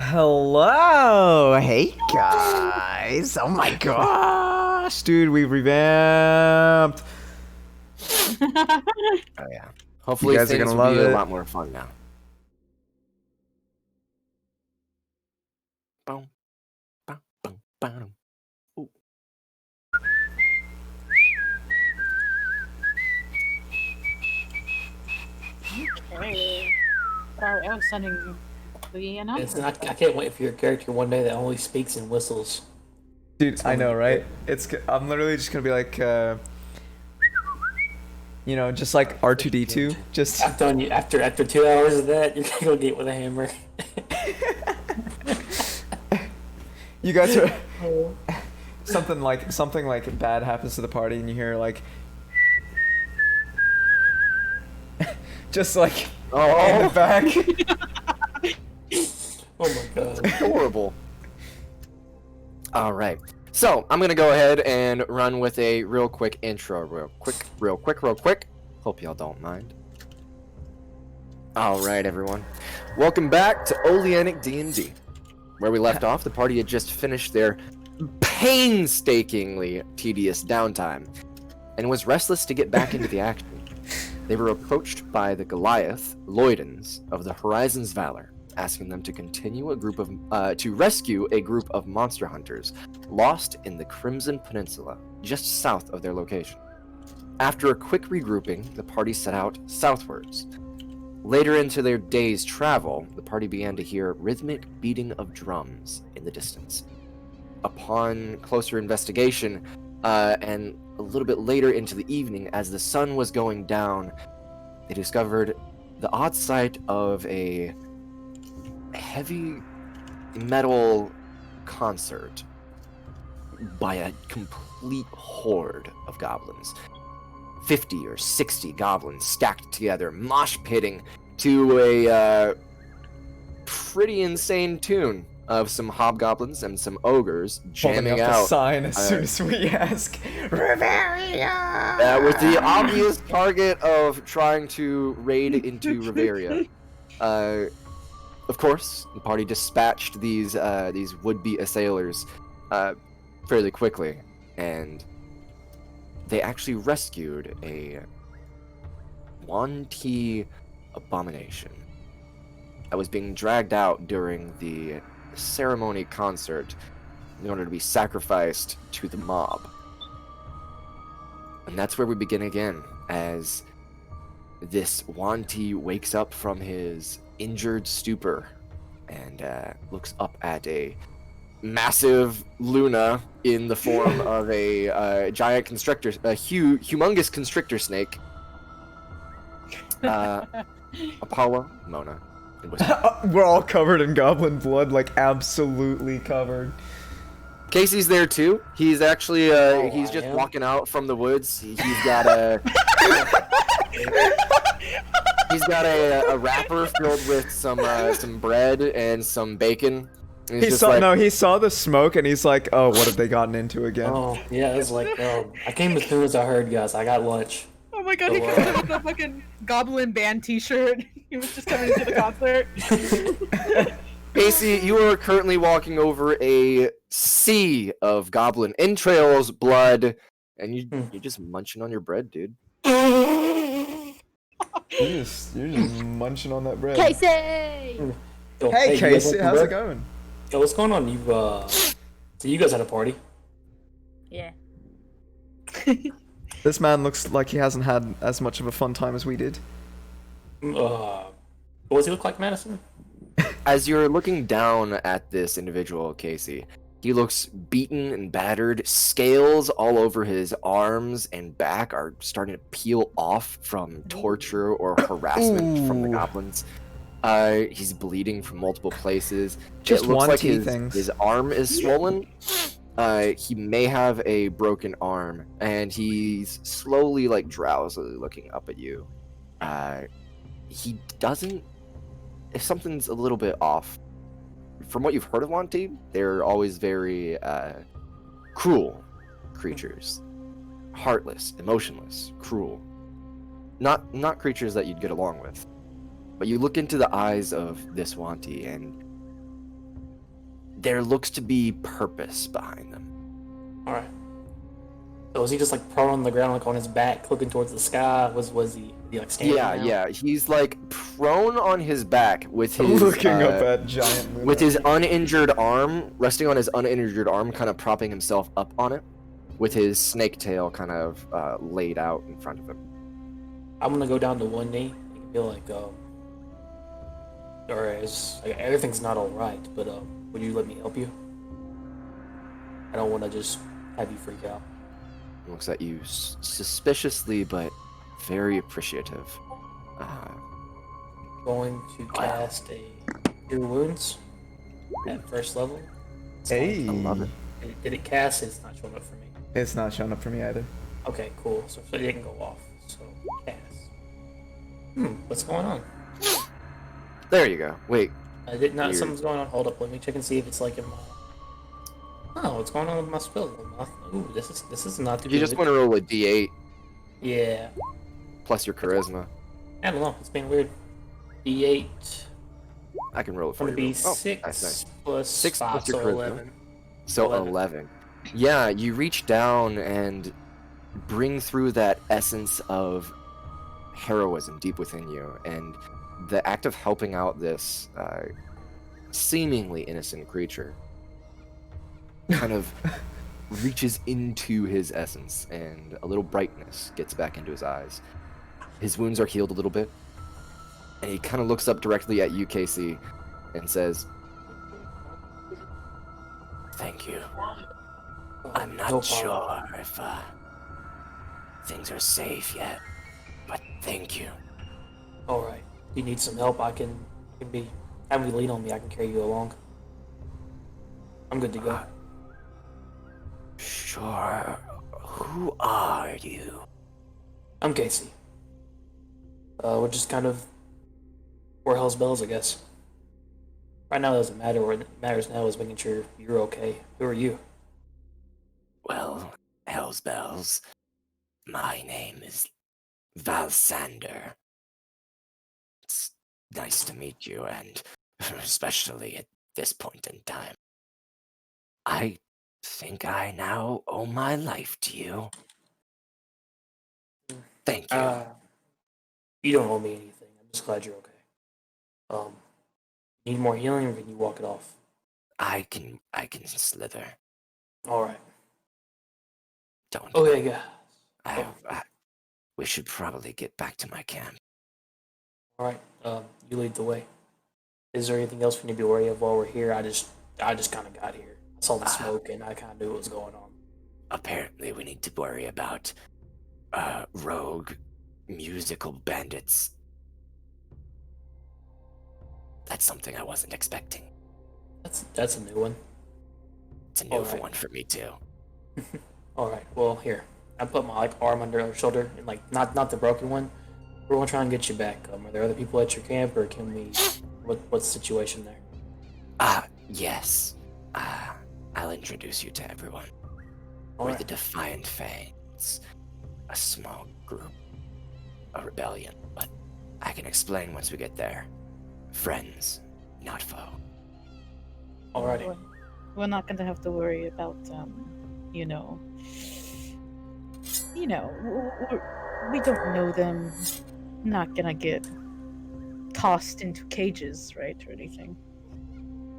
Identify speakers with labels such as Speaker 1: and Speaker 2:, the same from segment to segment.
Speaker 1: Hello! Hey guys! Oh my gosh! Dude, we revamped!
Speaker 2: Oh yeah. Hopefully
Speaker 1: you guys
Speaker 2: things
Speaker 1: are gonna
Speaker 2: will
Speaker 1: love
Speaker 2: be
Speaker 1: it.
Speaker 2: a lot more fun now. Boom. Boom. Boom. Boom. Ooh.
Speaker 3: Okay. Our outstanding Leanna.
Speaker 4: It's not. I can't wait for your character one day that only speaks and whistles.
Speaker 1: Dude, I know, right? I'm literally just gonna be like, you know, just like R2-D2. Just.
Speaker 4: I'm telling you, after 2 hours of that, you're gonna go get with a hammer.
Speaker 1: You guys are. something like bad happens to the party, and you hear like. Just like in the back.
Speaker 4: Oh my god.
Speaker 2: Horrible. All right. So I'm gonna go ahead and run with a real quick intro, real quick. Hope y'all don't mind. All right, everyone. Welcome back to Oleanic D&D. Where we left off, the party had just finished their painstakingly tedious downtime and was restless to get back into the action. They were approached by the Goliath Lloydens of the Horizon's Valor, asking them to to rescue a group of monster hunters lost in the Crimson Peninsula, just south of their location. After a quick regrouping, the party set out southwards. Later into their day's travel, the party began to hear rhythmic beating of drums in the distance. Upon closer investigation, and a little bit later into the evening, as the sun was going down, they discovered the odd sight of a heavy metal concert by a complete horde of goblins. 50 or 60 goblins stacked together, mosh pitting to a pretty insane tune of some hobgoblins and some ogres jamming out.
Speaker 1: The sign as soon as we ask, Riveria!
Speaker 2: With the obvious target of trying to raid into Riveria. Of course, the party dispatched these would-be assailers fairly quickly, and they actually rescued a Wanti abomination that was being dragged out during the ceremony concert in order to be sacrificed to the mob. And that's where we begin again, as this Wanti wakes up from his injured stupor and looks up at a massive Luna in the form of a giant constrictor, a humongous constrictor snake. Apollo, Mona, and Whisper.
Speaker 1: We're all covered in goblin blood, like absolutely covered.
Speaker 2: Casey's there too. He's actually he's just walking out from the woods. He's got a he's got a wrapper filled with some bread and some bacon. He's
Speaker 1: He
Speaker 2: just
Speaker 1: saw
Speaker 2: like,
Speaker 1: he saw the smoke and he's like, oh, what have they gotten into again?
Speaker 4: Oh, yeah, it's like, I came as soon as I heard, guys. I got lunch.
Speaker 3: Oh my god,
Speaker 4: So,
Speaker 3: he comes in with the fucking Goblin Band t-shirt. He was just coming to the concert.
Speaker 2: Casey, you are currently walking over a sea of goblin entrails, blood, and you're just munching on your bread, dude.
Speaker 1: You're just munching on that bread.
Speaker 5: Casey!
Speaker 4: Yo,
Speaker 1: Hey,
Speaker 4: you guys
Speaker 1: Casey,
Speaker 4: want some
Speaker 1: how's it
Speaker 4: bread?
Speaker 1: going?
Speaker 4: Yo, what's going on? So you guys had a party?
Speaker 5: Yeah.
Speaker 1: This man looks like he hasn't had as much of a fun time as we did.
Speaker 4: What does he look like, Madison?
Speaker 2: As you're looking down at this individual, Casey, he looks beaten and battered. Scales all over his arms and back are starting to peel off from torture or harassment from the
Speaker 1: Ooh.
Speaker 2: goblins. He's bleeding from multiple places.
Speaker 1: Just
Speaker 2: it looks
Speaker 1: one
Speaker 2: like
Speaker 1: T
Speaker 2: his,
Speaker 1: things.
Speaker 2: his arm is swollen. He may have a broken arm, and he's slowly, like, drowsily looking up at you. He doesn't... If something's a little bit off, from what you've heard of Wanti, they're always very cruel creatures. Heartless, emotionless, cruel. Not creatures that you'd get along with. But you look into the eyes of this Wanti, and there looks to be purpose behind them.
Speaker 4: Alright. So was he just like prone on the ground, like on his back, looking towards the sky? Was he like standing around?
Speaker 2: Yeah. He's like prone on his back with his
Speaker 1: Looking up at giant moon.
Speaker 2: with his uninjured arm, resting on his uninjured arm, kind of propping himself up on it, with his snake tail kind of laid out in front of him.
Speaker 4: I'm gonna go down to one knee and be like, like, everything's not alright, but would you let me help you? I don't want to just have you freak out.
Speaker 2: He looks at you suspiciously, but very appreciative.
Speaker 4: Going to cast a Cure Wounds at first level.
Speaker 1: Hey.
Speaker 2: I love it.
Speaker 4: Did it cast? It's not showing up for me.
Speaker 1: It's not showing up for me either.
Speaker 4: Okay, cool. So it didn't go off. So cast. What's going on?
Speaker 2: There you go. Wait,
Speaker 4: I did not.
Speaker 2: Weird.
Speaker 4: Something's going on. Hold up. Let me check and see if it's like in my. Oh, what's going on with my spell? Ooh, this is not too
Speaker 2: you
Speaker 4: good.
Speaker 2: just want to roll a d8
Speaker 4: Yeah.
Speaker 2: plus your charisma.
Speaker 4: I don't know. It's been weird. D8.
Speaker 2: I can roll it for
Speaker 4: Gonna
Speaker 2: you.
Speaker 4: be
Speaker 2: Oh,
Speaker 4: 6
Speaker 2: nice.
Speaker 4: plus
Speaker 2: 6
Speaker 4: 5,
Speaker 2: plus your
Speaker 4: so
Speaker 2: charisma.
Speaker 4: 11.
Speaker 2: So
Speaker 4: 11.
Speaker 2: 11. Yeah, you reach down and bring through that essence of heroism deep within you, and the act of helping out this seemingly innocent creature kind of reaches into his essence, and a little brightness gets back into his eyes. His wounds are healed a little bit, and he kind of looks up directly at you, Casey, and says, "Thank you. I'm not
Speaker 4: No
Speaker 2: sure
Speaker 4: problem.
Speaker 2: if things are safe yet, but thank you."
Speaker 4: All right. You need some help? I can have you lean on me. I can carry you along. I'm good to go.
Speaker 2: Sure. Who are you?
Speaker 4: I'm Casey. We're just kind of we're hell's bells, I guess. Right now it doesn't matter. What matters now is making sure you're okay. Who are you?
Speaker 2: Well, hell's bells. My name is Valsander. It's nice to meet you, and especially at this point in time. I think I now owe my life to you. Thank you.
Speaker 4: You don't owe me anything. I'm just glad you're okay. Need more healing, or can you walk it off?
Speaker 2: I can slither.
Speaker 4: All right.
Speaker 2: Don't.
Speaker 4: Okay, guys.
Speaker 2: We should probably get back to my camp.
Speaker 4: All right. You lead the way. Is there anything else we need to be worried of while we're here? I just kind of got here. I saw the smoke, and I kind of knew what was going on.
Speaker 2: Apparently, we need to worry about rogue musical bandits. That's something I wasn't expecting.
Speaker 4: That's a new one.
Speaker 2: It's a new
Speaker 4: Alright.
Speaker 2: one for me too.
Speaker 4: All right. Well, here. I put my arm under her shoulder, and not the broken one. We're gonna try and get you back. Are there other people at your camp, or can we? What's the situation there?
Speaker 2: Yes. I'll introduce you to everyone. We're
Speaker 4: Alright.
Speaker 2: the Defiant Fae. It's a small group, a rebellion, but I can explain once we get there. Friends, not foe.
Speaker 4: Alrighty.
Speaker 3: We're not gonna have to worry about, you know, we don't know them. Not gonna get tossed into cages, right, or anything.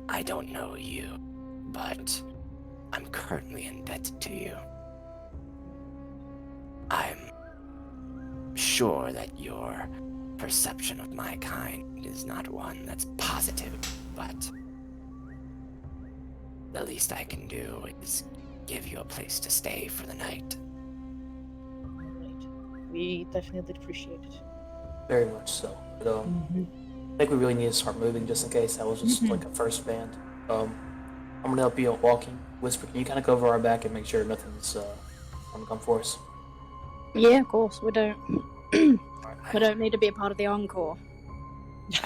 Speaker 2: I don't know you, but I'm currently indebted to you. I'm sure that your perception of my kind is not one that's positive, but the least I can do is give you a place to stay for the night.
Speaker 3: Right. We definitely appreciate it.
Speaker 4: Very much so. But, I think we really need to start moving just in case that was just like a first band. I'm gonna help you out walking. Whisper, can you kind of cover our back and make sure nothing's gonna come for us?
Speaker 5: Yeah, of course. We don't. We don't need to be a part of the encore.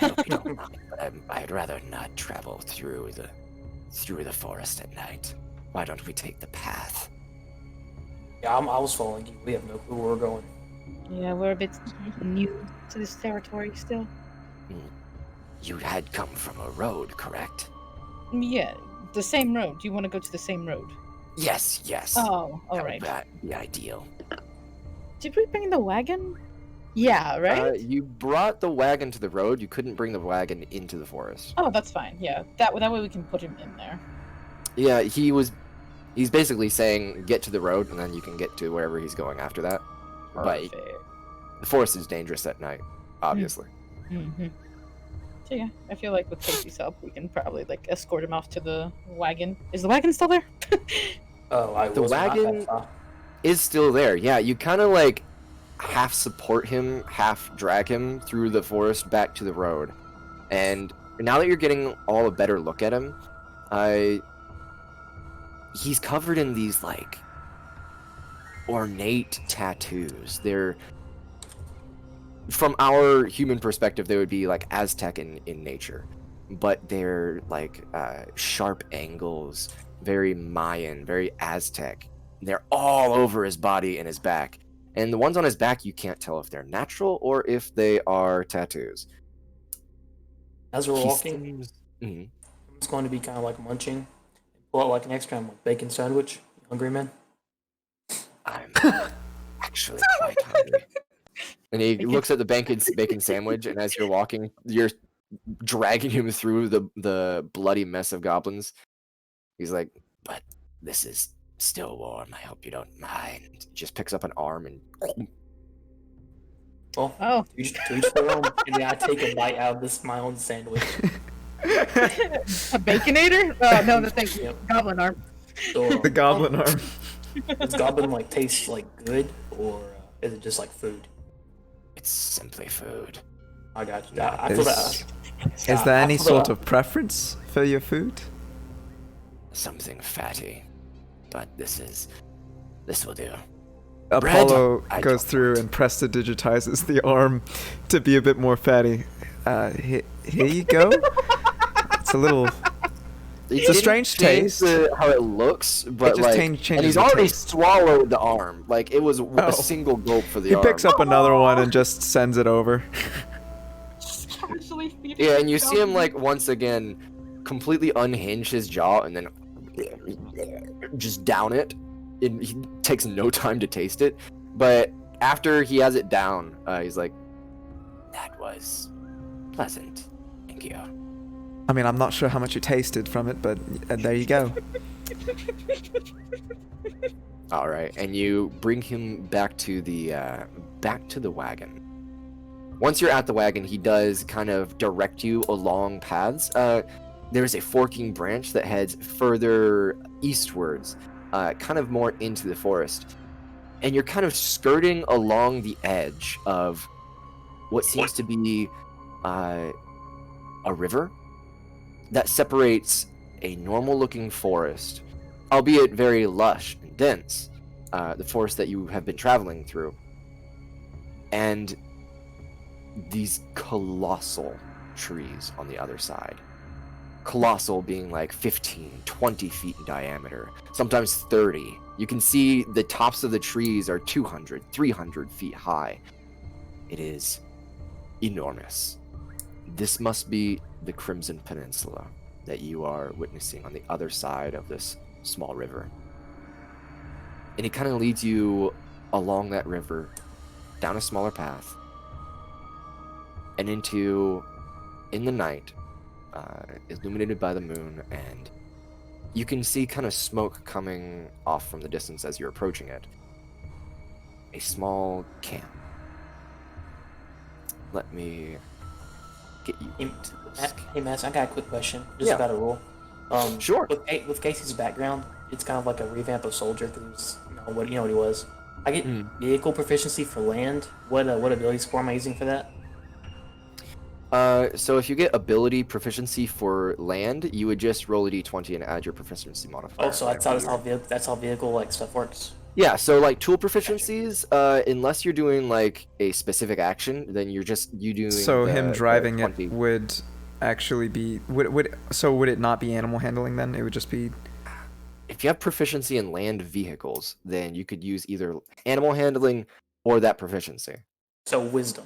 Speaker 2: I hope you don't mind, but I'd rather not travel through the forest at night. Why don't we take the path?
Speaker 4: Yeah, I was following you. We have no clue where we're going.
Speaker 3: Yeah, we're a bit new to this territory still.
Speaker 2: You had come from a road, correct?
Speaker 3: Yeah, the same road. Do you want to go to the same road?
Speaker 2: Yes.
Speaker 3: Oh,
Speaker 2: That
Speaker 3: alright.
Speaker 2: would be ideal.
Speaker 3: Did we bring the wagon? Yeah, right?
Speaker 2: You brought the wagon to the road. You couldn't bring the wagon into the forest.
Speaker 3: Oh, that's fine. Yeah, that way we can put him in there.
Speaker 2: Yeah, he's basically saying get to the road and then you can get to wherever he's going after that. But
Speaker 3: Perfect.
Speaker 2: the forest is dangerous at night, obviously.
Speaker 3: Mm-hmm. So yeah, I feel like with Casey's help, we can probably like escort him off to the wagon. Is the wagon still there?
Speaker 4: Oh,
Speaker 2: The
Speaker 4: was not that
Speaker 2: wagon-
Speaker 4: far.
Speaker 2: Is still there. Yeah, you kind of like half support him, half drag him through the forest back to the road. And now that you're getting all a better look at him, he's covered in these like ornate tattoos. They're, from our human perspective, they would be like Aztec in nature, but they're like sharp angles, very Mayan, very Aztec. They're all over his body and his back. And the ones on his back, you can't tell if they're natural or if they are tattoos.
Speaker 4: As we're
Speaker 2: He
Speaker 4: walking,
Speaker 2: seems- Mhm.
Speaker 4: I'm just going to be kind of like munching and pull out like an extra like bacon sandwich. You hungry, man?
Speaker 2: I'm actually quite hungry. And he looks at the bacon sandwich, and as you're walking, you're dragging him through the bloody mess of goblins. He's like, but this is still warm. I hope you don't mind. Just picks up an arm and
Speaker 4: Well,
Speaker 3: Oh,
Speaker 4: to each their own. And then I take a bite out of this my own sandwich.
Speaker 3: a baconator? No, the thing,
Speaker 4: Yep.
Speaker 3: goblin arm.
Speaker 4: So,
Speaker 1: The goblin arm.
Speaker 4: does goblin like taste like good, or is it just like food?
Speaker 2: it's simply food.
Speaker 4: I got you. I feel that.
Speaker 1: Is there
Speaker 4: I
Speaker 1: any
Speaker 4: feel
Speaker 1: sort
Speaker 4: that-
Speaker 1: of preference for your food?
Speaker 2: Something fatty. But this will do.
Speaker 1: Apollo
Speaker 2: I
Speaker 1: goes
Speaker 2: don't
Speaker 1: through
Speaker 2: want.
Speaker 1: and prestidigitizes the arm to be a bit more fatty. Here you go. It's a little. It's a
Speaker 2: Didn't
Speaker 1: strange
Speaker 2: change
Speaker 1: taste.
Speaker 2: how it looks, but
Speaker 1: just
Speaker 2: like,
Speaker 1: changes
Speaker 2: and he's
Speaker 1: the
Speaker 2: already
Speaker 1: taste.
Speaker 2: swallowed the arm. Like it was
Speaker 1: Oh.
Speaker 2: a single gulp for the
Speaker 1: He
Speaker 2: arm.
Speaker 1: picks up another one and just sends it over.
Speaker 3: Casually feeding
Speaker 2: Yeah,
Speaker 3: the
Speaker 2: and you see him
Speaker 3: goblin.
Speaker 2: like once again completely unhinge his jaw and then just down it. And he takes no time to taste it. But after he has it down, he's like, that was pleasant. Thank you.
Speaker 1: I mean, I'm not sure how much you tasted from it, but there you go.
Speaker 2: All right, and you bring him back to the wagon. Once you're at the wagon, he does kind of direct you along paths. There's a forking branch that heads further eastwards, kind of more into the forest, and you're kind of skirting along the edge of what seems to be a river that separates a normal-looking forest, albeit very lush and dense, the forest that you have been traveling through, and these colossal trees on the other side. colossal being like 15, 20 feet in diameter, sometimes 30. You can see the tops of the trees are 200, 300 feet high. It is enormous. This must be the Crimson Peninsula that you are witnessing on the other side of this small river. And it kind of leads you along that river, down a smaller path, and into, in the night, illuminated by the moon, and you can see kind of smoke coming off from the distance as you're approaching it. A small camp. Let me get you into this.
Speaker 4: Hey, Matt, I got a quick question. Just
Speaker 2: Yeah.
Speaker 4: about a rule.
Speaker 2: Sure.
Speaker 4: With Casey's background, it's kind of like a revamp of soldier because what he was. I get vehicle proficiency for land. What ability score am I using for that?
Speaker 2: So if you get ability proficiency for land, you would just roll a d20 and add your proficiency modifier.
Speaker 4: Oh, so that's how vehicle like stuff works.
Speaker 2: Yeah, so like tool proficiencies, unless you're doing like a specific action, then you're doing.
Speaker 1: So him driving it
Speaker 2: 20.
Speaker 1: would actually be would it not be animal handling then? It would just be.
Speaker 2: If you have proficiency in land vehicles, then you could use either animal handling or that proficiency.
Speaker 4: So wisdom.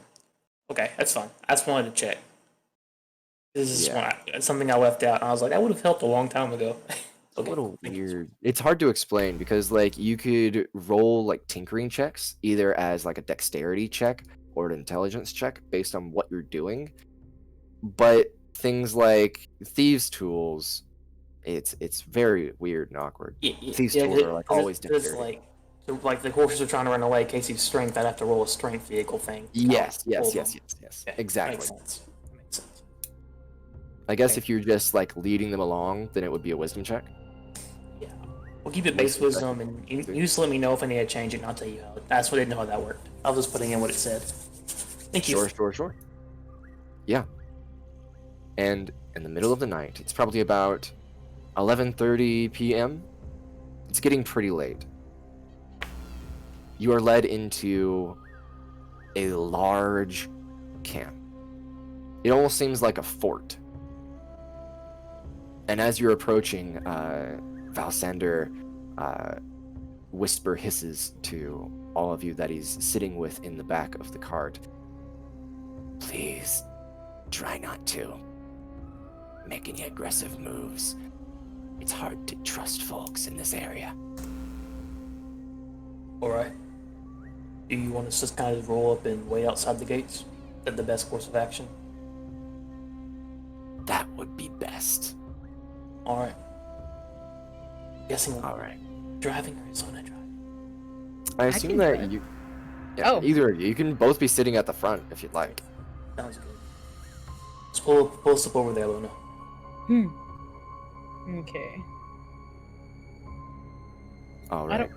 Speaker 4: Okay, that's fine. I just wanted to check. This is something I left out, and I was like, that would have helped a long time ago.
Speaker 2: It's a little weird. It's hard to explain because like you could roll like tinkering checks either as like a dexterity check or an intelligence check based on what you're doing. But things like thieves' tools, it's very weird and awkward. Thieves' tools are like always dexterity.
Speaker 4: Like the horses are trying to run away. Casey's strength, I'd have to roll a strength vehicle thing.
Speaker 2: Yes.
Speaker 4: Okay,
Speaker 2: Exactly.
Speaker 4: Makes sense.
Speaker 2: I guess if you're just like leading them along, then it would be a wisdom check.
Speaker 4: Yeah. We'll keep it base wisdom, and you just let me know if I need to change it, and I'll tell you how. That's what I didn't know how that worked. I was just putting in what it said. Thank you.
Speaker 2: Sure. Yeah. And in the middle of the night, it's probably about 11:30 p.m. It's getting pretty late. You are led into a large camp. It almost seems like a fort. And as you're approaching, Valsander hisses to all of you that he's sitting with in the back of the cart. Please, try not to make any aggressive moves. It's hard to trust folks in this area.
Speaker 4: Alright. Do you want us to just kind of roll up and wait outside the gates? Is that the best course of action?
Speaker 2: That would be best.
Speaker 4: Alright. Guessing
Speaker 2: Alright.
Speaker 4: driving or is Luna driving?
Speaker 2: I assume that you... Yeah,
Speaker 3: Oh.
Speaker 2: either of you. You can both be sitting at the front if you'd like.
Speaker 4: Sounds good. Just pull us up over there, Luna.
Speaker 3: Okay.
Speaker 2: Alright.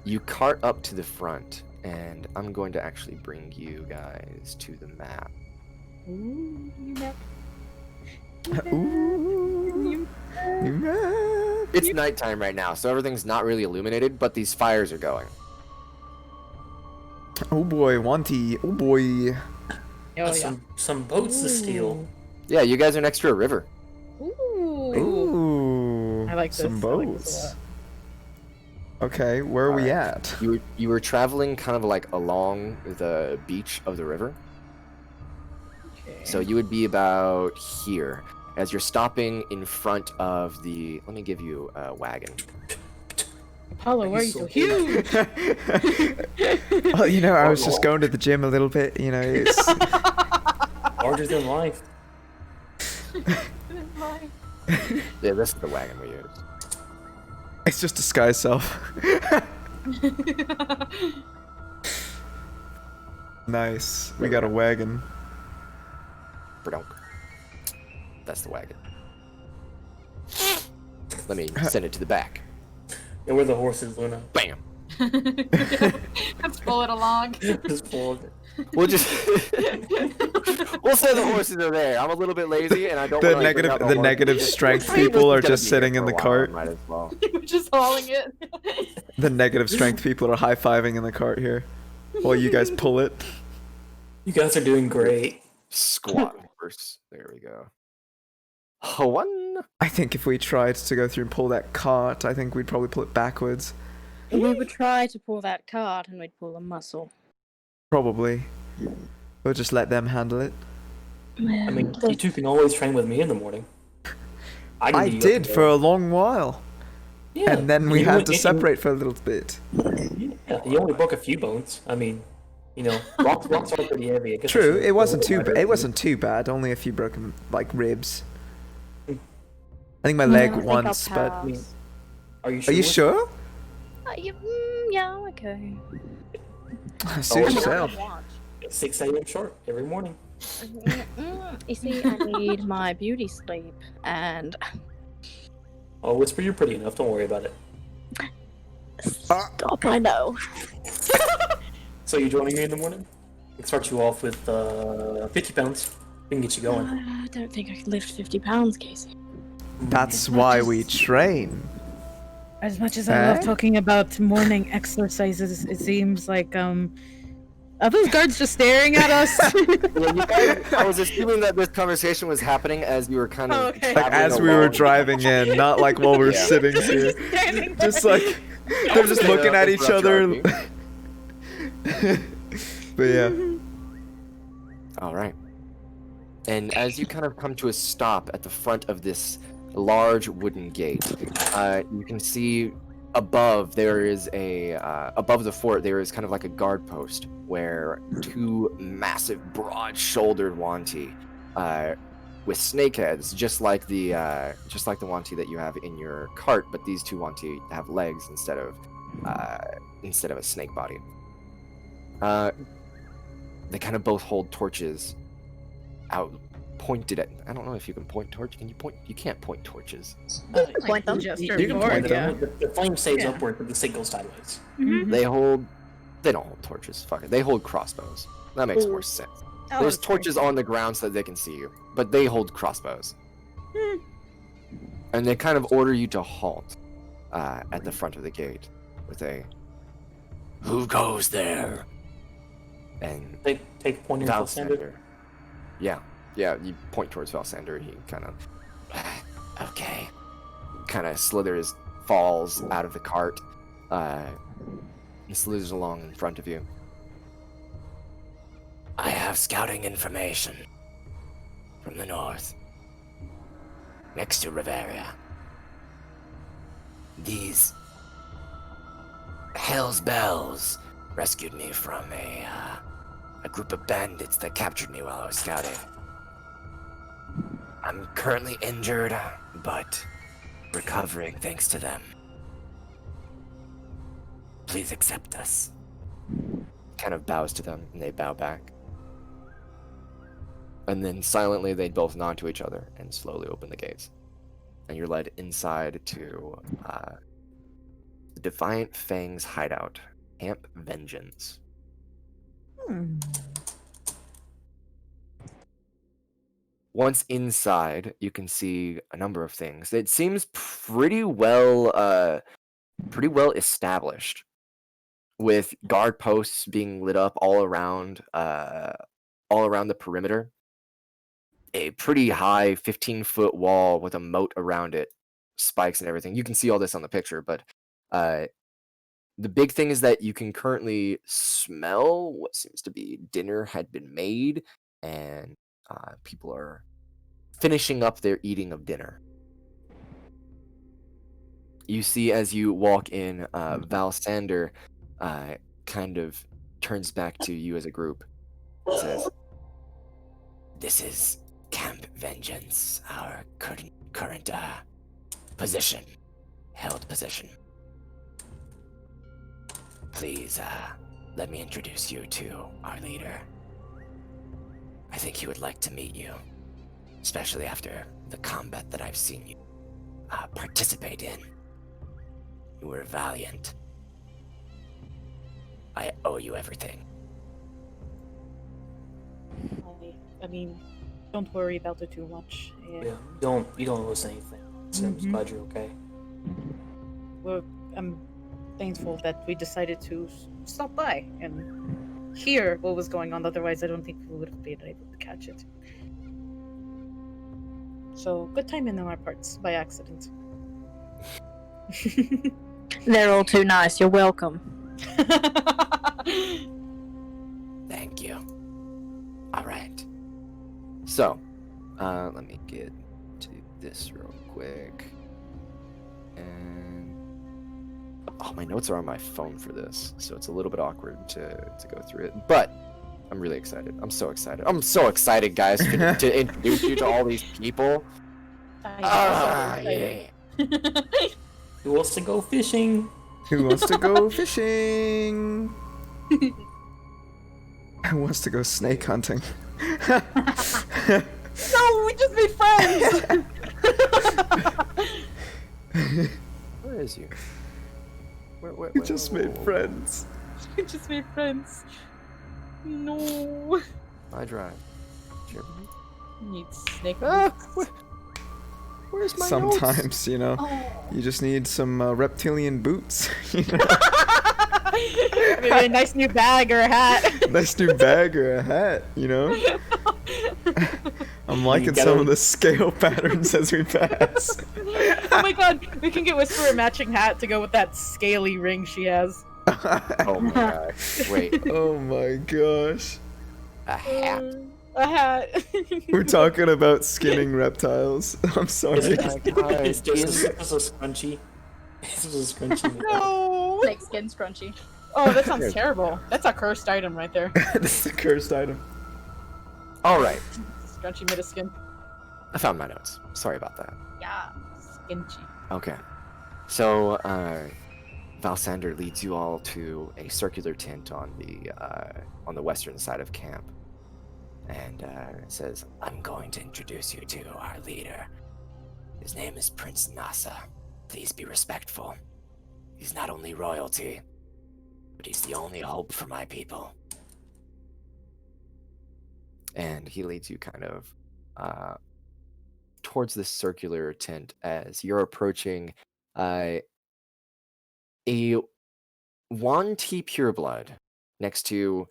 Speaker 2: You cart up to the front, and I'm going to actually bring you guys to the map.
Speaker 3: Ooh, you know.
Speaker 1: Ooh.
Speaker 2: It's nighttime right now, so everything's not really illuminated, but these fires are going.
Speaker 1: Oh boy, Wanty. Oh boy.
Speaker 3: Oh yeah.
Speaker 4: Some boats to steal.
Speaker 2: Yeah, you guys are next to a river.
Speaker 3: Ooh.
Speaker 1: Ooh.
Speaker 3: I like this.
Speaker 1: Some
Speaker 3: I like this a
Speaker 1: boats.
Speaker 3: lot.
Speaker 1: Okay, where are we
Speaker 2: Alright.
Speaker 1: at?
Speaker 2: You were traveling kind of like along the beach of the river.
Speaker 3: Okay.
Speaker 2: So you would be about here as you're stopping in front of the... Let me give you a wagon.
Speaker 3: Apollo, why are you so huge?
Speaker 1: Well, you know, I was just going to the gym a little bit, you know, it's...
Speaker 4: Larger than life.
Speaker 2: Yeah, this is the wagon we use.
Speaker 1: It's just disguise self. Nice. We got a wagon.
Speaker 2: Brdonk. That's the wagon. Let me send it to the back.
Speaker 4: Yeah, we're the horses, Luna.
Speaker 2: Bam!
Speaker 5: Let's pull it along.
Speaker 4: Just pull it.
Speaker 2: We'll just... we'll say the horses are there. I'm a little bit lazy, and I don't
Speaker 1: The
Speaker 2: want to...
Speaker 1: the negative strength people are just sitting in the cart.
Speaker 2: Might as well.
Speaker 5: We're just hauling it.
Speaker 1: The negative strength people are high-fiving in the cart here. While you guys pull it.
Speaker 4: You guys are doing great.
Speaker 2: Squat horse. There we go. One
Speaker 1: I think if we tried to go through and pull that cart, I think we'd probably pull it backwards.
Speaker 5: We would try to pull that cart and we'd pull a muscle.
Speaker 1: Probably. We'll just let them handle it.
Speaker 4: I mean, you two can always train with me in the morning.
Speaker 1: I did for a long while.
Speaker 4: Yeah.
Speaker 1: And then we had to separate for a little bit.
Speaker 4: Yeah, you only broke a few bones. I mean, rocks are pretty heavy.
Speaker 1: True, it wasn't too bad. Only a few broken, ribs. I think my leg once, but...
Speaker 4: I mean, are you
Speaker 1: Are you sure?
Speaker 5: Yeah, okay.
Speaker 1: Suit yourself.
Speaker 4: 6 a.m. sharp every morning.
Speaker 5: You see, I need my beauty sleep, and...
Speaker 4: Oh, Whisper, you're pretty enough. Don't worry about it.
Speaker 5: Stop, I know.
Speaker 4: So you joining me in the morning? I can start you off with 50 pounds. We can get you going.
Speaker 5: I don't think I can lift 50 pounds, Casey.
Speaker 1: That's why we train.
Speaker 3: As much as I love talking about morning exercises, it seems like are those guards just staring at us?
Speaker 2: I was assuming that this conversation was happening as you were kind of
Speaker 1: as we were driving in, not like while we were sitting here. Just like they're just looking at each other. But yeah.
Speaker 2: All right. And as you kind of come to a stop at the front of this large wooden gate, you can see above there is above the fort there is kind of like a guard post where two massive broad-shouldered wanti with snake heads, just like the wanti that you have in your cart, but these two wanti have legs instead of a snake body. They kind of both hold torches out, pointed at. I don't know if you can point torch. Can you point? You can't point torches.
Speaker 5: Point them.
Speaker 3: Just
Speaker 4: You can point them. The flame stays upward, but the stick goes sideways.
Speaker 3: Mm-hmm.
Speaker 2: They don't hold torches. Fuck it. They hold crossbows. That makes more sense. There's torches on the ground so that they can see you, but they hold crossbows. And they kind of order you to halt at the front of the gate with a "Who goes there?" And
Speaker 4: Take pointing at Valsander.
Speaker 2: Yeah, you point towards Valsander. He kind of, okay, kind of falls out of the cart, and slithers along in front of you. I have scouting information from the north, next to Rivaria. These Hell's Bells rescued me from a group of bandits that captured me while I was scouting. I'm currently injured, but recovering thanks to them. Please accept us. Kind of bows to them, and they bow back. And then silently they both nod to each other and slowly open the gates. And you're led inside to the Defiant Fangs hideout, Camp Vengeance. Once inside, you can see a number of things. It seems pretty well established, with guard posts being lit up all around the perimeter. A pretty high 15-foot wall with a moat around it, spikes and everything. You can see all this on the picture, but the big thing is that you can currently smell what seems to be dinner had been made, and people are finishing up their eating of dinner. You see as you walk in, Valsander kind of turns back to you as a group. Says, "This is Camp Vengeance, our current position, held position. Please, let me introduce you to our leader. I think he would like to meet you, especially after the combat that I've seen you participate in. You were valiant. I owe you everything."
Speaker 3: I mean, don't worry about it too much.
Speaker 4: Yeah, you don't lose anything. So I'm glad you're okay.
Speaker 3: Well, I'm thankful that we decided to stop by and hear what was going on. Otherwise, I don't think we would have been able to catch it. So good timing on our parts by accident.
Speaker 5: They're all too nice. You're welcome.
Speaker 2: Thank you. All right. So, let me get to this real quick. And my notes are on my phone for this, so it's a little bit awkward to go through it. But I'm really excited. I'm so excited. I'm so excited, guys, to introduce you to all these people. Yeah.
Speaker 4: Who wants to go fishing?
Speaker 1: Who wants to go fishing? Who wants to go snake hunting?
Speaker 3: No, we just made friends.
Speaker 2: Where is you? Where,
Speaker 1: We just made friends.
Speaker 3: We just made friends. No.
Speaker 2: I drive. Sure.
Speaker 3: Need snake.
Speaker 2: Where's my notes?
Speaker 1: Sometimes, you know, you just need some reptilian boots. You know?
Speaker 3: Maybe a nice new bag or a hat.
Speaker 1: Nice new bag or a hat, you know? I'm liking some of the scale patterns as we pass.
Speaker 3: Oh my god, we can get Whisper a matching hat to go with that scaly ring she has.
Speaker 2: Oh my gosh. Wait.
Speaker 1: Oh my gosh.
Speaker 2: A hat.
Speaker 3: A hat.
Speaker 1: We're talking about skinning reptiles. I'm sorry.
Speaker 4: It's just a scrunchie. It's just a scrunchie.
Speaker 3: No.
Speaker 5: Snake skin scrunchy.
Speaker 3: Oh, that sounds terrible. That's a cursed item right there.
Speaker 1: This is a cursed item.
Speaker 2: All right.
Speaker 3: Scrunchy made of skin.
Speaker 2: I found my notes. Sorry about that.
Speaker 3: Yeah. Skinchy.
Speaker 2: Okay. So, Valsander leads you all to a circular tent on the western side of camp, and says, "I'm going to introduce you to our leader. His name is Prince Nasa. Please be respectful. He's not only royalty, but he's the only hope for my people." And he leads you kind of towards this circular tent as you're approaching a Yuan Ti pureblood next to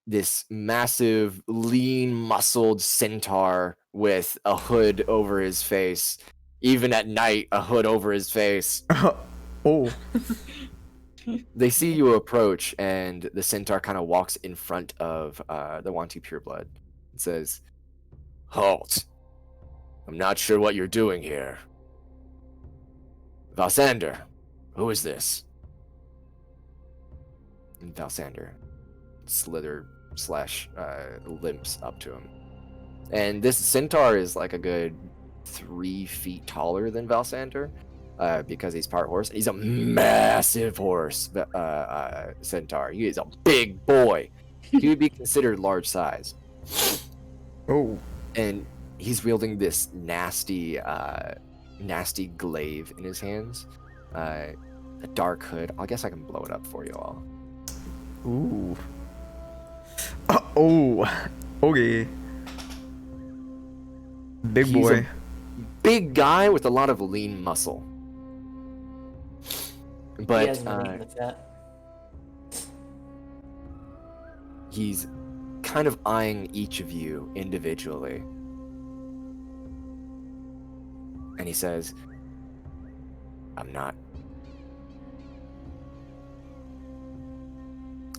Speaker 2: this massive, lean, muscled centaur with a hood over his face. Even at night, a hood over his face.
Speaker 1: Oh.
Speaker 2: They see you approach, and the centaur kind of walks in front of the Yuan Ti pureblood and says, "Halt. I'm not sure what you're doing here. Valsander, who is this?" And Valsander limps up to him. And this centaur is like a good 3 feet taller than Valsander, because he's part horse. He's a massive horse, centaur. He is a big boy. He would be considered large size.
Speaker 1: Oh.
Speaker 2: And he's wielding this nasty glaive in his hands. A dark hood. I guess I can blow it up for you all.
Speaker 1: Ooh. Oh. Okay. Big
Speaker 2: He's
Speaker 1: boy.
Speaker 2: a big guy with a lot of lean muscle.
Speaker 4: He
Speaker 2: But
Speaker 4: has money in the fat.
Speaker 2: he's kind of eyeing each of you individually. And he says, "I'm not.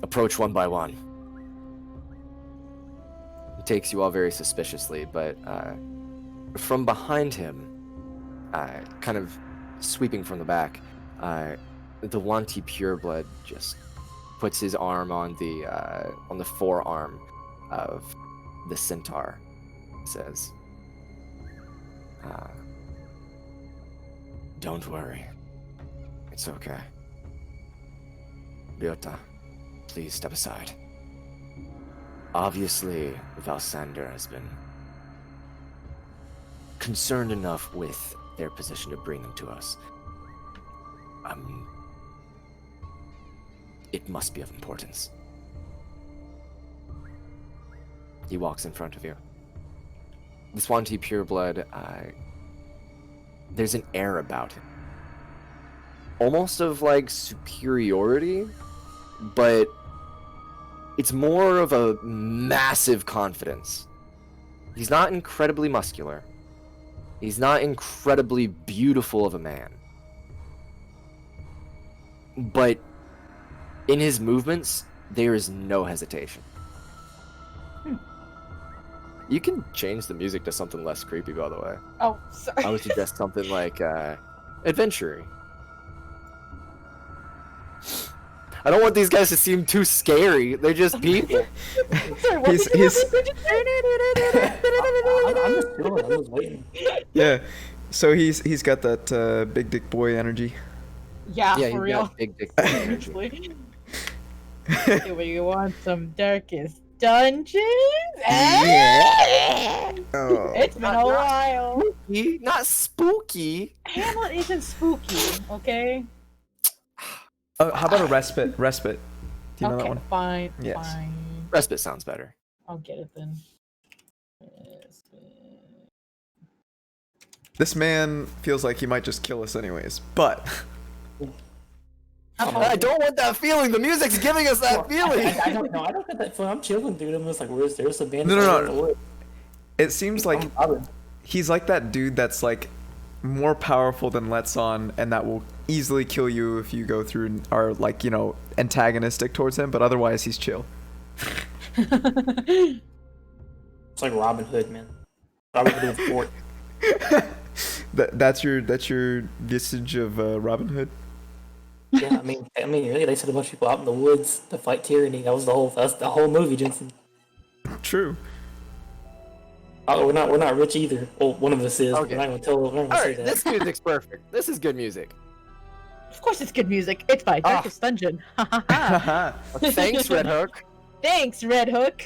Speaker 2: Approach one by one." He takes you all very suspiciously, but from behind him, kind of sweeping from the back, the Yuan Ti pureblood just puts his arm on the forearm of the centaur. Says, "Don't worry. It's okay. Ryota, please step aside. Obviously, Valsander has been concerned enough with their position to bring them to us. It must be of importance." He walks in front of you. This Yuan Ti pureblood, there's an air about him. Almost of like superiority, but it's more of a massive confidence. He's not incredibly muscular, He's not incredibly beautiful of a man. But in his movements, there is no hesitation. You can change the music to something less creepy, by the way.
Speaker 3: Oh, sorry.
Speaker 2: I would suggest something like adventure. I don't want these guys to seem too scary. They're just people.
Speaker 3: Sorry, what
Speaker 1: He's-
Speaker 3: did you
Speaker 1: he's-
Speaker 4: I'm just chilling. I'm just waiting.
Speaker 1: Yeah. So he's got that big dick boy energy.
Speaker 3: Yeah,
Speaker 2: Yeah,
Speaker 3: for
Speaker 2: he's got
Speaker 3: real.
Speaker 2: big dick energy.
Speaker 3: Seriously. Do you want some darkest dungeons?
Speaker 1: Oh.
Speaker 3: It's been a while.
Speaker 2: Spooky, not spooky.
Speaker 3: Hamlet isn't spooky, okay?
Speaker 1: How about a respite? Respite. Do you know that
Speaker 3: Okay,
Speaker 1: one?
Speaker 3: fine,
Speaker 1: Yes.
Speaker 3: fine.
Speaker 2: Respite sounds better.
Speaker 3: I'll get it then.
Speaker 1: This man feels like he might just kill us anyways, but
Speaker 2: I don't want that feeling. The music's giving us that feeling.
Speaker 4: I don't know. I don't get that feeling. I'm chilling, dude. I'm just like, there's a band.
Speaker 1: No. It seems like
Speaker 4: I'm bothered.
Speaker 1: he's like that dude that's like more powerful than Let's On, and that will easily kill you if you go through and are like, you know, antagonistic towards him, but otherwise he's chill.
Speaker 4: It's like Robin Hood, man. Robin Hood with Fort.
Speaker 1: That's your visage of Robin Hood.
Speaker 4: Yeah, I mean, really, they set a bunch of people out in the woods to fight tyranny. That's the whole movie, Jensen.
Speaker 1: True.
Speaker 4: Oh, we're not rich either. Well, one of us is.
Speaker 2: Okay.
Speaker 4: We're not gonna tell. We're not
Speaker 2: All
Speaker 4: gonna say
Speaker 2: right,
Speaker 4: that.
Speaker 2: this music's perfect. This is good music.
Speaker 3: Of course it's good music. It's by Darkest Dungeon. Ha ha ha.
Speaker 1: Haha.
Speaker 2: Thanks, Red Hook.
Speaker 3: Thanks, Red Hook.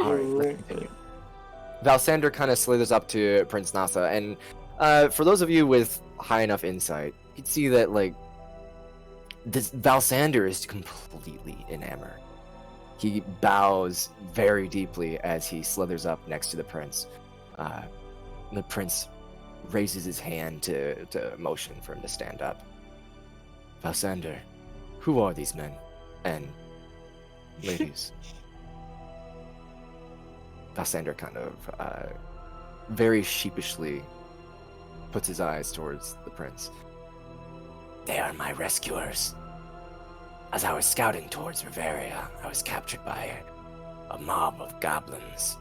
Speaker 2: All right, let's continue. Valsander kind of slithers up to Prince Nasa, and for those of you with high enough insight, you'd see that like this Valsander is completely enamored. He bows very deeply as he slithers up next to the prince. The prince raises his hand to motion for him to stand up. Valsander, who are these men and ladies? Valsander kind of very sheepishly puts his eyes towards the prince. They are my rescuers. As I was scouting towards Riveria, I was captured by a mob of goblins.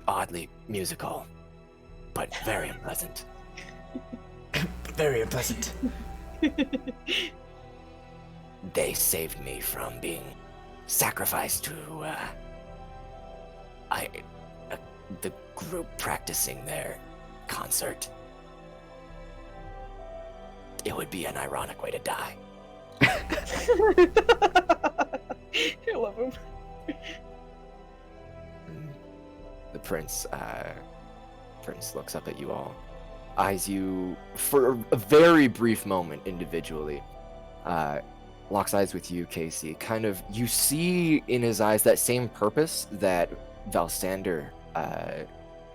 Speaker 2: Oddly musical, but very unpleasant.
Speaker 1: Very unpleasant.
Speaker 2: They saved me from being sacrificed to the group practicing their concert. It would be an ironic way to die.
Speaker 3: I love him.
Speaker 2: The prince looks up at you all, eyes you for a very brief moment individually, locks eyes with you, Casey. Kind of, you see in his eyes that same purpose that Valsander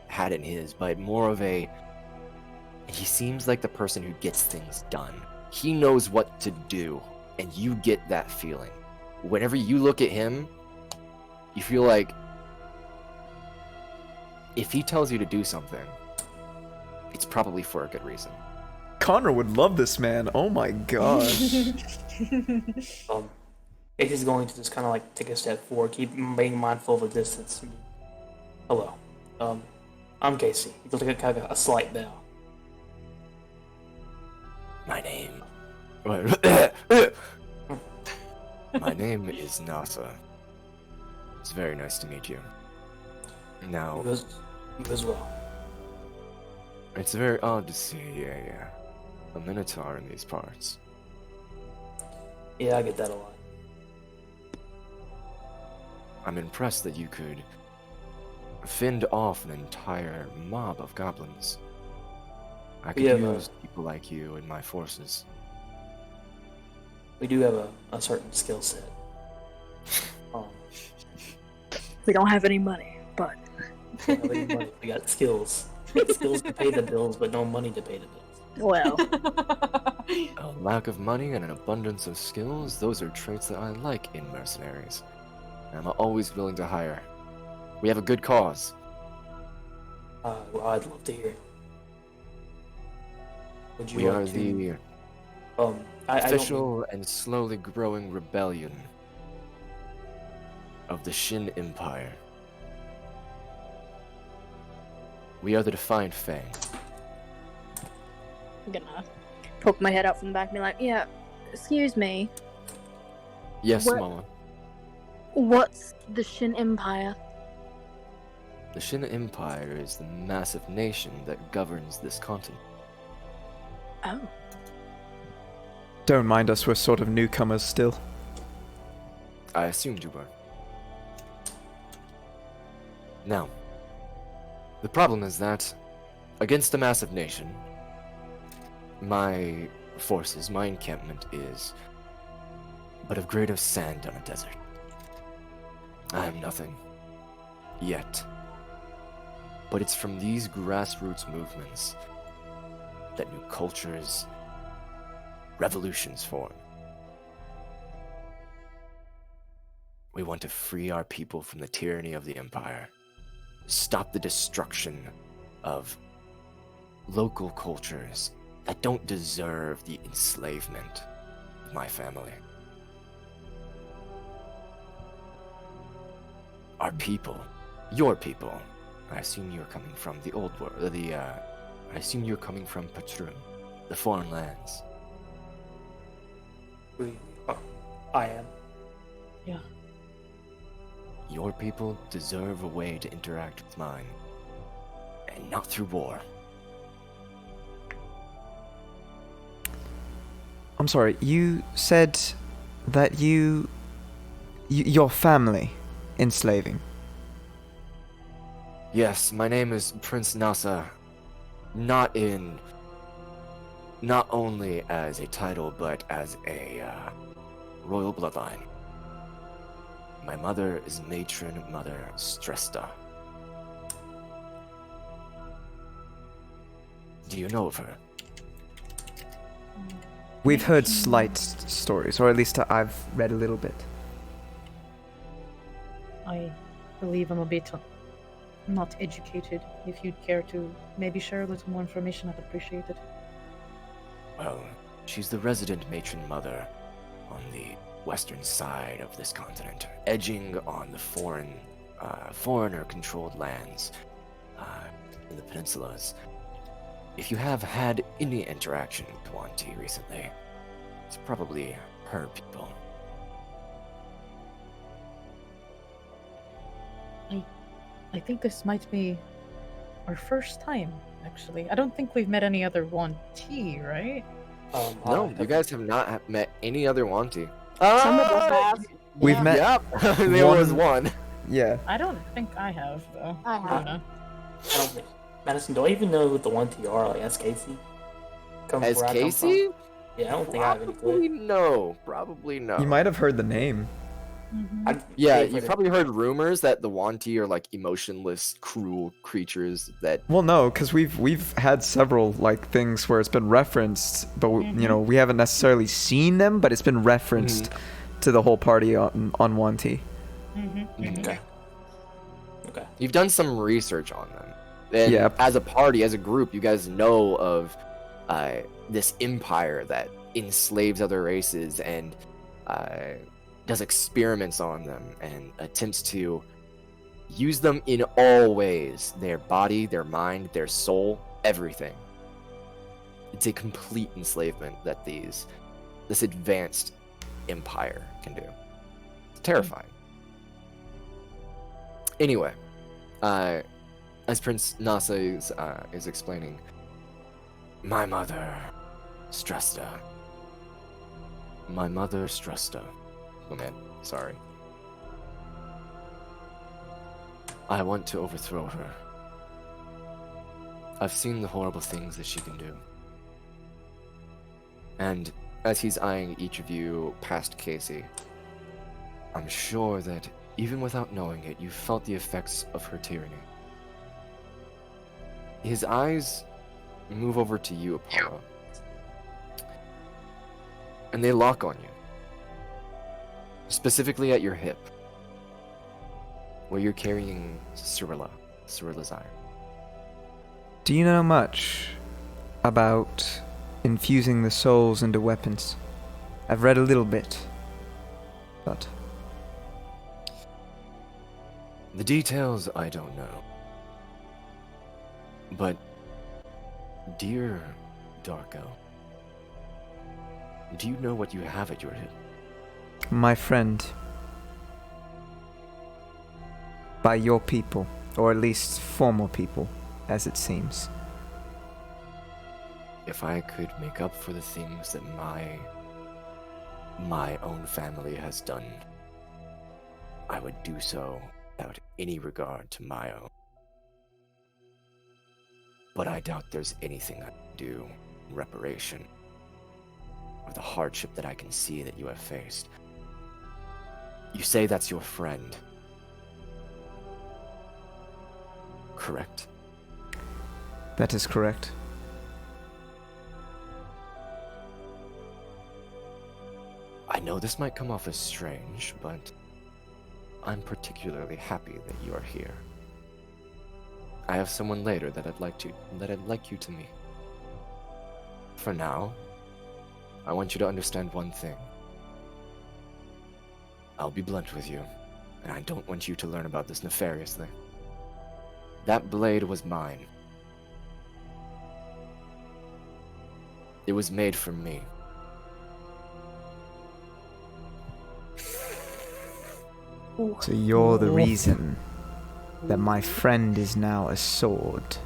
Speaker 2: had in his, but more of a, he seems like the person who gets things done. He knows what to do, and you get that feeling. Whenever you look at him, you feel like if he tells you to do something, it's probably for a good reason.
Speaker 1: Connor would love this man. Oh my god.
Speaker 4: Casey's going to just kind of like take a step forward, keep being mindful of the distance. Hello, I'm Casey. He does like kind of a slight bow.
Speaker 2: My name is Nasa. It's very nice to meet you. Now,
Speaker 4: You as well.
Speaker 2: it's very odd to see a minotaur in these parts.
Speaker 4: Yeah, I get that a lot.
Speaker 2: I'm impressed that you could fend off an entire mob of goblins. I could
Speaker 4: Yeah,
Speaker 2: use people like you in my forces.
Speaker 4: We do have a certain skill set.
Speaker 5: We don't have any money, but
Speaker 4: We don't have any money. We got skills. We got skills to pay the bills, but no money to pay the bills.
Speaker 5: well,
Speaker 2: A lack of money and an abundance of skills, those are traits that I like in mercenaries. And I'm always willing to hire. We have a good cause.
Speaker 4: Well, I'd love to hear it. Would you
Speaker 2: We
Speaker 4: like
Speaker 2: are
Speaker 4: to?
Speaker 2: the
Speaker 4: I don't mean,
Speaker 2: official and slowly growing rebellion of the Shin Empire. We are the Defiant Fang.
Speaker 5: I'm gonna poke my head out from the back and be like, yeah, excuse me.
Speaker 2: Yes,
Speaker 5: What-
Speaker 2: Mama.
Speaker 5: What's the Shin Empire?
Speaker 2: The Shin Empire is the massive nation that governs this continent.
Speaker 5: Oh.
Speaker 1: Don't mind us, we're sort of newcomers still.
Speaker 2: I assumed you were. Now, the problem is that, against a massive nation, my forces, my encampment is but a grain of sand on a desert. I am nothing. Yet. But it's from these grassroots movements that new cultures, revolutions form. We want to free our people from the tyranny of the Empire, stop the destruction of local cultures that don't deserve the enslavement of my family. Our people, your people, I assume you're coming from the old world, I assume you're coming from Patrun, the foreign lands.
Speaker 4: I am.
Speaker 3: Yeah.
Speaker 2: Your people deserve a way to interact with mine, and not through war.
Speaker 1: I'm sorry, you said that your family enslaving.
Speaker 2: Yes, my name is Prince Nasa, not only as a title, but as a royal bloodline. My mother is matron Mother Strahd. Do you know of her?
Speaker 1: We've heard slight stories, or at least I've read a little bit.
Speaker 3: I believe I'm a bit not educated. If you'd care to maybe share a little more information, I'd appreciate it.
Speaker 2: Well, she's the resident matron mother on the western side of this continent, edging on the foreigner-controlled lands in the peninsulas. If you have had any interaction with Wanti recently, it's probably her people.
Speaker 3: I think this might be our first time, actually. I don't think we've met any other 1T, right?
Speaker 2: No, you guys have not met any other Wanti.
Speaker 5: Some of us have.
Speaker 1: We've
Speaker 5: Yeah.
Speaker 1: met.
Speaker 2: Yep, there was one.
Speaker 1: Yeah.
Speaker 3: I don't think I have, though.
Speaker 5: I
Speaker 3: don't
Speaker 5: have.
Speaker 3: know.
Speaker 4: I don't think. Madison, do I even know what the 1T are? Like, as Casey?
Speaker 2: As Casey?
Speaker 4: Yeah, I don't think I have any
Speaker 2: Probably
Speaker 4: clue.
Speaker 2: no. Probably no.
Speaker 1: You might have heard the name.
Speaker 3: Mhm.
Speaker 2: Yeah,
Speaker 4: Wait for
Speaker 2: you've
Speaker 4: the-
Speaker 2: probably heard rumors that the Wanti are like emotionless, cruel creatures that.
Speaker 1: Well, no, because we've had several like things where it's been referenced, but you know we haven't necessarily seen them, but it's been referenced to the whole party on 1T.
Speaker 4: Okay. Okay.
Speaker 2: You've done some research on them. And
Speaker 1: Yeah.
Speaker 2: as a party, as a group, you guys know of this empire that enslaves other races and does experiments on them and attempts to use them in all ways. Their body, their mind, their soul, everything. It's a complete enslavement that this advanced empire can do. It's terrifying. Anyway, as Prince Nasa is explaining, my mother, Strahd. My mother, Strahd. Oh man, sorry. I want to overthrow her. I've seen the horrible things that she can do. And as he's eyeing each of you past Casey, I'm sure that even without knowing it, you felt the effects of her tyranny. His eyes move over to you, Apollo. And they lock on you. Specifically at your hip. Where you're carrying Cyrilla's eye.
Speaker 1: Do you know much about infusing the souls into weapons? I've read a little bit, but
Speaker 2: The details I don't know. But, dear Darko, do you know what you have at your hip?
Speaker 1: my friend, by your people, or at least former people, as it seems.
Speaker 2: If I could make up for the things that my own family has done, I would do so without any regard to my own. But I doubt there's anything I can do in reparation of the hardship that I can see that you have faced. You say that's your friend, correct?
Speaker 1: That is correct.
Speaker 2: I know this might come off as strange, but I'm particularly happy that you are here. I have someone later that I'd like you to meet. For now, I want you to understand one thing. I'll be blunt with you, and I don't want you to learn about this nefarious thing. That blade was mine. It was made for me.
Speaker 1: So you're the reason that my friend is now a sword.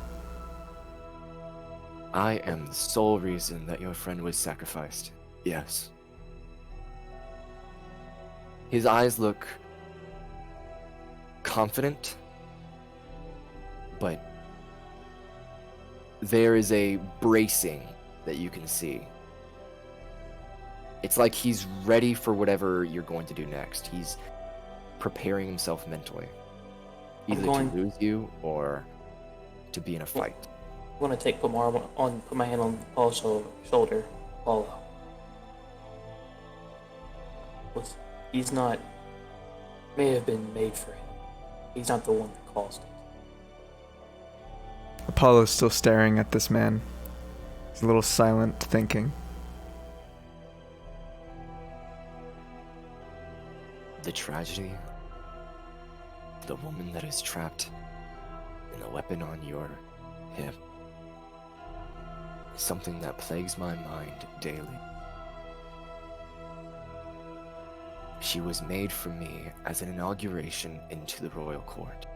Speaker 2: I am the sole reason that your friend was sacrificed. Yes. His eyes look confident, but there is a bracing that you can see. It's like he's ready for whatever you're going to do next. He's preparing himself mentally, either to lose you or to be in a fight.
Speaker 4: I'm gonna put my hand on Paul's shoulder. Paul, he's not. May have been made for him. He's not the one that caused it.
Speaker 1: Apollo's still staring at this man. He's a little silent, thinking.
Speaker 2: The tragedy, the woman that is trapped in the weapon on your hip, is something that plagues my mind daily. She was made for me as an inauguration into the royal court.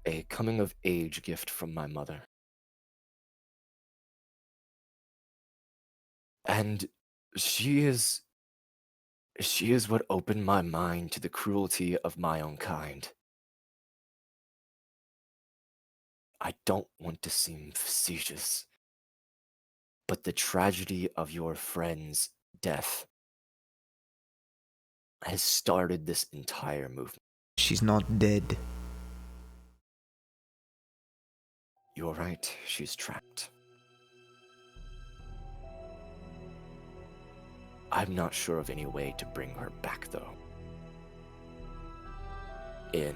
Speaker 2: A coming-of-age gift from my mother. And she is what opened my mind to the cruelty of my own kind. I don't want to seem facetious, but the tragedy of your friend's death has started this entire movement.
Speaker 1: She's not dead.
Speaker 2: You're right, she's trapped. I'm not sure of any way to bring her back, though. In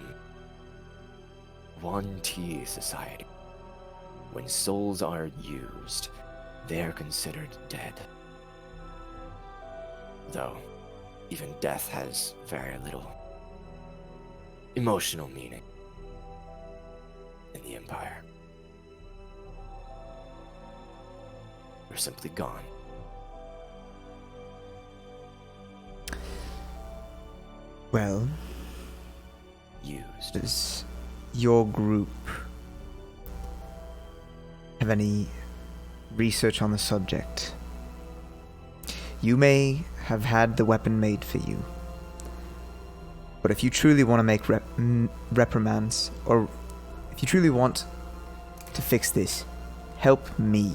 Speaker 2: 1T society, when souls are used, they're considered dead. Though, even death has very little emotional meaning in the Empire. They're simply gone.
Speaker 1: Well,
Speaker 2: Used.
Speaker 1: does your group have any research on the subject? You may have had the weapon made for you, but if you truly want to make reprimands, or if you truly want to fix this, help me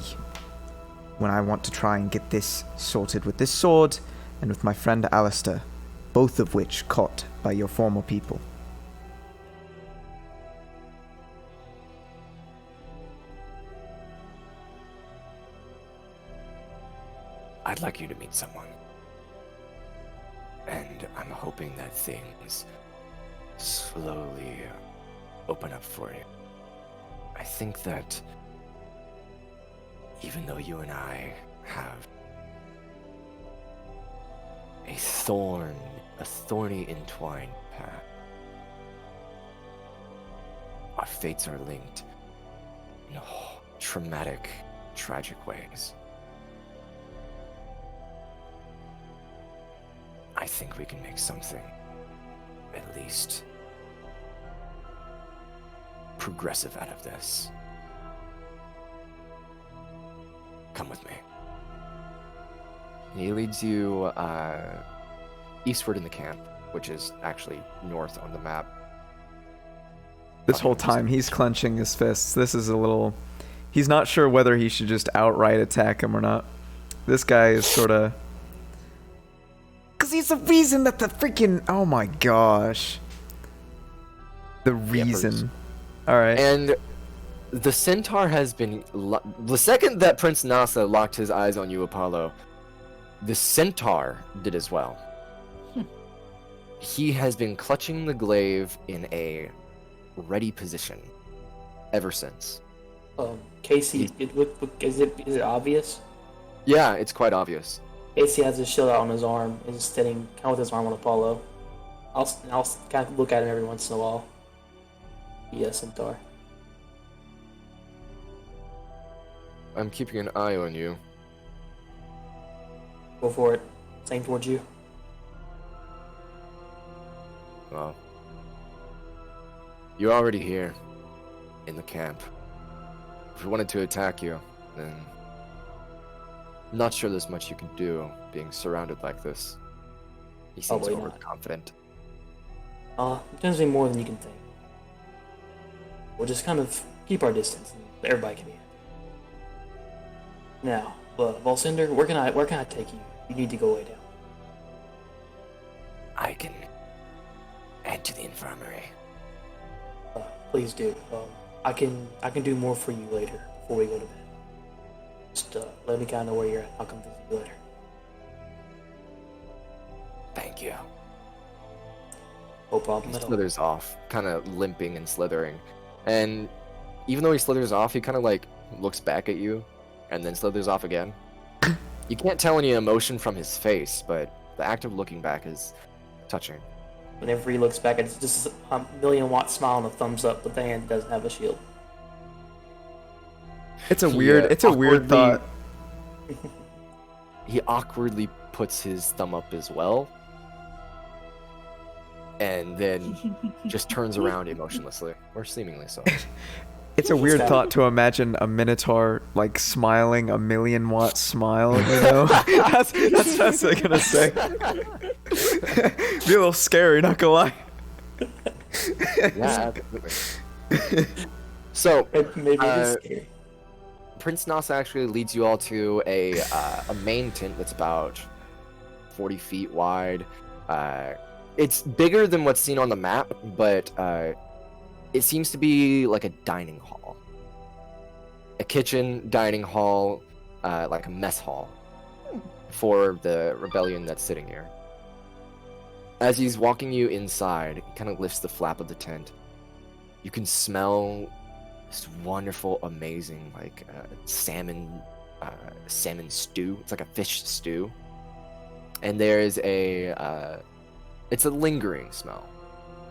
Speaker 1: when I want to try and get this sorted with this sword and with my friend Alistair, both of which caught by your former people.
Speaker 2: I'd like you to meet someone. And I'm hoping that things slowly open up for you. I think that even though you and I have a thorny entwined path, our fates are linked in traumatic, tragic ways. I think we can make something, at least, progressive out of this. Come with me. And he leads you eastward in the camp, which is actually north on the map.
Speaker 1: This whole time he's clenching his fists. This is a little... He's not sure whether he should just outright attack him or not. This guy is sort of... Because he's the reason that the freaking... Oh my gosh. The reason. Alright.
Speaker 2: And the centaur has been... The second that Prince Nasa locked his eyes on you, Apollo, the centaur did as well. He has been clutching the glaive in a ready position ever since.
Speaker 4: Casey, is it obvious?
Speaker 2: Yeah, it's quite obvious.
Speaker 4: Casey has his shield out on his arm and is standing kind of with his arm on Apollo. I'll kind of look at him every once in a while. Yes, Centaur.
Speaker 2: I'm keeping an eye on you.
Speaker 4: Go for it. Same towards you.
Speaker 2: Well, you're already here, in the camp. If we wanted to attack you, then I'm not sure there's much you can do, being surrounded like this. He seems
Speaker 4: Probably not.
Speaker 2: overconfident.
Speaker 4: There's more than you can think. We'll just kind of keep our distance, and everybody can be. Now, Volcinder, where can I take you? You need to go lay down.
Speaker 2: I can head to the infirmary.
Speaker 4: Please do. I can do more for you later before we go to bed. Just let me kind of know where you're at. I'll come visit you later.
Speaker 2: Thank you.
Speaker 4: No problem
Speaker 2: He
Speaker 4: at all.
Speaker 2: slithers off, kind of limping and slithering. And even though he slithers off, he kind of like looks back at you and then slithers off again. You can't tell any emotion from his face, but the act of looking back is touching.
Speaker 4: Whenever he looks back, it's just a million-watt smile and a thumbs up, but the hand doesn't have a shield.
Speaker 1: It's a weird
Speaker 2: awkwardly-
Speaker 1: thought.
Speaker 2: He awkwardly puts his thumb up as well, and then just turns around emotionlessly, or seemingly so.
Speaker 1: It's a weird thought to imagine a minotaur like smiling a 1,000,000-watt smile, you know? that's what I'm gonna say. Be a little scary, not gonna lie.
Speaker 2: Yeah, absolutely. So,
Speaker 4: Maybe it is scary.
Speaker 2: Prince Nasa actually leads you all to a main tent that's about 40 feet wide. It's bigger than what's seen on the map, but it seems to be like a dining hall. A kitchen, dining hall, like a mess hall for the rebellion that's sitting here. As he's walking you inside, he kind of lifts the flap of the tent. You can smell this wonderful, amazing, like salmon stew. It's like a fish stew, and there is it's a lingering smell.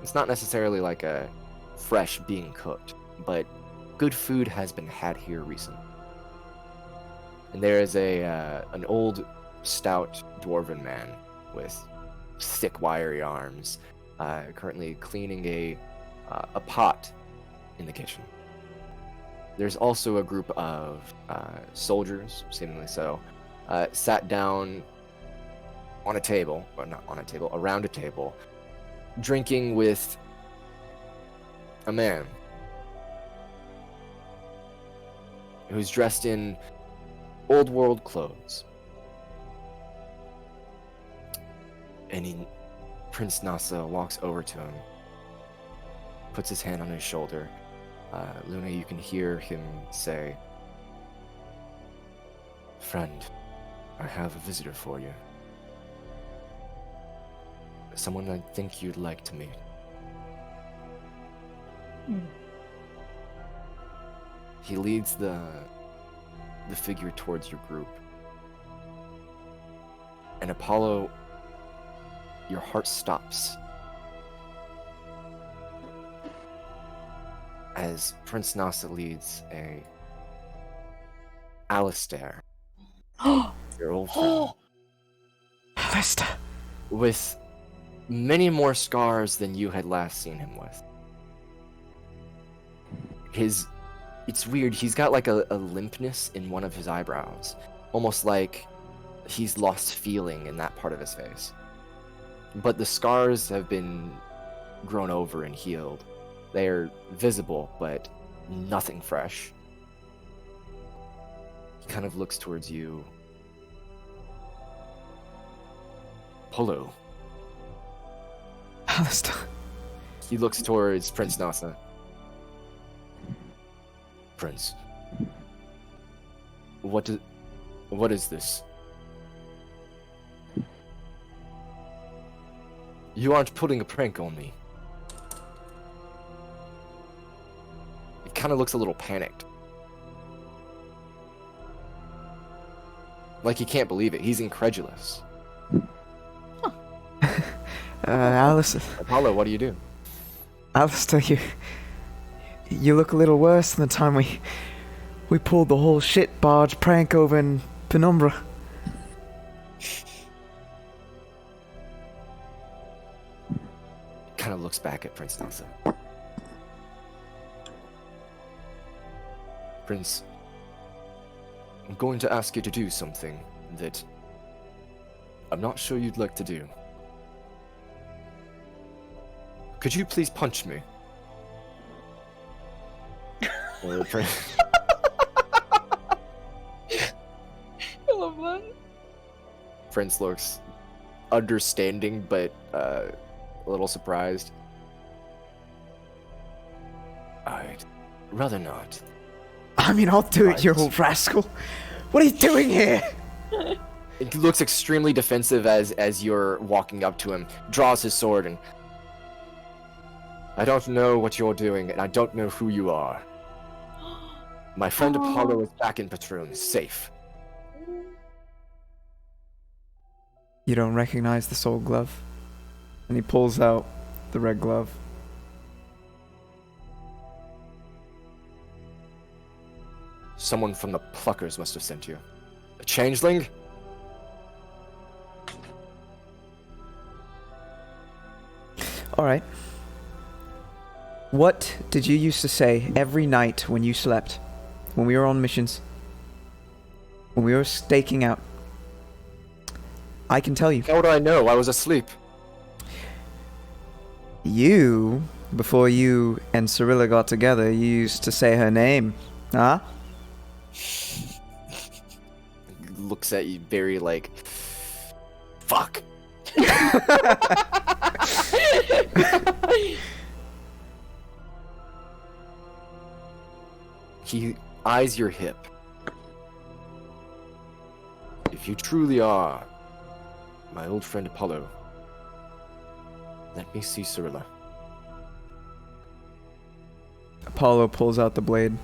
Speaker 2: It's not necessarily like a fresh being cooked, but good food has been had here recently. And there is an old, stout dwarven man with thick, wiry arms, currently cleaning a pot in the kitchen. There's also a group of soldiers, seemingly so, sat down on a table, or not on a table, around a table, drinking with a man who's dressed in old world clothes. And Prince Nasa walks over to him, puts his hand on his shoulder. Luna, you can hear him say, "Friend, I have a visitor for you. Someone I think you'd like to meet." He leads the figure towards your group. And Apollo, your heart stops as Prince Nasa leads a Alistair, your old friend,
Speaker 1: Alistair.
Speaker 2: with many more scars than you had last seen him with. It's weird, he's got like a limpness in one of his eyebrows, almost like he's lost feeling in that part of his face. But the scars have been grown over and healed. They're visible, but nothing fresh. He kind of looks towards you. Polo.
Speaker 1: Alistair.
Speaker 2: He looks towards Prince Nasa. Prince. What is this? You aren't putting a prank on me. He kind of looks a little panicked. Like he can't believe it. He's incredulous.
Speaker 1: Alistair.
Speaker 2: Apollo, what do you do?
Speaker 1: Alistair, you look a little worse than the time we pulled the whole shit barge prank over in Penumbra.
Speaker 2: Kind of looks back at Prince Nasa. Prince, I'm going to ask you to do something that I'm not sure you'd like to do. Could you please punch me? Prince,
Speaker 3: I love that.
Speaker 2: Prince looks understanding, but a little surprised. I'd rather not.
Speaker 1: I mean, I'll do it, you
Speaker 2: Right.
Speaker 1: old rascal. What are you doing here?
Speaker 2: He looks extremely defensive as you're walking up to him, draws his sword, and I don't know what you're doing, and I don't know who you are. My friend Apollo is back in Patroon, safe.
Speaker 1: You don't recognize the soul glove? And he pulls out the red glove.
Speaker 2: Someone from the Pluckers must have sent you. A changeling?
Speaker 1: Alright. What did you used to say every night when you slept? When we were on missions? When we were staking out? I can tell you.
Speaker 2: How would I know? I was asleep.
Speaker 1: You, before you and Cyrilla got together, you used to say her name. Huh?
Speaker 2: Looks at you very like, fuck. He eyes your hip. If you truly are my old friend Apollo, let me see Cyrilla.
Speaker 1: Apollo pulls out the blade.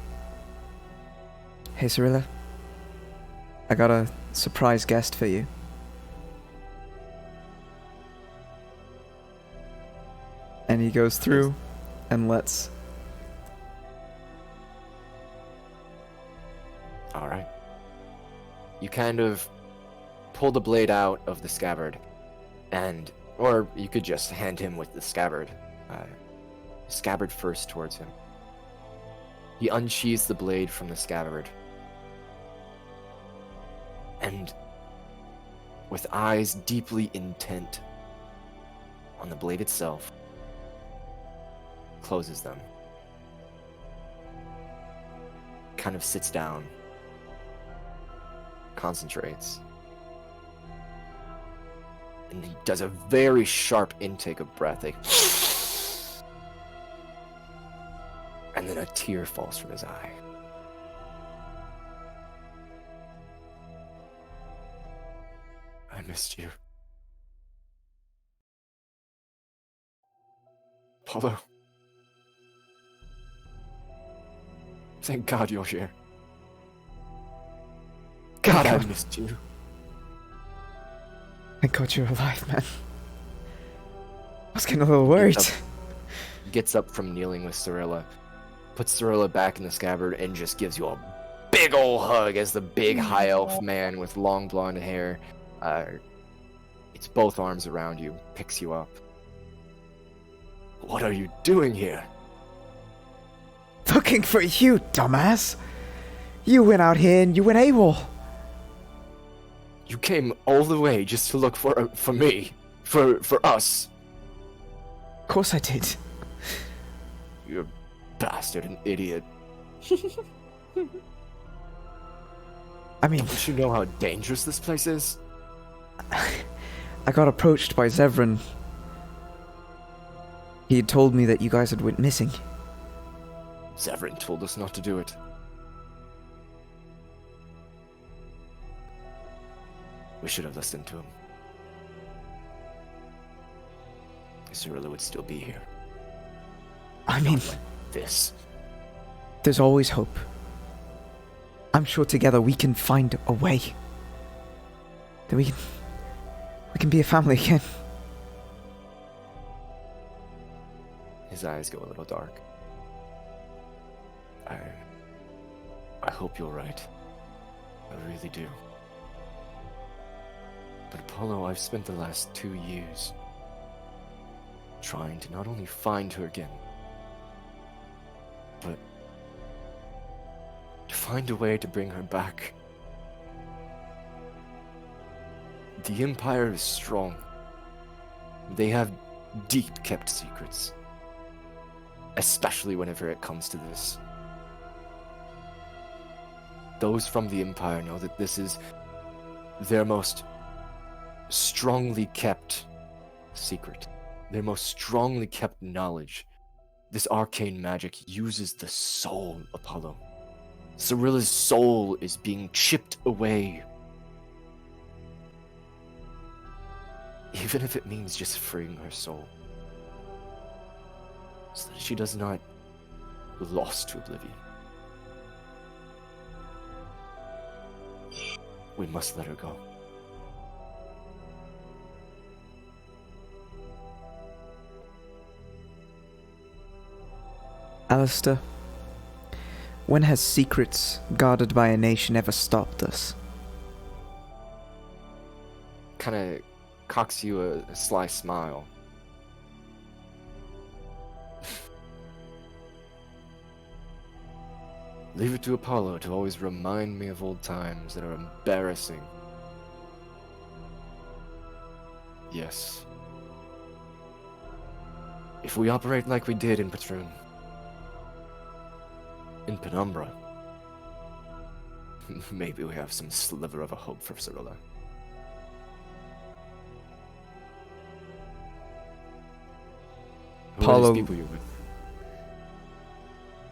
Speaker 1: Hey, Cyrilla. I got a surprise guest for you. And he goes through and lets...
Speaker 2: Alright. You kind of pull the blade out of the scabbard, and, or you could just hand him with the scabbard. Scabbard first towards him. He unsheathes the blade from the scabbard. And with eyes deeply intent on the blade itself, closes them. Kind of sits down. Concentrates. And he does a very sharp intake of breath. And then a tear falls from his eye. I missed you. Apollo. Thank God you're here. God, I missed you.
Speaker 1: Thank God you're alive, man. I was getting a little worried.
Speaker 2: Gets up from kneeling with Cirilla, puts Cirilla back in the scabbard, and just gives you a big ol' hug as the big high elf man with long blonde hair, it's both arms around you, picks you up. What are you doing here?
Speaker 1: Looking for you, dumbass. You went out here and you went AWOL.
Speaker 2: You came all the way just to look for me, for us.
Speaker 1: Of course I did.
Speaker 2: You're a bastard, an idiot.
Speaker 1: I mean,
Speaker 2: Don't you know how dangerous this place is?
Speaker 1: I got approached by Zevran. He had told me that you guys had went missing.
Speaker 2: Zevran told us not to do it. We should have listened to him. Cirilla would still be here.
Speaker 1: I mean,
Speaker 2: Not like this.
Speaker 1: there's always hope. I'm sure together we can find a way. That we can be a family again.
Speaker 2: His eyes go a little dark. I hope you're right. I really do. But Apollo, I've spent the last 2 years trying to not only find her again, but to find a way to bring her back. The Empire is strong. They have deep kept secrets. Especially whenever it comes to this. Those from the Empire know that this is their most strongly kept secret. Their most strongly kept knowledge. This arcane magic uses the soul, Apollo. Cirilla's soul is being chipped away. Even if it means just freeing her soul. So that she does not lost to oblivion. We must let her go.
Speaker 1: Alistair, when has secrets guarded by a nation ever stopped us?
Speaker 2: Kind of cocks you a sly smile. Leave it to Apollo to always remind me of old times that are embarrassing. Yes. If we operate like we did in Patroon, in Penumbra, maybe we have some sliver of a hope for Cirilla. Who are
Speaker 1: Apollo-
Speaker 2: these people you're with?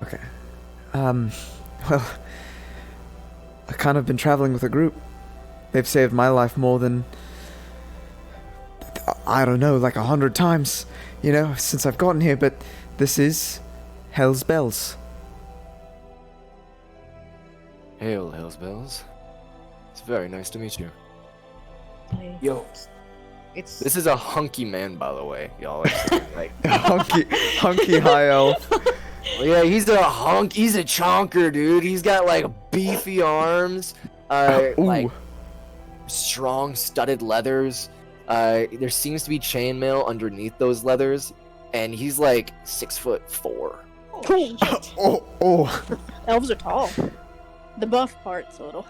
Speaker 1: Okay. Well, I kind of been traveling with a group. They've saved my life more than, I don't know, like 100 times, you know, since I've gotten here, but this is Hell's Bells.
Speaker 2: Hail, Hell's Bells. It's very nice to meet you.
Speaker 4: Yo,
Speaker 3: It's
Speaker 2: This is a hunky man, by the way, y'all. Like,
Speaker 1: hunky high elf.
Speaker 2: yeah, he's a hunk. He's a chonker, dude. He's got like beefy arms, like
Speaker 1: Ooh.
Speaker 2: strong studded leathers. There seems to be chainmail underneath those leathers, and he's like 6'4".
Speaker 1: Oh.
Speaker 5: Elves are tall. The buff part's a little.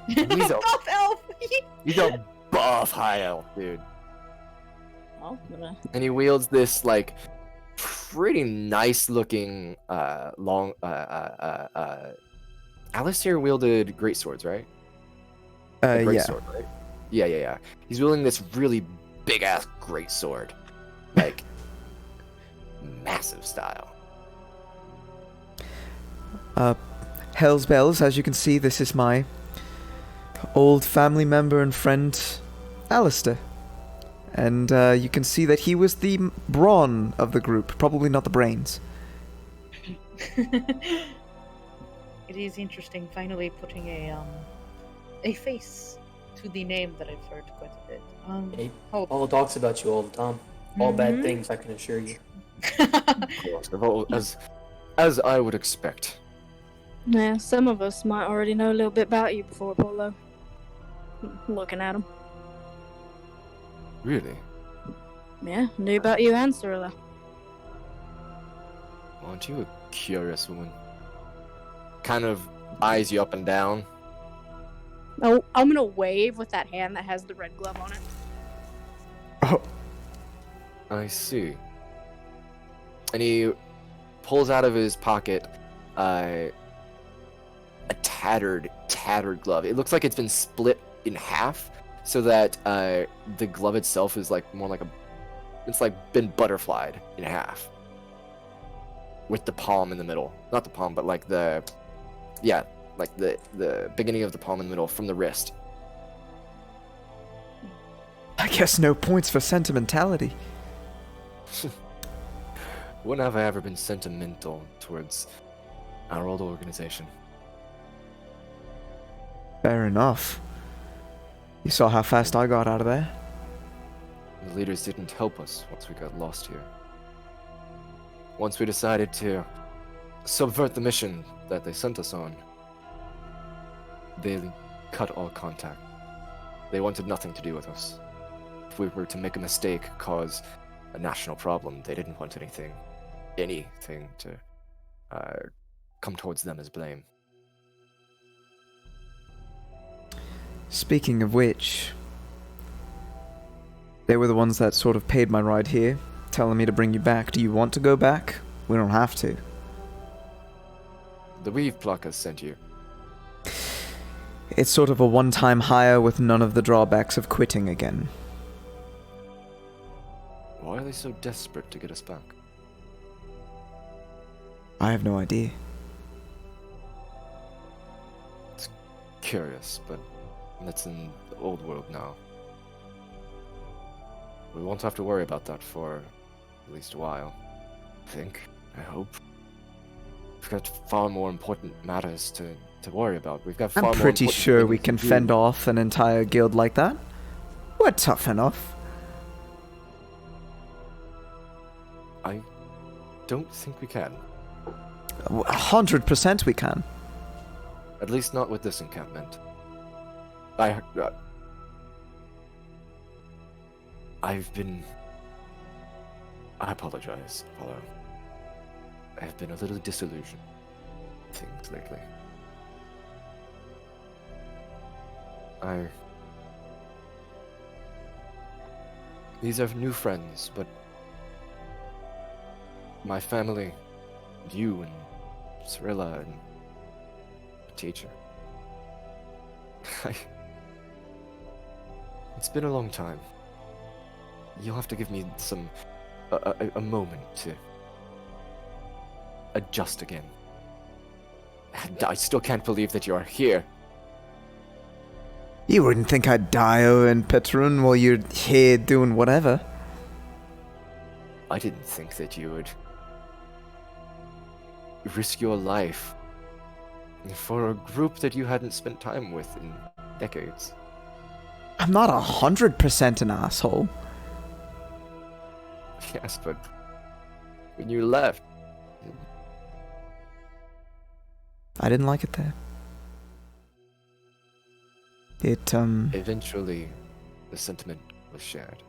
Speaker 2: He's a
Speaker 3: buff elf.
Speaker 2: he's a buff high elf, dude,
Speaker 5: Oh,
Speaker 2: and he wields this like pretty nice looking long. Alistair wielded great swords, right? A great
Speaker 1: Yeah.
Speaker 2: sword, right? Yeah. He's wielding this really big ass great sword, like massive style.
Speaker 1: Hell's Bells, as you can see, this is my old family member and friend, Alistair. And you can see that he was the brawn of the group, probably not the brains.
Speaker 3: it is interesting finally putting a face to the name that I've heard quite a bit.
Speaker 4: He
Speaker 3: Oh,
Speaker 4: all talks about you all the time. All bad
Speaker 3: Mhm.
Speaker 4: things, I can assure you.
Speaker 2: Of course, as I would expect.
Speaker 5: Yeah, some of us might already know a little bit about you before Polo. Looking at him.
Speaker 2: Really?
Speaker 5: Yeah, knew about you and Cyrilla.
Speaker 2: Aren't you a curious woman? Kind of eyes you up and down.
Speaker 5: Oh, I'm gonna wave with that hand that has the red glove on it.
Speaker 1: Oh,
Speaker 2: I see. And he pulls out of his pocket a tattered glove. It looks like it's been split in half, so that the glove itself is like more like it's like been butterflied in half, with the palm in the middle. Not the palm, but like the beginning of the palm in the middle from the wrist.
Speaker 1: I guess no points for sentimentality.
Speaker 2: When have I ever been sentimental towards our old organization?
Speaker 1: Fair enough. You saw how fast I got out of there?
Speaker 2: The leaders didn't help us once we got lost here. Once we decided to subvert the mission that they sent us on, they cut all contact. They wanted nothing to do with us. If we were to make a mistake, cause a national problem, they didn't want anything to come towards them as blame.
Speaker 1: Speaking of which, they were the ones that sort of paid my ride here, telling me to bring you back. Do you want to go back? We don't have to.
Speaker 2: The Weave Pluckers sent you.
Speaker 1: It's sort of a one-time hire with none of the drawbacks of quitting again.
Speaker 2: Why are they so desperate to get us back?
Speaker 1: I have no idea.
Speaker 2: Curious, but that's in the old world now. We won't have to worry about that for at least a while. I hope. We've got far more important matters to worry about. We've got far
Speaker 1: I'm
Speaker 2: more
Speaker 1: pretty
Speaker 2: important
Speaker 1: sure we
Speaker 2: things
Speaker 1: can
Speaker 2: to do.
Speaker 1: fend off an entire guild like that. We're tough enough.
Speaker 2: I don't think we can.
Speaker 1: 100% we can.
Speaker 2: At least not with this encampment. I apologize, Apollo. I have been a little disillusioned with things lately. These are new friends, but my family, and you and Cyrilla and the teacher. It's been a long time. You'll have to give me a moment to adjust again. And I still can't believe that you are here.
Speaker 1: You wouldn't think I'd Dio and Petrun while you're here doing whatever.
Speaker 2: I didn't think that you would risk your life for a group that you hadn't spent time with in decades.
Speaker 1: I'm not 100% an asshole.
Speaker 2: Yes, but when you left,
Speaker 1: I didn't like it there.
Speaker 2: eventually the sentiment was shared.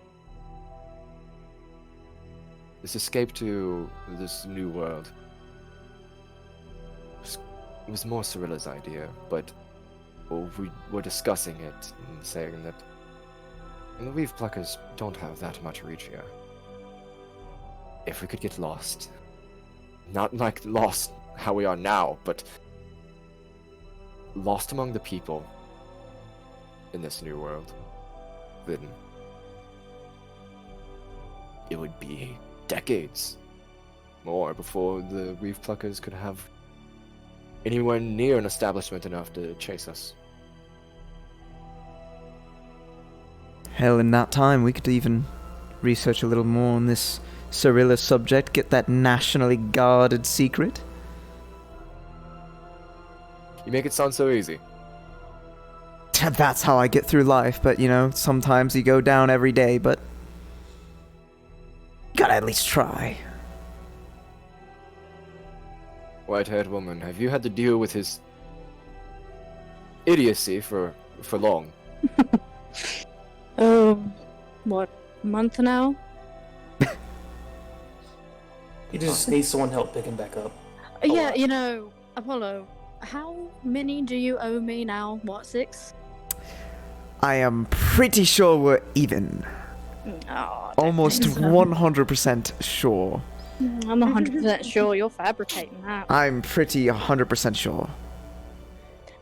Speaker 2: This escape to this new world was more Cyrilla's idea, but we were discussing it and saying that the Weave Pluckers don't have that much reach here. If we could get lost, not like lost how we are now, but lost among the people in this new world, then it would be decades more before the Weave Pluckers could have anywhere near an establishment enough to chase us.
Speaker 1: Hell, in that time, we could even research a little more on this Cyrilla subject, get that nationally guarded secret.
Speaker 2: You make it sound so easy.
Speaker 1: That's how I get through life, but sometimes you go down every day, but gotta at least try.
Speaker 2: White-haired woman, have you had to deal with his idiocy for long?
Speaker 5: What, a month now?
Speaker 4: You just need someone to help pick him back up.
Speaker 5: Yeah, Apollo, how many do you owe me now? What, 6?
Speaker 1: I am pretty sure we're even.
Speaker 5: Oh,
Speaker 1: Almost 100% sure.
Speaker 5: I'm 100% sure you're fabricating that.
Speaker 1: I'm pretty 100% sure.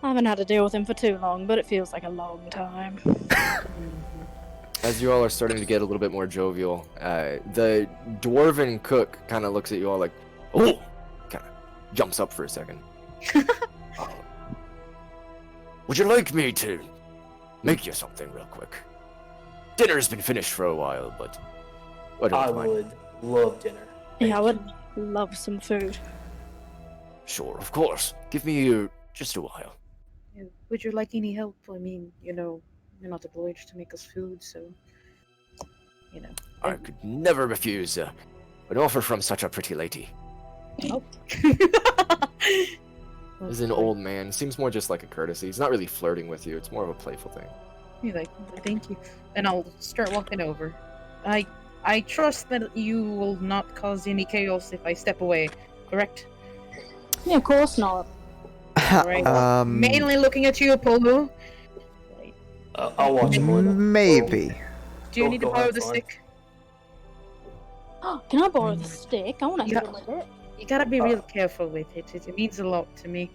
Speaker 5: I haven't had to deal with him for too long, but it feels like a long time.
Speaker 2: As you all are starting to get a little bit more jovial, the dwarven cook kind of looks at you all like, oh, kind of jumps up for a second. Would you like me to make you something real quick? Dinner's been finished for a while, but
Speaker 4: I would love dinner.
Speaker 5: Yeah, I would love some food.
Speaker 2: Sure, of course. Give me just a while.
Speaker 3: Would you like any help? I mean, you're not obliged to make us food, so
Speaker 2: I could never refuse an offer from such a pretty lady.
Speaker 3: Oh.
Speaker 2: He's an old man. Seems more just like a courtesy. He's not really flirting with you. It's more of a playful thing.
Speaker 3: He's like, thank you, and I'll start walking over. I trust that you will not cause any chaos if I step away, correct?
Speaker 5: Yeah, of course not.
Speaker 3: Right. Mainly looking at you, Apollo.
Speaker 4: I'll watch him a little.
Speaker 1: Maybe.
Speaker 3: Do you need to
Speaker 4: Go
Speaker 3: borrow
Speaker 4: have
Speaker 3: the
Speaker 4: fun.
Speaker 3: stick?
Speaker 5: Can I borrow the stick? I want to
Speaker 3: Yeah.
Speaker 5: hit him with it.
Speaker 3: You gotta be real careful with it. It means a lot to me.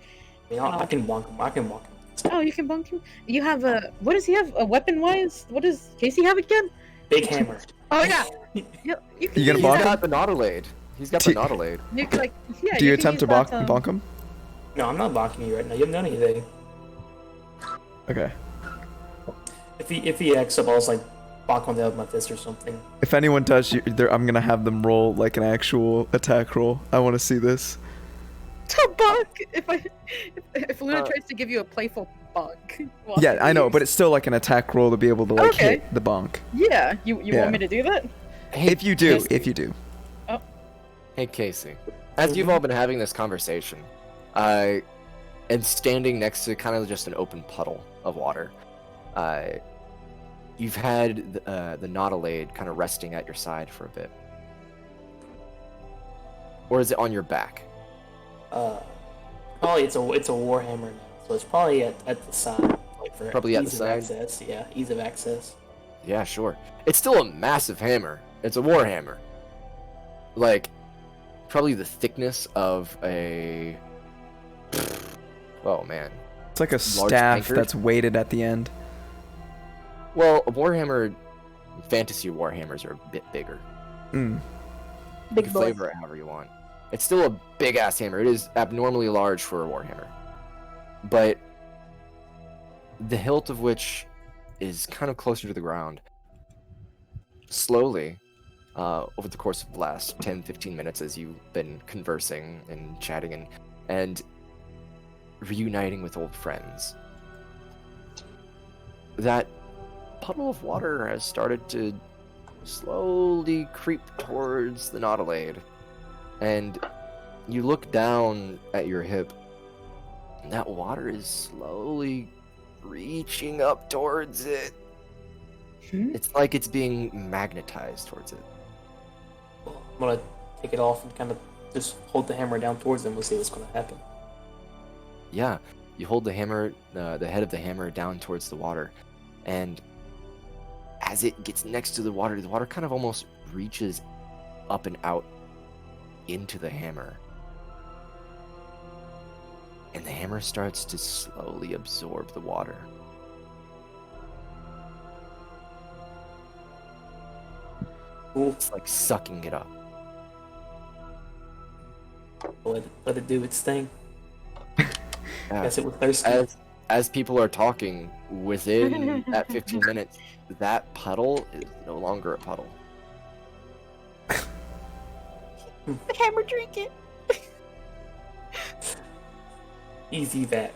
Speaker 4: I can bonk him.
Speaker 3: Oh, you can bunk him? You have a... What does he have? A weapon-wise? What does Casey have again?
Speaker 4: Big hammer.
Speaker 3: Oh, yeah. You can
Speaker 1: You gonna
Speaker 3: use
Speaker 1: bonk
Speaker 2: He's
Speaker 3: that.
Speaker 2: got the Nautilade. He's got the
Speaker 1: Do-
Speaker 2: Nautilade.
Speaker 3: You can, yeah,
Speaker 1: Do you
Speaker 3: can
Speaker 1: attempt to
Speaker 3: use that,
Speaker 1: bonk him?
Speaker 4: No, I'm not bonking you right now. You haven't done anything.
Speaker 1: Okay.
Speaker 4: If he acts up, I'll just like bonk on the other with my fist or something.
Speaker 1: If anyone does, I'm gonna have them roll like an actual attack roll. I want to see this.
Speaker 3: To bunk! If Luna tries to give you a playful bunk. while
Speaker 1: Yeah,
Speaker 3: he
Speaker 1: I know,
Speaker 3: leaves.
Speaker 1: but it's still like an attack roll to be able to like
Speaker 3: Okay.
Speaker 1: hit the bonk.
Speaker 3: Yeah, you
Speaker 1: Yeah.
Speaker 3: want me to do that?
Speaker 1: If you do,
Speaker 2: Casey.
Speaker 1: if you do.
Speaker 2: Hey, Casey. As you've all been having this conversation, and standing next to kind of just an open puddle of water, you've had the Nautilade kind of resting at your side for a bit. Or is it on your back?
Speaker 4: Probably it's a warhammer now, so it's probably at the side, like for
Speaker 2: Probably at the
Speaker 4: ease of
Speaker 2: side?
Speaker 4: access. Yeah, ease of access.
Speaker 2: Yeah, sure. It's still a massive hammer. It's a war hammer. Like, probably the thickness of a... Oh, man.
Speaker 1: It's like a
Speaker 2: Large
Speaker 1: staff
Speaker 2: tankard?
Speaker 1: that's weighted at the end.
Speaker 2: Well, a warhammer... Fantasy warhammers are a bit bigger.
Speaker 1: Mm.
Speaker 2: You
Speaker 5: Big
Speaker 2: can
Speaker 5: boy.
Speaker 2: flavor it however you want. It's still a big-ass hammer. It is abnormally large for a warhammer. But the hilt of which is kind of closer to the ground. Slowly, over the course of the last 10-15 minutes as you've been conversing and chatting and reuniting with old friends, that puddle of water has started to slowly creep towards the Nautilade. And you look down at your hip, and that water is slowly reaching up towards it. It's like it's being magnetized towards it.
Speaker 4: I'm gonna take it off and kind of just hold the hammer down towards them. We'll see what's gonna happen.
Speaker 2: Yeah, you hold the hammer, the head of the hammer down towards the water, and as it gets next to the water kind of almost reaches up and out into the hammer. And the hammer starts to slowly absorb the water.
Speaker 4: Cool.
Speaker 2: It's like sucking it up.
Speaker 4: Let it do its thing.
Speaker 2: Yeah.
Speaker 4: Guess it was thirsty.
Speaker 2: As people are talking, within that 15 minutes, that puddle is no longer a puddle.
Speaker 3: The hammer drink it.
Speaker 4: Easy back.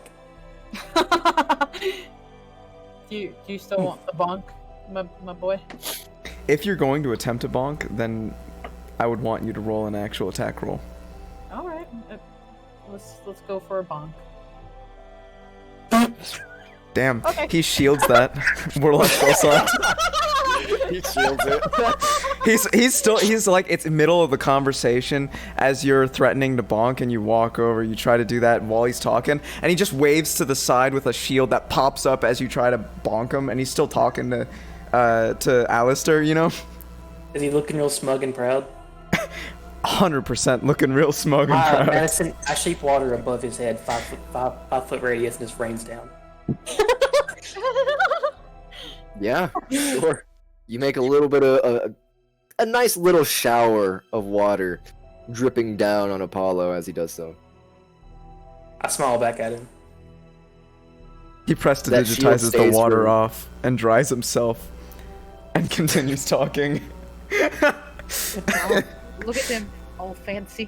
Speaker 3: Do you still want the bonk, my boy?
Speaker 6: If you're going to attempt to bonk, then I would want you to roll an actual attack roll.
Speaker 3: All right, let's go for a bonk.
Speaker 1: Damn,
Speaker 3: Okay.
Speaker 1: he shields that. Warlock Pulsar.
Speaker 2: He shields it.
Speaker 1: He's like, it's middle of the conversation as you're threatening to bonk and you walk over, you try to do that while he's talking, and he just waves to the side with a shield that pops up as you try to bonk him, and he's still talking to Alistair, you know?
Speaker 4: Is he looking real smug and proud?
Speaker 1: 100% looking real smug and proud.
Speaker 4: Madison, I shape water above his head, 5 foot radius, and just rains down.
Speaker 2: Yeah, sure. You make a little bit of a nice little shower of water dripping down on Apollo as he does so.
Speaker 4: I smile back at him.
Speaker 1: He
Speaker 2: That shield
Speaker 1: prestidigitizes the
Speaker 2: stays
Speaker 1: water
Speaker 2: for-
Speaker 1: off and dries himself and continues talking.
Speaker 3: Look at him, all fancy.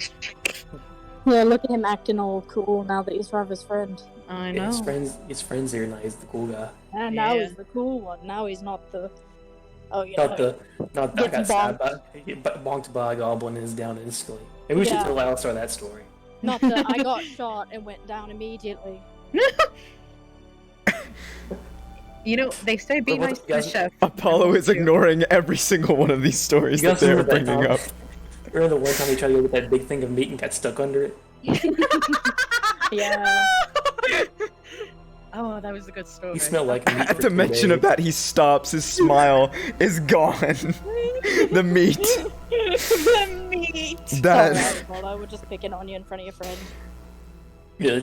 Speaker 5: Yeah, look at him acting all cool now that he's Rava's friend.
Speaker 3: I
Speaker 4: Yeah,
Speaker 3: know.
Speaker 4: his friends here now. He's the cool guy.
Speaker 5: And now
Speaker 3: Yeah.
Speaker 5: he's the cool one. Now he's not the. Oh yeah.
Speaker 4: Not I
Speaker 5: Gets
Speaker 4: got stabbed by, bonked by a goblin and is down instantly. Maybe we should
Speaker 5: Yeah.
Speaker 4: tell Alistair that story.
Speaker 5: Not that I got shot and went down immediately.
Speaker 3: You know, they say be
Speaker 4: What
Speaker 3: nice
Speaker 4: you
Speaker 3: to the
Speaker 4: guys-
Speaker 3: chef.
Speaker 1: Apollo is
Speaker 3: You.
Speaker 1: ignoring every single one of these stories
Speaker 4: You
Speaker 1: that
Speaker 4: guys
Speaker 1: they're
Speaker 4: remember that
Speaker 1: bringing
Speaker 4: time?
Speaker 1: up.
Speaker 4: Remember the one time we tried to go get that big thing of meat and got stuck under it?
Speaker 5: Yeah.
Speaker 3: Oh, that was a good story.
Speaker 4: He smelled like meat.
Speaker 1: At the mention of that, he stops. His smile is gone. The meat.
Speaker 3: The meat.
Speaker 1: That.
Speaker 5: Sorry, Apollo, we're just picking on you in front of your friend.
Speaker 4: Yeah,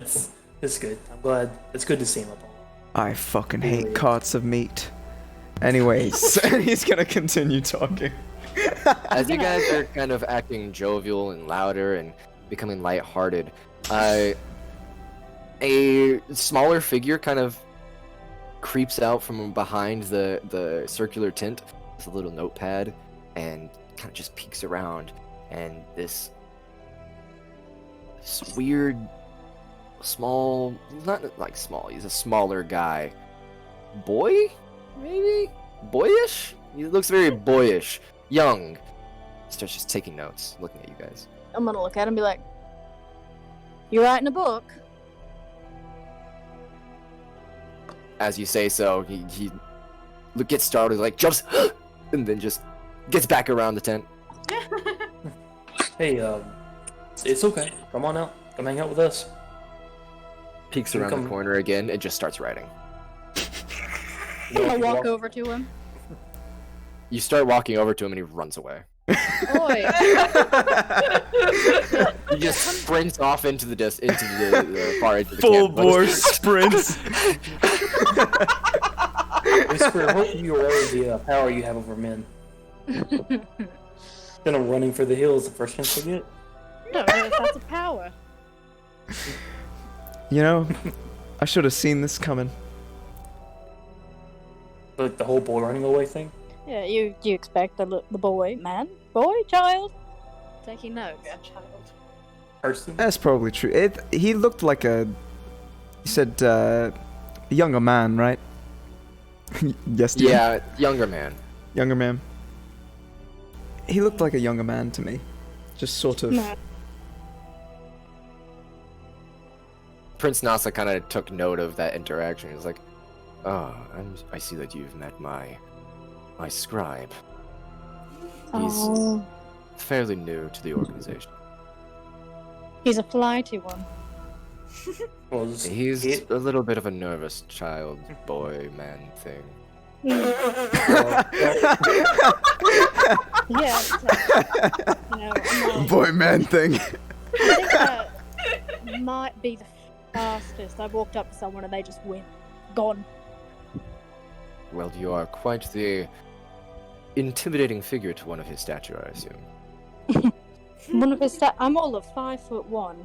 Speaker 4: it's good. I'm glad. It's good to see him up.
Speaker 1: I fucking hate carts of meat. Anyways, he's gonna continue talking.
Speaker 2: As you guys are kind of acting jovial and louder and becoming lighthearted, a smaller figure kind of creeps out from behind the circular tent with a little notepad and kind of just peeks around, and this weird small, not like small, he's a smaller guy, boy, maybe boyish, he looks very boyish, young, starts just taking notes, looking at you guys.
Speaker 5: I'm gonna look at him and be like, "You writing a book?"
Speaker 2: As you say so, he gets startled, like jumps and then just gets back around the tent.
Speaker 4: Hey, it's okay. Come on out. Come hang out with us.
Speaker 2: Peeks
Speaker 4: You
Speaker 2: around
Speaker 4: come-
Speaker 2: the corner again and just starts writing.
Speaker 5: I'm gonna walk over to him.
Speaker 2: You start walking over to him and he runs away.
Speaker 5: Oi!
Speaker 2: He just sprints off into the the far edge of the
Speaker 1: Full
Speaker 2: camp.
Speaker 1: bore sprints.
Speaker 4: Whisper, what are you aware of the power you have over men? Then I'm running for the hills the first chance I get.
Speaker 5: No, that's a power.
Speaker 1: You know, I should have seen this coming.
Speaker 4: Like the whole boy running away thing.
Speaker 5: Yeah, you expect the boy, boy, child, taking notes.
Speaker 3: Yeah, child.
Speaker 4: Person.
Speaker 1: That's probably true. He looked like a. You said younger man, right? Yes. Dean?
Speaker 2: Yeah, younger man.
Speaker 1: Younger man. He looked like a younger man to me. Just sort of.
Speaker 5: No.
Speaker 2: Prince Nasa kind of took note of that interaction. He was like, "Oh, I see that you've met my scribe. He's
Speaker 5: Oh,
Speaker 2: fairly new to the organization.
Speaker 5: he's a flighty one.
Speaker 4: Well, just
Speaker 2: He's
Speaker 4: it-
Speaker 2: a little bit of a nervous child, boy, man thing."
Speaker 5: Yeah, I'm like,
Speaker 1: Boy man thing.
Speaker 5: I think that might be the fastest. I walked up to someone and they just went, gone.
Speaker 2: Well, you are quite the intimidating figure to one of his stature, I assume.
Speaker 5: One of his I'm all of 5'1".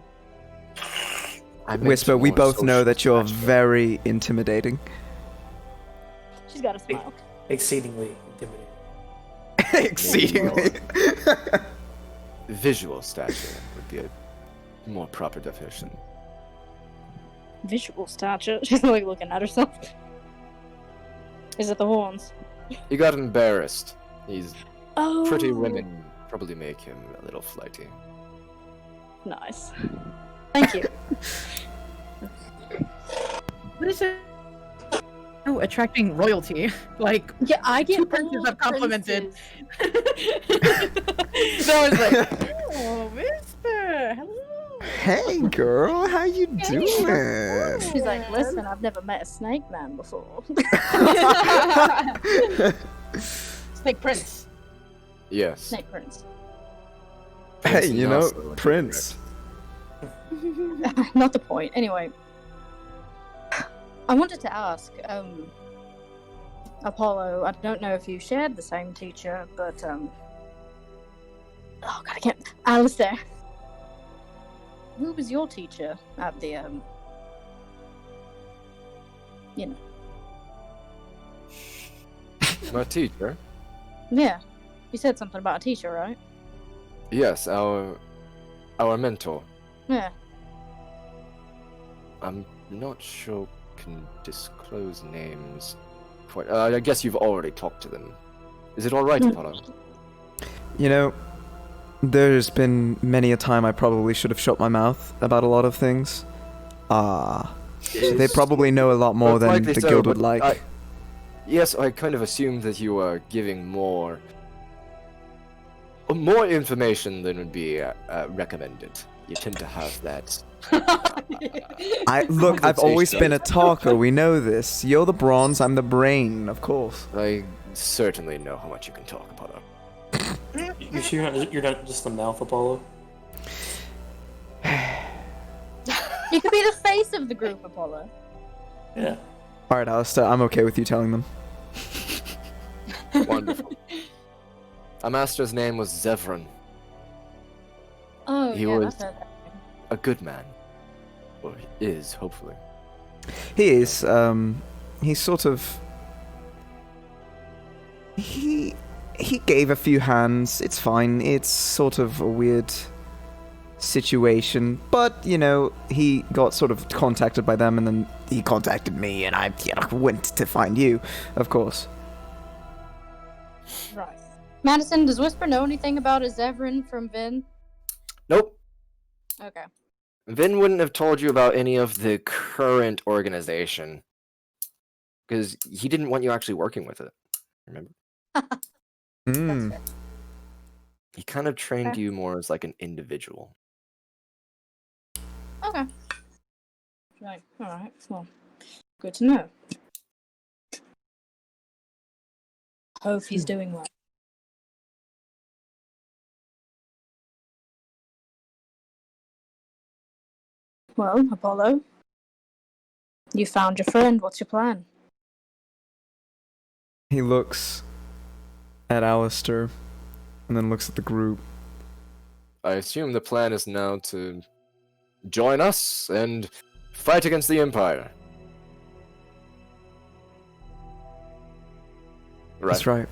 Speaker 2: I meant
Speaker 1: Whisper, we
Speaker 2: more
Speaker 1: both know
Speaker 2: social
Speaker 1: that you're
Speaker 2: stature.
Speaker 1: very intimidating.
Speaker 5: She's got a smile.
Speaker 4: exceedingly intimidating.
Speaker 1: Exceedingly.
Speaker 2: Visual stature would be a more proper definition.
Speaker 5: visual stature. She's like looking at herself. Is it the horns?
Speaker 2: He got embarrassed. He's
Speaker 5: Oh,
Speaker 2: pretty women probably make him a little flighty.
Speaker 5: Nice. Thank you.
Speaker 3: This is attracting royalty. Like,
Speaker 5: Yeah, I get
Speaker 3: two princes
Speaker 5: all
Speaker 3: have complimented.
Speaker 5: princes.
Speaker 3: So I was like, oh, Whisper, hello.
Speaker 1: Hey, girl, how you doing?
Speaker 5: She's like, listen, I've never met a snake man before.
Speaker 3: Snake Prince.
Speaker 2: Yes.
Speaker 5: Snake prince.
Speaker 6: Hey, you know,
Speaker 2: Also a
Speaker 6: Prince.
Speaker 5: Not the point. Anyway, I wanted to ask, Apollo, I don't know if you shared the same teacher, but, oh god, I can't. Alistair. Who was your teacher at the, you know?
Speaker 2: My teacher?
Speaker 5: Yeah. You said something about a teacher, right?
Speaker 2: Yes, our mentor.
Speaker 5: Yeah.
Speaker 2: I'm not sure can disclose names. Quite. I guess you've already talked to them. Is it all right, Apollo?
Speaker 1: You know, there's been many a time I probably should have shut my mouth about a lot of things. They probably know a lot more
Speaker 2: Well,
Speaker 1: than
Speaker 2: likely
Speaker 1: the
Speaker 2: so,
Speaker 1: guild would
Speaker 2: but
Speaker 1: like.
Speaker 2: Yes, I kind of assumed that you were giving more information than would be recommended. You tend to have that.
Speaker 1: Look, I've always
Speaker 2: Conversation.
Speaker 1: been a talker. We know this. You're the bronze. I'm the brain, of course.
Speaker 2: I certainly know how much you can talk, Apollo.
Speaker 4: You sure you're not just the mouth, Apollo?
Speaker 5: You could be the face of the group, Apollo.
Speaker 4: Yeah.
Speaker 1: All right, Alistair. I'm okay with you telling them.
Speaker 2: Wonderful. Our master's name was Zevran,
Speaker 5: Oh,
Speaker 2: He
Speaker 5: yeah,
Speaker 2: was-
Speaker 5: I've heard that.
Speaker 2: a good man. Or he is, hopefully.
Speaker 1: He is. He's sort of. He gave a few hands. It's fine. It's sort of a weird situation, but you know, he got sort of contacted by them, and then he contacted me, and I went to find you, of course.
Speaker 5: Right. Madison, does Whisper know anything about a Zevran from Vin?
Speaker 2: Nope.
Speaker 5: Okay.
Speaker 2: Vin wouldn't have told you about any of the current organization. Because he didn't want you actually working with it. Remember?
Speaker 1: Mm.
Speaker 5: That's fair.
Speaker 2: He kind of trained
Speaker 5: Okay.
Speaker 2: you more as like an individual.
Speaker 5: Okay. Right. Alright. Well, good to know. Hope he's doing well. Well, Apollo, you found your friend. What's your plan?
Speaker 1: He looks at Alistair, and then looks at the group.
Speaker 2: I assume the plan is now to join us and fight against the Empire. Right.
Speaker 1: That's right.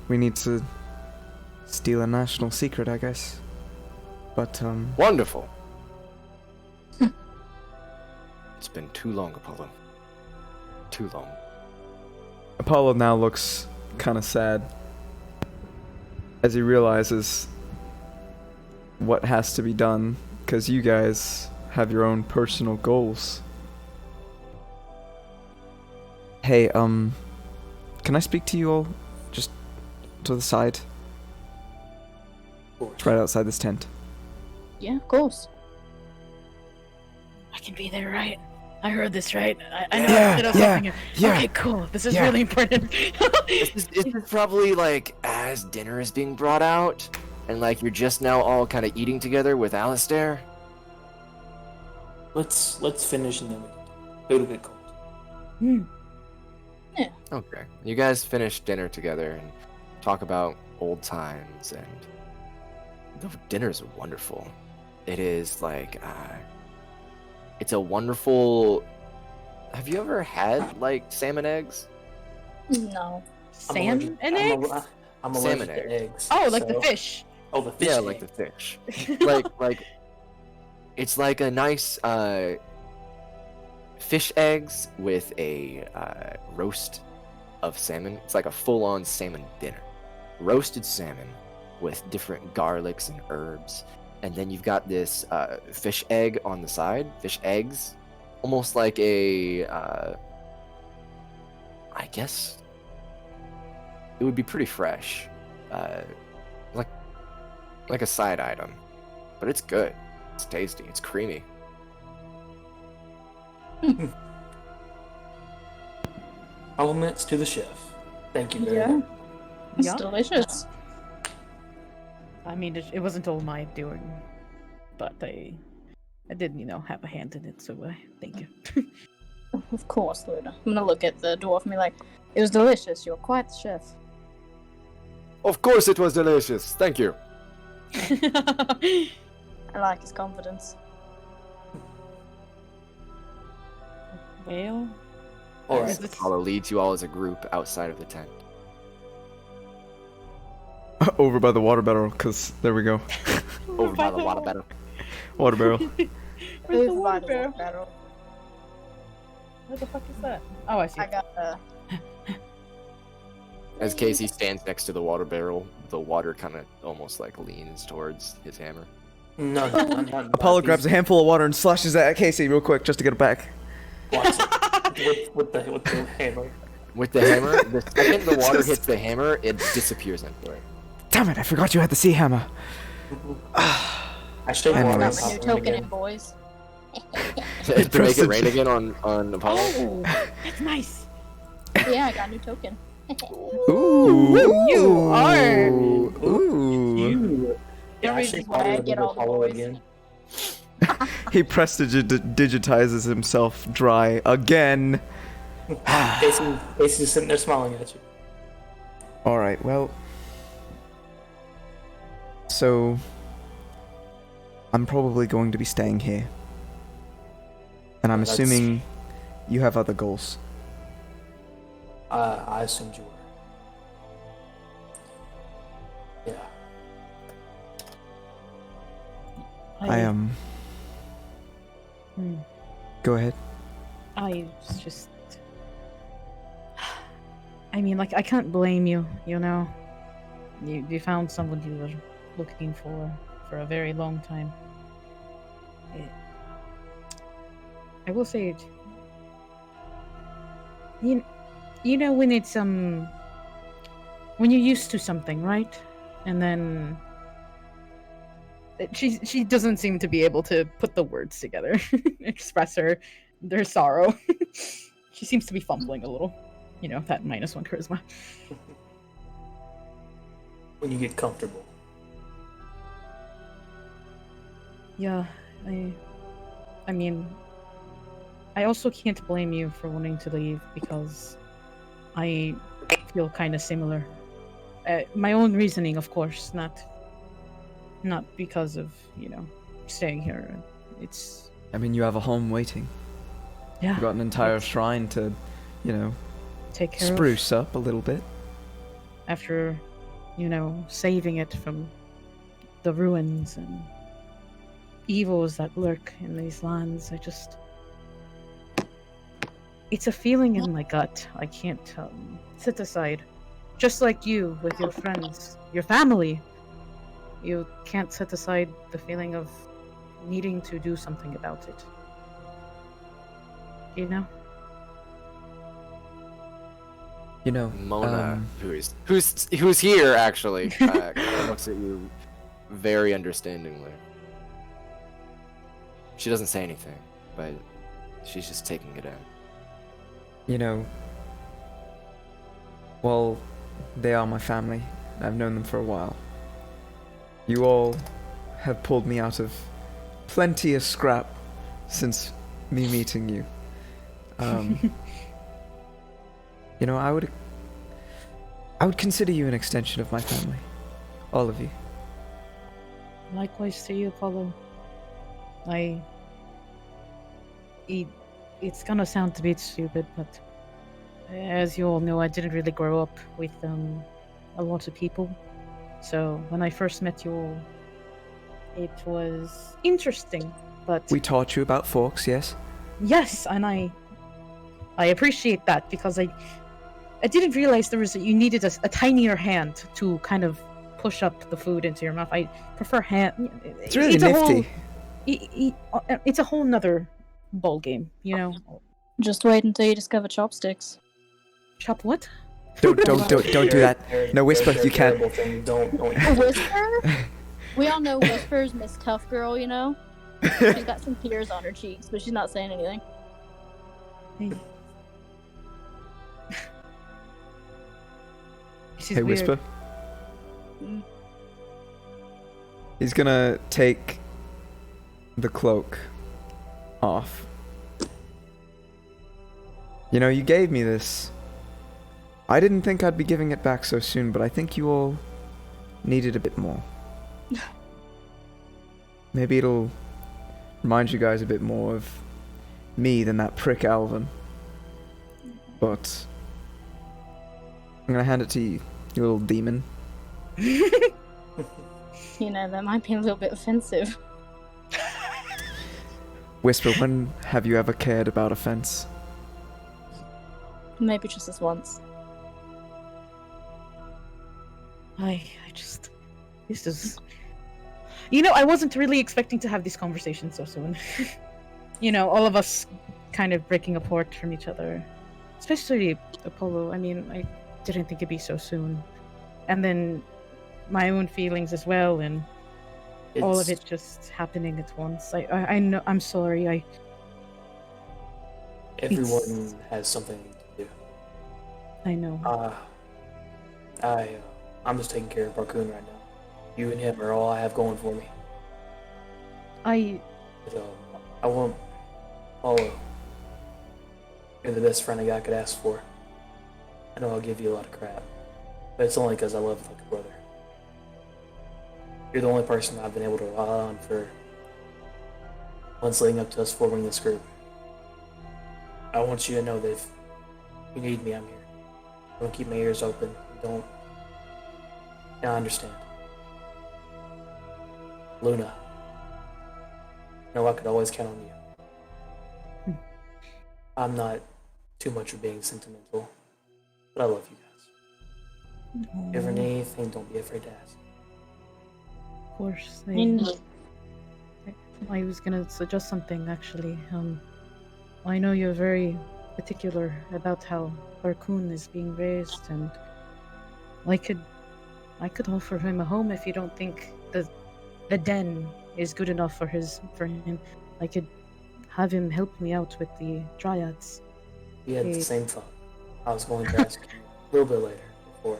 Speaker 1: We need to steal a national secret, I guess. But
Speaker 2: Wonderful. It's been too long, Apollo. Too long.
Speaker 1: Apollo now looks kind of sad as he realizes what has to be done, because you guys have your own personal goals. Hey, can I speak to you all? Just to the side. It's right outside this tent.
Speaker 5: Yeah, of course.
Speaker 3: I can be there, right? I heard this, right? I know
Speaker 1: Yeah,
Speaker 3: I said
Speaker 1: yeah,
Speaker 3: something.
Speaker 1: yeah.
Speaker 3: Okay, cool. This is
Speaker 1: Yeah.
Speaker 3: really important.
Speaker 2: This is probably like as dinner is being brought out, and like you're just now all kind of eating together with Alistair.
Speaker 4: Let's finish and then it'll get cold.
Speaker 2: Okay. You guys finish dinner together and talk about old times, and the dinner's wonderful. It is like, it's a wonderful. Have you ever had like salmon eggs?
Speaker 5: No.
Speaker 3: Salmon and eggs?
Speaker 4: I'm
Speaker 2: Salmon
Speaker 4: allergic to eggs.
Speaker 3: Oh, like the
Speaker 4: so-
Speaker 3: fish.
Speaker 4: Oh, the fish.
Speaker 2: Yeah,
Speaker 4: egg.
Speaker 2: like the fish. like it's like a nice fish eggs with a roast of salmon. It's like a full-on salmon dinner. Roasted salmon with different garlics and herbs. And then you've got this fish egg on the side. Fish eggs. Almost like a... I guess... It would be pretty fresh. Like a side item. But it's good. It's tasty. It's creamy.
Speaker 4: Compliments to the chef. Thank you very
Speaker 5: Yeah.
Speaker 4: much.
Speaker 5: It's
Speaker 3: Yeah.
Speaker 5: delicious.
Speaker 3: I mean, it wasn't all my doing, but I did, have a hand in it. So thank you.
Speaker 5: Of course, Luna. I'm gonna look at the dwarf and be like, it was delicious. You're quite the chef.
Speaker 2: Of course it was delicious. Thank you.
Speaker 5: I like his confidence.
Speaker 3: Well,
Speaker 4: All
Speaker 2: As
Speaker 4: right.
Speaker 2: Apollo leads you all as a group outside of the tent.
Speaker 6: Over by the water barrel, because there we go.
Speaker 2: Over by the water barrel.
Speaker 6: Water barrel.
Speaker 3: Where's the
Speaker 5: Over by
Speaker 3: water
Speaker 5: the
Speaker 3: barrel?
Speaker 5: water barrel.
Speaker 3: What the fuck is that? Oh, I see.
Speaker 5: I got
Speaker 2: As Casey stands next to the water barrel, the water kind of almost like leans towards his hammer.
Speaker 4: No, not
Speaker 6: Apollo grabs a handful of water and slashes it at Casey real quick just to get it back.
Speaker 4: with the hammer.
Speaker 2: With the hammer, the second the water hits the hammer, it disappears into it.
Speaker 1: Damn it, I forgot you had the sea hammer.
Speaker 4: I should
Speaker 1: I
Speaker 4: water
Speaker 1: know.
Speaker 5: my new
Speaker 4: on
Speaker 5: token
Speaker 4: again.
Speaker 5: in, boys.
Speaker 2: To make
Speaker 1: Press
Speaker 2: it
Speaker 1: the-
Speaker 2: rain again on Apollo.
Speaker 3: Oh, that's nice.
Speaker 5: Yeah, I got a new token.
Speaker 1: Ooh.
Speaker 3: You are.
Speaker 1: Ooh.
Speaker 4: You. Yeah, I
Speaker 3: Every-
Speaker 4: should
Speaker 5: where I
Speaker 4: water
Speaker 5: get all the
Speaker 4: Apollo
Speaker 5: boys.
Speaker 4: again.
Speaker 6: He digitizes himself dry again.
Speaker 4: Casey's sitting there smiling at you.
Speaker 1: Alright, well. So. I'm probably going to be staying here. And I'm
Speaker 4: That's-
Speaker 1: assuming you have other goals.
Speaker 4: I assumed you were. Yeah.
Speaker 1: I
Speaker 3: Hmm.
Speaker 1: Go ahead.
Speaker 3: I just. I mean, like, I can't blame you, You found someone you were looking for a very long time. I will say it. You know when it's, when you're used to something, right? And then. She doesn't seem to be able to put the words together, express their sorrow. She seems to be fumbling a little. That -1 charisma.
Speaker 4: When you get comfortable.
Speaker 3: Yeah, I mean, I also can't blame you for wanting to leave because I feel kind of similar. My own reasoning, of course, not because of, staying here. It's...
Speaker 1: I mean, you have a home waiting.
Speaker 3: Yeah.
Speaker 1: You've got an entire shrine to,
Speaker 3: Take care of
Speaker 1: spruce up a little bit.
Speaker 3: after, saving it from the ruins and evils that lurk in these lands. It's a feeling in my gut I can't set aside. Just like you with your friends, your family. You can't set aside the feeling of needing to do something about it.
Speaker 2: Mona, who's here actually, kind of looks at you very understandingly. She doesn't say anything, but she's just taking it in.
Speaker 1: Well, they are my family. I've known them for a while. You all have pulled me out of plenty of scrap since me meeting you. I would consider you an extension of my family. All of you.
Speaker 3: Likewise to you, Apollo. It's gonna sound a bit stupid, but as you all know, I didn't really grow up with a lot of people. So when I first met you all, it was interesting, but
Speaker 1: We taught you about forks, yes?
Speaker 3: Yes, and I appreciate that because I didn't realize you needed a tinier hand to kind of push up the food into your mouth. I prefer hand.
Speaker 1: It's really
Speaker 3: a whole,
Speaker 1: nifty.
Speaker 3: it's a whole nother ball game, you know.
Speaker 5: Just wait until you discover chopsticks.
Speaker 3: Chop what?
Speaker 1: Don't do that. No, Whisper,
Speaker 4: They're
Speaker 1: you can't.
Speaker 4: terrible thing. Don't.
Speaker 5: Whisper? We all know Whisper's Miss Tough Girl, you know? She's got some tears on her cheeks, but she's not saying anything.
Speaker 3: This is
Speaker 6: Hey,
Speaker 3: weird.
Speaker 6: Whisper.
Speaker 5: Mm.
Speaker 6: He's gonna take the cloak off.
Speaker 1: You know, you gave me this. I didn't think I'd be giving it back so soon, but I think you all needed a bit more. Maybe it'll remind you guys a bit more of me than that prick Alvin. But I'm gonna hand it to you, you little demon.
Speaker 5: You know, that might be a little bit offensive.
Speaker 1: Whisper, when have you ever cared about a fence?
Speaker 5: Maybe just this once.
Speaker 3: This is... You know, I wasn't really expecting to have this conversation so soon. You know, all of us kind of breaking apart from each other. Especially Apollo. I mean, I didn't think it'd be so soon. And then my own feelings as well, and all of it just happening at once. I know, I'm sorry,
Speaker 4: Everyone has something to do.
Speaker 3: I know.
Speaker 4: I'm just taking care of Barcoon right now. You and him are all I have going for me. But, I won't follow. You're the best friend a guy could ask for. I know I'll give you a lot of crap, but it's only because I love you like a brother. You're the only person I've been able to rely on for months leading up to us forming this group. I want you to know that if you need me, I'm here. Don't keep my ears open. Don't. Now I understand. Luna. I know I could always count on you. I'm not too much for being sentimental, but I love you guys. If you ever need anything, don't be afraid to ask.
Speaker 3: Of course.
Speaker 5: mean-
Speaker 3: I was gonna suggest something actually. I know you're very particular about how Barcoon is being raised, and I could offer him a home if you don't think the den is good enough for him. I could have him help me out with the dryads.
Speaker 4: We had the same thought. I was going to ask you a little bit later before.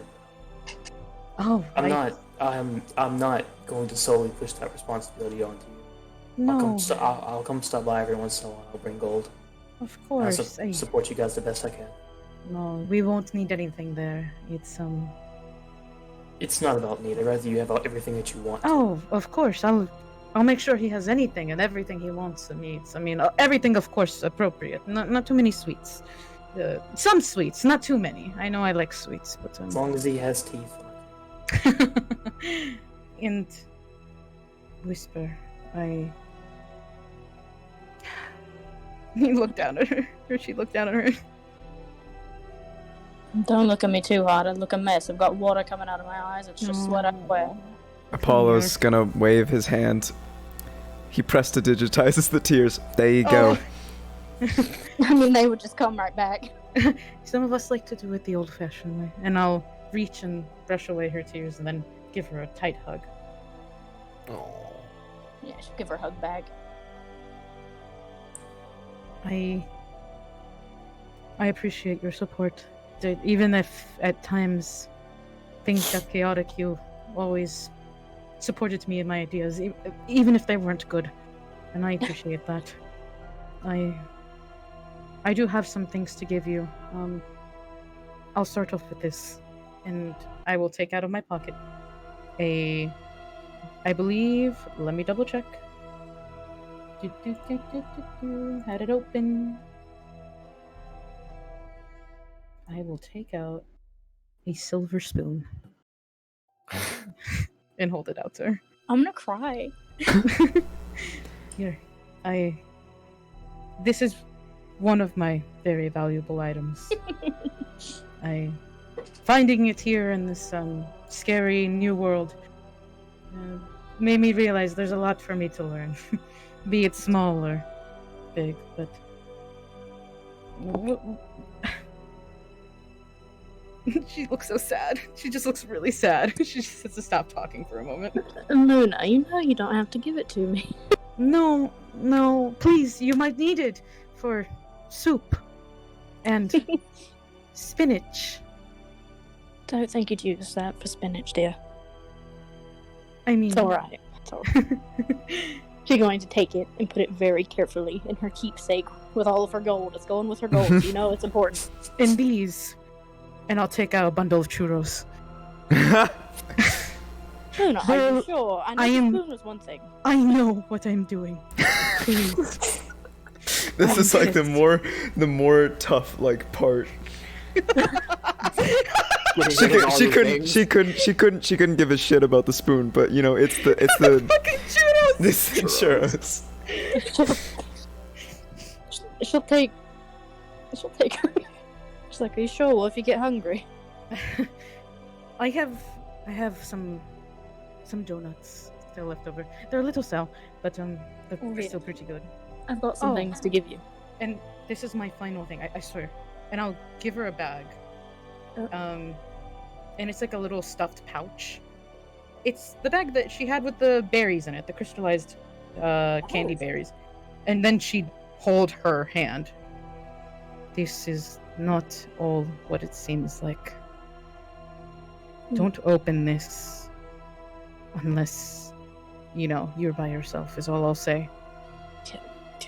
Speaker 3: Oh,
Speaker 4: I'm not going to solely push that responsibility onto you.
Speaker 3: No,
Speaker 4: I'll come stop by every once in a while. I'll bring gold.
Speaker 3: of
Speaker 4: I'll
Speaker 3: course.
Speaker 4: support you guys the best I can.
Speaker 3: No, we won't need anything there.
Speaker 4: It's not about need. I'd rather you have everything that you want.
Speaker 3: Oh, of course. I'll make sure he has anything and everything he wants and needs. I mean, everything, of course, appropriate. Not too many sweets. Some sweets, not too many. I know I like sweets, but
Speaker 4: As long as he has teeth.
Speaker 3: And Whisper, He looked down at her, or she looked down at her.
Speaker 5: Don't look at me too hard. I look a mess. I've got water coming out of my eyes. It's just sweat everywhere.
Speaker 6: Apollo's gonna wave his hand. He prestidigitizes the tears. There you go.
Speaker 5: I mean, they would just come right back.
Speaker 3: Some of us like to do it the old-fashioned way, and I'll reach and brush away her tears, and then give her a tight hug.
Speaker 2: Oh.
Speaker 5: Yeah, she'll give her a hug back.
Speaker 3: I appreciate your support. Even if at times things got chaotic, you always supported me in my ideas, even if they weren't good, and I appreciate that. I do have some things to give you. I'll start off with this, and I will take out of my pocket I believe, let me double check. Had it open. I will take out a silver spoon and hold it out to her.
Speaker 5: I'm gonna cry.
Speaker 3: Here, this is one of my very valuable items. Finding it here in this scary new world made me realize there's a lot for me to learn, be it small or big. But she looks so sad. She just looks really sad. She just has to stop talking for a moment.
Speaker 5: Luna, you know you don't have to give it to me.
Speaker 3: No, please, you might need it for soup and spinach.
Speaker 5: Don't think you'd use that for spinach, dear.
Speaker 3: I mean,
Speaker 5: It's alright. It's alright. She's going to take it and put it very carefully in her keepsake with all of her gold. It's going with her gold. You know it's important.
Speaker 3: and these, and I'll take out a bundle of churros.
Speaker 5: Luna, are
Speaker 3: Well,
Speaker 5: you sure? I know
Speaker 3: I
Speaker 5: the
Speaker 3: am-
Speaker 5: spoon was one thing.
Speaker 3: I know what I'm doing. Please.
Speaker 6: This
Speaker 3: I'm
Speaker 6: is like the
Speaker 3: pissed.
Speaker 6: more tough like part. She couldn't give a shit about the spoon, but you know it's the
Speaker 3: Fucking churros!
Speaker 6: this churros.
Speaker 5: She'll take her. She's like, are you sure? Well, if you get hungry.
Speaker 3: I have some donuts still left over. They're a little sour, but they're
Speaker 5: yeah.
Speaker 3: still pretty good.
Speaker 5: I've got some
Speaker 3: Oh.
Speaker 5: things to give you.
Speaker 3: And this is my final thing, I swear. And I'll give her a bag. And it's like a little stuffed pouch. It's the bag that she had with the berries in it, the crystallized candy berries. And then she'd hold her hand. This is not all what it seems like. Don't open this unless, you're by yourself, is all I'll say.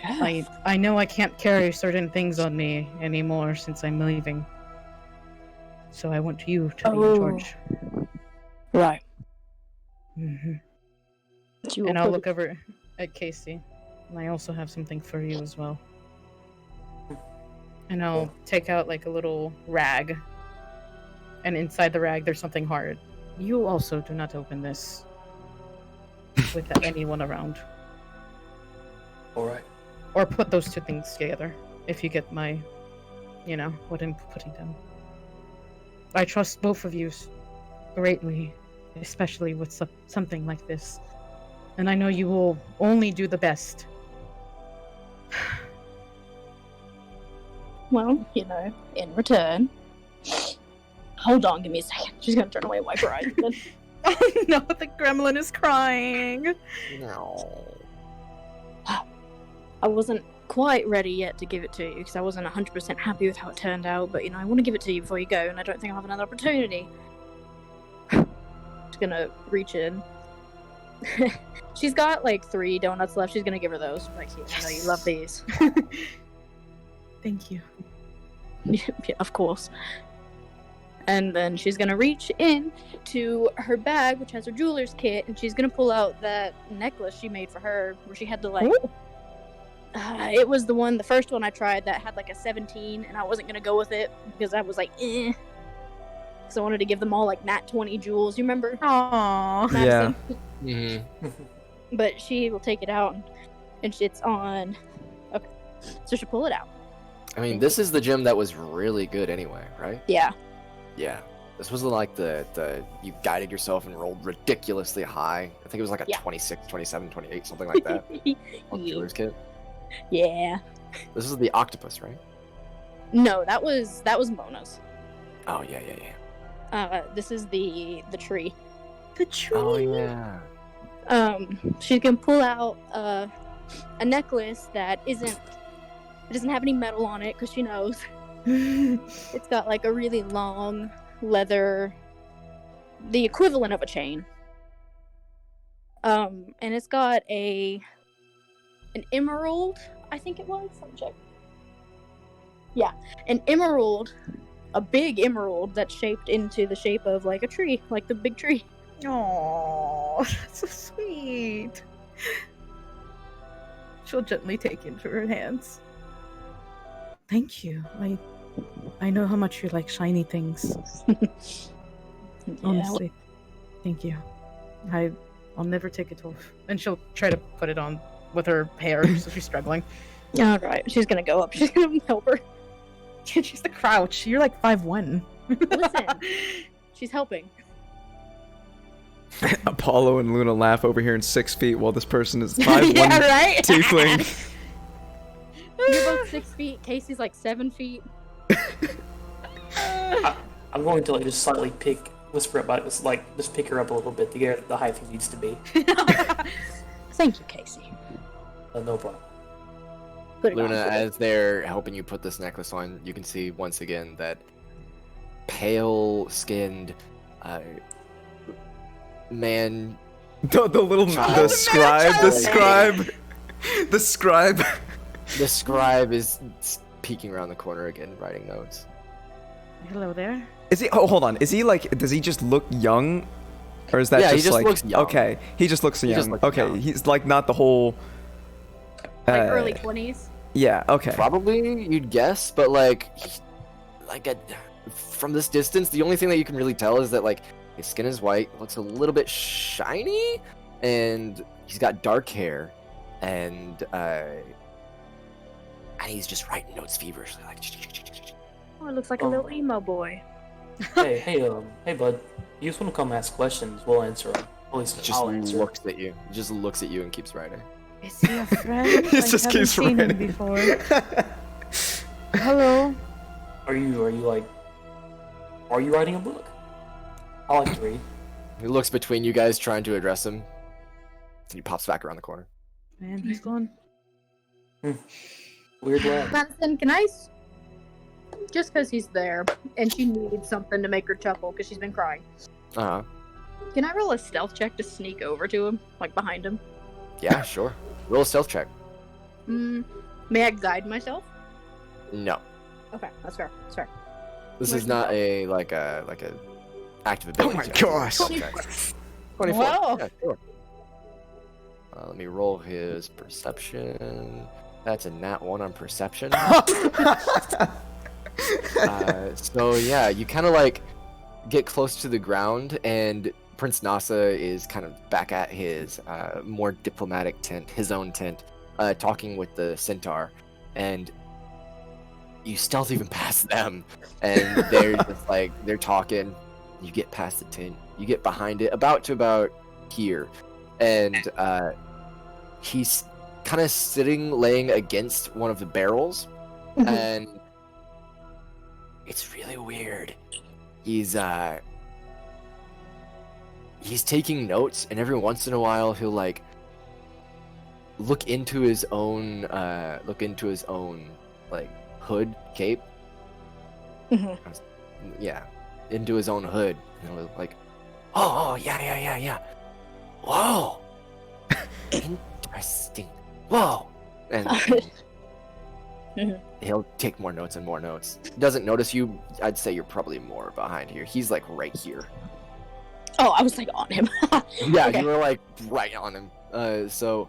Speaker 5: Yeah.
Speaker 3: I know I can't carry certain things on me anymore since I'm leaving. So I want you to be in charge.
Speaker 5: Right.
Speaker 3: hmm
Speaker 5: You will
Speaker 3: And I'll
Speaker 5: put
Speaker 3: look over at Casey. And I also have something for you as well. And I'll take out like a little rag. And inside the rag there's something hard. You also do not open this with anyone around.
Speaker 4: Alright.
Speaker 3: Or put those two things together, if you get my, what I'm putting down. I trust both of you greatly, especially with something like this. And I know you will only do the best.
Speaker 5: Well, in return. Hold on, give me a second. She's gonna turn away and wipe her eyes.
Speaker 3: Oh no, the gremlin is crying!
Speaker 2: No.
Speaker 5: I wasn't quite ready yet to give it to you because I wasn't 100% happy with how it turned out, but I want to give it to you before you go, and I don't think I'll have another opportunity. Just gonna reach in. She's got like 3 donuts left. She's gonna give her those. Like, I know you love these.
Speaker 3: Thank you.
Speaker 5: Yeah, of course. And then she's gonna reach in to her bag, which has her jeweler's kit, and she's gonna pull out that necklace she made for her, where she had to like.
Speaker 3: Ooh.
Speaker 5: It was the first one I tried that had like a 17, and I wasn't gonna go with it because I was like, eh. Because I wanted to give them all like nat 20 jewels. You remember?
Speaker 3: Aww.
Speaker 6: Yeah.
Speaker 5: Madison? But she will take it out, and it's on. Okay, so she'll pull it out.
Speaker 2: I mean, this is the gym that was really good anyway, right?
Speaker 5: Yeah.
Speaker 2: Yeah. This was like the you guided yourself and rolled ridiculously high. I think it was like a 26, 27, 28, something like that. On
Speaker 5: Yeah.
Speaker 2: Jeweler's kit.
Speaker 5: Yeah.
Speaker 2: This is the octopus, right?
Speaker 5: No, that was Mona's.
Speaker 2: Oh yeah.
Speaker 5: This is the tree.
Speaker 3: The tree.
Speaker 2: Oh yeah.
Speaker 5: She can pull out a necklace that doesn't have any metal on it because she knows. It's got like a really long leather, the equivalent of a chain. And it's got an emerald, I think it was. Let me check. Yeah, an emerald, a big emerald that's shaped into the shape of like a tree, like the big tree.
Speaker 3: Aww, that's so sweet. She'll gently take it into her hands. Thank you. I know how much you like shiny things. Honestly. Thank you. I'll never take it off. And she'll try to put it on with her hair, so she's struggling.
Speaker 5: All right, she's gonna go up. She's gonna help her.
Speaker 3: She's the crouch. You're like 5'1".
Speaker 5: Listen, she's helping.
Speaker 6: Apollo and Luna laugh over here in 6 feet while this person is 5'1"
Speaker 3: Yeah, right?
Speaker 6: tiefling.
Speaker 5: You're both 6 feet. Casey's like 7 feet.
Speaker 4: I'm going to like just slightly whisper about it, just pick her up a little bit to get her the height she needs to be.
Speaker 5: Thank you, Casey.
Speaker 4: No problem.
Speaker 5: Put it
Speaker 2: Luna,
Speaker 5: on.
Speaker 2: as they're helping you put this necklace on, you can see once again that pale-skinned man.
Speaker 6: The little
Speaker 2: Child.
Speaker 6: the scribe.
Speaker 2: The scribe is peeking around the corner again, writing notes.
Speaker 3: Hello there.
Speaker 6: Is he? Oh, hold on. Is he like? Does he just look young, or is that
Speaker 2: Yeah, he
Speaker 6: just
Speaker 2: just
Speaker 6: like?
Speaker 2: looks young.
Speaker 6: Okay, he just looks young.
Speaker 2: just looks
Speaker 6: Okay,
Speaker 2: young.
Speaker 6: he's like not the whole.
Speaker 5: Like early 20s.
Speaker 6: Yeah. Okay.
Speaker 2: Probably, you'd guess, but from this distance, the only thing that you can really tell is that like his skin is white, looks a little bit shiny, and he's got dark hair, and he's just writing notes feverishly, like.
Speaker 5: Oh, it looks like a little emo boy.
Speaker 4: hey, bud. You just want to come ask questions? We'll answer them. At least
Speaker 2: Just
Speaker 4: I'll answer.
Speaker 2: looks at you. He just looks at you and keeps writing.
Speaker 3: Is he a friend?
Speaker 6: He
Speaker 3: I
Speaker 6: just
Speaker 3: haven't
Speaker 6: keeps
Speaker 3: seen him
Speaker 6: writing.
Speaker 3: before. Hello.
Speaker 4: Are you writing a book? I like to read.
Speaker 2: He looks between you guys, trying to address him. And he pops back around the corner.
Speaker 3: Man, he's gone.
Speaker 4: Weird lad.
Speaker 5: Madison, can I? Just because he's there and she needs something to make her chuckle because she's been crying.
Speaker 2: Uh huh.
Speaker 5: Can I roll a stealth check to sneak over to him, like behind him?
Speaker 2: Yeah, sure. Roll a stealth check.
Speaker 5: May I guide myself?
Speaker 2: No,
Speaker 5: Okay, that's fair. That's fair.
Speaker 2: this
Speaker 5: Where's
Speaker 2: is
Speaker 5: the
Speaker 2: not a active ability.
Speaker 6: my
Speaker 2: check.
Speaker 6: gosh.
Speaker 2: Stealth check. 24.
Speaker 3: Wow.
Speaker 2: Yeah, sure. Let me roll his perception. That's a nat 1 on perception. So yeah, you kind of like get close to the ground, and Prince Nasa is kind of back at his more diplomatic tent, his own tent, talking with the centaur, and you stealth even past them, and they're just like they're talking. You get past the tent, you get behind it, about here, and he's kind of laying against one of the barrels, and it's really weird. He's taking notes, and every once in a while he'll like look into his own like hood cape. Yeah, into his own hood. And he'll like, oh yeah. Whoa, interesting. Whoa, and he'll take more notes and more notes. Doesn't notice you. I'd say you're probably more behind here. He's like right here.
Speaker 5: Oh, I was like on him.
Speaker 2: Yeah,
Speaker 5: Okay.
Speaker 2: you were like right on him. So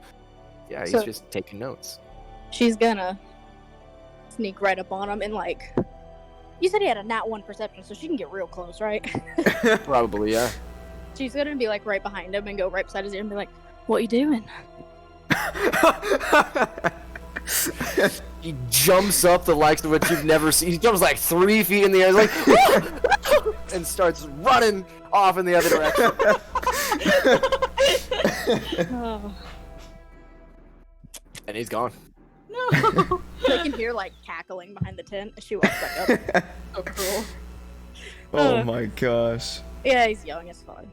Speaker 2: yeah, he's
Speaker 5: So-
Speaker 2: just taking notes.
Speaker 5: She's gonna sneak right up on him and like. You said he had a nat 1 perception, so she can get real close, right?
Speaker 2: Probably, yeah.
Speaker 5: She's gonna be like right behind him and go right beside his ear and be like, "What you doing?"
Speaker 2: He jumps up the likes of what you've never seen. He jumps like 3 feet in the air, like, and starts running off in the other direction.
Speaker 5: Oh.
Speaker 2: And he's gone.
Speaker 3: No.
Speaker 5: They can hear like cackling behind the tent as she walks back up. So cruel.
Speaker 6: Oh my gosh.
Speaker 5: Yeah, he's young. It's fine.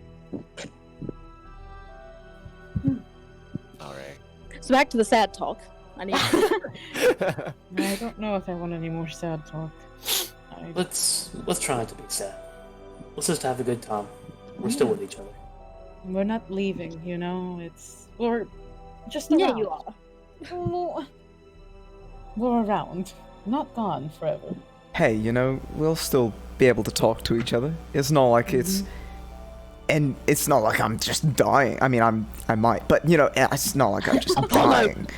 Speaker 2: All right.
Speaker 5: So back to the sad talk. I need.
Speaker 3: I don't know if I want any more sad talk.
Speaker 4: Let's try not to be sad. Let's just have a good time. We're still with each other.
Speaker 3: We're not leaving, you know? We're just around.
Speaker 5: Yeah, you are.
Speaker 3: We're around. Not gone forever.
Speaker 6: Hey, we'll still be able to talk to each other. It's not like and it's not like I'm just dying. I mean, I might, but it's not like I'm just dying.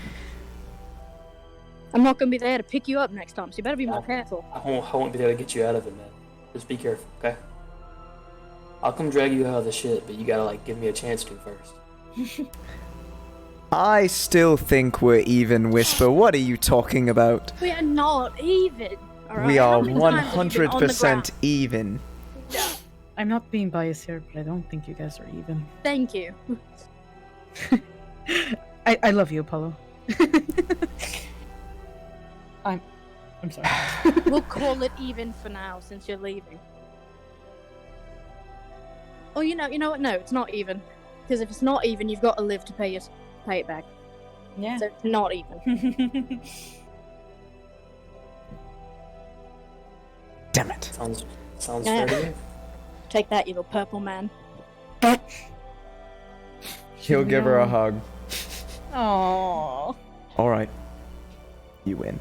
Speaker 5: I'm not gonna be there to pick you up next time, so you better be more careful.
Speaker 4: I won't be there to get you out of it, man. Just be careful, okay? I'll come drag you out of the shit, but you gotta give me a chance to first.
Speaker 6: I still think we're even, Whisper. What are you talking about?
Speaker 5: We are not even. All right?
Speaker 6: We
Speaker 5: How
Speaker 6: are
Speaker 5: many times have you been on the
Speaker 6: 100%
Speaker 5: ground?
Speaker 6: even.
Speaker 3: I'm not being biased here, but I don't think you guys are even.
Speaker 5: Thank you.
Speaker 3: I love you, Apollo. I'm sorry.
Speaker 5: We'll call it even for now since you're leaving. Oh, you know what? No, it's not even. Because if it's not even, you've got to live to pay it back.
Speaker 3: Yeah.
Speaker 5: So it's not even.
Speaker 6: Damn it.
Speaker 4: Sounds
Speaker 5: Yeah.
Speaker 4: fair to me.
Speaker 5: Take that, you little purple man.
Speaker 6: He'll give her a hug.
Speaker 3: Aww.
Speaker 6: Alright. You win.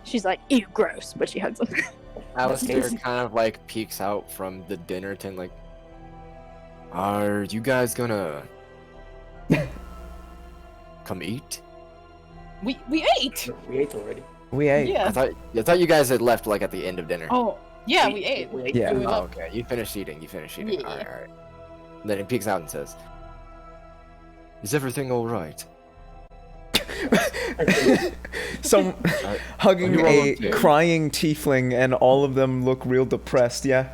Speaker 5: She's like, ew, gross, but she hugs him.
Speaker 2: Alistair kind of like peeks out from the dinner tent, like, are you guys gonna come eat?
Speaker 3: We ate.
Speaker 4: We ate already.
Speaker 6: We ate.
Speaker 3: Yeah.
Speaker 2: I thought you guys had left like at the end of dinner.
Speaker 3: Oh, yeah, we ate.
Speaker 4: We ate.
Speaker 6: Yeah.
Speaker 3: Threw it
Speaker 2: Oh,
Speaker 3: up.
Speaker 2: okay. You finished eating.
Speaker 3: Yeah.
Speaker 2: All right. And then he peeks out and says, "Is everything all right?"
Speaker 6: Some hugging
Speaker 2: You're all
Speaker 6: a
Speaker 2: okay.
Speaker 6: crying tiefling, and all of them look real depressed. Yeah.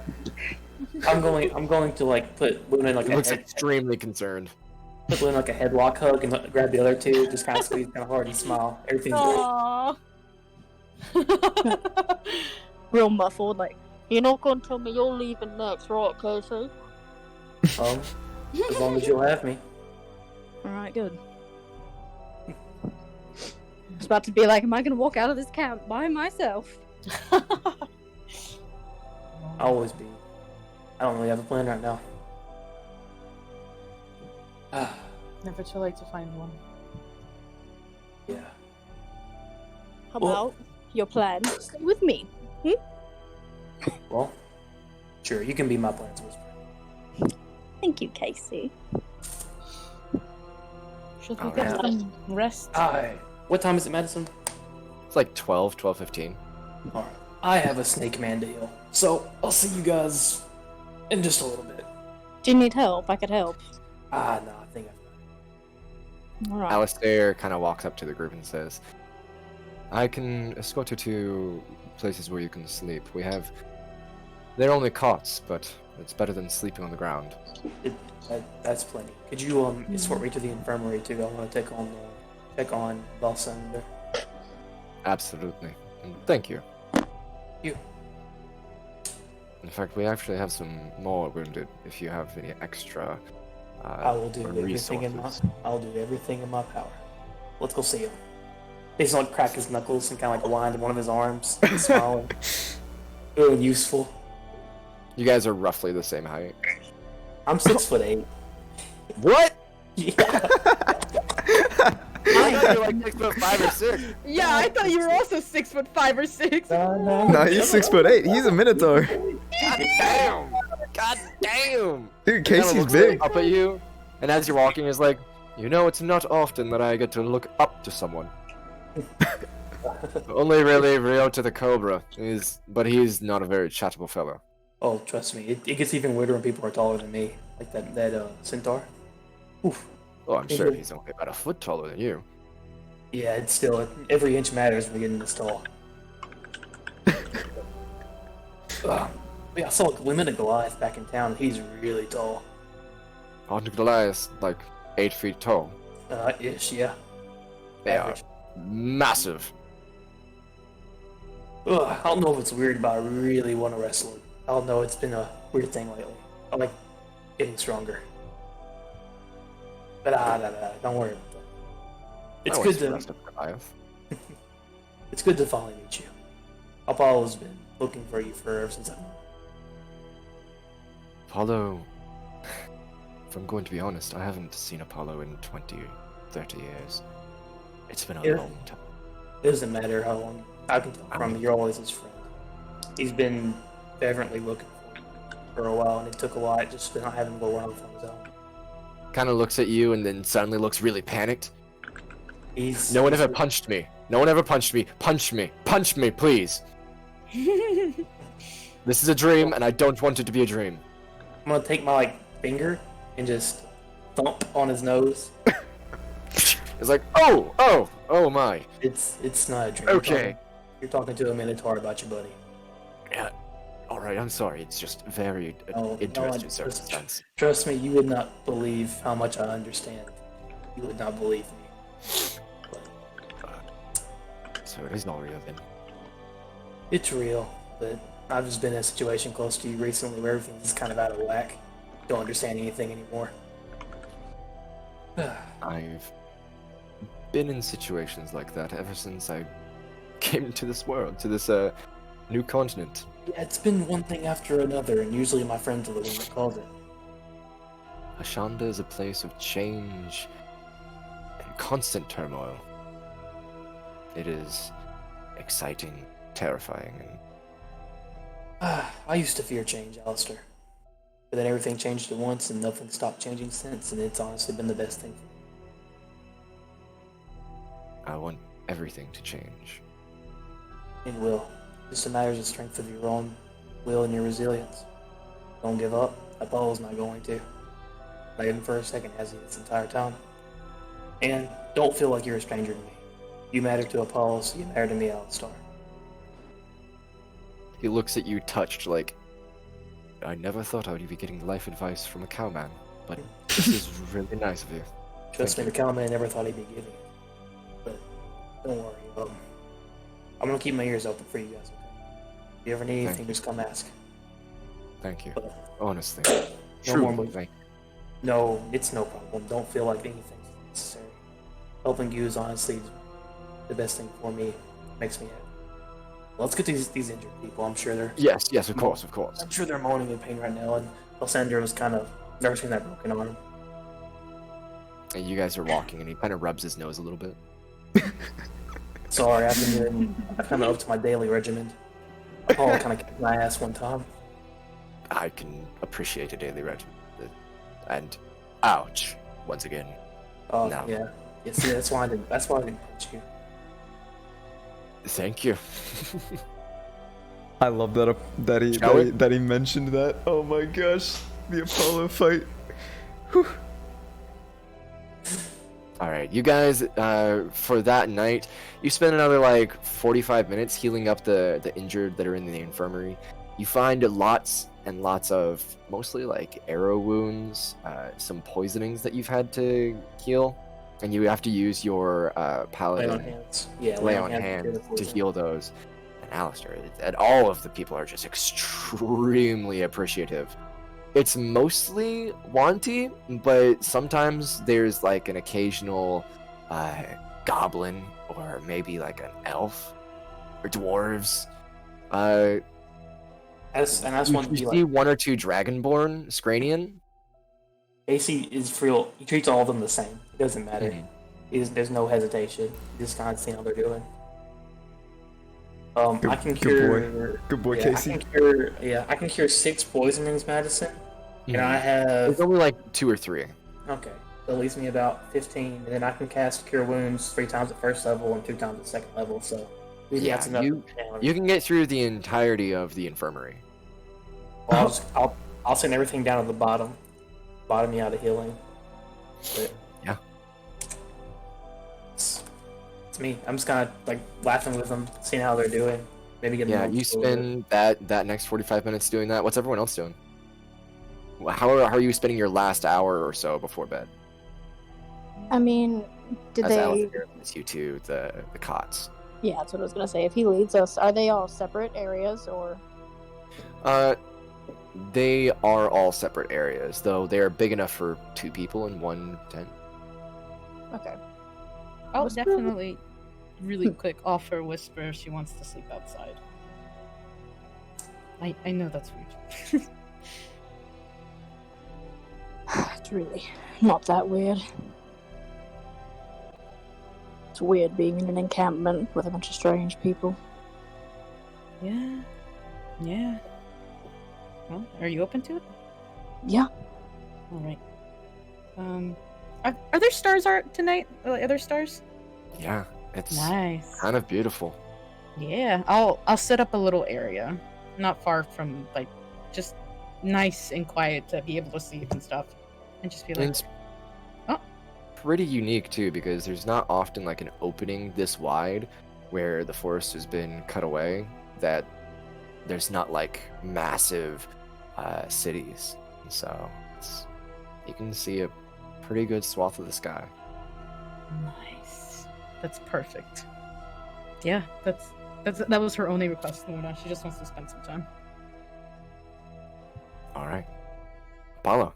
Speaker 4: I'm going to like put Luna in like
Speaker 2: He
Speaker 4: a
Speaker 2: looks
Speaker 4: head,
Speaker 2: extremely concerned.
Speaker 4: put Luna in like a headlock hug and grab the other two, just kind of squeeze kind of hard and smile. Everything's good.
Speaker 3: Aww.
Speaker 5: Real muffled, like, you're not going to tell me you're leaving next, right, Casey?
Speaker 4: As long as you'll have me.
Speaker 5: Alright, good. I was about to be like, am I going to walk out of this camp by myself?
Speaker 4: I'll always be. I don't really have a plan right now.
Speaker 3: Never too late to find one.
Speaker 4: Yeah.
Speaker 5: How
Speaker 4: Well-
Speaker 5: about your plan? Stay with me.
Speaker 4: Well, sure, you can be my plans whisper.
Speaker 5: Thank you, Casey.
Speaker 3: Should we
Speaker 2: Oh,
Speaker 3: get
Speaker 2: yeah.
Speaker 3: some rest?
Speaker 4: Hi. What time is it, Madison?
Speaker 2: It's like 12:15.
Speaker 4: Alright. I have a snake man to heal. So, I'll see you guys in just a little bit.
Speaker 5: Do you need help? I could help.
Speaker 4: No, I think I've
Speaker 5: Alright.
Speaker 2: Alistair kind of walks up to the group and says, "I can escort you to places where you can sleep. They're only cots, but it's better than sleeping on the ground."
Speaker 4: that's plenty. Could you escort me to the infirmary too? I want to check on Balsander.
Speaker 2: Absolutely. And thank you.
Speaker 4: You.
Speaker 2: In fact, we actually have some more wounded if you have any extra
Speaker 4: I will do
Speaker 2: resources.
Speaker 4: I'll do everything in my power. Let's go see him. He's like crack his knuckles and kind of like wind one of his arms, and smiling. Really useful.
Speaker 2: You guys are roughly the same height.
Speaker 4: I'm 6'8".
Speaker 2: What?
Speaker 4: Yeah.
Speaker 2: I thought you were like 6'5" or 6.
Speaker 3: Yeah, I thought you were also 5'5" or 6.
Speaker 6: No, he's 6'8". He's a minotaur.
Speaker 2: God damn! God damn!
Speaker 6: Dude,
Speaker 2: Kinda
Speaker 6: Casey's
Speaker 2: looks
Speaker 6: big.
Speaker 2: Up at you, and as you're walking, is like, it's not often that I get to look up to someone. Only really Rio to the Cobra but he's not a very chattable fellow.
Speaker 4: Oh, trust me, it gets even weirder when people are taller than me, like that centaur. Oof.
Speaker 2: Oh, I'm sure he's only about a foot taller than you.
Speaker 4: Yeah, it's still every inch matters when we get in this tall. Yeah, I saw Women of Goliath back in town. He's really tall.
Speaker 2: Arctic Goliath, like 8 feet tall.
Speaker 4: Ish, yeah.
Speaker 2: They
Speaker 4: Average.
Speaker 2: are massive.
Speaker 4: I don't know if it's weird, but I really want to wrestle him. I don't know, it's been a weird thing lately. I like getting stronger. But don't worry about that. It's
Speaker 2: I
Speaker 4: good
Speaker 2: always
Speaker 4: to
Speaker 2: wrestled Goliath.
Speaker 4: it's good to finally meet you. Apollo's been looking for you ever since I've known.
Speaker 2: Apollo. If I'm going to be honest, I haven't seen Apollo in 20, 30 years. It's been a
Speaker 4: Yeah.
Speaker 2: long time.
Speaker 4: It doesn't matter how long. I can tell from you're always his friend. He's been fervently looking for a while, and it took a while. Just been not having to go around on his own.
Speaker 2: Kind of looks at you and then suddenly looks really panicked.
Speaker 4: He's
Speaker 2: No one ever punched me. No one ever punched me. Punch me. Punch me, please. This is a dream, and I don't want it to be a dream.
Speaker 4: I'm gonna take my finger and just thump on his nose.
Speaker 2: It's like, oh my.
Speaker 4: It's not a dream.
Speaker 2: Okay.
Speaker 4: You're talking to a minotaur about your buddy.
Speaker 2: Yeah. All right. I'm sorry. It's just very
Speaker 4: No,
Speaker 2: interesting
Speaker 4: no,
Speaker 2: circumstance.
Speaker 4: Trust me, you would not believe how much I understand. You would not believe me.
Speaker 2: So it is not real then.
Speaker 4: It's real, but I've just been in a situation close to you recently where everything's just kind of out of whack. Don't understand anything anymore.
Speaker 2: I've been in situations like that ever since I came to this world, to this new continent.
Speaker 4: Yeah, it's been one thing after another, and usually my friends are the one that calls it.
Speaker 2: Ashanda is a place of change and constant turmoil. It is exciting, terrifying, and
Speaker 4: I used to fear change, Alistair. But then everything changed at once, and nothing stopped changing since, and it's honestly been the best thing for me.
Speaker 2: I want everything to change.
Speaker 4: It will. Just a matter of the strength of your own will and your resilience. Don't give up. Apollo's not going to. Not even for a second has he this entire time. And don't feel like you're a stranger to me. You matter to Apollo, so you matter to me, Alistair.
Speaker 2: He looks at you touched like, I never thought I would be getting life advice from a cowman, but this is really nice of you.
Speaker 4: Trust me, the cowman never thought he'd be giving it. But don't worry, I'm gonna keep my ears open for you guys, okay? If you ever need anything, just come ask.
Speaker 2: Thank you.
Speaker 4: But
Speaker 2: Honestly.
Speaker 4: no more
Speaker 2: Truly,
Speaker 4: mo-
Speaker 2: thank
Speaker 4: No, it's no problem. Don't feel like anything's necessary. Helping you is honestly the best thing for me. Makes me happy. Let's get these injured people. I'm sure they're
Speaker 2: Yes, of course.
Speaker 4: I'm sure they're moaning in pain right now, and Alessandro was kind of nursing that broken arm.
Speaker 2: And you guys are walking, and he kind of rubs his nose a little bit.
Speaker 4: Sorry, I've kind of up to my daily regimen. Apollo kind of kicked my ass one time.
Speaker 2: I can appreciate a daily regimen. And, ouch, once again.
Speaker 4: Oh
Speaker 2: No.
Speaker 4: yeah. Yeah, see, that's why I didn't punch you.
Speaker 2: Thank you.
Speaker 6: I love that he mentioned that. Oh my gosh, the Apollo fight. Whew.
Speaker 2: Alright, you guys, for that night, you spend another, 45 minutes healing up the injured that are in the infirmary. You find lots and lots of, mostly, arrow wounds, some poisonings that you've had to heal, and you have to use your, paladin
Speaker 4: Lay on hands. Yeah,
Speaker 2: lay on hands to heal those. And Alistair, and all of the people are just extremely appreciative. It's mostly wanty, but sometimes there's an occasional goblin or maybe an elf or dwarves.
Speaker 4: That's one
Speaker 2: You see one or two dragonborn, Scranian.
Speaker 4: AC is real. He treats all of them the same. It doesn't matter.
Speaker 2: Mhm.
Speaker 4: There's no hesitation. You just kind of see how they're doing. I can
Speaker 6: Good
Speaker 4: cure.
Speaker 6: Good boy,
Speaker 4: Yeah,
Speaker 6: Casey.
Speaker 4: I can cure 6 poisonings medicine, and I
Speaker 2: There's
Speaker 4: have.
Speaker 2: only 2 or 3.
Speaker 4: Okay, that leaves me about 15, and then I can cast Cure Wounds 3 times at first level and 2 times at second level. So maybe
Speaker 2: Yeah,
Speaker 4: that's enough.
Speaker 2: you can get through the entirety of the infirmary.
Speaker 4: Well, I'll send everything down to the bottom me out of healing. But
Speaker 2: Yeah.
Speaker 4: It's me. I'm just kind of laughing with them, seeing how they're doing. Maybe get
Speaker 2: Yeah, you spend that next 45 minutes doing that. What's everyone else doing? How are you spending your last hour or so before bed?
Speaker 5: I mean, did
Speaker 2: As
Speaker 5: they?
Speaker 2: Alistair leads you to the cots.
Speaker 5: Yeah, that's what I was gonna say. If he leads us, are they all separate areas or?
Speaker 2: They are all separate areas, though they are big enough for 2 people in one tent.
Speaker 5: Okay.
Speaker 3: I'll
Speaker 5: Whisper?
Speaker 3: definitely, really quick, offer Whisper if she wants to sleep outside. I know that's weird.
Speaker 5: It's really not that weird. It's weird being in an encampment with a bunch of strange people.
Speaker 3: Yeah. Well, are you open to it?
Speaker 5: Yeah.
Speaker 3: All right. Are there stars out tonight? Other stars?
Speaker 2: Yeah, it's
Speaker 3: Nice.
Speaker 2: kind of beautiful.
Speaker 3: Yeah, I'll set up a little area, not far from just nice and quiet to be able to sleep and stuff, and just be like,
Speaker 2: It's
Speaker 3: oh,
Speaker 2: pretty unique too, because there's not often like an opening this wide where the forest has been cut away, that there's not like massive cities. So you can see a pretty good swath of the sky.
Speaker 3: Nice. That's perfect. Yeah, that was her only request, Luna. She just wants to spend some time.
Speaker 2: All right. Apollo.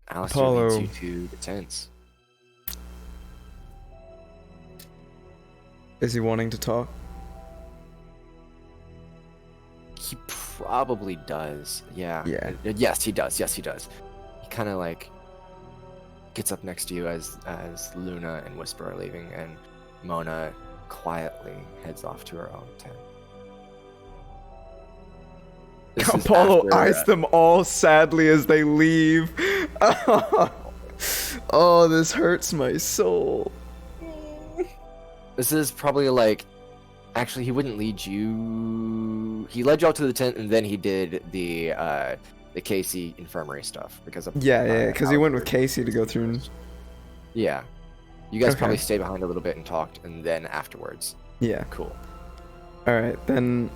Speaker 2: Alistair
Speaker 6: Apollo.
Speaker 2: leads you to the tents.
Speaker 6: Is he wanting to talk?
Speaker 2: He probably does. Yeah.
Speaker 6: Yeah.
Speaker 2: Yes, he does. Yes, he does. He kind of like gets up next to you as Luna and Whisper are leaving, and Mona quietly heads off to her own tent. This is
Speaker 6: Apollo
Speaker 2: after,
Speaker 6: eyes them all sadly as they leave. Oh, this hurts my soul.
Speaker 2: This is probably like, actually, he wouldn't lead you. He led you out to the tent, and then he did the Casey infirmary stuff because of
Speaker 6: Yeah, because he went with
Speaker 2: Alistair.
Speaker 6: Casey to go through.
Speaker 2: Yeah, you guys
Speaker 6: Okay.
Speaker 2: probably stayed behind a little bit and talked, and then afterwards,
Speaker 6: Yeah.
Speaker 2: cool.
Speaker 6: All right, then.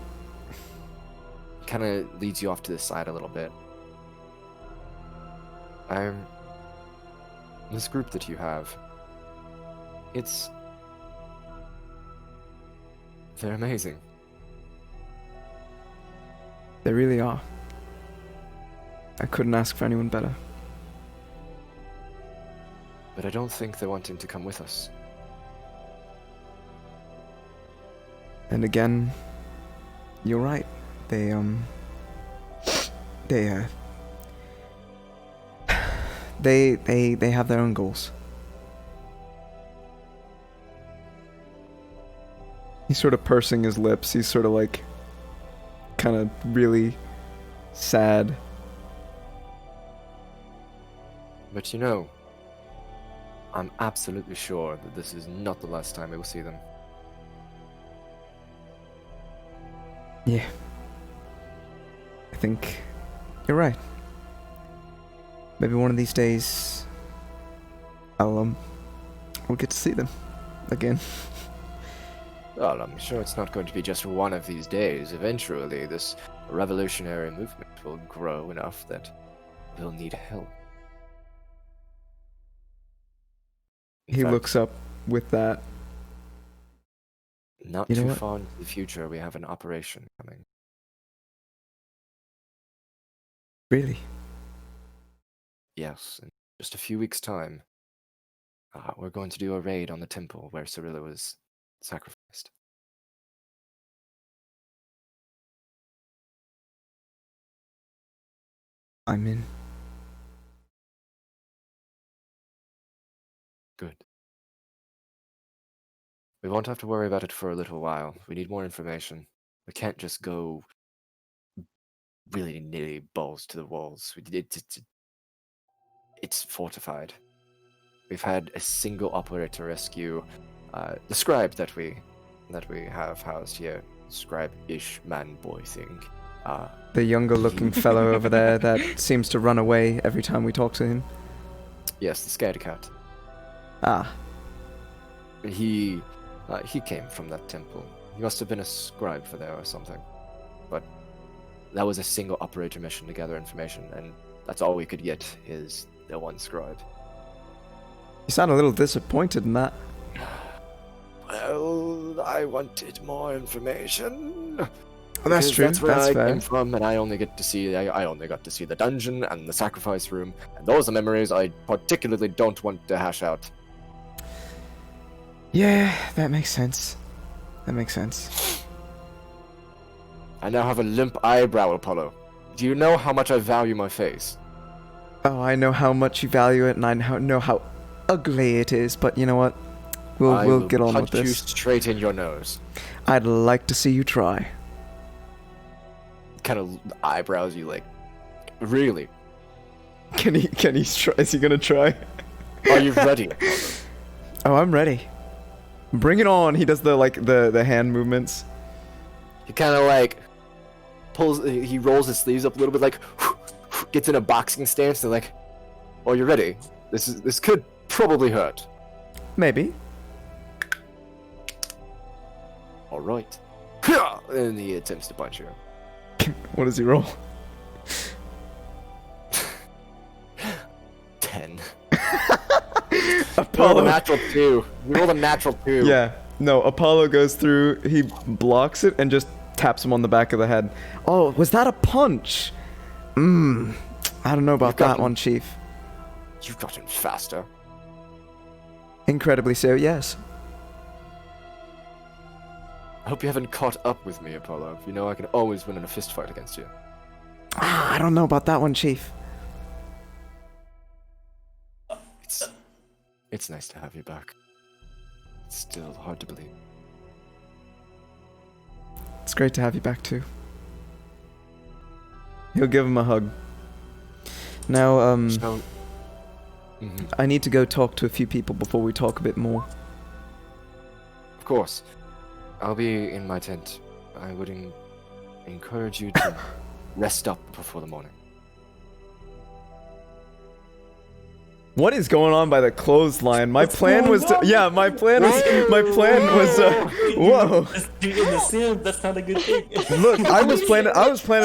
Speaker 2: Kind of leads you off to the side a little bit. This group that you have, they're amazing.
Speaker 6: They really are. I couldn't ask for anyone better.
Speaker 2: But I don't think they're wanting to come with us.
Speaker 6: And again, you're right. They have their own goals. He's sort of pursing his lips. He's sort of like, kind of really sad.
Speaker 2: But you know, I'm absolutely sure that this is not the last time we will see them.
Speaker 6: Yeah. I think you're right. Maybe one of these days, we'll get to see them again.
Speaker 2: Well, I'm sure it's not going to be just one of these days. Eventually, this revolutionary movement will grow enough that we'll need help. In
Speaker 6: He
Speaker 2: fact,
Speaker 6: looks up with that.
Speaker 2: Not
Speaker 6: You know
Speaker 2: too
Speaker 6: what?
Speaker 2: far into the future, we have an operation coming.
Speaker 6: Really?
Speaker 2: Yes, in just a few weeks' time, we're going to do a raid on the temple where Cyrilla was sacrificed.
Speaker 6: I'm in.
Speaker 2: Good. We won't have to worry about it for a little while. We need more information. We can't just go really nilly balls to the walls. It's fortified. We've had a single operator rescue the scribe that we have housed here. Scribe-ish man boy thing.
Speaker 6: The younger looking fellow over there that seems to run away every time we talk to him.
Speaker 2: Yes, the scaredy cat.
Speaker 6: Ah,
Speaker 2: He came from that temple. He must have been a scribe for there or something. But that was a single operator mission to gather information, and that's all we could get is the one scribe.
Speaker 6: you sound a little disappointed in that.
Speaker 2: Well, I wanted more information.
Speaker 6: Oh, that's
Speaker 2: Because
Speaker 6: true.
Speaker 2: That's where
Speaker 6: That's
Speaker 2: I
Speaker 6: fair.
Speaker 2: came from, and I only got to see the dungeon and the sacrifice room, and those are memories I particularly don't want to hash out.
Speaker 6: Yeah, that makes sense. That makes sense.
Speaker 2: I now have a limp eyebrow, Apollo. Do you know how much I value my face?
Speaker 6: Oh, I know how much you value it, and I know how ugly it is. But you know what?
Speaker 2: I
Speaker 6: We'll
Speaker 2: will
Speaker 6: get on with
Speaker 2: punch you
Speaker 6: this.
Speaker 2: straight in your nose.
Speaker 6: I'd like to see you try.
Speaker 2: Kind of eyebrows you like. Really?
Speaker 6: Can he try? Is he gonna try?
Speaker 2: Are you ready, Apollo?
Speaker 6: Oh, I'm ready. Bring it on. He does the hand movements.
Speaker 2: He kind of like he rolls his sleeves up a little bit, like gets in a boxing stance. They're like, "Oh, you're ready. This could probably hurt.
Speaker 6: Maybe.
Speaker 2: All right. And he attempts to punch you.
Speaker 6: What does he roll?
Speaker 2: 10.
Speaker 6: Apollo.
Speaker 2: Rolled a natural 2. You rolled a natural 2.
Speaker 6: Yeah. No, Apollo goes through, he blocks it and just taps him on the back of the head. Oh, was that a punch? I don't know about that one, Chief.
Speaker 2: You've gotten faster.
Speaker 6: Incredibly so, yes.
Speaker 2: I hope you haven't caught up with me, Apollo. You know I can always win in a fist fight against you.
Speaker 6: I don't know about that one, Chief.
Speaker 2: It's nice to have you back. It's still hard to believe.
Speaker 6: It's great to have you back, too. He'll give him a hug. Now,
Speaker 2: So,
Speaker 6: I need to go talk to a few people before we talk a bit more.
Speaker 2: of course, I'll be in my tent. I would encourage you to rest up before the morning.
Speaker 6: What is going on by the clothesline? My plan was to, my plan was, whoa.
Speaker 4: Dude, in the sim, that's not a good thing.
Speaker 6: Look, I was planning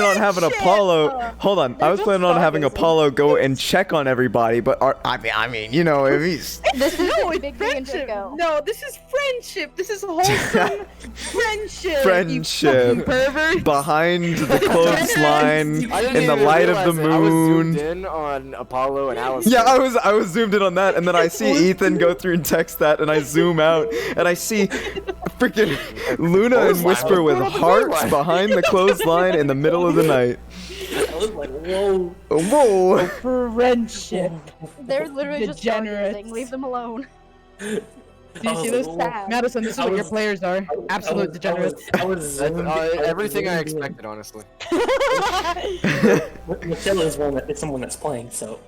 Speaker 6: on having Apollo, hold on, I was planning on having Apollo go and check on everybody, but, I mean, you know, if he's...
Speaker 5: This is
Speaker 3: No,
Speaker 5: a
Speaker 3: it's
Speaker 5: big thing in
Speaker 3: friendship.
Speaker 5: Draco.
Speaker 3: No, this is friendship. This is wholesome friendship.
Speaker 6: Friendship.
Speaker 3: You fucking pervert.
Speaker 6: Behind the clothesline,
Speaker 2: I didn't
Speaker 6: in the
Speaker 2: even
Speaker 6: light of the
Speaker 2: realize it. I was zoomed
Speaker 6: moon.
Speaker 2: in on Apollo and Alice.
Speaker 6: Yeah, I was zoomed in on that, and then I see Ethan go through and text that, and I zoom out, and I see freaking Luna and Whisper with hearts behind the clothesline in the middle of the night.
Speaker 4: I was like, whoa.
Speaker 6: Whoa.
Speaker 3: Friendship.
Speaker 5: They're literally just
Speaker 3: Degenerates.
Speaker 5: stargazing. Leave them alone.
Speaker 3: Do you see this?
Speaker 5: Sad.
Speaker 3: Madison, this is what your players are. Absolute degenerates.
Speaker 4: I was zoomed.
Speaker 2: Everything I expected, honestly.
Speaker 4: Michelle is it's someone that's playing, so.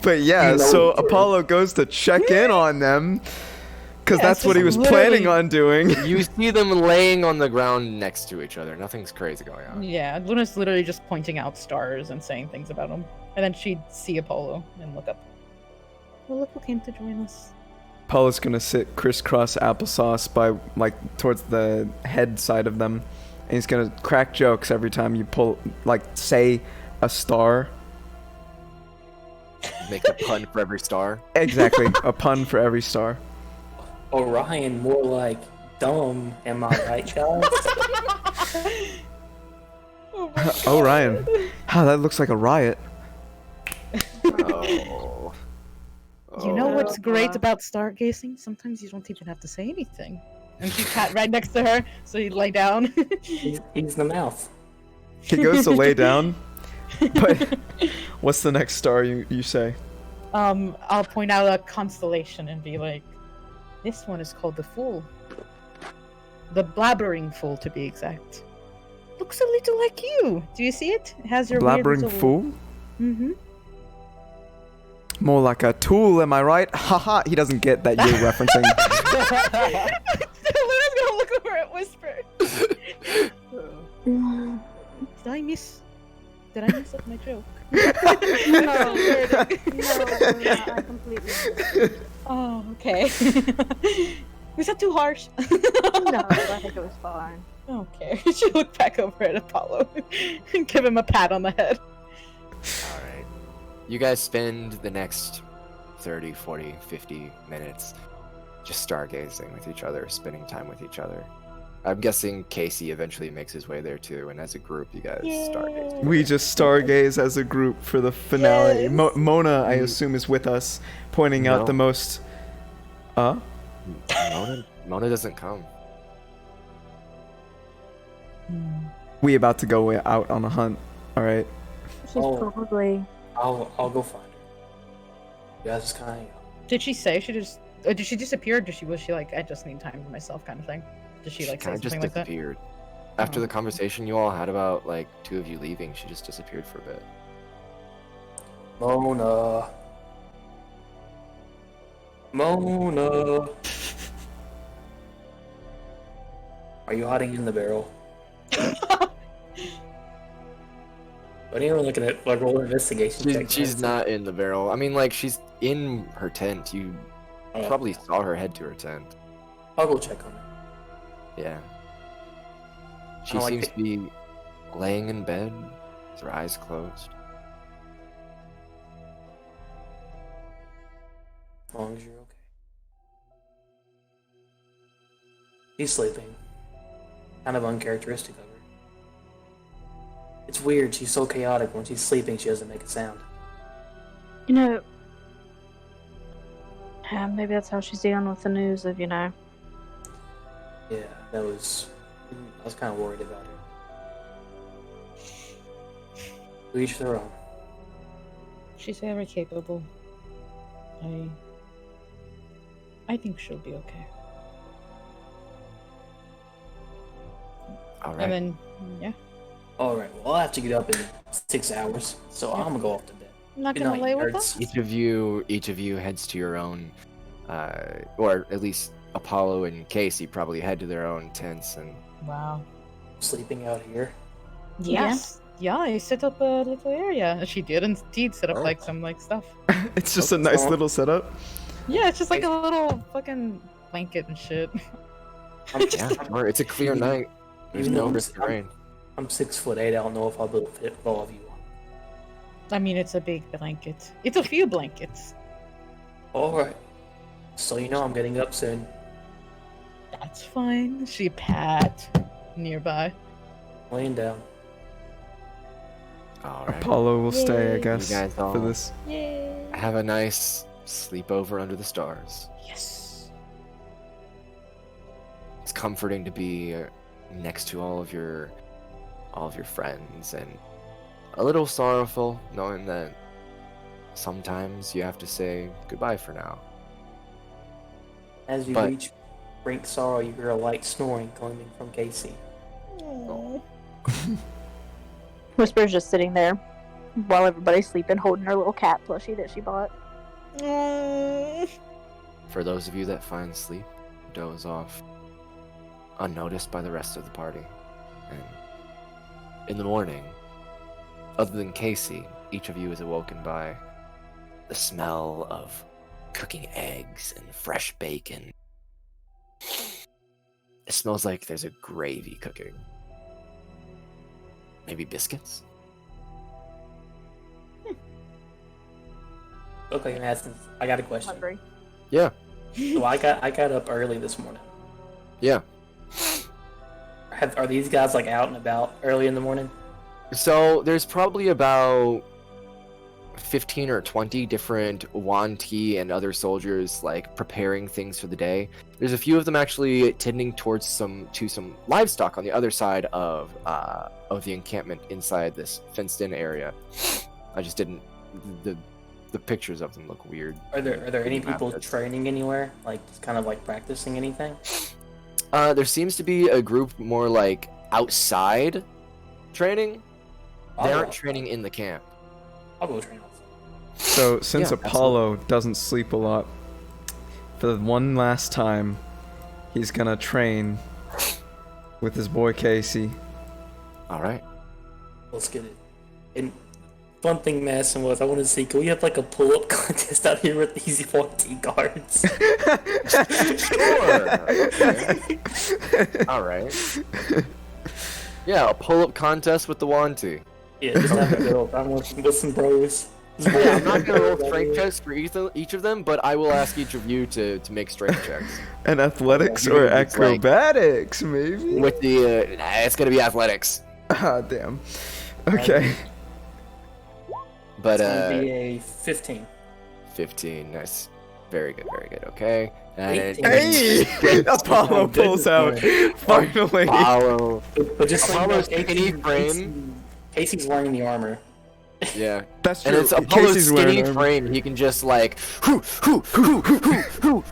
Speaker 6: But yeah, so Apollo goes to check in on them, because that's what he was planning on doing.
Speaker 2: You see them laying on the ground next to each other. Nothing's crazy going on.
Speaker 3: Yeah, Luna's literally just pointing out stars and saying things about them. And then she'd see Apollo and look up. Well, look who came to join us.
Speaker 6: Apollo's gonna sit crisscross applesauce by, like, towards the head side of them, and he's gonna crack jokes every time you say a star.
Speaker 2: Make a pun for every star.
Speaker 6: Exactly, a pun for every star.
Speaker 4: Orion, more like dumb, am I right, guys?
Speaker 6: Oh, Ryan. How that looks like a riot.
Speaker 2: Oh.
Speaker 3: You know what's great about stargazing? Sometimes you don't even have to say anything. And she sat right next to her, so you lay down.
Speaker 4: He's the mouth.
Speaker 6: He goes to lay down, but what's the next star you say?
Speaker 3: I'll point out a constellation and be like, this one is called the Fool. The Blabbering Fool, to be exact. Looks a little like you. Do you see it? It has your weird
Speaker 6: Blabbering
Speaker 3: little...
Speaker 6: fool?
Speaker 3: Mm-hmm.
Speaker 6: More like a tool, am I right? Haha, he doesn't get that you're referencing.
Speaker 3: Luna's gonna look over at Whisper. Did I miss up my joke?
Speaker 5: No, I completely.
Speaker 3: Oh, okay. Was that too harsh?
Speaker 5: No, I think it was fine.
Speaker 3: Okay. She looked back over at Apollo and give him a pat on the head.
Speaker 2: Alright. You guys spend the next 30, 40, 50 minutes just stargazing with each other, spending time with each other. I'm guessing Casey eventually makes his way there too, and as a group, you guys stargaze.
Speaker 6: We just stargaze as a group for the finale.
Speaker 3: Yes.
Speaker 6: Mona, I assume, is with us, pointing out
Speaker 2: No.
Speaker 6: the most...
Speaker 2: Mona doesn't come.
Speaker 6: We about to go out on a hunt, alright?
Speaker 5: She's
Speaker 4: Oh.
Speaker 5: probably.
Speaker 4: I'll go find her. You guys just kind of.
Speaker 3: Did she say she just... did she disappear? Or was she like, I just need time for myself kind of thing? Did she like say
Speaker 2: kind of just
Speaker 3: something like that?
Speaker 2: disappeared. After
Speaker 3: Oh.
Speaker 2: the conversation you all had about like two of you leaving, she just disappeared for a bit.
Speaker 4: Mona. Are you hiding in the barrel? What are you looking at? Like roll investigation check.
Speaker 2: She's not in the barrel. I mean, like, she's in her tent. You probably saw her head to her tent.
Speaker 4: I'll go check on her.
Speaker 2: Yeah. She
Speaker 4: I like
Speaker 2: seems
Speaker 4: it.
Speaker 2: to be laying in bed with her eyes closed.
Speaker 4: As long as you're okay. She's sleeping. Kind of uncharacteristic of her. It's weird, she's so chaotic. When she's sleeping, she doesn't make a sound.
Speaker 5: You know, maybe that's how she's dealing with the news of,
Speaker 4: Yeah, I was kind of worried about her. To each their own.
Speaker 3: She's very capable. I think she'll be okay.
Speaker 2: All
Speaker 3: And
Speaker 2: right.
Speaker 3: then, yeah.
Speaker 4: Alright, well, I'll have to get up in 6 hours, so I'm gonna go off to bed.
Speaker 3: I'm not
Speaker 4: Good
Speaker 3: gonna
Speaker 4: night,
Speaker 3: lay with
Speaker 4: nerds.
Speaker 3: us.
Speaker 2: Each of you heads to your own, or at least Apollo and Casey probably head to their own tents, and
Speaker 3: Wow.
Speaker 4: Sleeping out here.
Speaker 3: Yes. Yeah, I set up a little area. She did indeed set up like some stuff.
Speaker 6: It's just a nice little setup.
Speaker 3: Yeah, it's just like a little fucking blanket and shit.
Speaker 4: I'm,
Speaker 2: yeah, sure, it's a clear night. There's
Speaker 4: Even
Speaker 2: no
Speaker 4: though
Speaker 2: risk of rain.
Speaker 4: I'm 6'8", I don't know if I'll be able to fit all of you.
Speaker 3: I mean, it's a big blanket. It's a few blankets.
Speaker 4: Alright. So you know I'm getting up soon.
Speaker 3: That's fine. She pat nearby.
Speaker 4: Laying down.
Speaker 2: All right.
Speaker 6: Apollo will stay, I
Speaker 3: Yay.
Speaker 6: guess,
Speaker 2: You guys
Speaker 6: for
Speaker 2: all-
Speaker 6: this.
Speaker 3: Yay.
Speaker 2: Have a nice sleepover under the stars.
Speaker 3: Yes.
Speaker 2: It's comforting to be next to all of your friends, and a little sorrowful knowing that sometimes you have to say goodbye for now.
Speaker 4: As you
Speaker 2: But-
Speaker 4: reach Brink Sorrow, you hear a light snoring coming from Casey.
Speaker 5: Whisper's just sitting there while everybody's sleeping, holding her little cat plushie that she bought.
Speaker 2: For those of you that find sleep, doze off, unnoticed by the rest of the party. And in the morning, other than Casey, each of you is awoken by the smell of cooking eggs and fresh bacon. It smells like there's a gravy cooking. Maybe biscuits?
Speaker 4: Okay, Madison, I got a question.
Speaker 5: Hungry.
Speaker 2: Yeah,
Speaker 4: So I got up early this morning.
Speaker 2: yeah.
Speaker 4: Are these guys like out and about early in the morning?
Speaker 2: So there's probably about 15 or 20 different Wanti and other soldiers like preparing things for the day. There's a few of them actually tending towards some livestock on the other side of the encampment inside this fenced-in area. I just didn't the pictures of them look weird.
Speaker 4: Are there any people
Speaker 2: Outfits.
Speaker 4: training anywhere? Like just kind of like practicing anything?
Speaker 2: There seems to be a group more like outside training. They aren't training in the camp.
Speaker 4: I'll go train outside.
Speaker 6: So, since
Speaker 2: Yeah,
Speaker 6: Apollo doesn't sleep a lot, for the one last time, he's gonna train with his boy Casey.
Speaker 2: All right.
Speaker 4: Let's get it. And fun thing, Madison, was I want to see, can we have like a pull-up contest out here with these 14 guards?
Speaker 2: Sure. Okay. All right. Yeah, a pull-up contest with the Wanti.
Speaker 4: Yeah, just have a go. I'm with some bros.
Speaker 2: Yeah, I'm not gonna roll strength checks for each of them, but I will ask each of you to make strength checks.
Speaker 6: And athletics
Speaker 2: Yeah,
Speaker 6: or
Speaker 2: it's like-
Speaker 6: acrobatics, maybe?
Speaker 2: With the it's gonna be athletics,
Speaker 6: Ah, damn. Okay.
Speaker 2: but
Speaker 4: It's gonna be a 15.
Speaker 2: 15. Nice, very good, very good. Okay, and
Speaker 4: 18.
Speaker 6: Hey! Apollo
Speaker 4: my
Speaker 6: pulls out.
Speaker 4: goodness,
Speaker 6: Finally.
Speaker 2: Apollo.
Speaker 4: But just so you know,
Speaker 2: Apollo's skinny frame.
Speaker 4: Casey's wearing the armor.
Speaker 2: Yeah,
Speaker 6: That's
Speaker 2: and
Speaker 6: true.
Speaker 2: it's Apollo's
Speaker 6: Casey's wearing
Speaker 2: skinny
Speaker 6: armor.
Speaker 2: frame. He can just like hoo hoo hoo hoo hoo.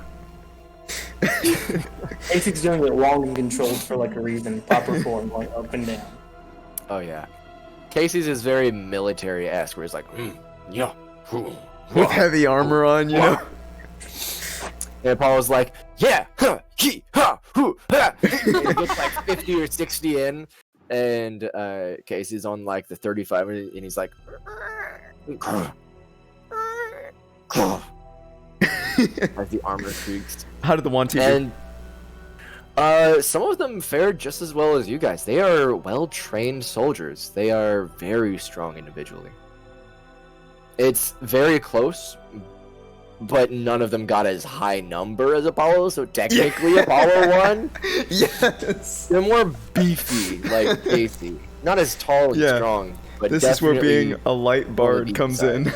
Speaker 4: Casey's doing it long and controlled for like a reason. Proper form, going up and down.
Speaker 2: Oh yeah, Casey's is very military-esque, where he's like, yeah,
Speaker 6: With heavy armor on, you know?
Speaker 2: and Apollo's like, yeah, huh, he, ha, hoo, ha. He gets like 50 or 60 in, And Casey's on like the 35, and he's like, as the armor creaks.
Speaker 6: How did the one team do?
Speaker 2: And some of them fared just as well as you guys. They are well-trained soldiers. They are very strong individually. It's very close, but none of them got as high number as Apollo, so technically Apollo won.
Speaker 6: Yes.
Speaker 2: They're more beefy, like Casey. Not as tall and
Speaker 6: Yeah.
Speaker 2: strong, but
Speaker 6: This is where
Speaker 2: definitely
Speaker 6: being a light bard comes in.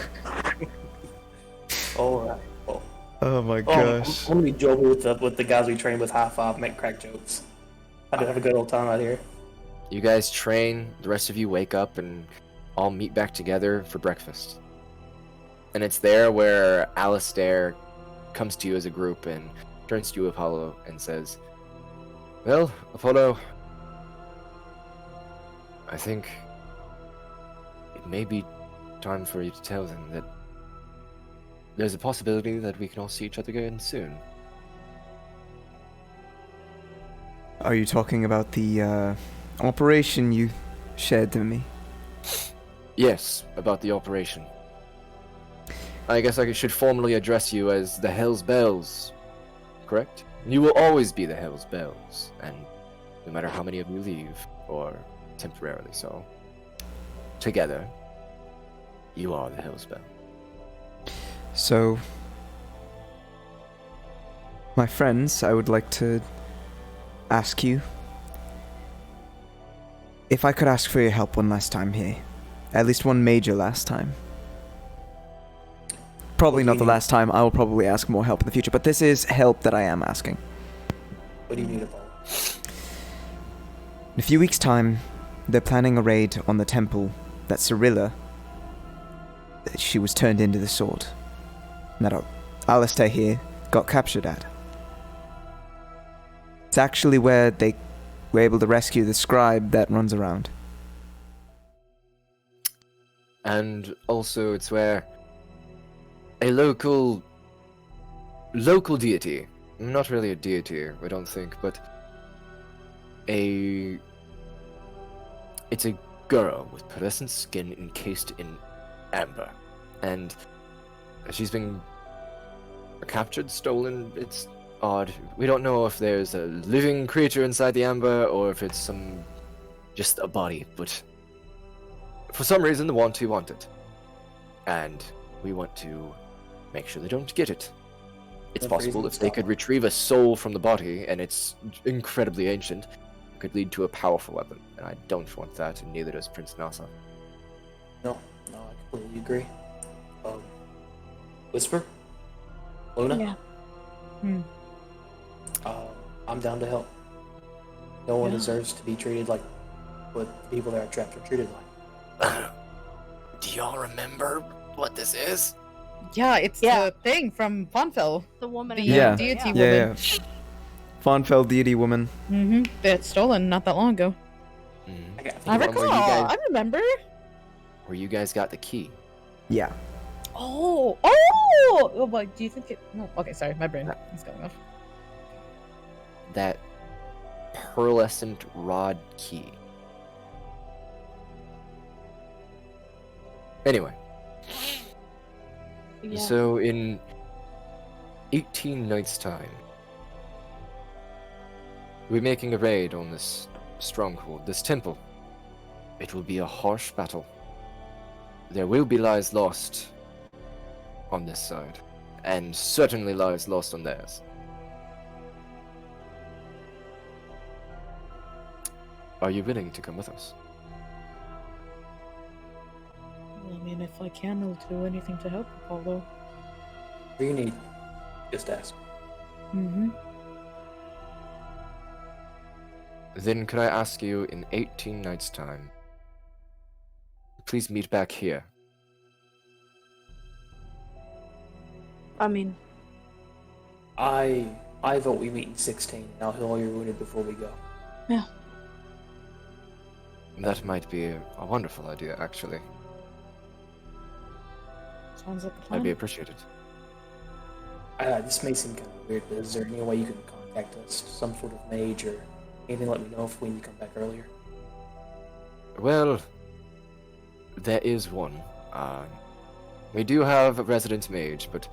Speaker 4: Alright. Well,
Speaker 6: Oh my
Speaker 4: I'm
Speaker 6: gosh.
Speaker 4: gonna be joking with the guys we train with, high five, make crack jokes. I did have a good old time out here.
Speaker 2: You guys train, the rest of you wake up and all meet back together for breakfast. And it's there where Alistair comes to you as a group and turns to you, Apollo, and says, "Well, Apollo, I think it may be time for you to tell them that there's a possibility that we can all see each other again soon."
Speaker 6: Are you talking about the operation you shared to me?
Speaker 2: Yes, about the operation. I guess I should formally address you as the Hell's Bells, correct? You will always be the Hell's Bells, and no matter how many of you leave, or temporarily so, together, you are the Hell's Bell.
Speaker 6: So, my friends, I would like to ask you if I could ask for your help one last time here. At least one major last time. Probably not the last time. I will probably ask more help in the future, but this is help that I am asking.
Speaker 4: What do you need, Apollo?
Speaker 6: In a few weeks' time, they're planning a raid on the temple that Cyrilla, she was turned into the sword, that Alistair here got captured at. It's actually where they were able to rescue the scribe that runs around.
Speaker 2: And also, it's where a local deity, not really a deity, I don't think, but it's a girl with pearlescent skin encased in amber, and she's been captured, stolen. It's odd. We don't know if there's a living creature inside the amber or if it's just a body, but for some reason the want it, and we want to make sure they don't get it. It's possible if they could retrieve a soul from the body, and it's incredibly ancient, it could lead to a powerful weapon, and I don't want that, and neither does Prince Nasa.
Speaker 4: No, I completely agree. Whisper? Luna?
Speaker 5: Yeah.
Speaker 4: I'm down to help. No one deserves to be treated like what people that are trapped are treated like.
Speaker 2: Do y'all remember what this is?
Speaker 3: Yeah, it's the thing from Fonfell.
Speaker 5: The woman
Speaker 3: The
Speaker 5: in
Speaker 6: Yeah.
Speaker 3: deity
Speaker 6: Yeah,
Speaker 3: woman.
Speaker 6: yeah. Fonfell deity woman.
Speaker 3: Mm-hmm. It's stolen not that long ago. I
Speaker 2: Where
Speaker 3: recall.
Speaker 2: you guys-
Speaker 3: I remember.
Speaker 2: Where you guys got the key.
Speaker 6: Yeah.
Speaker 3: Oh! Oh, but do you think it? No. Okay, sorry, my brain is going off.
Speaker 2: That pearlescent rod key. Anyway,
Speaker 5: Yeah.
Speaker 2: so in 18 nights' time, we're making a raid on this stronghold, this temple. It will be a harsh battle. There will be lives lost on this side, and certainly lives lost on theirs. Are you willing to come with us?
Speaker 3: Well, I mean, if I can, I'll do anything to help Apollo.
Speaker 4: What do you need? Just ask.
Speaker 3: Mm-hmm.
Speaker 2: Then could I ask you in 18 nights' time, please meet back here.
Speaker 5: I mean,
Speaker 4: I vote we meet in 16, and I'll heal all your wounded before we go.
Speaker 5: yeah.
Speaker 2: That might be a wonderful idea, actually.
Speaker 3: Sounds like a plan.
Speaker 2: That'd be appreciated.
Speaker 4: This may seem kind of weird, but is there any way you can contact us? Some sort of mage or anything, let me know if we need to come back earlier.
Speaker 2: Well, there is one. We do have a resident mage, but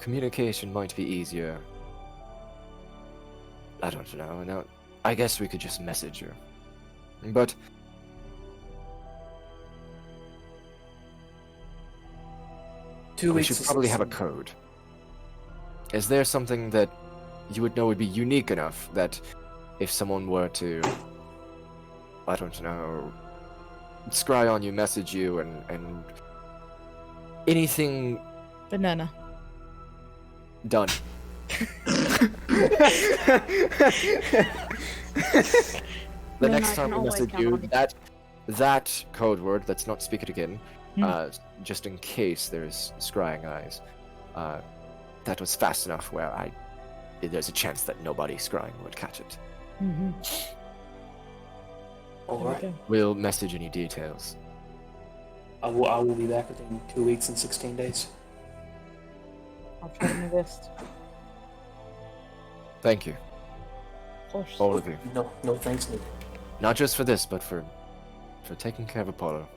Speaker 2: communication might be easier. I don't know. Now, I guess we could just message her. But
Speaker 4: Two
Speaker 2: we
Speaker 4: weeks.
Speaker 2: should
Speaker 4: is
Speaker 2: probably have a
Speaker 4: some-
Speaker 2: code. Is there something that you would know would be unique enough that if someone were to, I don't know, scry on you, message you, and anything
Speaker 3: Banana.
Speaker 2: done? The
Speaker 5: Then
Speaker 2: next
Speaker 5: I
Speaker 2: time
Speaker 5: can
Speaker 2: we
Speaker 5: always
Speaker 2: message
Speaker 5: count
Speaker 2: you,
Speaker 5: on it.
Speaker 2: that code word, let's not speak it again,
Speaker 3: Hmm.
Speaker 2: just in case there's scrying eyes. That was fast enough where there's a chance that nobody scrying would catch it.
Speaker 3: Mm-hmm.
Speaker 4: All right.
Speaker 3: Okay.
Speaker 2: We'll message any details.
Speaker 4: I will be back within 2 weeks and 16 days.
Speaker 3: I'll try my best.
Speaker 2: Thank you,
Speaker 3: Of course.
Speaker 2: all of you.
Speaker 4: No thanks needed.
Speaker 2: Not just for this, but for taking care of Apollo.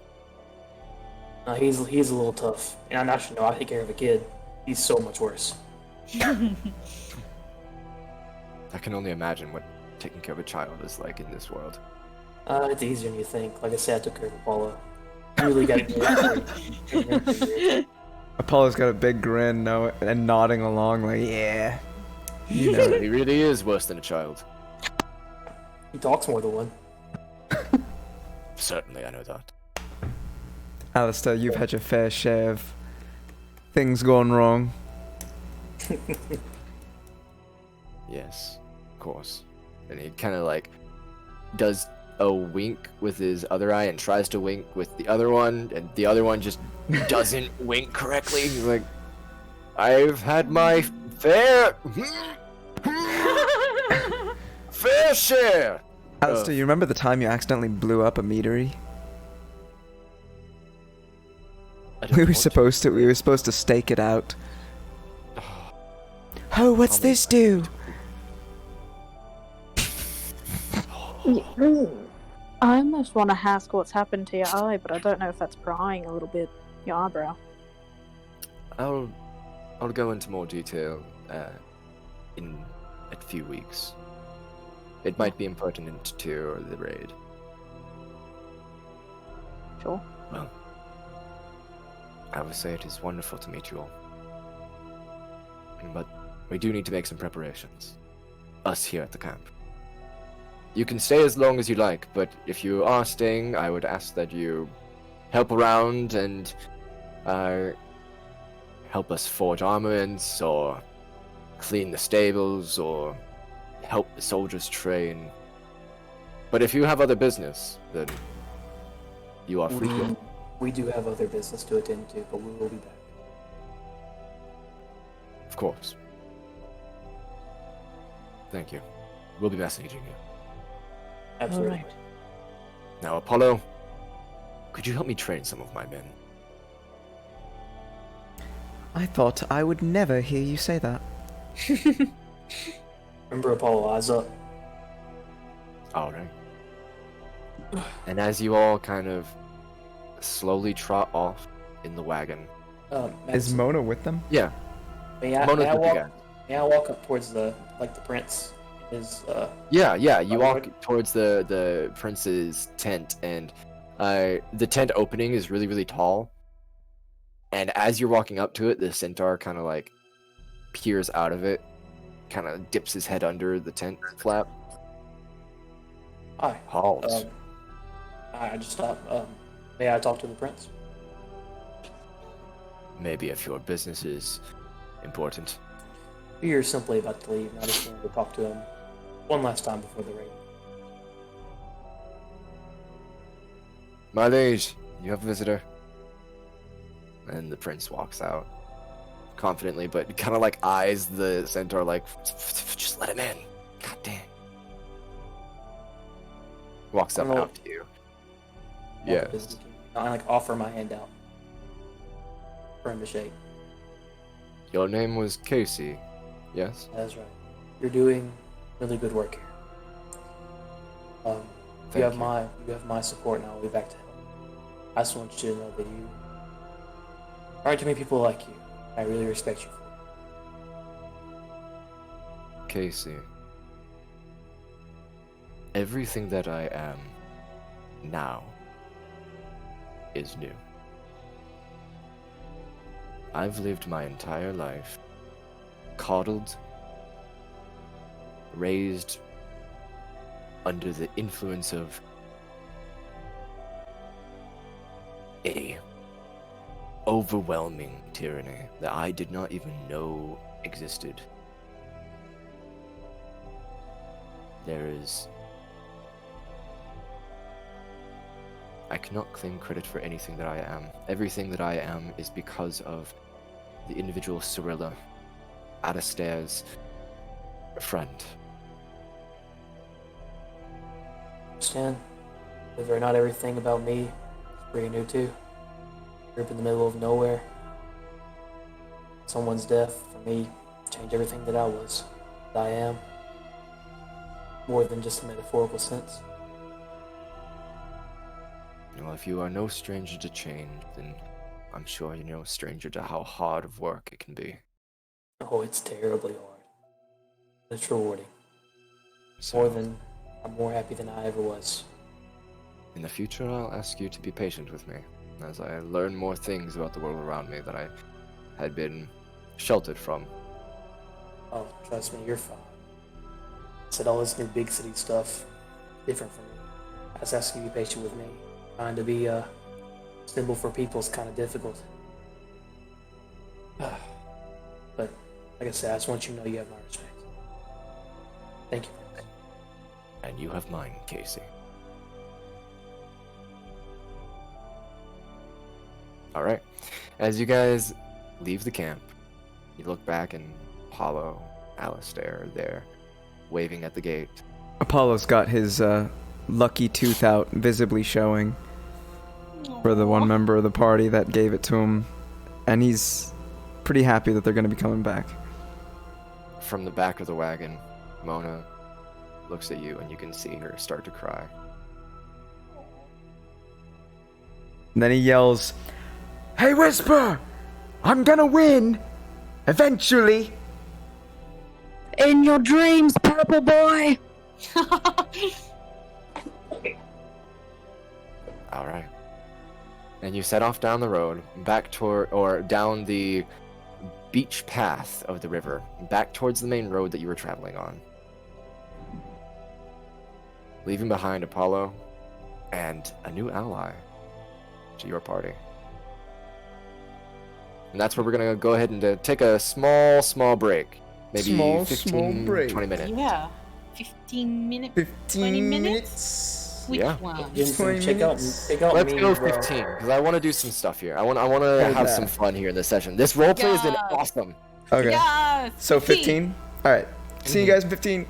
Speaker 4: No, he's a little tough, and I should know. I take care of a kid. He's so much worse.
Speaker 2: I can only imagine what taking care of a child is like in this world.
Speaker 4: It's easier than you think. Like I said, I took care of Apollo. Really got it.
Speaker 6: Apollo's got a big grin now and nodding along like, yeah. You know.
Speaker 2: He really is worse than a child.
Speaker 4: He talks more than one.
Speaker 2: Certainly, I know that.
Speaker 6: Alistair, you've had your fair share of things going wrong.
Speaker 2: Yes, of course. And he kind of like does a wink with his other eye and tries to wink with the other one, and the other one just doesn't wink correctly. He's like, I've had my fair share.
Speaker 6: Alistair, you remember the time you accidentally blew up a meadery?
Speaker 2: I don't
Speaker 6: We were
Speaker 2: want
Speaker 6: supposed to stake it out. Oh, what's
Speaker 2: Tell me
Speaker 6: this do?
Speaker 5: I almost want to ask what's happened to your eye, but I don't know if that's prying a little bit your eyebrow.
Speaker 2: I'll go into more detail in a few weeks. It might be impertinent to the raid.
Speaker 5: Sure.
Speaker 2: Well, I would say it is wonderful to meet you all. But we do need to make some preparations. Us here at the camp. You can stay as long as you like, but if you are staying, I would ask that you help around and help us forge armaments, or clean the stables, or help the soldiers train. But if you have other business, then you are free to go.
Speaker 4: We do have other business to attend to, but we will be back.
Speaker 2: Of course. Thank you. We'll be messaging you.
Speaker 4: Absolutely.
Speaker 3: All right.
Speaker 2: Now, Apollo, could you help me train some of my men?
Speaker 6: I thought I would never hear you say that.
Speaker 4: Remember, Apollo, eyes up.
Speaker 2: Alright. And as you all kind of slowly trot off in the wagon.
Speaker 6: Is
Speaker 4: Madison,
Speaker 6: Mona with them?
Speaker 2: Yeah,
Speaker 4: may I
Speaker 2: Mona's with you
Speaker 4: walk?
Speaker 2: guys.
Speaker 4: May I walk up towards the prince?
Speaker 2: Yeah, you
Speaker 4: Alright.
Speaker 2: walk towards the prince's tent, and the tent opening is really, really tall. And as you're walking up to it, the centaur kind of like peers out of it, kind of dips his head under the tent flap.
Speaker 4: Hi.
Speaker 2: Halt.
Speaker 4: I just stopped. May I talk to the prince?
Speaker 2: Maybe if your business is important.
Speaker 4: You're simply about to leave, and I just wanted to talk to him one last time before the raid.
Speaker 2: My liege, you have a visitor. And the prince walks out confidently, but kind of like eyes the centaur like, just let him in. God damn. Walks up
Speaker 4: I don't know.
Speaker 2: out to you.
Speaker 4: Walk
Speaker 2: Yeah.
Speaker 4: up to him. I like offer my hand out for him to shake.
Speaker 2: Your name was Casey, yes?
Speaker 4: That's right. You're doing really good work here. You have
Speaker 2: you.
Speaker 4: you have my support, and I'll be back to help. I just want you to know that you aren't too many people like you. I really respect you for it.
Speaker 2: Casey, everything that I am now is new. I've lived my entire life coddled, raised under the influence of a overwhelming tyranny that I did not even know existed. I cannot claim credit for anything that I am. Everything that I am is because of the individual Cirilla, Adastair's friend.
Speaker 4: Understand? Whether or not everything about me is pretty new too. Grew up in the middle of nowhere. Someone's death, for me, changed everything that I was, that I am. More than just a metaphorical sense.
Speaker 2: Well, if you are no stranger to change, then I'm sure you're no stranger to how hard of work it can be.
Speaker 4: Oh, it's terribly hard. But it's rewarding.
Speaker 2: So,
Speaker 4: I'm more happy than I ever was.
Speaker 2: in the future, I'll ask you to be patient with me, as I learn more things about the world around me that I had been sheltered from.
Speaker 4: Oh, trust me, you're fine. Said all this new big city stuff, different from me. I just ask you to be patient with me. Trying to be a symbol for people is kind of difficult. But, like I said, I just want you to know you have my respect. Thank you.
Speaker 2: And you have mine, Casey. Alright. As you guys leave the camp, you look back and Apollo, Alistair are there, waving at the gate.
Speaker 6: Apollo's got his lucky tooth out, visibly showing for the one member of the party that gave it to him, and he's pretty happy that they're going to be coming back.
Speaker 2: From the back of the wagon, Mona looks at you and you can see her start to cry.
Speaker 6: And then he yells, "Hey, Whisper! I'm gonna win! Eventually!"
Speaker 5: In your dreams, purple boy!
Speaker 2: Alright. And you set off down the road, back toward, or down the beach path of the river, back towards the main road that you were traveling on. Leaving behind Apollo and a new ally to your party. And that's where we're going to go ahead and take a small break. Maybe
Speaker 6: Small
Speaker 2: 15,
Speaker 6: break.
Speaker 2: 20 minutes.
Speaker 7: Yeah. 15 minutes.
Speaker 6: 15
Speaker 7: 20 minutes?
Speaker 6: minutes?
Speaker 7: Which
Speaker 2: Yeah.
Speaker 7: one?
Speaker 4: Check out
Speaker 2: Let's
Speaker 4: me,
Speaker 2: go
Speaker 4: bro.
Speaker 2: 15, because I want to do some stuff here. I want to
Speaker 6: Hold
Speaker 2: have
Speaker 6: that.
Speaker 2: some fun here in this session. This roleplay has been
Speaker 7: Yeah.
Speaker 2: awesome.
Speaker 6: Okay.
Speaker 7: Yes!
Speaker 6: So 15? Alright. See you guys in 15.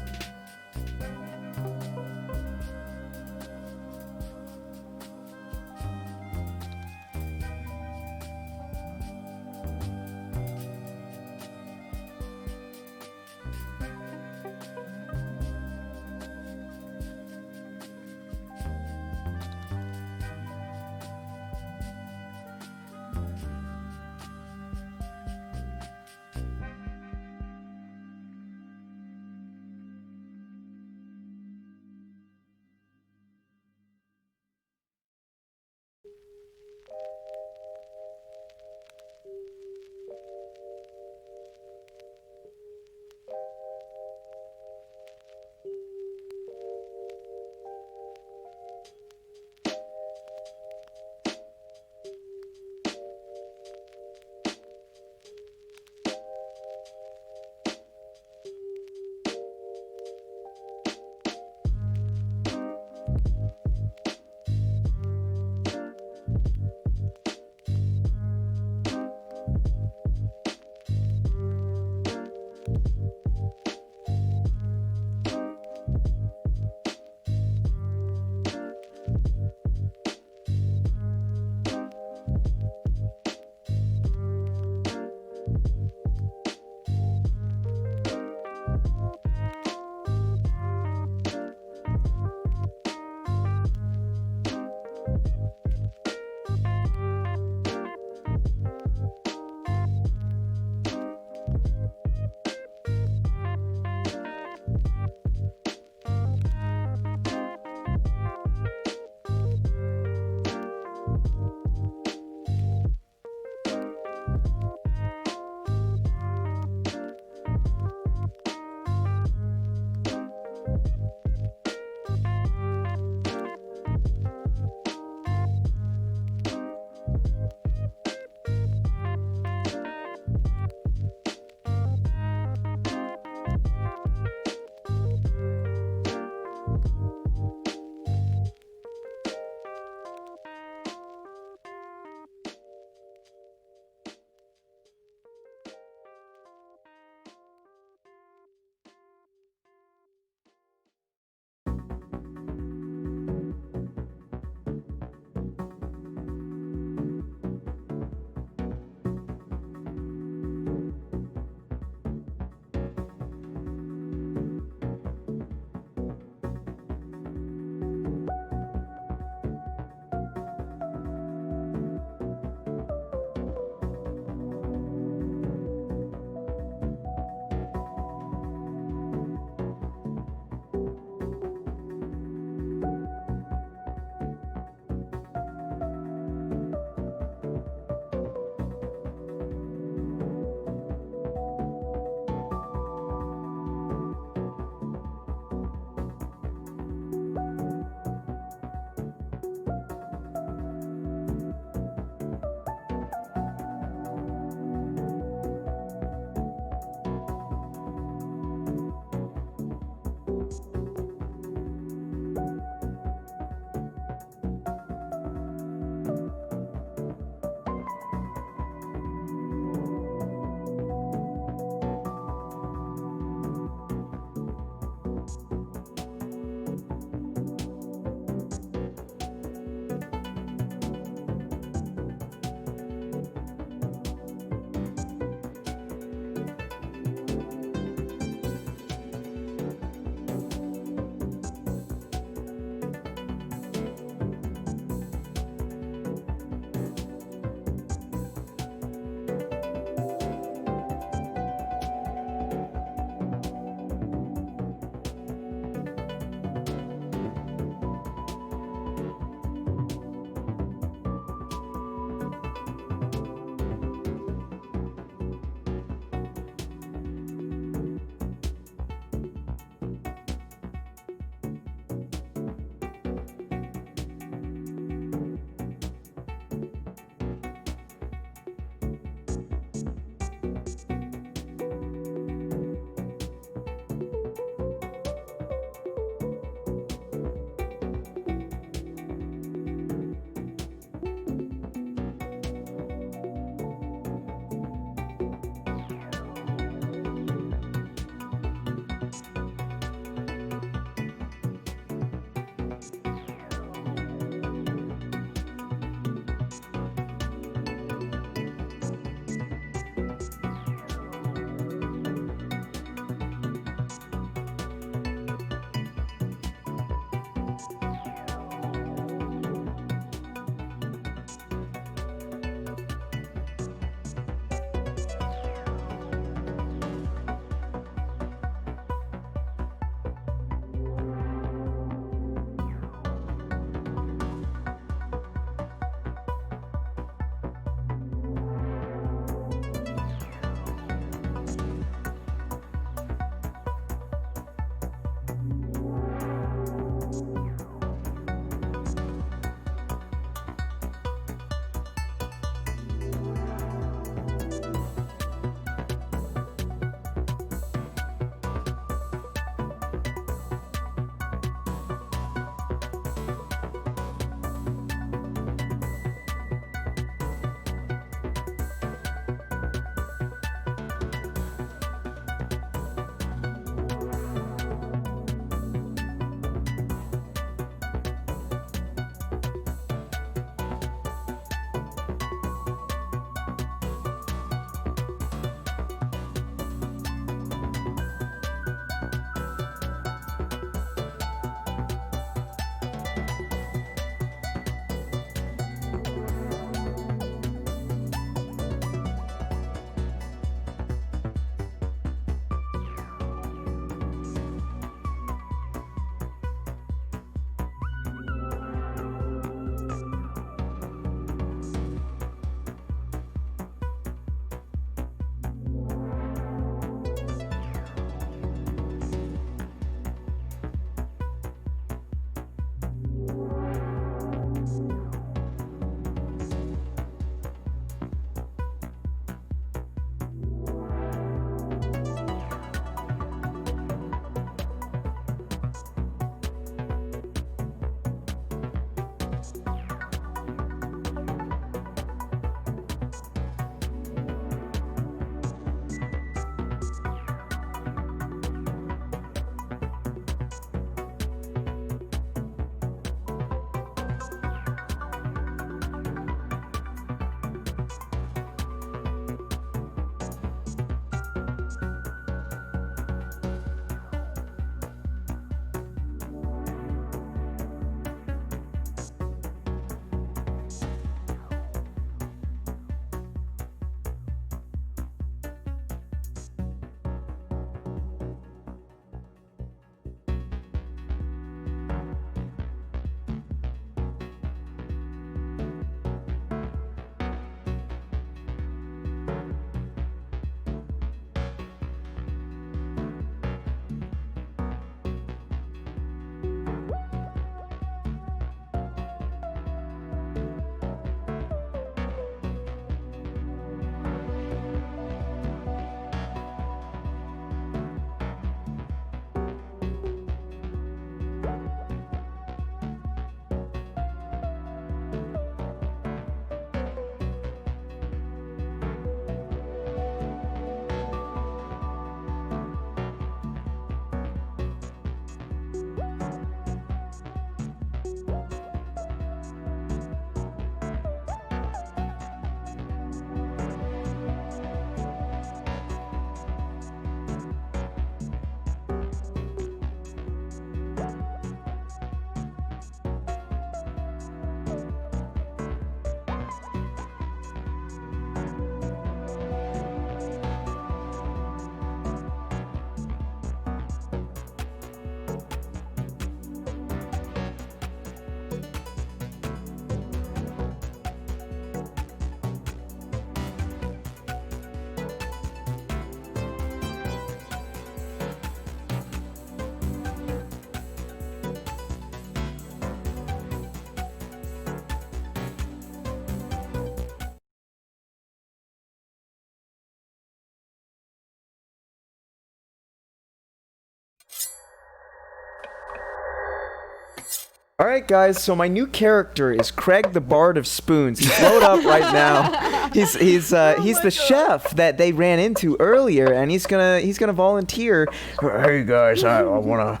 Speaker 6: All right, guys. So my new character is Craig, the Bard of Spoons. He's loaded up right now. He's the chef that they ran into earlier, and he's gonna volunteer. Hey guys, I wanna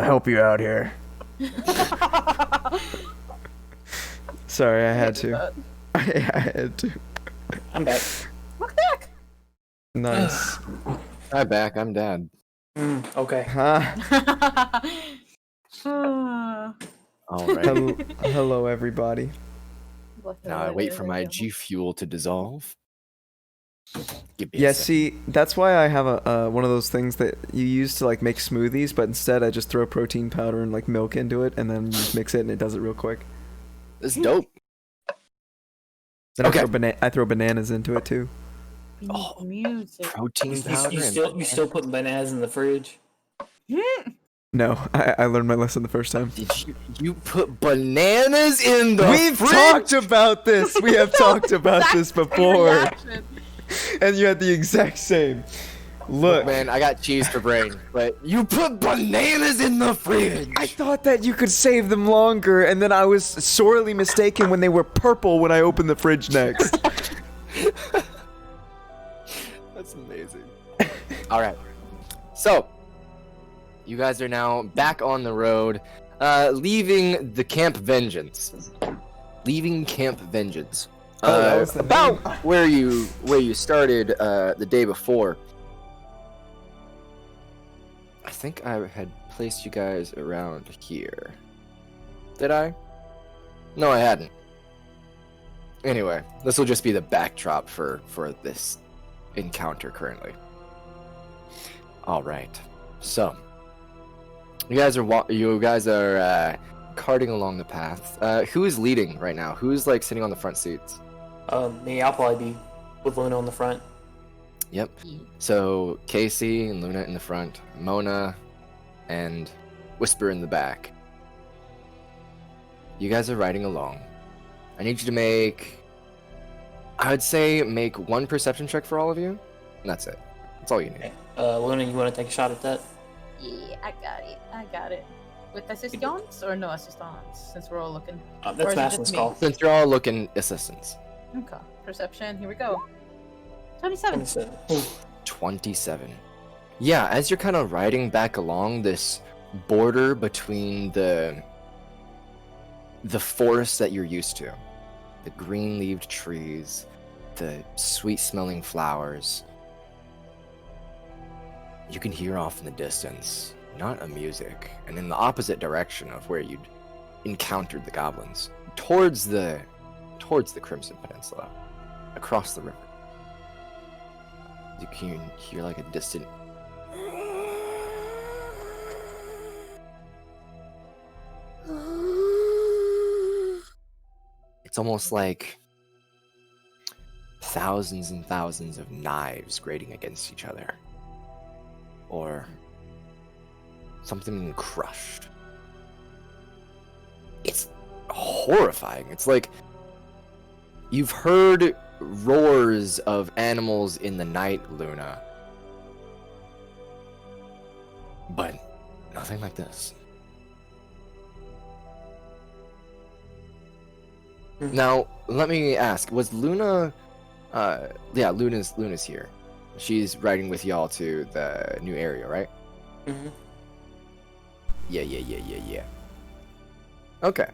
Speaker 6: help you out here. Sorry, I had to. I had to.
Speaker 4: I'm back.
Speaker 6: Nice.
Speaker 2: I'm back. I'm Dad.
Speaker 4: Okay.
Speaker 6: Huh?
Speaker 2: All right.
Speaker 6: Hello, everybody.
Speaker 2: Now I wait for my G Fuel to dissolve. Give me a
Speaker 6: Yeah,
Speaker 2: sec.
Speaker 6: see, that's why I have a one of those things that you use to like make smoothies, but instead I just throw protein powder and like milk into it, and then you just mix it, and it does it real quick.
Speaker 2: This is dope.
Speaker 6: Then
Speaker 2: Okay.
Speaker 6: I throw bananas into it too.
Speaker 2: Oh,
Speaker 7: Music.
Speaker 2: protein powder.
Speaker 4: You still putting bananas in the fridge?
Speaker 6: No, I learned my lesson the first time.
Speaker 2: Did you put bananas in the
Speaker 6: We've
Speaker 2: fridge?
Speaker 6: talked about this. We have talked about this before,
Speaker 7: Reaction.
Speaker 6: and you had the exact same.
Speaker 2: Look,
Speaker 6: Look,
Speaker 2: man, I got cheese for brain, but you put bananas in the fridge.
Speaker 6: I thought that you could save them longer, and then I was sorely mistaken when they were purple when I opened the fridge next.
Speaker 2: That's amazing. All right, so you guys are now back on the road, leaving the Camp Vengeance. Leaving Camp Vengeance.
Speaker 6: Oh, that was the
Speaker 2: about
Speaker 6: name.
Speaker 2: where you started the day before. I think I had placed you guys around here. Did I? No, I hadn't. Anyway, this will just be the backdrop for this encounter currently. All right. So, you guys are carting along the path. Who is leading right now? Who's like sitting on the front seats?
Speaker 4: Me, I'll probably be with Luna on the front.
Speaker 2: Yep. So Casey and Luna in the front, Mona and Whisper in the back. You guys are riding along. I need you to make one perception check for all of you. And that's it. That's all you need.
Speaker 4: Okay. Luna, you want to take a shot at that?
Speaker 7: Yeah, I got it. With assistance or no assistance? Since we're all looking. Or
Speaker 4: That's
Speaker 7: is it
Speaker 4: Maslin's
Speaker 7: just me?
Speaker 4: call.
Speaker 2: Since you're all looking assistance.
Speaker 7: Okay. Perception. Here we go. 27.
Speaker 2: 27. Yeah, as you're kind of riding back along this border between the forest that you're used to, the green-leaved trees, the sweet-smelling flowers, you can hear off in the distance, not a music, and in the opposite direction of where you'd encountered the goblins, towards the Crimson Peninsula, across the river. You can hear like a distant it's almost like thousands and thousands of knives grating against each other. Or something being crushed. It's horrifying. It's like you've heard roars of animals in the night, Luna. But nothing like this. Now, let me ask, was Luna yeah, Luna's here. She's riding with y'all to the new area, right?
Speaker 4: Mm-hmm.
Speaker 2: Yeah. Okay.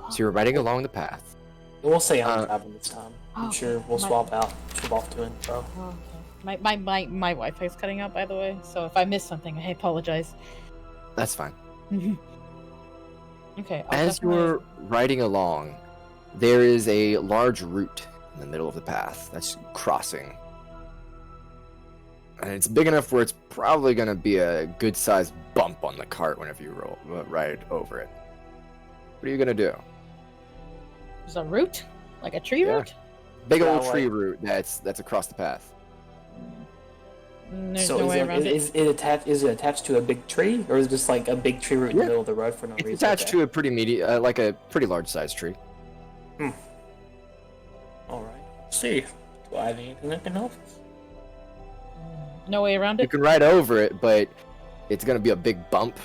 Speaker 2: So you're riding along the path.
Speaker 4: We'll say I'm driving this time. I'm
Speaker 7: Oh,
Speaker 4: sure we'll
Speaker 7: my-
Speaker 4: swap off to intro.
Speaker 7: Oh, okay. My Wi-Fi is cutting out, by the way. So if I missed something, I apologize.
Speaker 2: That's fine.
Speaker 7: Okay.
Speaker 2: As you're riding along, there is a large root in the middle of the path that's crossing. And it's big enough where it's probably going to be a good-sized bump on the cart whenever you ride over it. What are you going to do?
Speaker 7: There's a root, like a tree
Speaker 2: Yeah.
Speaker 7: root.
Speaker 2: Big
Speaker 4: Yeah,
Speaker 2: old
Speaker 4: like-
Speaker 2: tree root that's across the path.
Speaker 7: There's
Speaker 4: So
Speaker 7: no way around it.
Speaker 4: is it attached to a big tree, or is it just like a big tree root in the
Speaker 2: Yeah.
Speaker 4: middle of the road for no
Speaker 2: It's
Speaker 4: reason?
Speaker 2: attached to a pretty like a pretty large-sized tree.
Speaker 4: All right. See, do I have anything that can help?
Speaker 7: No way around
Speaker 2: You
Speaker 7: it.
Speaker 2: can ride over it, but it's going to be a big bump.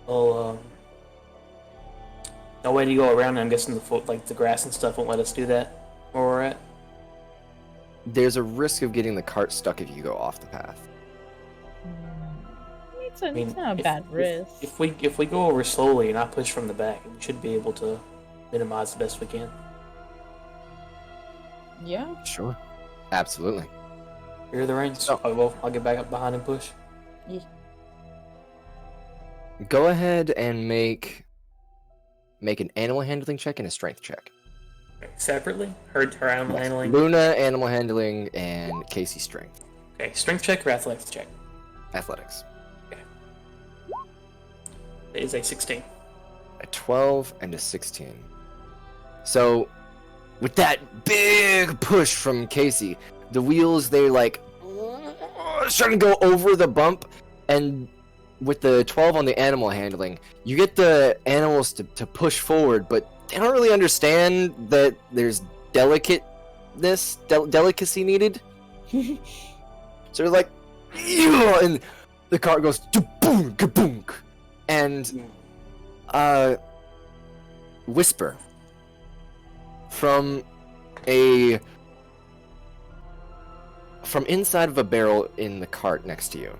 Speaker 4: Well, no way to go around. I'm guessing the grass and stuff won't let us do that where we're at.
Speaker 2: There's a risk of getting the cart stuck if you go off the path.
Speaker 3: It's not a bad risk.
Speaker 4: If we go over slowly and not push from the back, we should be able to minimize the best we can.
Speaker 3: Yeah.
Speaker 2: Sure. Absolutely.
Speaker 4: Here are the reins.
Speaker 2: So-
Speaker 4: I'll get back up behind and push.
Speaker 2: Go ahead and make an animal handling check and a strength check.
Speaker 4: Separately? Her animal handling.
Speaker 2: Luna, animal handling, and Casey, strength.
Speaker 4: Okay, strength check or athletics check?
Speaker 2: Athletics.
Speaker 4: It is a 16.
Speaker 2: A 12 and a 16. So, with that big push from Casey, the wheels, they're like starting to go over the bump, and with the 12 on the animal handling, you get the animals to push forward, but they don't really understand that there's delicacy needed. So they're like, "Yeah," and the car goes boom, kaboom, and whisper from inside of a barrel in the cart next to you.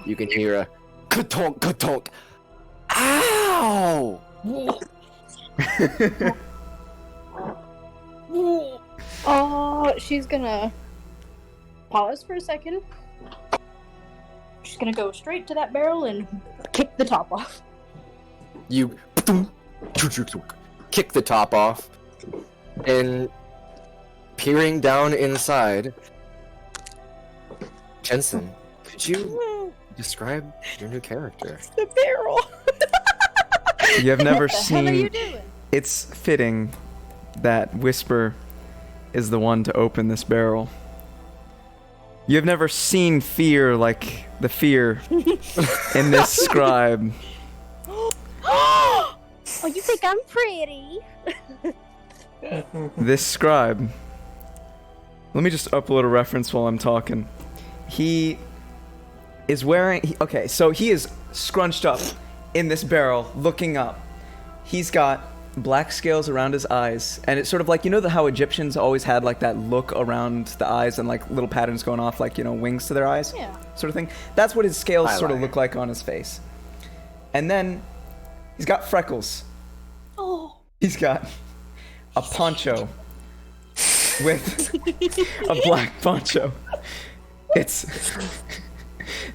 Speaker 2: You can hear a ka-tonk, ka-tonk. Ow!
Speaker 5: Oh, she's gonna pause for a second. She's gonna go straight to that barrel and kick the top off.
Speaker 2: You kick the top off, and peering down inside, Jensen, could you describe your new character?
Speaker 3: The barrel.
Speaker 6: You have never
Speaker 5: What the hell are
Speaker 6: seen.
Speaker 5: you doing?
Speaker 6: It's fitting that Whisper is the one to open this barrel. You have never seen fear like the fear in this scribe.
Speaker 5: Oh, you think I'm pretty?
Speaker 6: This scribe. Let me just upload a reference while I'm talking. He is wearing. Okay, so he is scrunched up in this barrel, looking up. He's got black scales around his eyes, and it's sort of like, you know how Egyptians always had like that look around the eyes and like little patterns going off, like, you know, wings to their eyes,
Speaker 5: Yeah.
Speaker 6: sort of thing. That's what his scales sort of
Speaker 2: Eyeliner.
Speaker 6: look like on his face. And then he's got freckles.
Speaker 5: Oh.
Speaker 6: He's got a poncho with a black poncho. It's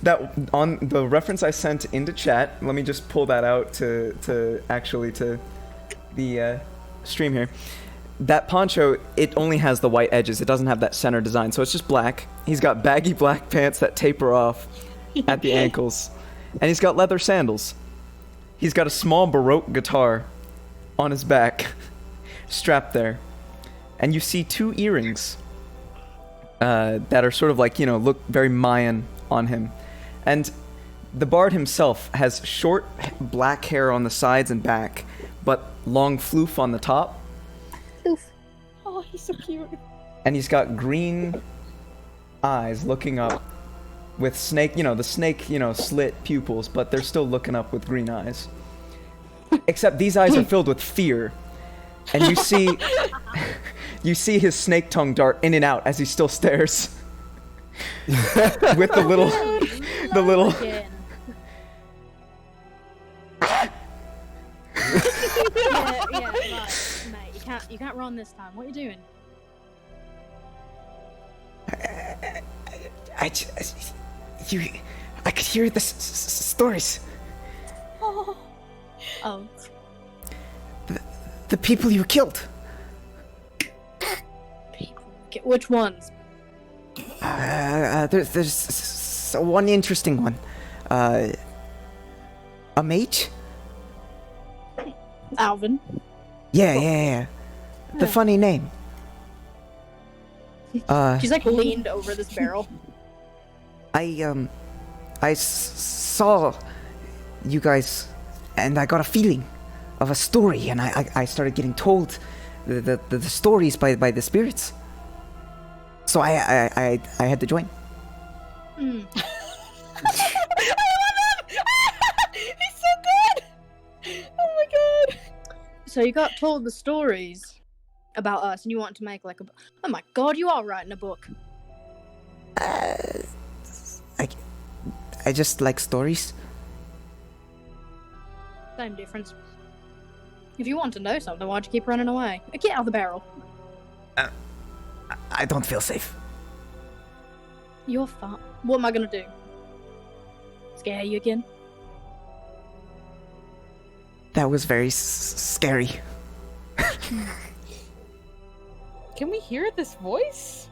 Speaker 6: that on the reference I sent into chat. Let me just pull that out to the stream here. That poncho, it only has the white edges. It doesn't have that center design, so it's just black. He's got baggy black pants that taper off at the ankles, and he's got leather sandals. He's got a small Baroque guitar on his back, strapped there, and you see 2 earrings that are sort of like, you know, look very Mayan on him. And the bard himself has short black hair on the sides and back, but long floof on the top.
Speaker 3: Oh, he's so cute.
Speaker 6: And he's got green eyes looking up with snake, the snake, slit pupils, but they're still looking up with green eyes. Except these eyes are filled with fear. And you see his snake tongue dart in and out as he still stares. With the little
Speaker 5: Again. yeah, mate, you can't run this time. What are you doing?
Speaker 1: I could hear the stories.
Speaker 5: Oh,
Speaker 1: The people you killed.
Speaker 5: people. Which ones?
Speaker 1: There's one interesting one. A mage?
Speaker 5: Alvin.
Speaker 1: Yeah. The funny name.
Speaker 5: She's like leaned over this barrel.
Speaker 1: I saw you guys, and I got a feeling of a story, and I started getting told the stories by the spirits. So I had to join.
Speaker 5: Mm.
Speaker 3: I love him! He's so good!
Speaker 5: So you got told the stories about us, and you want to make like a. Oh my god, you are writing a book.
Speaker 1: I just like stories.
Speaker 5: Same difference. If you want to know something, why'd you keep running away? Get out of the barrel.
Speaker 1: I don't feel safe.
Speaker 5: You're fine. What am I gonna do? Scare you again?
Speaker 1: That was very scary.
Speaker 7: Can we hear this voice?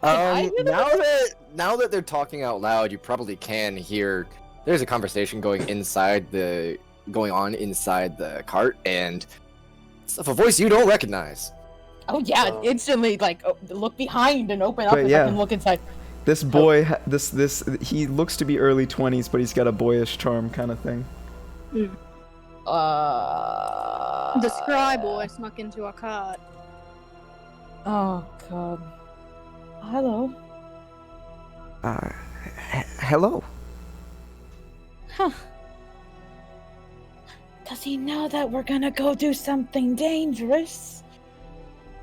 Speaker 7: I hear
Speaker 2: Now that they're talking out loud, you probably can hear. There's a conversation going on inside the cart, and it's of a voice you don't recognize.
Speaker 7: Oh yeah, instantly look behind and open up
Speaker 6: But
Speaker 7: and
Speaker 6: yeah.
Speaker 7: I can look inside.
Speaker 6: This boy, he looks to be early 20s, but he's got a boyish charm kind of thing.
Speaker 5: The scry boy snuck into our cart.
Speaker 7: Oh god. Hello.
Speaker 1: Hello.
Speaker 7: Huh. Does he know that we're gonna go do something dangerous?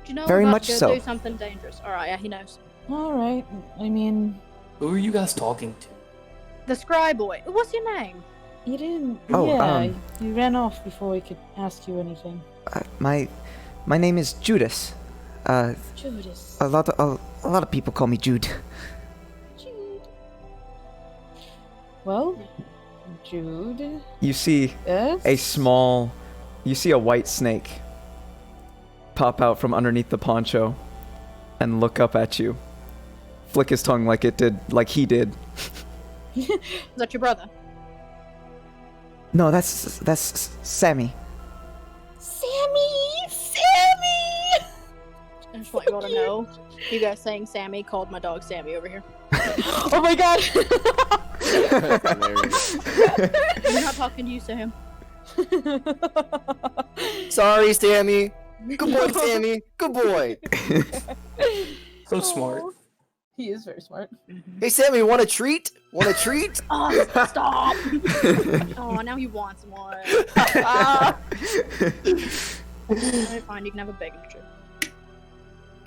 Speaker 5: Do you know
Speaker 1: Very
Speaker 5: we're about
Speaker 1: much
Speaker 5: to go
Speaker 1: so.
Speaker 5: do something dangerous? Alright, yeah, he knows.
Speaker 7: Alright. I mean,
Speaker 4: Who are you guys talking to?
Speaker 5: The scry boy. What's your name?
Speaker 7: you didn't.
Speaker 1: Oh,
Speaker 7: yeah, you ran off before we could ask you anything.
Speaker 1: My name is Judas.
Speaker 7: Judas.
Speaker 1: A lot of people call me Jude.
Speaker 7: Jude. Well, Jude.
Speaker 6: You see
Speaker 7: Yes.
Speaker 6: you see a white snake pop out from underneath the poncho and look up at you. Flick his tongue like he did.
Speaker 5: Is that your brother?
Speaker 1: No, that's Sammy.
Speaker 7: Sammy!
Speaker 5: I just want you all to know. You guys saying Sammy called my dog Sammy over here.
Speaker 7: Oh my god!
Speaker 5: I'm not talking to you, Sam.
Speaker 2: Sorry, Sammy. Good boy, Sammy. Good boy.
Speaker 4: So smart.
Speaker 7: He is very smart.
Speaker 2: Hey, Sammy, want a treat? Want a treat?
Speaker 5: Oh, stop! Oh, now he wants one. Alright, fine, you can have a bacon strip.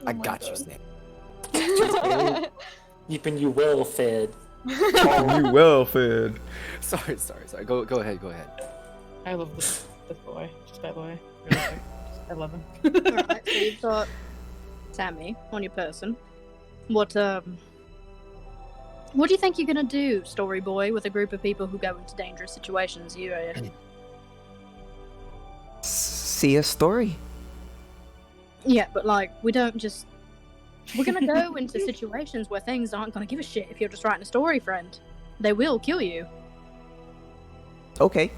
Speaker 2: I got you, Sammy.
Speaker 4: Keeping you well fed.
Speaker 6: You well fed.
Speaker 2: Sorry. Go ahead.
Speaker 7: I love this boy. Just that boy. Really quick. I love him.
Speaker 5: Alright, so you've got Sammy on your person. What do you think you're gonna do, story boy, with a group of people who go into dangerous situations?
Speaker 1: See a story.
Speaker 5: Yeah, but we don't just. We're gonna go into situations where things aren't gonna give a shit if you're just writing a story, friend. They will kill you.
Speaker 1: Okay.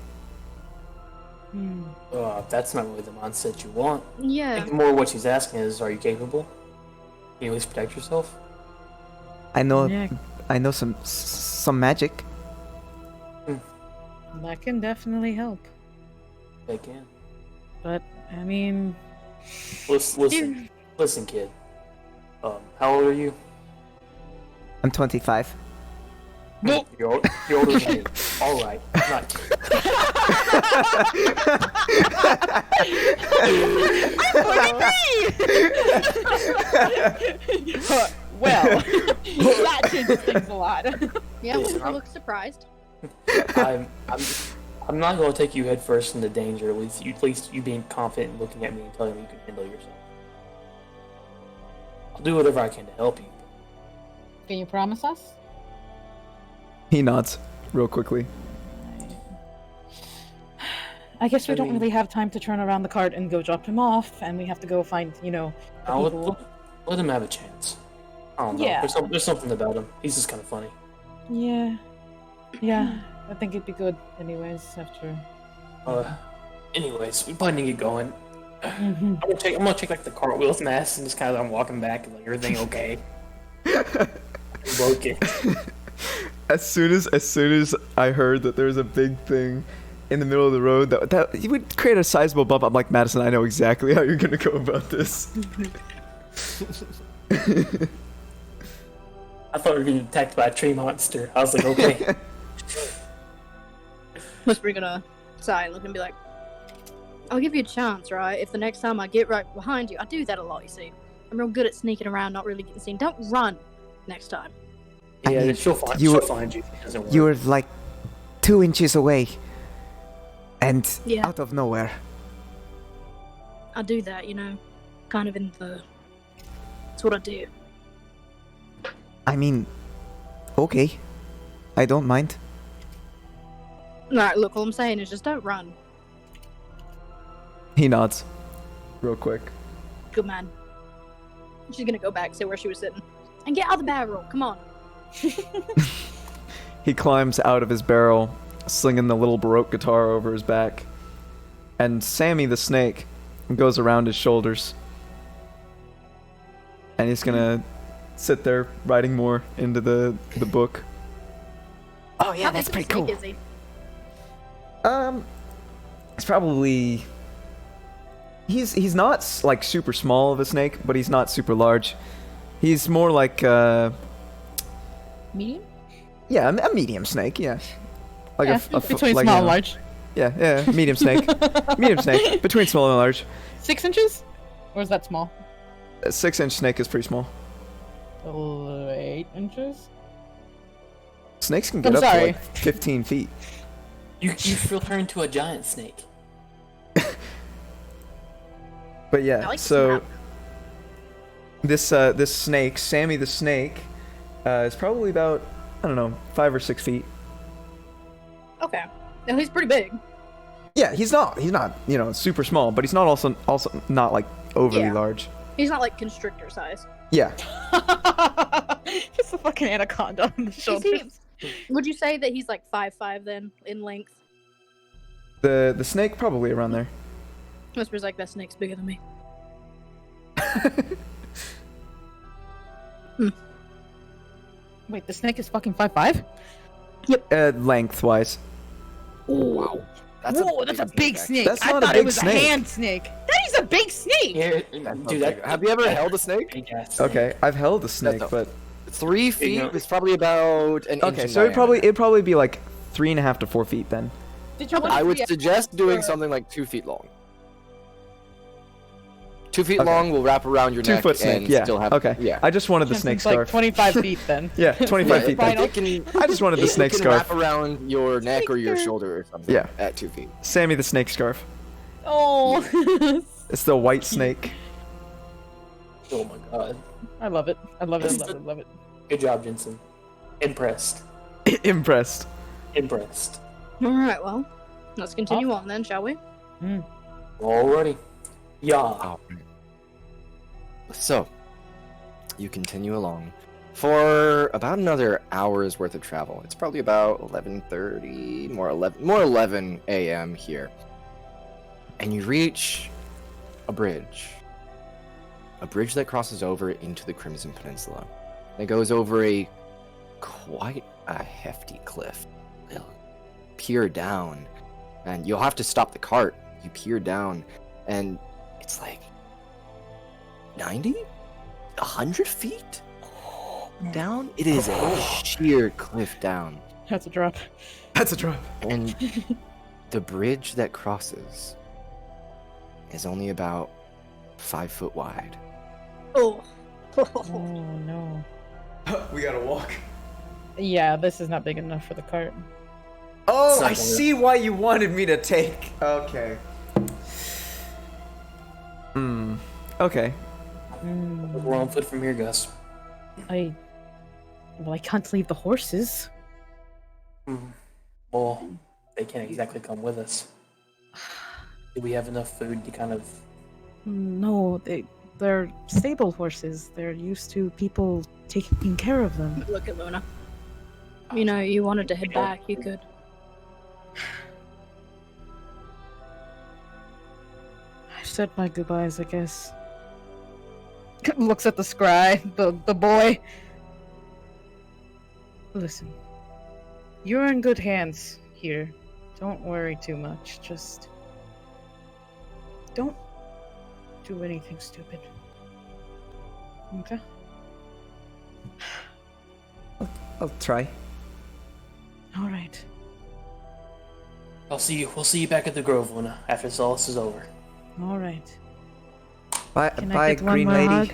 Speaker 4: That's not really the mindset you want. I
Speaker 5: Yeah.
Speaker 4: think more what she's asking is, are you capable? Can you at least protect yourself?
Speaker 1: I know
Speaker 7: Yeah,
Speaker 1: some magic.
Speaker 3: That can definitely help.
Speaker 4: They can.
Speaker 3: But, I mean,
Speaker 4: Listen, kid. How old are you?
Speaker 1: I'm 25.
Speaker 7: Nope.
Speaker 4: You're older than me. All right. Not
Speaker 7: well, that changes things a lot.
Speaker 5: Yeah, well, you look surprised.
Speaker 4: I'm not going to take you head first into danger. At least you being confident and looking at me and telling me you can handle yourself. I'll do whatever I can to help you.
Speaker 7: Can you promise us?
Speaker 6: He nods real quickly.
Speaker 3: I guess we
Speaker 4: I
Speaker 3: don't
Speaker 4: mean-
Speaker 3: really have time to turn around the cart and go drop him off, and we have to go find, the
Speaker 4: I'll
Speaker 3: people.
Speaker 4: let him have a chance. I don't know.
Speaker 3: Yeah.
Speaker 4: There's something about him. He's just kind of funny.
Speaker 3: Yeah. Yeah, I think it'd be good anyways, after...
Speaker 4: Anyways, we probably need to get going.
Speaker 3: Mhm.
Speaker 4: I'm gonna check the cartwheels mess and just kind of I'm walking back and everything okay. Broken.
Speaker 6: As soon as I heard that there was a big thing in the middle of the road that you would create a sizable bump, I'm like, Madison, I know exactly how you're gonna go about this.
Speaker 4: I thought we were getting attacked by a tree monster. I was like, okay.
Speaker 5: Whispering gonna sigh and look and be like, I'll give you a chance, right? If the next time I get right behind you, I do that a lot, you see. I'm real good at sneaking around, not really getting seen. Don't run next time.
Speaker 1: I
Speaker 4: Yeah,
Speaker 1: mean,
Speaker 4: she'll find
Speaker 1: you-
Speaker 4: she'll find you if it doesn't work.
Speaker 1: You were like 2 inches away. And
Speaker 5: Yeah.
Speaker 1: out of nowhere.
Speaker 5: I do that, you know, kind of in the. That's what I do.
Speaker 1: I mean, okay. I don't mind.
Speaker 5: Alright, look, all I'm saying is just don't run.
Speaker 6: He nods. Real quick.
Speaker 5: Good man. She's gonna go back, sit where she was sitting. And get out of the barrel, come on.
Speaker 6: He climbs out of his barrel, slinging the little Baroque guitar over his back. And Sammy the snake goes around his shoulders. And he's gonna sit there writing more into the book.
Speaker 1: Oh yeah,
Speaker 5: How
Speaker 1: that's
Speaker 5: big of a
Speaker 1: pretty cool.
Speaker 5: snake is he?
Speaker 6: It's probably... He's not like super small of a snake, but he's not super large. He's more like
Speaker 3: Medium?
Speaker 6: yeah, a medium snake, yeah. Like
Speaker 3: Yeah,
Speaker 6: a
Speaker 3: between
Speaker 6: like,
Speaker 3: small
Speaker 6: you
Speaker 3: and
Speaker 6: know,
Speaker 3: large.
Speaker 6: Yeah, medium snake. Medium snake, between small and large.
Speaker 3: 6 inches? Or is that small?
Speaker 6: A 6-inch snake is pretty small.
Speaker 3: 8 inches?
Speaker 6: Snakes can get
Speaker 3: I'm
Speaker 6: up to
Speaker 3: sorry.
Speaker 6: like 15 feet.
Speaker 4: You feel turned into a giant snake.
Speaker 6: But
Speaker 5: I
Speaker 6: yeah,
Speaker 5: like
Speaker 6: so
Speaker 5: snap.
Speaker 6: this snake, Sammy the snake, is probably about, I don't know, 5 or 6 feet.
Speaker 5: Okay. No, he's pretty big.
Speaker 6: Yeah, he's not, you know, super small, but he's not also not like overly
Speaker 5: Yeah.
Speaker 6: large.
Speaker 5: He's not like constrictor size.
Speaker 6: Yeah.
Speaker 3: Just a fucking anaconda on the
Speaker 5: Is
Speaker 3: shoulders.
Speaker 5: he, would you say that he's like 5'5" then, in length?
Speaker 6: The snake probably around there.
Speaker 5: Whispers like, that snake's bigger than me.
Speaker 3: Wait, the snake is fucking 5'5"?
Speaker 6: Lengthwise.
Speaker 2: Wow.
Speaker 3: Whoa, that's a big snake.
Speaker 6: That's
Speaker 3: I
Speaker 6: not a
Speaker 3: thought
Speaker 6: big
Speaker 3: it was
Speaker 6: snake.
Speaker 3: a hand snake. That is a big snake.
Speaker 4: Yeah,
Speaker 2: That's
Speaker 4: dude,
Speaker 2: okay. Have you ever held a snake?
Speaker 4: big ass snake.
Speaker 6: Okay, I've held a snake,
Speaker 2: a-
Speaker 6: but
Speaker 2: 3 feet
Speaker 4: no.
Speaker 2: is probably about an inch
Speaker 6: okay,
Speaker 2: in
Speaker 6: so it'd
Speaker 2: diameter.
Speaker 6: probably be like 3.5 to 4 feet then.
Speaker 3: Did you
Speaker 2: I would
Speaker 3: Yeah.
Speaker 2: suggest doing
Speaker 3: Sure.
Speaker 2: something like 2 feet long. 2 feet
Speaker 6: Okay.
Speaker 2: long will wrap around your
Speaker 6: 2
Speaker 2: neck
Speaker 6: foot snake.
Speaker 2: and
Speaker 6: Yeah.
Speaker 2: still have.
Speaker 6: Okay.
Speaker 2: Yeah.
Speaker 6: I just wanted the snake
Speaker 3: It's like
Speaker 6: scarf.
Speaker 3: 25 feet then.
Speaker 6: Yeah, 25
Speaker 2: Yeah,
Speaker 6: feet
Speaker 2: but
Speaker 6: then.
Speaker 2: it can,
Speaker 6: I just wanted the
Speaker 2: it
Speaker 6: snake
Speaker 2: can
Speaker 6: scarf.
Speaker 2: wrap around your neck or your
Speaker 3: Snake
Speaker 2: shoulder or something.
Speaker 6: Yeah.
Speaker 2: At 2 feet.
Speaker 6: Sammy the snake scarf.
Speaker 3: Oh.
Speaker 6: It's the white snake.
Speaker 4: Oh my god.
Speaker 3: I love it. I love it. I love it. I love it.
Speaker 4: Good job, Jensen. Impressed.
Speaker 6: Impressed.
Speaker 4: Impressed.
Speaker 5: Alright, well, let's continue on then, shall we?
Speaker 4: Alrighty. Yeah.
Speaker 2: Oh. So, you continue along for about another hour's worth of travel. It's probably about 11:30, more 11 a.m. here, and you reach a bridge that crosses over into the Crimson Peninsula. It goes over quite a hefty cliff. You'll peer down, and you'll have to stop the cart. You peer down, and it's like 90? 100 feet down? It is a sheer cliff down.
Speaker 3: That's a drop.
Speaker 6: That's a drop.
Speaker 2: And the bridge that crosses is only about 5 foot wide.
Speaker 5: Oh.
Speaker 3: Oh no.
Speaker 6: We gotta walk.
Speaker 3: Yeah, this is not big enough for the cart.
Speaker 6: Oh, I
Speaker 4: Somewhere.
Speaker 6: see why you wanted me to take. Okay. Okay.
Speaker 4: We're on foot from here, Gus.
Speaker 3: I can't leave the horses.
Speaker 4: Well, they can't exactly come with us. Do we have enough food to kind of...
Speaker 3: No, they're stable horses. They're used to people taking care of them.
Speaker 5: Look at Luna. You know, you wanted to head back, you could.
Speaker 3: I've said my goodbyes, I guess. Looks at the scry, the boy. Listen, you're in good hands here. Don't worry too much. Just don't do anything stupid. Okay?
Speaker 6: I'll try.
Speaker 3: All right.
Speaker 4: We'll see you back at the Grove, Luna, after all this is over.
Speaker 3: All right.
Speaker 1: Bye,
Speaker 3: Can I
Speaker 1: bye,
Speaker 3: get one
Speaker 1: green
Speaker 3: more
Speaker 1: lady.
Speaker 3: hug?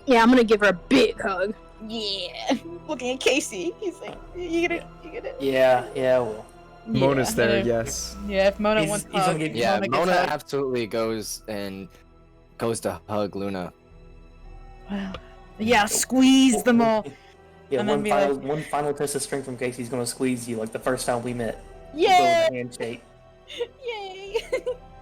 Speaker 5: Yeah, I'm gonna give her a big hug.
Speaker 7: Yeah. Looking at Casey, he's like, "You get it, you get it."
Speaker 4: Yeah, well.
Speaker 6: Mona's
Speaker 3: Yeah,
Speaker 6: there,
Speaker 3: and
Speaker 6: yes.
Speaker 3: Yeah, if Mona
Speaker 4: He's-
Speaker 3: wants
Speaker 4: he's gonna
Speaker 3: hug,
Speaker 4: give-
Speaker 2: Yeah,
Speaker 3: Mona gets
Speaker 2: Mona
Speaker 3: hug.
Speaker 2: absolutely goes to hug Luna.
Speaker 3: Well, yeah, squeeze them all.
Speaker 4: Yeah,
Speaker 3: And then be like-
Speaker 4: one final test of strength from Casey's gonna squeeze you like the first time we met.
Speaker 3: Yay!
Speaker 4: Go with a handshake.
Speaker 3: Yay!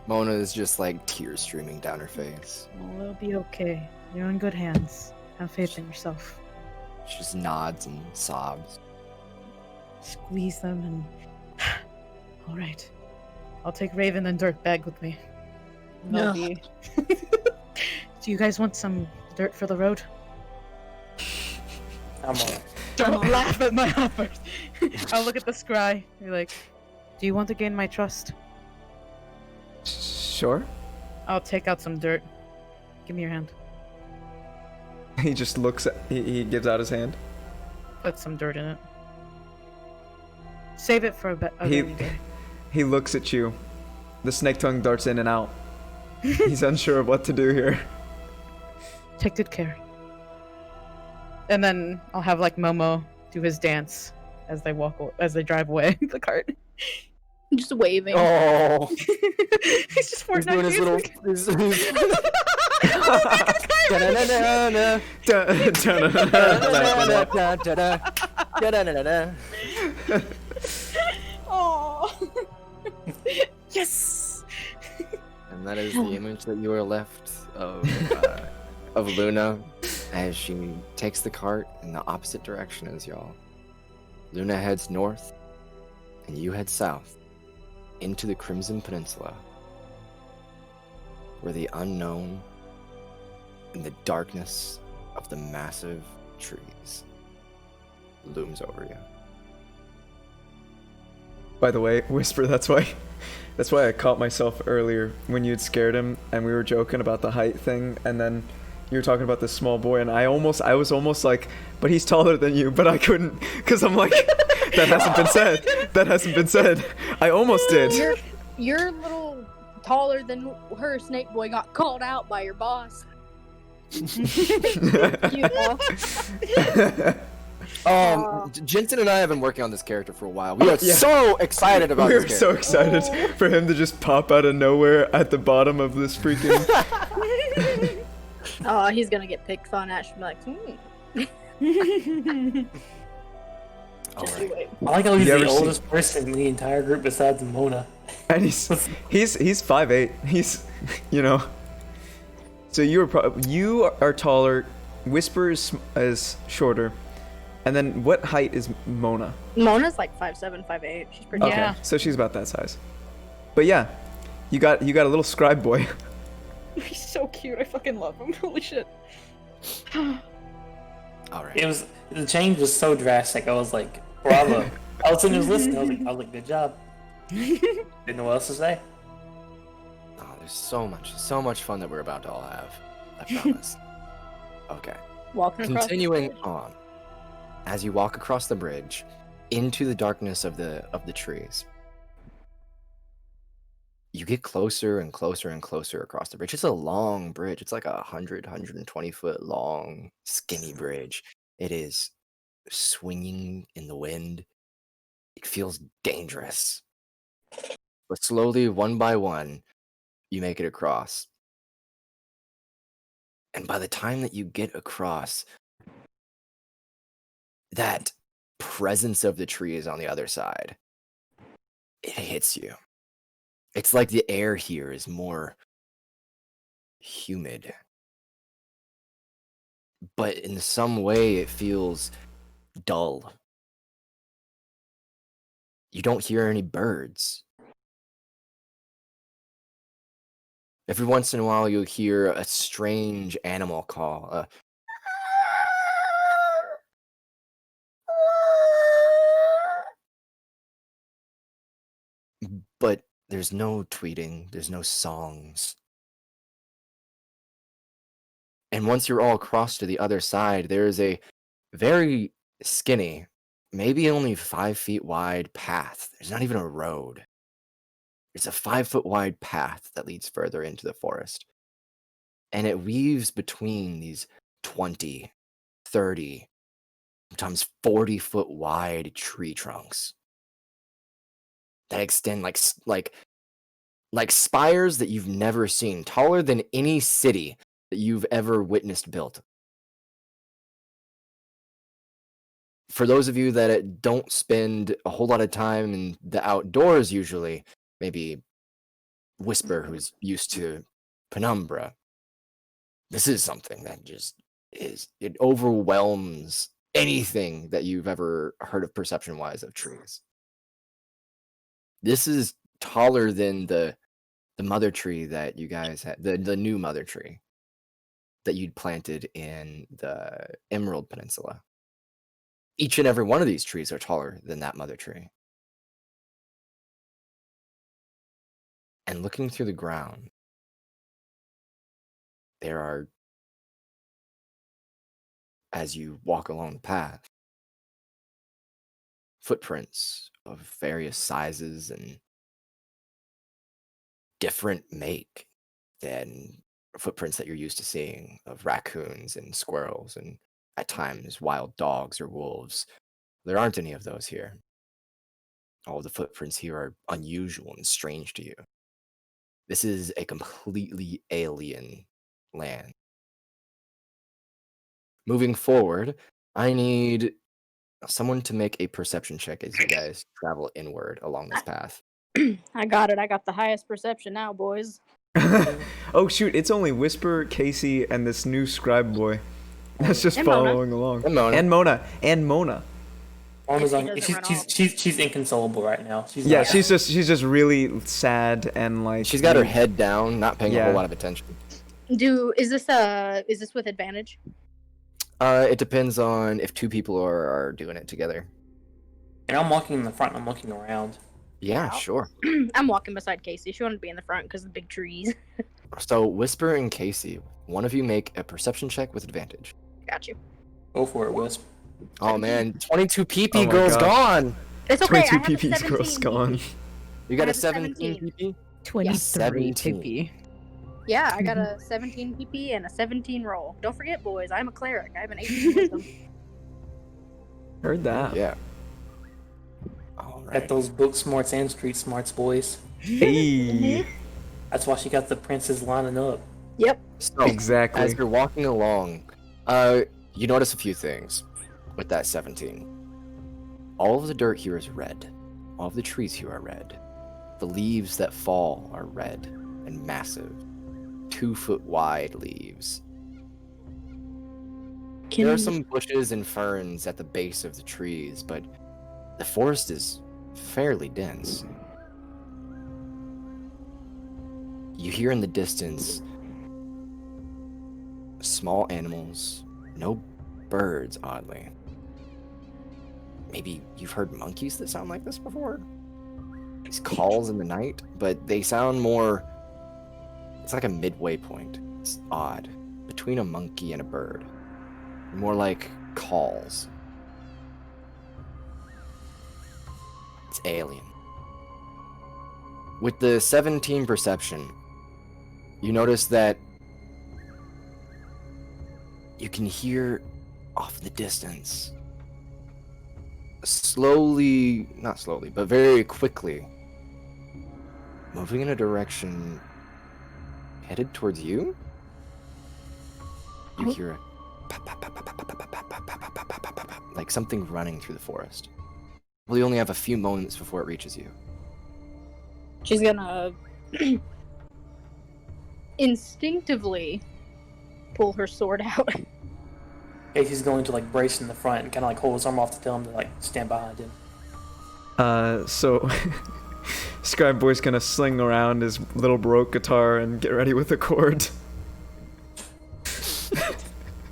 Speaker 2: Mona is just like tears streaming down her face.
Speaker 3: Well, it'll be okay. You're in good hands. Have faith in yourself.
Speaker 2: She just nods and sobs.
Speaker 3: Squeeze them and. All right. I'll take Raven and Dirt bag with me. And I'll
Speaker 5: No.
Speaker 3: be- Do you guys want some dirt for the road?
Speaker 4: I'm on.
Speaker 3: Don't laugh at my offers. I'll look at the scry. You're like, do you want to gain my trust?
Speaker 6: Sure.
Speaker 3: I'll take out some dirt. Give me your hand.
Speaker 6: He just looks at. He gives out his hand.
Speaker 3: Put some dirt in it. Save it for a
Speaker 6: He-
Speaker 3: rainy day.
Speaker 6: He looks at you. The snake tongue darts in and out. He's unsure of what to do here.
Speaker 3: Take good care. And then I'll have like Momo do his dance as they drive away the cart.
Speaker 5: Just waving.
Speaker 2: Oh,
Speaker 3: He's just
Speaker 2: he's
Speaker 3: Fortnite
Speaker 2: doing his little.
Speaker 3: music.
Speaker 2: Da-da-da-da-da.
Speaker 6: Da-da-da-da-da.
Speaker 2: Da-da-da-da-da.
Speaker 3: Oh. Yes.
Speaker 2: And that is the image that you are left of Luna as she takes the cart in the opposite direction as y'all. Luna heads north, and you head south into the Crimson Peninsula, where the unknown and the darkness of the massive trees looms over you.
Speaker 6: By the way, Whisper, that's why I caught myself earlier when you had scared him and we were joking about the height thing, and then you were talking about this small boy, and I was almost like, but he's taller than you, but I couldn't, because I'm like, that hasn't been said. That hasn't been said. I almost did.
Speaker 5: You're a little taller than her. Snake Boy got called out by your boss. You know?
Speaker 2: Jensen and I have been working on this character for a while. We are
Speaker 6: Yeah.
Speaker 2: so excited about
Speaker 6: We
Speaker 2: this
Speaker 6: were so
Speaker 2: character.
Speaker 6: excited for him to just pop out of nowhere at the bottom of this freaking.
Speaker 5: Oh, he's gonna get picked on at. She'll be like, Just you wait.
Speaker 4: I like how he's
Speaker 6: You
Speaker 4: the
Speaker 6: ever see-
Speaker 4: oldest person in the entire group besides Mona.
Speaker 6: And he's 5'8". He's, you know. So you are taller. Whisper is shorter. And then what height is Mona?
Speaker 5: Mona's like 5'7", 5'8". She's pretty.
Speaker 6: Okay,
Speaker 3: Yeah.
Speaker 6: so she's about that size. But yeah, you got a little scribe boy.
Speaker 3: He's so cute. I fucking love him. Holy shit.
Speaker 2: All right.
Speaker 4: The change was so drastic. I was like, bravo. I was sitting there listening. I was like, good job. Didn't know what else to say.
Speaker 2: Oh, there's so much fun that we're about to all have. I promise. Okay.
Speaker 5: Walking across.
Speaker 2: Continuing on, as you walk across the bridge into the darkness of the trees, you get closer and closer and closer across the bridge. It's a long bridge. It's like 120 foot long, skinny bridge. It is swinging in the wind. It feels dangerous. But slowly, one by one, you make it across. And by the time that you get across, that presence of the tree is on the other side. It hits you. It's like the air here is more humid. But in some way, it feels dull. You don't hear any birds. Every once in a while, you'll hear a strange animal call. But there's no tweeting, there's no songs. And once you're all across to the other side, there is a very skinny maybe only 5 feet wide path. There's not even a road. It's a 5 foot wide path that leads further into the forest. And it weaves between these 20, 30, sometimes 40 foot wide tree trunks that extend like spires that you've never seen, taller than any city that you've ever witnessed built. For those of you that don't spend a whole lot of time in the outdoors usually, maybe Whisper, who's used to penumbra, this is something that just it overwhelms anything that you've ever heard of perception-wise of trees. This is taller than the mother tree that you guys had, the new mother tree that you'd planted in the Emerald Peninsula. Each and every one of these trees are taller than that mother tree. And looking through the ground, there are, as you walk along the path, footprints of various sizes and different make than footprints that you're used to seeing of raccoons and squirrels and at times wild dogs or wolves. There aren't any of those here. All the footprints here are unusual and strange to you. This is a completely alien land. Moving forward, I need someone to make a perception check as you guys travel inward along this path.
Speaker 5: I got it. I got the highest perception now, boys.
Speaker 6: Oh shoot, it's only Whisper, Casey, and this new scribe boy. That's just
Speaker 5: And Mona.
Speaker 6: following along.
Speaker 2: And Mona.
Speaker 6: And Mona.
Speaker 4: Mona's
Speaker 5: She
Speaker 4: on,
Speaker 5: doesn't run off.
Speaker 4: she's inconsolable right now. She's
Speaker 6: Yeah,
Speaker 4: not-
Speaker 6: she's just really sad and like
Speaker 2: She's got her head down, not paying a
Speaker 6: Yeah.
Speaker 2: whole lot of attention.
Speaker 5: Is this with advantage?
Speaker 2: It depends on if 2 people are doing it together.
Speaker 4: And I'm walking in the front. I'm looking around.
Speaker 2: Yeah,
Speaker 5: Yeah.
Speaker 2: sure.
Speaker 5: I'm walking beside Casey. She wanted to be in the front because of the big trees.
Speaker 2: So Whisper and Casey, one of you make a perception check with advantage.
Speaker 5: Got you.
Speaker 4: Go for it, Wisp.
Speaker 2: Oh man, 22
Speaker 6: Oh
Speaker 2: PP
Speaker 6: my
Speaker 2: girls
Speaker 6: gosh.
Speaker 2: gone.
Speaker 5: It's okay.
Speaker 6: 22
Speaker 5: I have a
Speaker 6: PP's
Speaker 5: 17
Speaker 6: girls gone.
Speaker 2: You got
Speaker 5: I
Speaker 2: a
Speaker 5: have a
Speaker 2: 17
Speaker 5: 17.
Speaker 2: PP?
Speaker 3: 23
Speaker 2: 17.
Speaker 3: PP.
Speaker 5: Yeah, I got a 17 PP and a 17 roll. Don't forget, boys, I'm a cleric. I have an 18 wisdom.
Speaker 6: Heard that.
Speaker 2: Yeah. All
Speaker 4: Got
Speaker 2: right.
Speaker 4: those book smarts and street smarts, boys.
Speaker 6: Hey.
Speaker 4: That's why she got the princes lining up.
Speaker 5: Yep.
Speaker 2: So,
Speaker 6: Exactly.
Speaker 2: as you're walking along, you notice a few things with that 17. All of the dirt here is red. All of the trees here are red. The leaves that fall are red and massive. 2 foot wide leaves. There are some bushes and ferns at the base of the trees, but the forest is fairly dense. You hear in the distance small animals, no birds, oddly. Maybe you've heard monkeys that sound like this before? These calls in the night, but they sound more... It's like a midway point. It's odd. Between a monkey and a bird. More like calls. It's alien. With the 17 perception, you notice that you can hear off in the distance, slowly, not slowly, but very quickly, moving in a direction headed towards you. You hear a pop, pop, pop, pop, pop, pop, pop, pop, pop, pop, pop, pop, pop, pop, like something running through the forest. Well, you only have a few moments before it reaches you.
Speaker 5: She's gonna instinctively pull her sword out.
Speaker 4: Casey's going to like brace in the front and kind of like hold his arm off to tell him to like stand behind him.
Speaker 6: So Scribe Boy's gonna sling around his little Baroque guitar and get ready with a chord.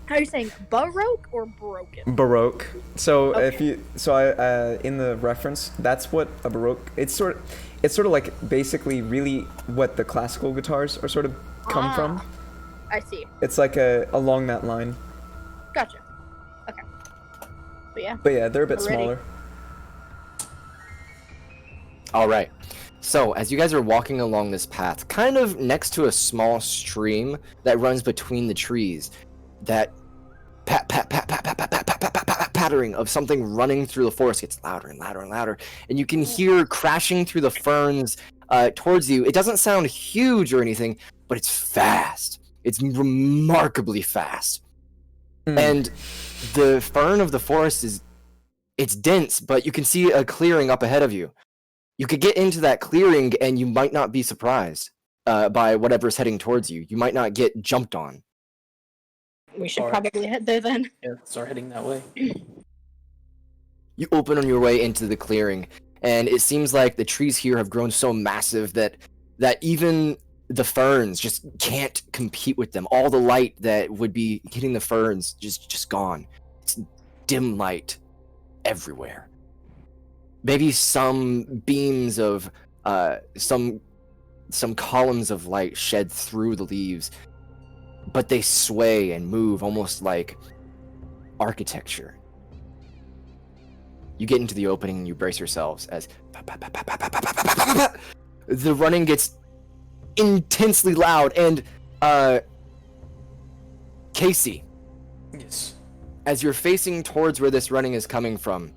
Speaker 5: How are you saying, Baroque or broken?
Speaker 6: Baroque. So
Speaker 5: Okay.
Speaker 6: if you, so I in the reference, that's what a Baroque. It's sort of like basically really what the classical guitars are sort of come from.
Speaker 5: I see.
Speaker 6: It's like along that line.
Speaker 5: Gotcha. Okay.
Speaker 6: But yeah, they're a bit
Speaker 5: Already.
Speaker 6: smaller.
Speaker 2: All right. So, as you guys are walking along this path, kind of next to a small stream that runs between the trees, that pattering of something running through the forest gets louder and louder and louder, and you can hear crashing through the ferns towards you. It doesn't sound huge or anything, but it's fast. It's remarkably fast. And the fern of the forest it's dense, but you can see a clearing up ahead of you. You could get into that clearing and you might not be surprised by whatever's heading towards you. You might not get jumped on.
Speaker 5: We should
Speaker 4: Alright.
Speaker 5: probably head there then.
Speaker 4: Yeah, start heading that way.
Speaker 2: You open on your way into the clearing, and it seems like the trees here have grown so massive that even the ferns just can't compete with them. All the light that would be hitting the ferns just gone. It's dim light everywhere. Maybe some beams of some columns of light shed through the leaves, but they sway and move almost like architecture. You get into the opening and you brace yourselves as the running gets intensely loud, and Casey,
Speaker 4: Yes.
Speaker 2: as you're facing towards where this running is coming from,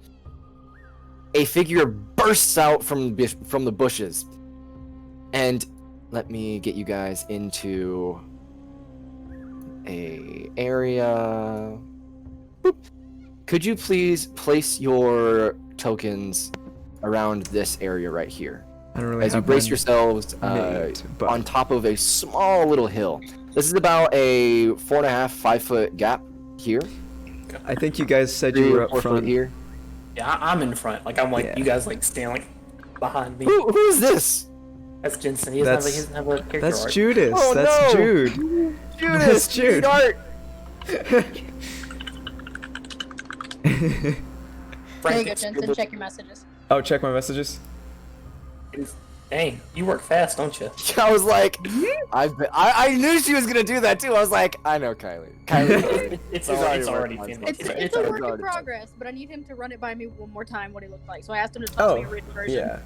Speaker 2: a figure bursts out from the bushes. And let me get you guys into a area. Boop. Could you please place your tokens around this area right here?
Speaker 6: I don't really
Speaker 2: As you
Speaker 6: have
Speaker 2: brace
Speaker 6: mine
Speaker 2: yourselves
Speaker 6: made, but
Speaker 2: on top of a small little hill. This is about a 4.5-5 foot gap here.
Speaker 6: I think you guys said you
Speaker 2: 3
Speaker 6: were
Speaker 2: or
Speaker 6: up
Speaker 2: 4 foot
Speaker 6: front.
Speaker 2: here.
Speaker 4: Yeah, I'm in front. Like I'm like
Speaker 6: Yeah.
Speaker 4: you guys like stand like behind me.
Speaker 2: Who is this?
Speaker 4: That's Jensen. He doesn't
Speaker 6: That's-
Speaker 4: have a character
Speaker 6: That's
Speaker 4: arc.
Speaker 6: Judas.
Speaker 2: Oh,
Speaker 6: That's
Speaker 2: no.
Speaker 6: Jude.
Speaker 2: Judas,
Speaker 6: Jude.
Speaker 2: Art.
Speaker 5: There you go,
Speaker 4: Frantic
Speaker 5: Jensen.
Speaker 4: scribble-
Speaker 5: Check your messages.
Speaker 6: Oh, check my messages.
Speaker 4: Dang, you work fast, don't you?
Speaker 2: I was like, I knew she was gonna do that too. I was like, I know Kylie. Kylie.
Speaker 4: It's
Speaker 2: already
Speaker 4: already
Speaker 2: worked on
Speaker 4: finished.
Speaker 5: It's,
Speaker 2: It's
Speaker 5: it's a
Speaker 2: already
Speaker 5: work in
Speaker 2: done.
Speaker 5: progress, but I need him to run it by me one more time what he looked like. So I asked him to text
Speaker 6: Oh,
Speaker 5: me a written version.
Speaker 6: yeah.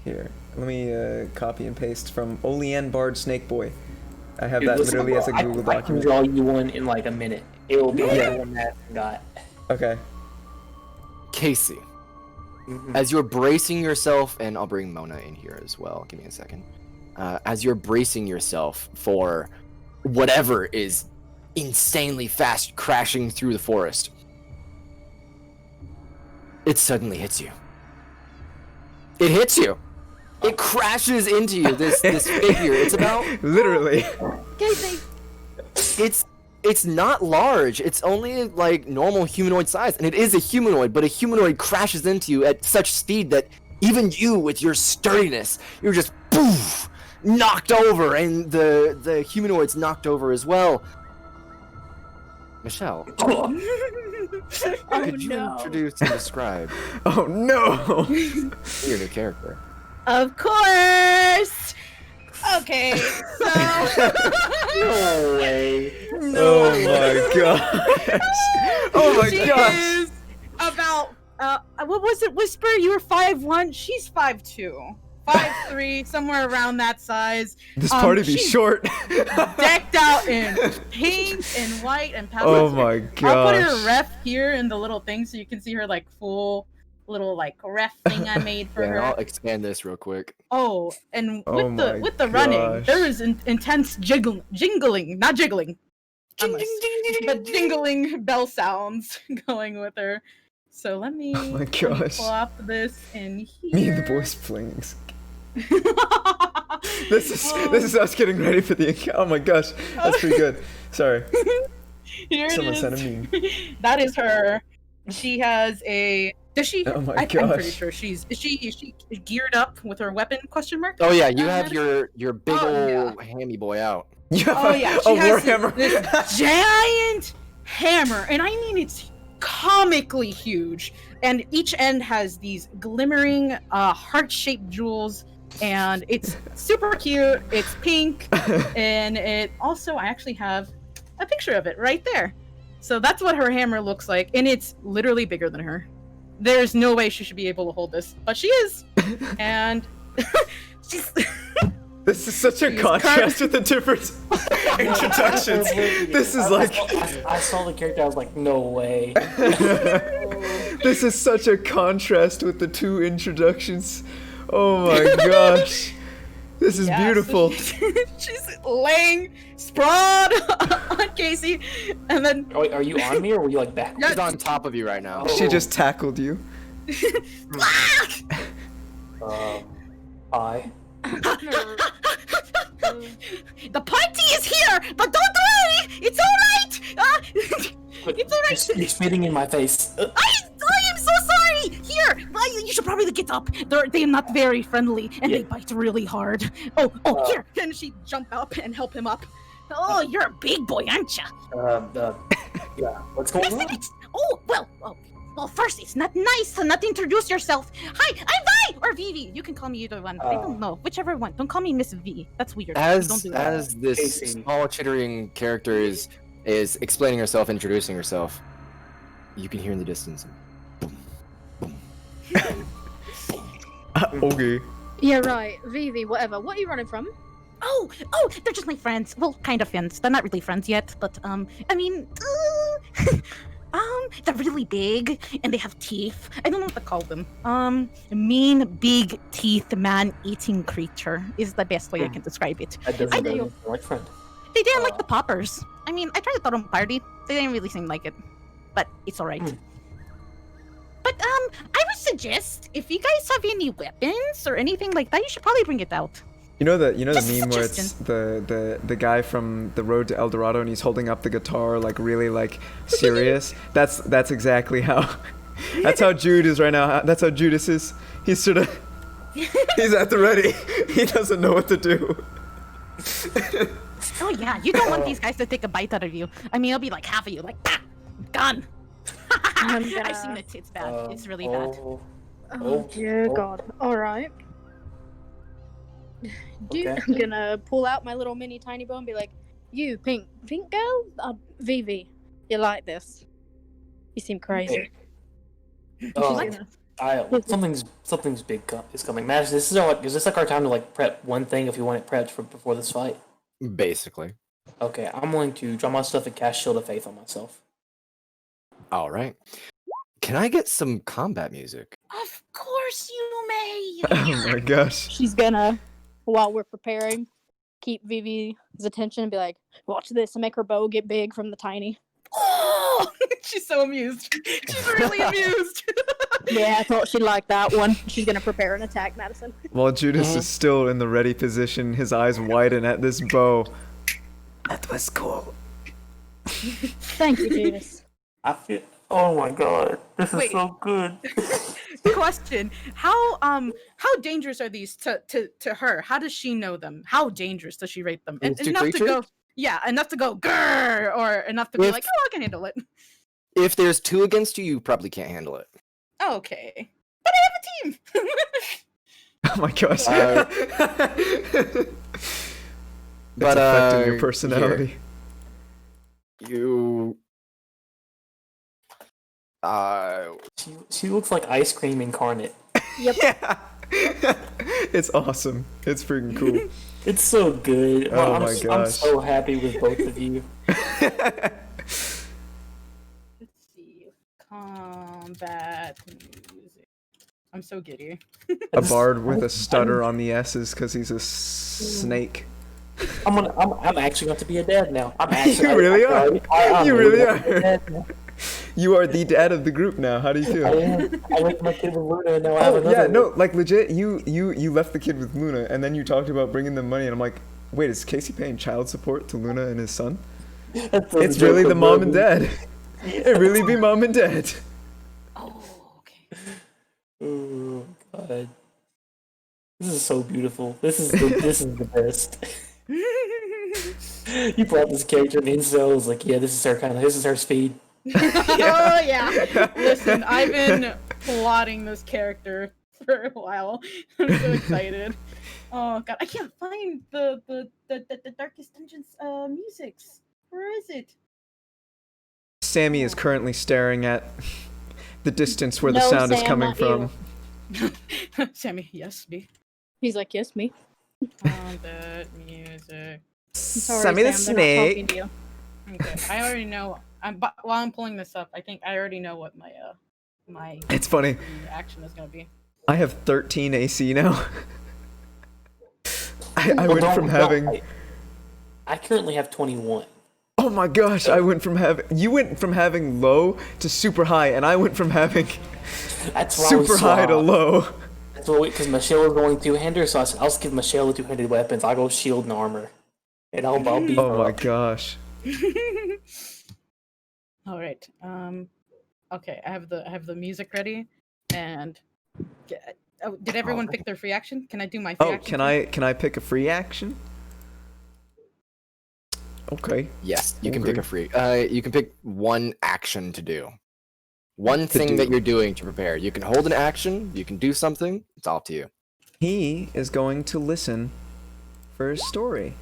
Speaker 6: Here, let me copy and paste from Oleanic Bard Snake Boy. I have
Speaker 4: Dude,
Speaker 6: that
Speaker 4: listen,
Speaker 6: literally as a
Speaker 4: bro,
Speaker 6: Google
Speaker 4: I can
Speaker 6: document.
Speaker 4: draw you one in like a minute. It will be
Speaker 6: Yeah.
Speaker 4: the one that got.
Speaker 6: Okay.
Speaker 2: Casey,
Speaker 4: Mhm.
Speaker 2: as you're bracing yourself, and I'll bring Mona in here as well. Give me a second. As you're bracing yourself for whatever is insanely fast crashing through the forest, it suddenly hits you. It hits you. It crashes into you. This figure. It's about.
Speaker 6: Literally.
Speaker 5: Casey!
Speaker 2: It's not large. It's only like normal humanoid size, and it is a humanoid. But a humanoid crashes into you at such speed that even you, with your sturdiness, you're just poof, knocked over, and the humanoid's knocked over as well. Michelle,
Speaker 5: Oh
Speaker 2: could you
Speaker 5: no.
Speaker 2: introduce and describe
Speaker 6: Oh no.
Speaker 2: your new character?
Speaker 7: Of course. Okay, so
Speaker 4: No way.
Speaker 6: Oh my gosh. Oh my
Speaker 7: she
Speaker 6: gosh.
Speaker 7: is about what was it? Whisper, you were 5'1". She's 5'2", 5'3", somewhere around that size.
Speaker 6: This party be
Speaker 7: she's
Speaker 6: short.
Speaker 7: Decked out in pink and white and pastel.
Speaker 6: Oh my
Speaker 7: I'll put her
Speaker 6: gosh.
Speaker 7: ref here in the little thing so you can see her like full little like ref thing I made for
Speaker 2: Yeah,
Speaker 7: her.
Speaker 2: I'll expand this real quick.
Speaker 7: Oh, and
Speaker 6: Oh my
Speaker 7: with the running,
Speaker 6: gosh.
Speaker 7: there is intense jingling, not jiggling, but jingling bell sounds going with her. So let me,
Speaker 6: Oh my
Speaker 7: let me
Speaker 6: gosh.
Speaker 7: plop this in here.
Speaker 6: Me and the boys playing. This is us getting ready for the account. Oh my gosh. That's pretty good. Sorry.
Speaker 7: Here it
Speaker 6: Someone
Speaker 7: is.
Speaker 6: sent a meme.
Speaker 7: That is her. She has a. Does she?
Speaker 6: Oh my
Speaker 7: I'm pretty
Speaker 6: gosh.
Speaker 7: sure is she geared up with her weapon? Question mark.
Speaker 2: Oh yeah, you have your big
Speaker 7: Oh,
Speaker 2: old hammy boy out.
Speaker 6: You have
Speaker 7: Oh yeah,
Speaker 6: a
Speaker 7: she has
Speaker 6: warhammer.
Speaker 7: this giant hammer, and I mean it's comically huge. And each end has these glimmering heart-shaped jewels, and it's super cute. It's pink, and it also I actually have a picture of it right there. So that's what her hammer looks like, and it's literally bigger than her. There's no way she should be able to hold this, but she is. And she's
Speaker 6: This is such a contrast with the different introductions. This is like
Speaker 4: I saw the character. I was like, no way.
Speaker 6: this is such a contrast with the two introductions. Oh my gosh. This is beautiful.
Speaker 7: So she's laying sprawled on Casey, and then
Speaker 4: Are you on me or were you like back?
Speaker 2: She's on top of you right now.
Speaker 6: She just tackled you.
Speaker 4: Hi.
Speaker 7: the party is here, but don't worry, it's all right. It's all right.
Speaker 4: You're spitting in my face.
Speaker 7: I am so sorry. Here, you should probably get up. They're not very friendly, and they bite really hard. Oh, here. And she jump up and help him up. Oh, you're a big boy, aren't you?
Speaker 4: Yeah. What's going on?
Speaker 7: Well, first, it's not nice to not introduce yourself. Hi, I'm Vi or Vivi. You can call me either one. I don't know, whichever one. Don't call me Miss V. That's weird. Don't do that.
Speaker 2: As this small chittering character is explaining herself, introducing herself, you can hear in the distance.
Speaker 6: Okay.
Speaker 5: Yeah, right. Vivi, whatever. What are you running from?
Speaker 7: Oh, they're just my friends. Well, kind of friends. They're not really friends yet, but they're really big and they have teeth. I don't know what to call them. Mean, big teeth, man-eating creature is the best way I can describe it.
Speaker 4: That doesn't sound like friend.
Speaker 7: They didn't like the poppers. I mean, I tried to throw them a party. They didn't really seem like it, but it's all right. But I would suggest if you guys have any weapons or anything like that, you should probably bring it out.
Speaker 6: You know the meme where it's the guy from the Road to El Dorado and he's holding up the guitar like really like serious. That's exactly how that's how Jude is right now. That's how Judas is. He's sort of he's at the ready. He doesn't know what to do.
Speaker 7: Oh yeah, you don't want these guys to take a bite out of you. I mean, it'll be like half of you, like gone. I've seen it. It's bad. It's really bad.
Speaker 5: Oh dear God. All right. Dude,
Speaker 4: Okay.
Speaker 5: I'm gonna pull out my little mini tiny bow and be like, "You pink girl, Vivi, you like this? You seem crazy."
Speaker 4: Something's big is coming. Matt, is this like our time to like prep one thing if you want it prepped for before this fight?
Speaker 2: Basically.
Speaker 4: Okay, I'm going to draw my stuff and cast Shield of Faith on myself.
Speaker 2: All right. Can I get some combat music?
Speaker 7: Of course you may.
Speaker 6: Oh my gosh.
Speaker 5: She's gonna, while we're preparing, keep Vivi's attention and be like, "Watch this," and make her bow get big from the tiny.
Speaker 7: Oh, she's so amused. She's really amused.
Speaker 5: Yeah, I thought she'd like that one. She's gonna prepare an attack, Madison.
Speaker 6: While Judas is still in the ready position, his eyes widen at this bow. That was cool.
Speaker 5: Thank you, Judas.
Speaker 4: I feel. Oh my God, this is so good.
Speaker 7: Question: How dangerous are these to her? How does she know them? How dangerous does she rate them? Enough to go, enough to go grrr, or enough to be like, oh, I can handle it.
Speaker 2: If there's two against you, you probably can't handle it.
Speaker 7: Okay, but I have a team.
Speaker 6: Oh my gosh.
Speaker 2: But
Speaker 6: affecting your personality.
Speaker 2: You.
Speaker 4: She looks like ice cream incarnate.
Speaker 5: Yep.
Speaker 6: Yeah. It's awesome. It's freaking cool.
Speaker 4: It's so good.
Speaker 6: Oh
Speaker 4: I'm
Speaker 6: my gosh.
Speaker 4: I'm so happy with both of you.
Speaker 7: Let's see. Combat music. I'm so giddy.
Speaker 6: A bard with a stutter on the S's because he's a snake.
Speaker 4: I'm actually going to be a dad now. I'm actually.
Speaker 6: You really are. You really are.
Speaker 4: a dad now.
Speaker 6: You are the dad of the group now. How do you feel?
Speaker 4: I am. I left my kid with Luna, and now I have another.
Speaker 6: Yeah, no, like legit. You left the kid with Luna, and then you talked about bringing them money, and I'm like, wait, is Casey paying child support to Luna and his son? It's really the mom and dad. It really be mom and dad.
Speaker 7: Oh, okay.
Speaker 4: Oh God, this is so beautiful. This is the best. You brought this character in Incel. I was like, yeah, this is her speed.
Speaker 7: Oh yeah. Listen, I've been plotting this character for a while. I'm so excited. Oh God, I can't find the Darkest Dungeons musics. Where is it?
Speaker 6: Sammy is currently staring at the distance where the
Speaker 5: No,
Speaker 6: sound is
Speaker 5: Sam,
Speaker 6: coming
Speaker 5: not
Speaker 6: from.
Speaker 5: you.
Speaker 7: Sammy, yes, me.
Speaker 5: He's like, yes, me.
Speaker 7: The music.
Speaker 5: I'm sorry,
Speaker 6: Sammy the
Speaker 5: Sam, they're not talking
Speaker 6: snake.
Speaker 5: to you.
Speaker 7: Okay, I already know. But while I'm pulling this up, I think I already know what my
Speaker 6: It's funny.
Speaker 7: action is gonna be.
Speaker 6: I have 13 AC now. I
Speaker 4: Well,
Speaker 6: went
Speaker 4: don't-
Speaker 6: from
Speaker 4: don't-
Speaker 6: having.
Speaker 4: I currently have 21.
Speaker 6: Oh my gosh! I went from having. You went from having low to super high, and I went from having
Speaker 4: That's why
Speaker 6: super high to low.
Speaker 4: That's what because Michelle was going two-hander, so I said, I'll just give Michelle the two-handed weapons. I'll go shield and armor. And I'll beat
Speaker 6: Oh
Speaker 4: her
Speaker 6: my
Speaker 4: up.
Speaker 6: gosh!
Speaker 7: All right. Okay, I have the music ready, and did everyone pick their free action? Can I do my free
Speaker 6: Oh,
Speaker 7: action?
Speaker 6: can I pick a free action? Okay.
Speaker 2: Yes, you can
Speaker 6: Okay.
Speaker 2: pick a free. You can pick one action to do. One thing
Speaker 6: do.
Speaker 2: that you're doing to prepare. You can hold an action. You can do something. It's all up to you.
Speaker 6: He is going to listen for his story.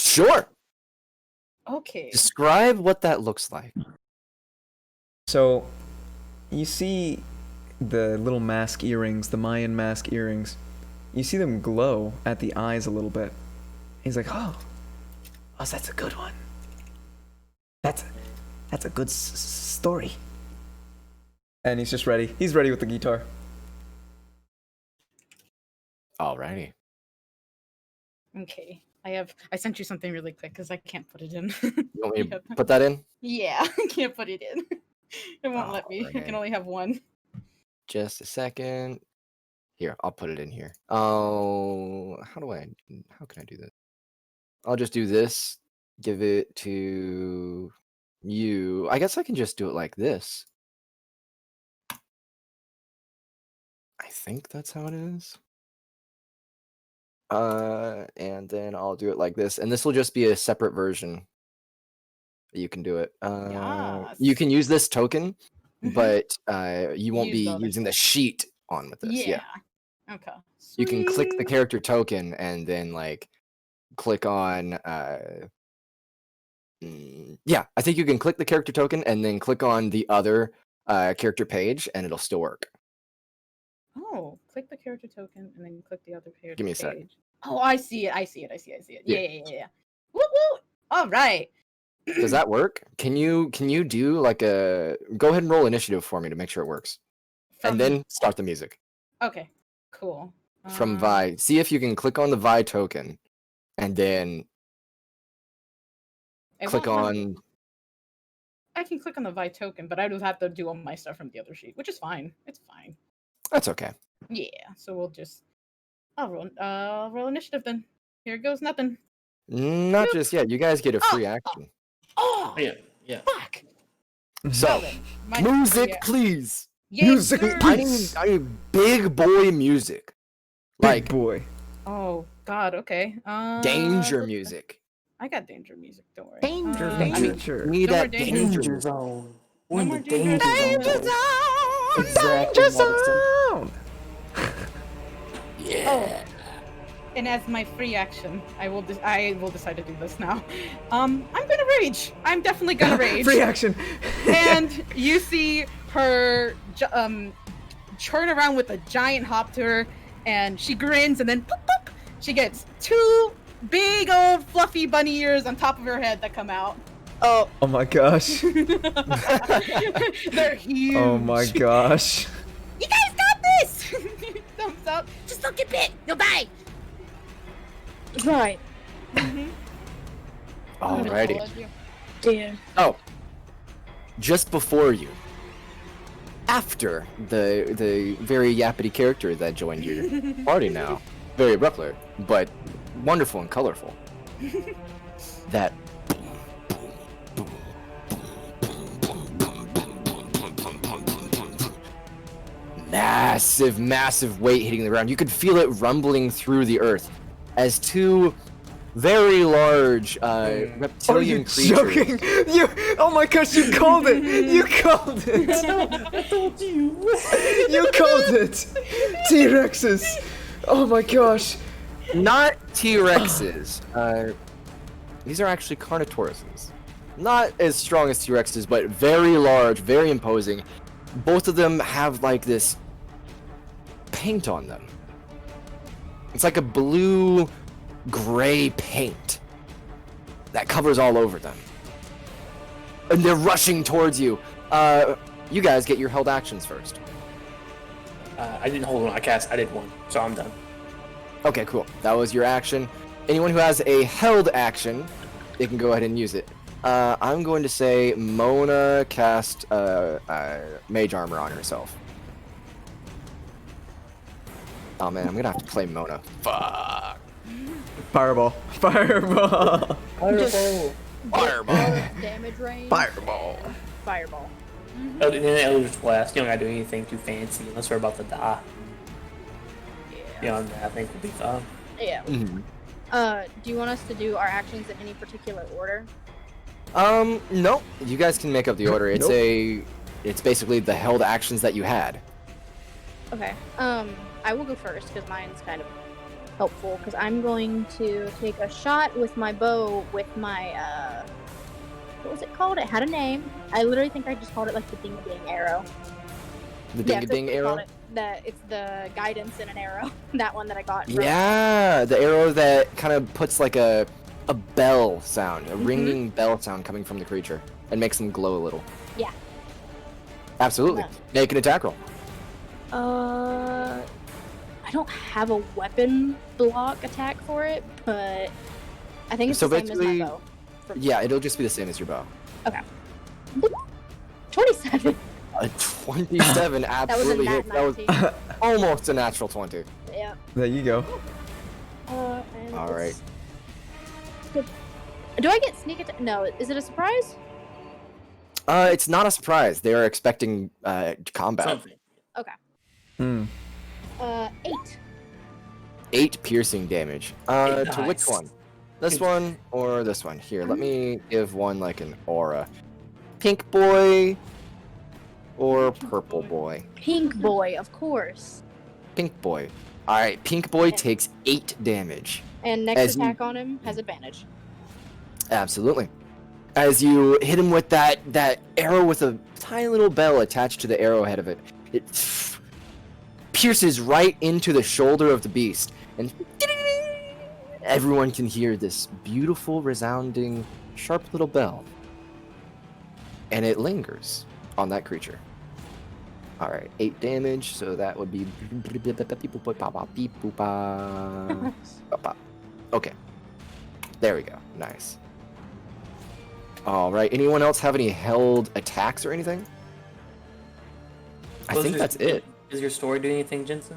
Speaker 2: Sure.
Speaker 7: Okay.
Speaker 2: Describe what that looks like.
Speaker 6: So, you see the little mask earrings, the Mayan mask earrings. You see them glow at the eyes a little bit. He's like, oh, that's a good one. That's a good story. And he's just ready. He's ready with the guitar.
Speaker 2: Alrighty.
Speaker 7: Okay. I sent you something really quick because I can't put it in.
Speaker 2: You want me to
Speaker 7: Yep.
Speaker 2: put that in?
Speaker 7: Yeah, I can't put it in. It won't let me. I
Speaker 2: Alright.
Speaker 7: can only have one.
Speaker 2: Just a second. Here, I'll put it in here. Oh, how can I do this? I'll just do this. Give it to you. I guess I can just do it like this. I think that's how it is. And then I'll do it like this, and this will just be a separate version. You can do it. You can use this token, but you won't
Speaker 7: Use
Speaker 2: be
Speaker 7: the other
Speaker 2: using the sheet on with this. Yeah.
Speaker 7: Okay.
Speaker 2: You can click the
Speaker 7: Sweet.
Speaker 2: character token and then like click on yeah, I think you can click the character token and then click on the other character page and it'll still work.
Speaker 7: Oh, click the character token and then click the other page.
Speaker 2: Give me a sec.
Speaker 7: Oh, I see it. I see it.
Speaker 2: Yeah.
Speaker 7: Yeah. Woo woo. All right.
Speaker 2: Does that work? Can you do like a go ahead and roll initiative for me to make sure it works? And then start the music.
Speaker 7: Okay. Cool.
Speaker 2: From Vi. See if you can click on the Vi token and then
Speaker 7: it
Speaker 2: click
Speaker 7: won't have-
Speaker 2: on
Speaker 7: I can click on the Vi token, but I would have to do all my stuff from the other sheet, which is fine. It's fine.
Speaker 2: that's okay.
Speaker 7: Yeah. So we'll just I'll roll initiative then. Here goes nothing.
Speaker 2: Not just yet. You guys get a free action.
Speaker 7: Oh,
Speaker 4: Yeah.
Speaker 7: fuck.
Speaker 2: So
Speaker 7: Well then, my-
Speaker 2: music,
Speaker 7: yeah.
Speaker 2: please.
Speaker 7: Yes,
Speaker 6: Music,
Speaker 7: sir.
Speaker 6: please.
Speaker 2: I need big boy music.
Speaker 6: Big
Speaker 2: Like
Speaker 6: boy.
Speaker 7: Oh God. Okay.
Speaker 2: danger music.
Speaker 7: I got danger music. Don't worry.
Speaker 1: Danger,
Speaker 7: I
Speaker 1: danger.
Speaker 7: mean,
Speaker 6: Sure.
Speaker 2: We need
Speaker 7: No more
Speaker 2: that
Speaker 7: danger
Speaker 2: danger.
Speaker 4: Danger zone. We're
Speaker 7: No
Speaker 4: in
Speaker 7: more
Speaker 4: the
Speaker 7: danger
Speaker 4: danger
Speaker 7: zone.
Speaker 4: zone. Exactly.
Speaker 6: Danger
Speaker 4: Madison.
Speaker 6: zone.
Speaker 2: Yeah.
Speaker 7: and as my free action, I will decide to do this now. I'm gonna rage. I'm definitely gonna rage.
Speaker 6: Free action.
Speaker 7: And you see her turn around with a giant hop to her, and she grins, and then poop, poop, she gets two big old fluffy bunny ears on top of her head that come out.
Speaker 5: Oh,
Speaker 6: Oh my gosh.
Speaker 7: They're huge.
Speaker 6: Oh my gosh.
Speaker 7: You guys got this! Thumbs up. Just don't get bit. You'll die.
Speaker 5: right.
Speaker 2: Alrighty.
Speaker 5: Dear.
Speaker 2: Oh, just before you, after the very yappity character that joined your party now, very abruptly, but wonderful and colorful. That massive weight hitting the ground. You could feel it rumbling through the earth as two very large
Speaker 6: Are you
Speaker 2: reptilian creatures.
Speaker 6: joking? Oh my gosh, you called it! You called it!
Speaker 4: I told you.
Speaker 6: You called it! T-Rexes! Oh my gosh.
Speaker 2: Not T-Rexes. These are actually Carnotauruses. not as strong as T-Rexes, but very large, very imposing. Both of them have like this paint on them. It's like a blue-gray paint that covers all over them. And they're rushing towards you. You guys get your held actions first.
Speaker 4: I didn't hold one. I did one, so I'm done.
Speaker 2: Okay, cool. That was your action. Anyone who has a held action, they can go ahead and use it. I'm going to say Mona cast Mage Armor on herself. Oh man, I'm gonna have to play Mona. Fuck.
Speaker 6: Fireball. Fireball.
Speaker 4: Fireball.
Speaker 2: Fireball.
Speaker 5: Damage range.
Speaker 6: Fireball.
Speaker 5: Fireball.
Speaker 4: Oh, then Eldritch Blast. You don't gotta do anything too fancy unless we're about to die. Beyond that, I think we'll be fine.
Speaker 5: Yeah.
Speaker 2: Mhm.
Speaker 5: Do you want us to do our actions in any particular order?
Speaker 2: No. You guys can make up the order. It's it's basically the held actions that you had.
Speaker 5: Okay. I will go first because mine's kind of helpful. Because I'm going to take a shot with my bow with my what was it called? It had a name. I literally think I just called it like the ding-a-ding arrow.
Speaker 2: The
Speaker 5: Yeah,
Speaker 2: ding-a-ding
Speaker 5: that's what I
Speaker 2: arrow?
Speaker 5: called it. It's the guidance in an arrow. That one that I got. From...
Speaker 2: Yeah, the arrow that kind of puts like a bell sound, a ringing bell sound coming from the creature and makes them glow a little.
Speaker 5: Yeah.
Speaker 2: Absolutely.
Speaker 5: Yeah.
Speaker 2: Make an attack roll.
Speaker 5: I don't have a weapon block attack for it, but I think it's
Speaker 2: So
Speaker 5: the same as
Speaker 2: basically-
Speaker 5: my bow.
Speaker 2: Yeah, it'll just be the same as your bow.
Speaker 5: 27.
Speaker 2: A 27 absolutely
Speaker 5: nat
Speaker 2: hits. That was
Speaker 5: 19.
Speaker 2: almost a natural 20.
Speaker 5: Yeah.
Speaker 6: There you go.
Speaker 5: And
Speaker 2: All right.
Speaker 5: Do I get sneak attack? No. Is it a surprise?
Speaker 2: It's not a surprise. They are expecting combat.
Speaker 4: Something.
Speaker 6: Hmm.
Speaker 5: 8.
Speaker 2: 8 piercing damage. To which
Speaker 4: Nice.
Speaker 2: one? This one or this one? Here, let me give one like an aura. Pink boy or purple boy?
Speaker 5: Pink boy, of course.
Speaker 2: Pink boy. Alright, pink boy takes 8 damage.
Speaker 5: And next
Speaker 2: As you-
Speaker 5: attack on him has advantage.
Speaker 2: Absolutely. As you hit him with that arrow with a tiny little bell attached to the arrowhead of it, it pierces right into the shoulder of the beast, and everyone can hear this beautiful, resounding, sharp little bell. And it lingers on that creature. Alright, 8 damage, so that would be... Okay. There we go. Nice. Alright, anyone else have any held attacks or anything? I think that's it.
Speaker 4: Does your story do anything, Jensen?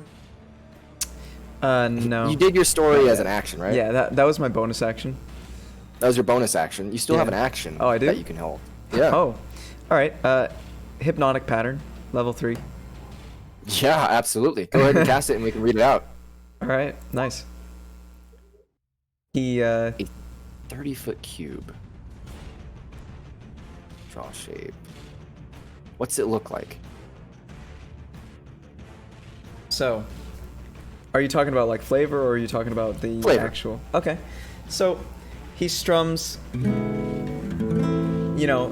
Speaker 6: No.
Speaker 2: You did your story as an action, right?
Speaker 6: Yeah, that was my bonus action.
Speaker 2: That was your bonus action. You still have
Speaker 6: Yeah.
Speaker 2: an action
Speaker 6: Oh, I do?
Speaker 2: that you can hold. Yeah.
Speaker 6: Oh. Alright, hypnotic pattern, level 3.
Speaker 2: Yeah, absolutely. Go ahead and cast it and we can read it out.
Speaker 6: Alright, nice. He,
Speaker 2: 30-foot cube. Draw shape. What's it look like?
Speaker 6: So, are you talking about like flavor or are you talking about the
Speaker 2: Flavor.
Speaker 6: actual? Okay. So, he strums,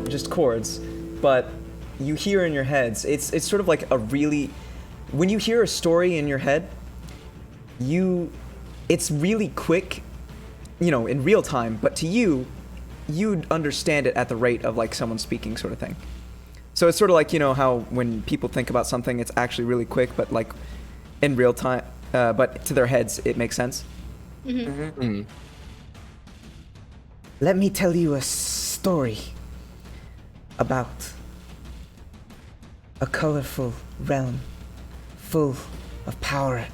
Speaker 6: just chords, but you hear in your heads, it's sort of like a really, when you hear a story in your head, it's really quick, in real time, but to you'd understand it at the rate of like someone speaking sort of thing. So it's sort of like, how when people think about something, it's actually really quick, but like in real time, but to their heads, it makes sense.
Speaker 2: Mm-hmm.
Speaker 1: Let me tell you a story about a colorful realm full of power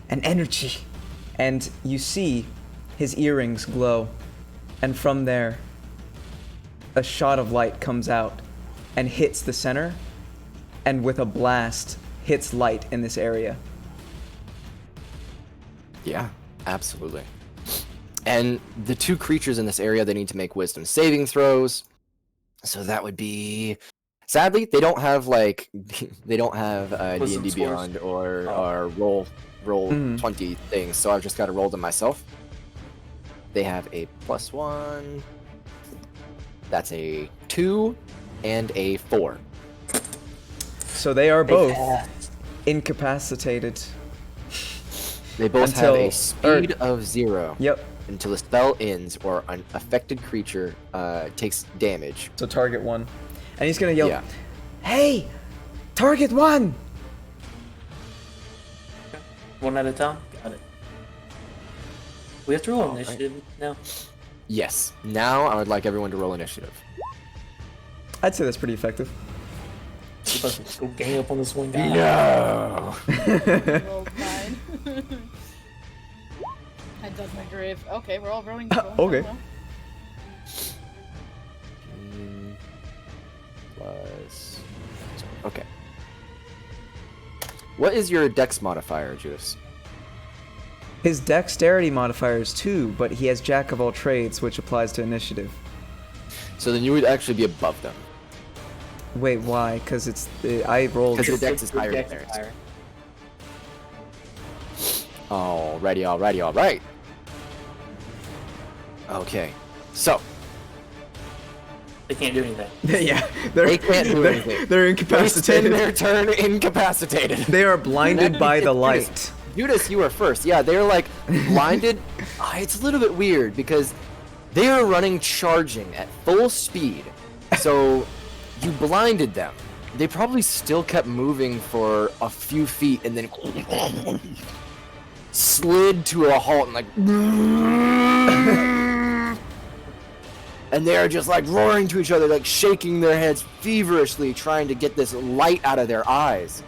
Speaker 1: and energy.
Speaker 6: And you see his earrings glow, and from there, a shot of light comes out and hits the center, and with a blast, hits light in this area.
Speaker 2: Yeah, absolutely. And the two creatures in this area, they need to make wisdom saving throws. So that would be... Sadly, they don't have
Speaker 4: Wisdom
Speaker 2: D&D
Speaker 4: scores?
Speaker 2: Beyond or
Speaker 4: Oh.
Speaker 2: roll
Speaker 6: Mhm.
Speaker 2: 20 things, so I've just got to roll them myself. They have a +1. That's a 2 and a 4.
Speaker 6: So they are both
Speaker 4: passed.
Speaker 6: incapacitated.
Speaker 2: They both
Speaker 6: Until-
Speaker 2: have a speed of 0
Speaker 6: Yep.
Speaker 2: until the spell ends or an affected creature takes damage.
Speaker 6: So target 1. And he's gonna yell,
Speaker 2: Yeah.
Speaker 6: "Hey! Target 1!"
Speaker 4: One at a time. Got it. We have to roll initiative now.
Speaker 2: Yes. Now I would like everyone to roll initiative.
Speaker 6: I'd say that's pretty effective.
Speaker 4: We're supposed to go gang up on this one guy.
Speaker 2: No.
Speaker 3: Rolled 9. I dug my grave. Okay, we're all rolling.
Speaker 6: Okay.
Speaker 2: Plus. Okay. What is your dex modifier, Judas?
Speaker 6: His dexterity modifier is 2, but he has Jack of all trades, which applies to initiative.
Speaker 2: So then you would actually be above them.
Speaker 6: Wait, why? Because it's I rolled.
Speaker 2: Because your dex is
Speaker 4: Your
Speaker 2: higher
Speaker 4: dex
Speaker 2: than
Speaker 4: is
Speaker 2: theirs.
Speaker 4: higher.
Speaker 2: Alrighty. Okay. So,
Speaker 4: They can't do anything.
Speaker 6: Yeah, they're,
Speaker 2: They can't do anything.
Speaker 6: They're
Speaker 2: they spend
Speaker 6: incapacitated.
Speaker 2: their turn incapacitated.
Speaker 6: They are blinded by the
Speaker 2: Judas.
Speaker 6: light.
Speaker 2: Judas, you were first. Yeah, they're like blinded. It's a little bit weird because they are running charging at full speed. So you blinded them. They probably still kept moving for a few feet and then slid to a halt and like and they are just like roaring to each other, like shaking their heads feverishly, trying to get this light out of their eyes.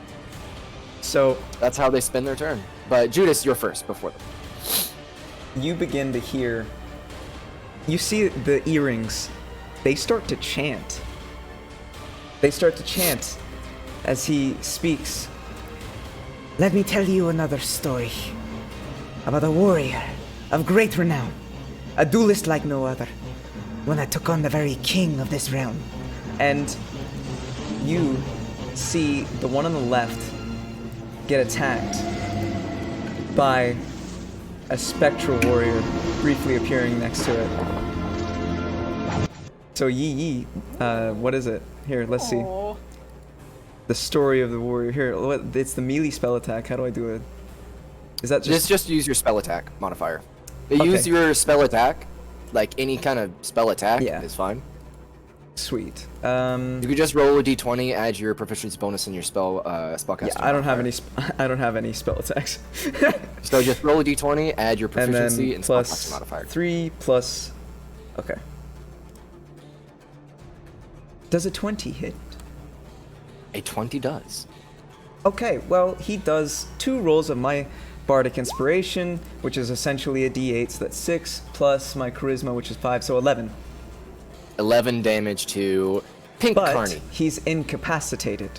Speaker 6: So
Speaker 2: That's how they spend their turn. But Judas, you're first before them.
Speaker 6: you begin to hear. You see the earrings. They start to chant. They start to chant as he speaks. Let me tell you another story about a warrior of great renown, a duelist like no other, when I took on the very king of this realm. And you see the one on the left get attacked by a spectral warrior briefly appearing next to it. So Yi, what is it? Here, let's see.
Speaker 3: Aw.
Speaker 6: The story of the warrior. Here, it's the melee spell attack. How do I do it? Is that
Speaker 2: Just use your spell attack modifier.
Speaker 6: Okay.
Speaker 2: Use your spell attack, like any kind of spell attack
Speaker 6: Yeah.
Speaker 2: is fine.
Speaker 6: sweet?
Speaker 2: You could just roll a d20, add your proficiency bonus in your spellcasting.
Speaker 6: Yeah, I don't have
Speaker 2: modifier.
Speaker 6: any. I don't have any spell attacks.
Speaker 2: So just roll a d20, add your
Speaker 6: And
Speaker 2: proficiency
Speaker 6: then
Speaker 2: and
Speaker 6: plus
Speaker 2: spellcasting modifier.
Speaker 6: 3 plus. Okay. Does a 20 hit?
Speaker 2: A 20 does.
Speaker 6: Okay, well, he does 2 rolls of my Bardic Inspiration, which is essentially a d8, so that's 6, plus my Charisma, which is 5, so 11.
Speaker 2: 11 damage to Pink
Speaker 6: But
Speaker 2: Carney.
Speaker 6: he's incapacitated,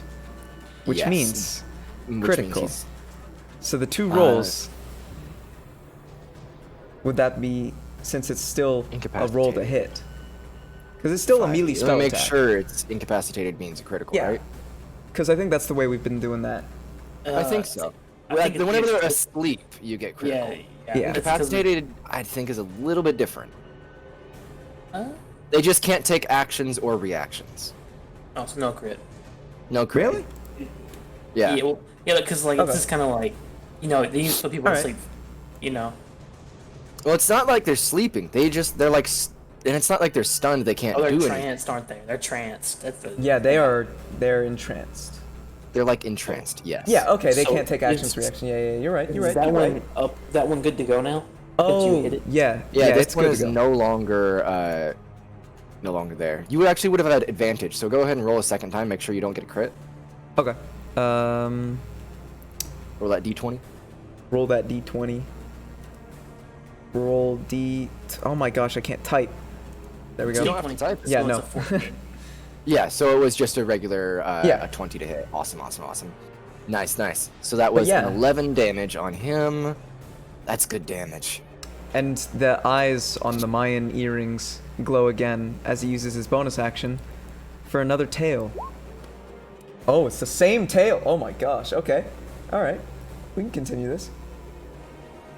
Speaker 6: which
Speaker 2: Yes.
Speaker 6: means
Speaker 2: Which
Speaker 6: critical.
Speaker 2: means
Speaker 6: So the 2 rolls, would that be, since it's still a roll to
Speaker 2: Incapacitated.
Speaker 6: hit? Because it's still a melee
Speaker 2: Let me
Speaker 6: spell
Speaker 2: make
Speaker 6: attack.
Speaker 2: sure it's incapacitated means a critical,
Speaker 6: Yeah.
Speaker 2: right?
Speaker 6: Because I think that's the way we've been doing that.
Speaker 2: I think so.
Speaker 4: I think it's
Speaker 2: Whenever they're
Speaker 4: used-
Speaker 2: asleep, you get critical.
Speaker 4: Yeah.
Speaker 6: Yeah.
Speaker 4: It's 'cause of-
Speaker 2: Incapacitated, I think, is a little bit different.
Speaker 4: Huh?
Speaker 2: They just can't take actions or reactions.
Speaker 4: Oh, so no crit.
Speaker 2: No crit.
Speaker 6: Really?
Speaker 2: Yeah.
Speaker 4: Yeah, because like
Speaker 6: Okay.
Speaker 4: it's just kind of like, they used to put people
Speaker 6: Alright.
Speaker 4: to sleep. You know.
Speaker 2: Well, it's not like they're sleeping. They're like, and it's not like they're stunned. They can't
Speaker 4: Oh, they're
Speaker 2: do anything.
Speaker 4: tranced, aren't they? They're tranced. That's the.
Speaker 6: Yeah, they're entranced.
Speaker 2: They're like entranced. Yes.
Speaker 6: Yeah, okay, they
Speaker 4: So
Speaker 6: can't take actions,
Speaker 4: it's-
Speaker 6: reaction. Yeah, you're right, you're
Speaker 4: Is
Speaker 6: right,
Speaker 4: that
Speaker 6: you're
Speaker 4: one
Speaker 6: right.
Speaker 4: up? That one good to go now?
Speaker 6: Oh,
Speaker 4: Did you hit it?
Speaker 6: yeah,
Speaker 2: Yeah. This
Speaker 6: it's
Speaker 2: one
Speaker 6: good
Speaker 2: is
Speaker 6: to go.
Speaker 2: no longer there. You actually would have had advantage. So go ahead and roll a second time. Make sure you don't get a crit.
Speaker 6: Okay.
Speaker 2: Roll that d20.
Speaker 6: Roll that d20. Roll d. Oh my gosh, I can't type. There we
Speaker 2: You
Speaker 6: go.
Speaker 2: don't have to type.
Speaker 6: Yeah,
Speaker 4: So
Speaker 6: no.
Speaker 4: it's a 14.
Speaker 2: Yeah. So it was just a regular
Speaker 6: Yeah.
Speaker 2: a 20 to hit. Awesome. Nice. So that was
Speaker 6: yeah.
Speaker 2: an 11 damage on him. That's good damage.
Speaker 6: And the eyes on the Mayan earrings glow again as he uses his bonus action for another tail. Oh, it's the same tail. Oh my gosh. Okay. All right. We can continue this.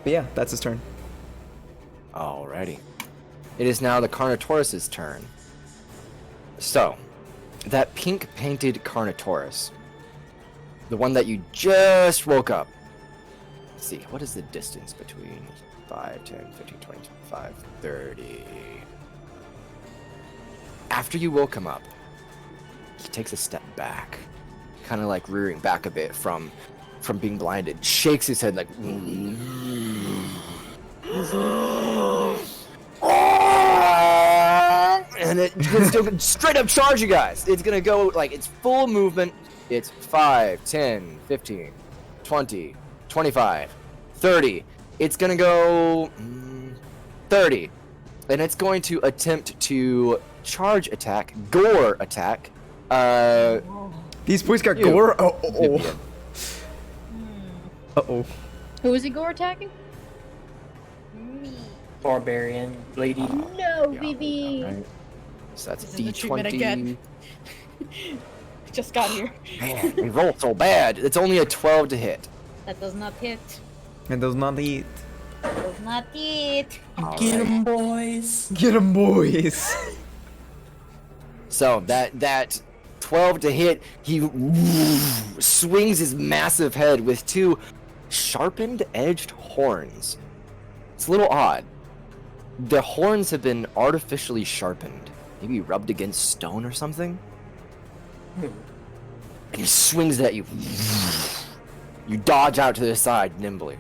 Speaker 6: But yeah, that's his turn.
Speaker 2: Alrighty. It is now the Carnotaurus's turn. So, that pink painted Carnotaurus, the one that you just woke up. Let's see, what is the distance between 5, 10, 15, 20, 25, 30? After you woke him up, he takes a step back, kind of like rearing back a bit from being blinded, shakes his head like, and it's gonna straight up charge you guys. It's gonna go like it's full movement. It's 5, 10, 15, 20, 25, 30. It's gonna go 30, and it's going to attempt to charge attack, gore attack.
Speaker 6: These boys got
Speaker 2: You.
Speaker 6: gore.
Speaker 2: Vivian.
Speaker 6: Uh-oh.
Speaker 5: Who is he gore attacking?
Speaker 4: Barbarian lady.
Speaker 5: No,
Speaker 2: Yeah,
Speaker 5: Vivi.
Speaker 2: right. So that's
Speaker 7: This is the treatment again.
Speaker 2: D20.
Speaker 7: Just got here.
Speaker 2: Man, we roll so bad. It's only a 12 to hit.
Speaker 7: That does not hit.
Speaker 6: And does not eat.
Speaker 7: Does not hit.
Speaker 4: Get 'em, boys.
Speaker 6: Get 'em, boys.
Speaker 2: So that 12 to hit, he swings his massive head with two sharpened edged horns. It's a little odd. The horns have been artificially sharpened. Maybe rubbed against stone or something. And he swings it at you. You dodge out to the side nimbly.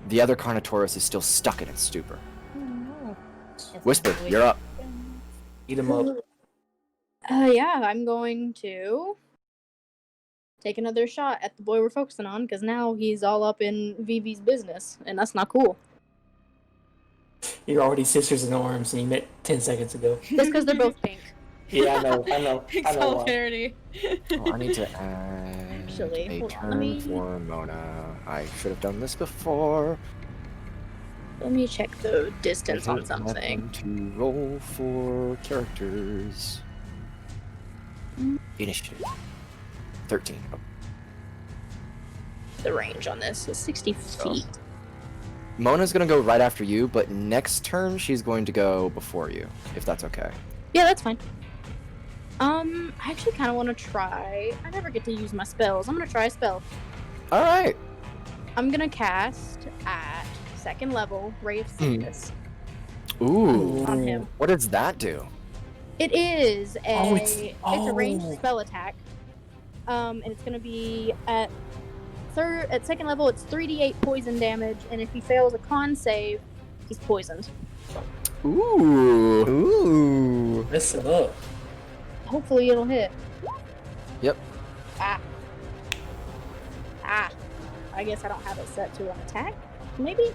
Speaker 2: The other Carnotaurus is still stuck in its stupor. Whisper, you're up.
Speaker 4: Eat 'em up.
Speaker 5: Yeah, I'm going to take another shot at the boy we're focusing on, because now he's all up in Vivi's business, and that's not cool.
Speaker 4: You're already sisters in arms, and you met 10 seconds ago.
Speaker 5: Just because they're both pink.
Speaker 4: Yeah, I know. I know why.
Speaker 7: Solidarity.
Speaker 2: Oh, I need to add
Speaker 5: Actually,
Speaker 2: a
Speaker 5: hold on,
Speaker 2: turn
Speaker 5: let me-
Speaker 2: for Mona. I should have done this before.
Speaker 5: Let me check the distance on
Speaker 2: Hit
Speaker 5: something.
Speaker 2: weapon to roll for characters. Initiative. 13. Oh,
Speaker 5: The range on this is 60 feet.
Speaker 2: Mona's gonna go right after you, but next turn she's going to go before you, if that's okay.
Speaker 5: Yeah, that's fine. I actually kind of want to try. I never get to use my spells. I'm gonna try a spell.
Speaker 2: All right.
Speaker 5: I'm gonna cast at 2nd level Ray of Sickness
Speaker 2: Ooh.
Speaker 5: on him.
Speaker 2: What does that do?
Speaker 5: It is a
Speaker 4: Oh,
Speaker 5: it's a ranged
Speaker 4: oh.
Speaker 5: spell attack. And it's gonna be at 2nd level. It's 3d8 poison damage, and if he fails a con save, he's poisoned.
Speaker 2: Ooh.
Speaker 6: Ooh.
Speaker 4: Mess it up.
Speaker 5: Hopefully, it'll hit.
Speaker 2: Yep.
Speaker 5: Ah. I guess I don't have it set to an attack. Maybe.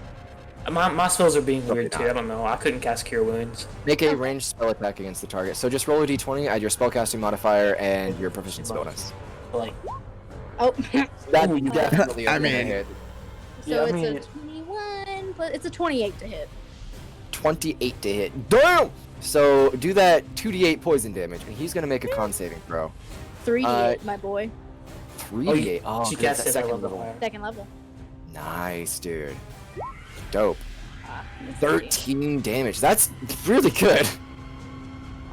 Speaker 4: My spells are being
Speaker 2: Probably
Speaker 4: weird too.
Speaker 2: not.
Speaker 4: I don't know. I couldn't cast Cure Wounds.
Speaker 2: Make a ranged spell attack against the target. So just roll a d20, add your spellcasting modifier and your proficiency bonus.
Speaker 4: Like,
Speaker 5: Oh.
Speaker 2: That
Speaker 4: Ooh,
Speaker 2: you
Speaker 4: you
Speaker 2: definitely
Speaker 6: I
Speaker 2: are gonna
Speaker 6: mean-
Speaker 2: hit.
Speaker 5: So
Speaker 4: Yeah, I
Speaker 5: it's
Speaker 4: mean,
Speaker 5: a 21, but it's a 28 to hit.
Speaker 2: 28 to hit. Damn! So do that 2d8 poison damage, and he's gonna make a con saving throw.
Speaker 5: 3d8, my boy.
Speaker 2: 3d8. Oh,
Speaker 4: she
Speaker 2: 'cause it's
Speaker 4: cast
Speaker 2: that
Speaker 4: it at
Speaker 2: second
Speaker 4: level
Speaker 2: level.
Speaker 4: higher.
Speaker 5: 2nd level.
Speaker 2: Nice, dude. Dope.
Speaker 5: Let's see.
Speaker 2: 13 damage. That's really good.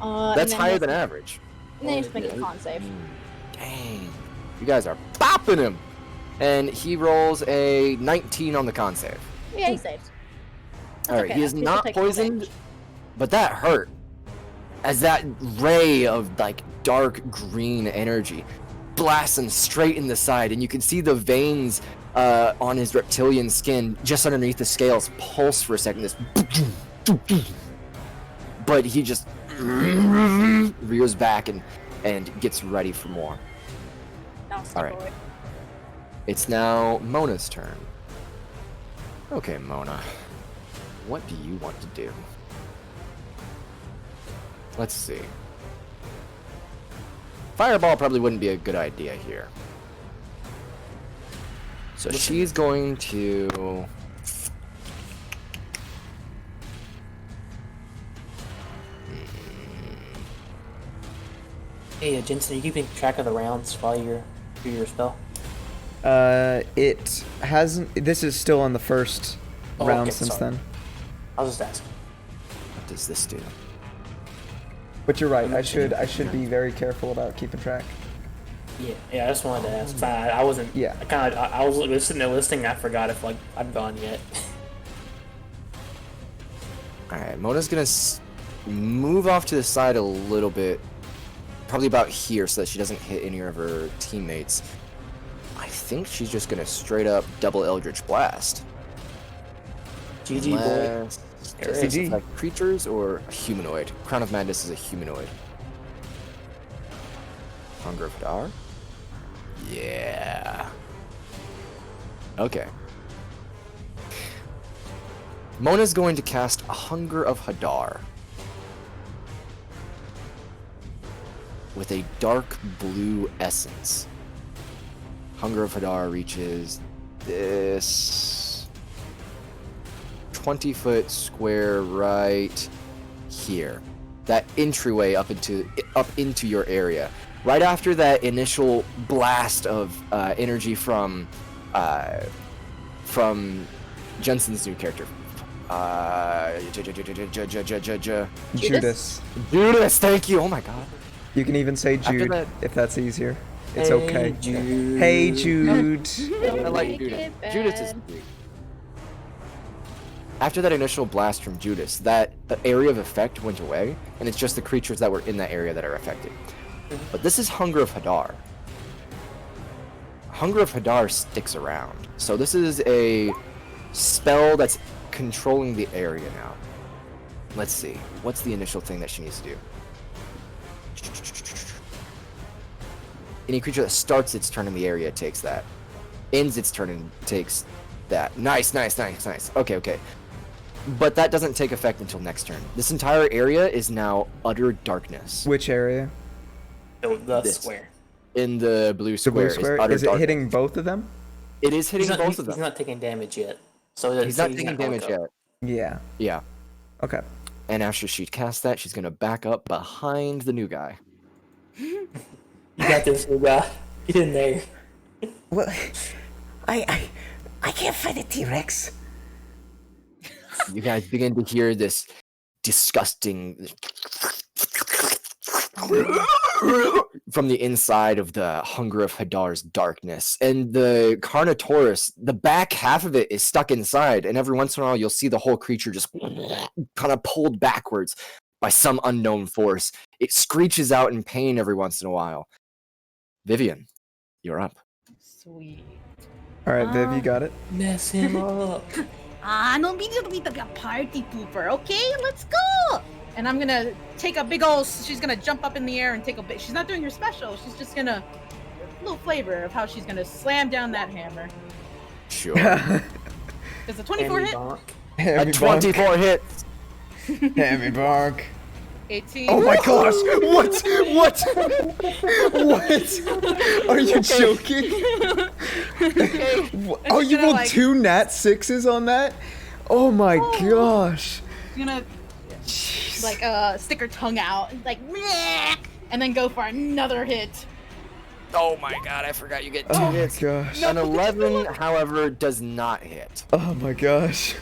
Speaker 5: And
Speaker 2: That's
Speaker 5: then
Speaker 2: higher
Speaker 5: he-
Speaker 2: than average.
Speaker 5: And then he has to make a con save.
Speaker 2: Dang. You guys are bopping him. And he rolls a 19 on the con save.
Speaker 5: Yeah, he saves.
Speaker 2: Alright,
Speaker 5: okay,
Speaker 2: he is
Speaker 5: he'll
Speaker 2: not
Speaker 5: take full
Speaker 2: poisoned,
Speaker 5: damage.
Speaker 2: but that hurt. As that ray of like dark green energy blasts him straight in the side, and you can see the veins on his reptilian skin just underneath the scales pulse for a second. This, but he just rears back and gets ready for more.
Speaker 5: Nasty
Speaker 2: Alright.
Speaker 5: boy.
Speaker 2: It's now Mona's turn. Okay, Mona. What do you want to do? Let's see. Fireball probably wouldn't be a good idea here. So she's going to...
Speaker 4: Hey, Jensen, are you keeping track of the rounds while you're do your spell?
Speaker 6: It hasn't. This is still on the first
Speaker 4: Oh,
Speaker 6: round
Speaker 4: okay,
Speaker 6: since
Speaker 4: sorry.
Speaker 6: then.
Speaker 4: I was just asking.
Speaker 2: What does this do?
Speaker 6: But you're right. I should be very careful about keeping track.
Speaker 4: Yeah. I just wanted to ask. I wasn't.
Speaker 6: Yeah.
Speaker 4: I was sitting there listening. I forgot if like I'd gone yet.
Speaker 2: All right, Mona's gonna move off to the side a little bit, probably about here, so that she doesn't hit any of her teammates. I think she's just gonna straight up double Eldritch Blast.
Speaker 4: GG boy.
Speaker 2: Does this affect creatures or a humanoid? Crown of Madness is a humanoid. Hunger of Hadar? Yeah. Okay. Mona's going to cast a Hunger of Hadar with a dark blue essence. Hunger of Hadar reaches this 20-foot square right here. That entryway up into your area. Right after that initial blast of energy from Jensen's new character.
Speaker 6: Judas.
Speaker 2: Judas, thank you. Oh my god.
Speaker 6: You can even say Jude if that's easier. It's okay.
Speaker 4: Jude.
Speaker 6: Hey, Jude.
Speaker 2: I like Judas. Judas is sweet. After that initial blast from Judas, that area of effect went away, and it's just the creatures that were in that area that are affected. But this is Hunger of Hadar. Hunger of Hadar sticks around. So this is a spell that's controlling the area now. Let's see. What's the initial thing that she needs to do? Any creature that starts its turn in the area takes that. Ends its turn and takes that. Nice. Okay. But that doesn't take effect until next turn. This entire area is now utter darkness.
Speaker 6: Which area?
Speaker 4: The
Speaker 2: This.
Speaker 4: square.
Speaker 2: In the blue
Speaker 6: The
Speaker 2: square.
Speaker 6: blue square?
Speaker 2: Utter
Speaker 6: Is it
Speaker 2: darkness.
Speaker 6: hitting both of them?
Speaker 2: It is hitting both of
Speaker 4: He's
Speaker 2: them.
Speaker 4: not taking damage yet. So
Speaker 2: He's not taking damage yet.
Speaker 6: Yeah.
Speaker 2: Yeah.
Speaker 6: Okay.
Speaker 2: And after she casts that, she's gonna back up behind the new guy.
Speaker 4: You got this, new guy. Get in there.
Speaker 1: Well, I can't fight a T-Rex.
Speaker 2: You guys begin to hear this disgusting from the inside of the Hunger of Hadar's darkness. And the Carnotaurus, the back half of it is stuck inside, and every once in a while you'll see the whole creature just kind of pulled backwards by some unknown force. It screeches out in pain every once in a while. Vivian, you're up.
Speaker 3: Sweet.
Speaker 6: All right, Viv, you got it.
Speaker 4: Mess him up.
Speaker 7: No need to be a party pooper, okay? Let's go! And I'm gonna take a big ol'. She's gonna jump up in the air and take a bit. She's not doing her special. She's just gonna. A little flavor of how she's gonna slam down that hammer.
Speaker 2: Sure.
Speaker 7: Does a 24 hit?
Speaker 2: A
Speaker 6: Hammy
Speaker 2: 24 hit.
Speaker 6: bonk. Hammy bonk.
Speaker 7: 18.
Speaker 6: Oh my gosh! What? Are you joking? Oh, you rolled
Speaker 7: like-
Speaker 6: 2 nat 6s on that? Oh my gosh!
Speaker 7: She's gonna like stick her tongue out, like, "Meh," and then go for another hit.
Speaker 2: Oh my god, I forgot you get 2
Speaker 6: Oh my
Speaker 2: hits.
Speaker 6: gosh!
Speaker 2: An 11, however, does not hit.
Speaker 6: Oh my gosh!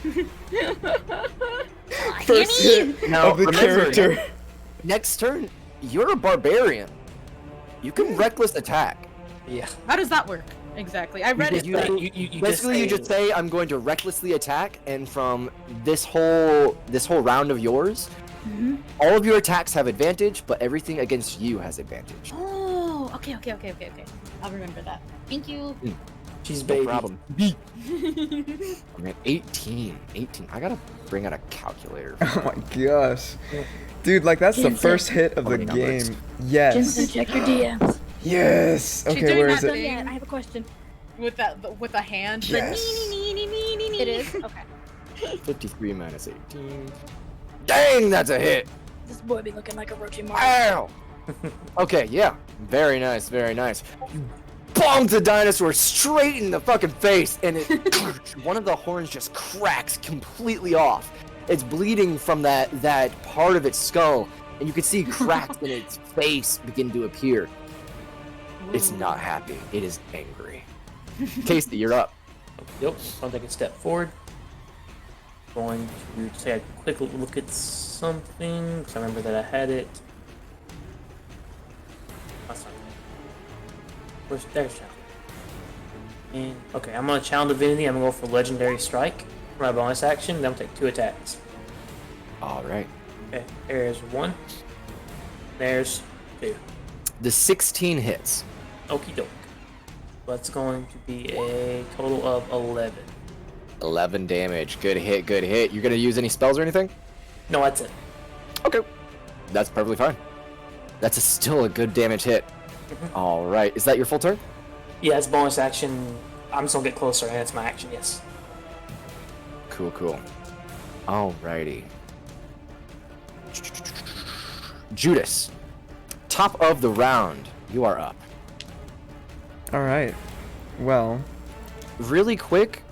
Speaker 6: First hit
Speaker 2: Now,
Speaker 6: of the
Speaker 2: remember,
Speaker 6: character.
Speaker 2: Next turn, you're a barbarian. You can reckless attack.
Speaker 4: Yeah.
Speaker 7: How does that work exactly? I read it.
Speaker 2: You-
Speaker 7: but-
Speaker 4: You
Speaker 2: Basically, you just say, "I'm going to recklessly attack," and from this whole round of yours, all of your attacks have advantage, but everything against you has advantage.
Speaker 7: Oh, okay. I'll remember that. Thank you.
Speaker 4: She's
Speaker 2: No
Speaker 4: baby.
Speaker 2: problem. I'm at 18. I gotta bring out a calculator.
Speaker 6: Oh my gosh. Dude, like that's the
Speaker 5: Jensen.
Speaker 6: first hit of the
Speaker 2: Many numbers.
Speaker 6: game. Yes.
Speaker 5: Jensen, check your DMs.
Speaker 6: Yes.
Speaker 7: She's
Speaker 6: Okay,
Speaker 7: doing
Speaker 6: where
Speaker 7: that
Speaker 6: is
Speaker 7: thing.
Speaker 6: it?
Speaker 5: Yeah, I have a question.
Speaker 7: With a hand.
Speaker 6: Yes.
Speaker 5: It is? Okay.
Speaker 2: 53 minus 18. Dang, that's a hit.
Speaker 5: This boy be looking like a Rochi Mario.
Speaker 2: Ow! Okay, yeah. Very nice. You bombed the dinosaur straight in the fucking face, and it one of the horns just cracks completely off. It's bleeding from that part of its skull, and you can see cracks in its face begin to appear. It's not happy. It is angry. Tasty, you're up.
Speaker 4: Yep. I'll take a step forward. Going to take a quick look at something, because I remember that I had it. There's Channel. And, okay, I'm gonna Channel Divinity. I'm gonna go for Legendary Strike for my bonus action. Then I'll take 2 attacks.
Speaker 2: All right.
Speaker 4: Okay, there's 1. There's 2.
Speaker 2: The 16 hits.
Speaker 4: Okie doke. That's going to be a total of 11.
Speaker 2: 11 damage. Good hit, good hit. You gonna use any spells or anything?
Speaker 4: No, that's it.
Speaker 2: Okay. That's perfectly fine. That's still a good damage hit. All right. Is that your full turn?
Speaker 4: Yeah, it's bonus action. I'm just gonna get closer, and it's my action, yes.
Speaker 2: Cool, cool. Alrighty. Judas, top of the round. You are up.
Speaker 6: Alright. Well,
Speaker 2: Really quick,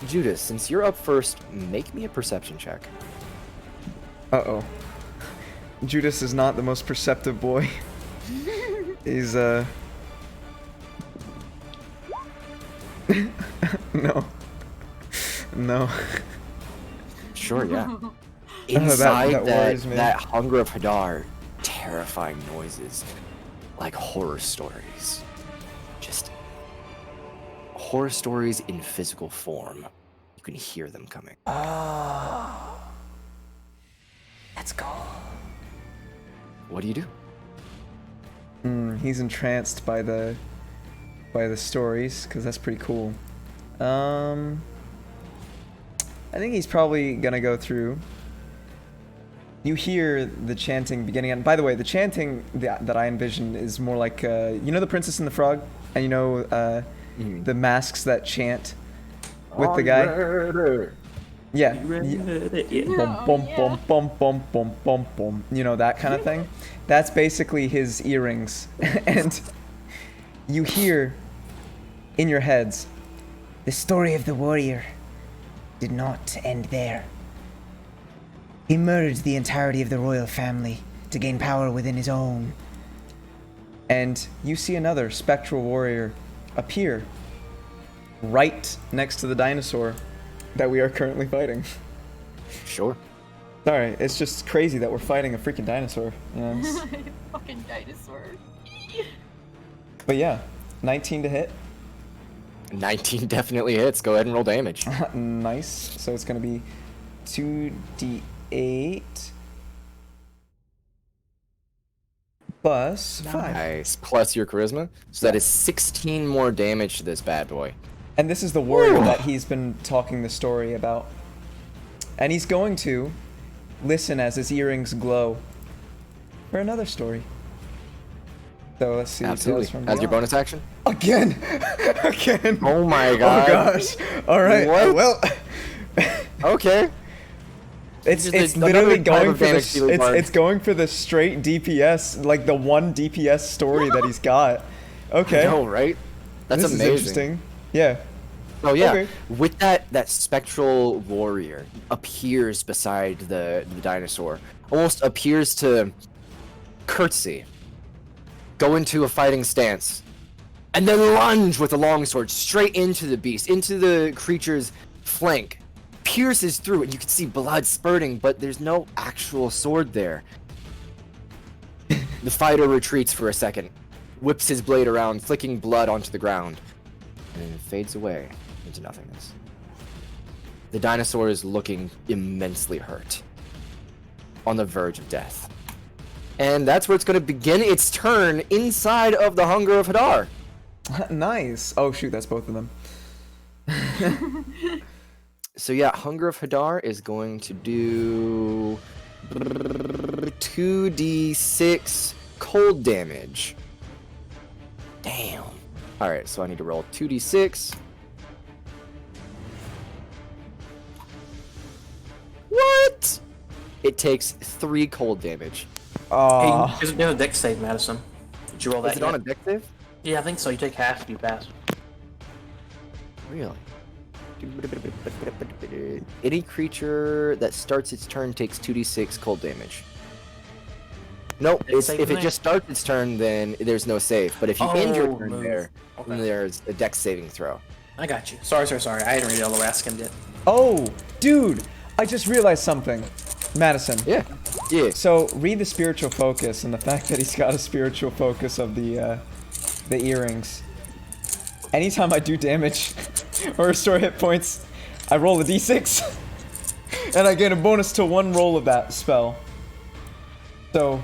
Speaker 2: Judas, since you're up first, make me a perception check.
Speaker 6: uh-oh. Judas is not the most perceptive boy. He's, no. No.
Speaker 2: Sure, yeah.
Speaker 6: that
Speaker 2: Inside
Speaker 6: worries me.
Speaker 2: that hunger of Hadar, terrifying noises, like horror stories. Just horror stories in physical form. You can hear them coming.
Speaker 4: Oh. Let's go.
Speaker 2: What do you do?
Speaker 6: He's entranced by the stories, because that's pretty cool. I think he's probably gonna go through. You hear the chanting beginning, and by the way, the chanting that I envision is more like, you know the Princess and the Frog? And you know the masks that chant with the guy? Yeah. Bum, bum, bum, bum, bum, bum, bum. You know, that kind of thing? That's basically his earrings. And you hear in your heads, the story of the warrior did not end there. He murdered the entirety of the royal family to gain power within his own. And you see another spectral warrior appear right next to the dinosaur that we are currently fighting.
Speaker 2: Sure.
Speaker 6: Sorry, it's just crazy that we're fighting a freaking dinosaur. You know,
Speaker 7: Fucking dinosaur.
Speaker 6: but yeah, 19 to hit.
Speaker 2: 19 definitely hits. Go ahead and roll damage.
Speaker 6: Nice. So it's gonna be 2d8 plus 5.
Speaker 2: Nice. Plus your charisma. So that is 16 more damage to this bad boy.
Speaker 6: And this is the warrior that he's been talking the story about. And he's going to listen as his earrings glow for another story. So let's see.
Speaker 2: Absolutely. As your bonus action?
Speaker 6: Again! Again!
Speaker 2: Oh my god.
Speaker 6: Oh gosh. Alright,
Speaker 2: What?
Speaker 6: well...
Speaker 2: Okay.
Speaker 6: It's
Speaker 2: Just
Speaker 6: literally
Speaker 2: another type
Speaker 6: going
Speaker 2: of
Speaker 6: for
Speaker 2: damage
Speaker 6: the
Speaker 2: dealing bard.
Speaker 6: it's going for the straight DPS, like the one DPS story that he's got. Okay.
Speaker 2: I know, right? That's
Speaker 6: this
Speaker 2: amazing.
Speaker 6: is interesting. Yeah.
Speaker 2: Oh yeah.
Speaker 6: Okay.
Speaker 2: With that spectral warrior appears beside the dinosaur. Almost appears to curtsy. Go into a fighting stance. And then lunge with a longsword straight into the beast, into the creature's flank. Pierces through it. You can see blood spurting, but there's no actual sword there. The fighter retreats for a second, whips his blade around, flicking blood onto the ground, and then fades away into nothingness. The dinosaur is looking immensely hurt, on the verge of death. And that's where it's going to begin its turn inside of the Hunger of Hadar.
Speaker 6: Nice. Oh shoot, that's both of them.
Speaker 2: So yeah, Hunger of Hadar is going to do 2d6 cold damage. Damn. Alright, so I need to roll 2d6. What? It takes 3 cold damage.
Speaker 6: Oh.
Speaker 4: Hey, there's a dex save, Madison. Did you roll that
Speaker 2: Is it
Speaker 4: yet?
Speaker 2: on a dex save?
Speaker 4: Yeah, I think so. You take half if you pass.
Speaker 2: Really? Any creature that starts its turn takes 2d6 cold damage. Nope,
Speaker 4: Dex save
Speaker 2: if it
Speaker 4: tonight?
Speaker 2: just starts its turn, then there's no save. But if you end your turn
Speaker 4: move.
Speaker 2: there, then
Speaker 4: Okay.
Speaker 2: there's a dex saving throw.
Speaker 4: I got you. Sorry. I didn't read all the way I skimmed it.
Speaker 6: Oh, dude, I just realized something. Madison.
Speaker 2: Yeah. Yeah.
Speaker 6: So read the spiritual focus and the fact that he's got a spiritual focus of the earrings. anytime I do damage or restore hit points, I roll a d6, and I get a bonus to one roll of that spell. So.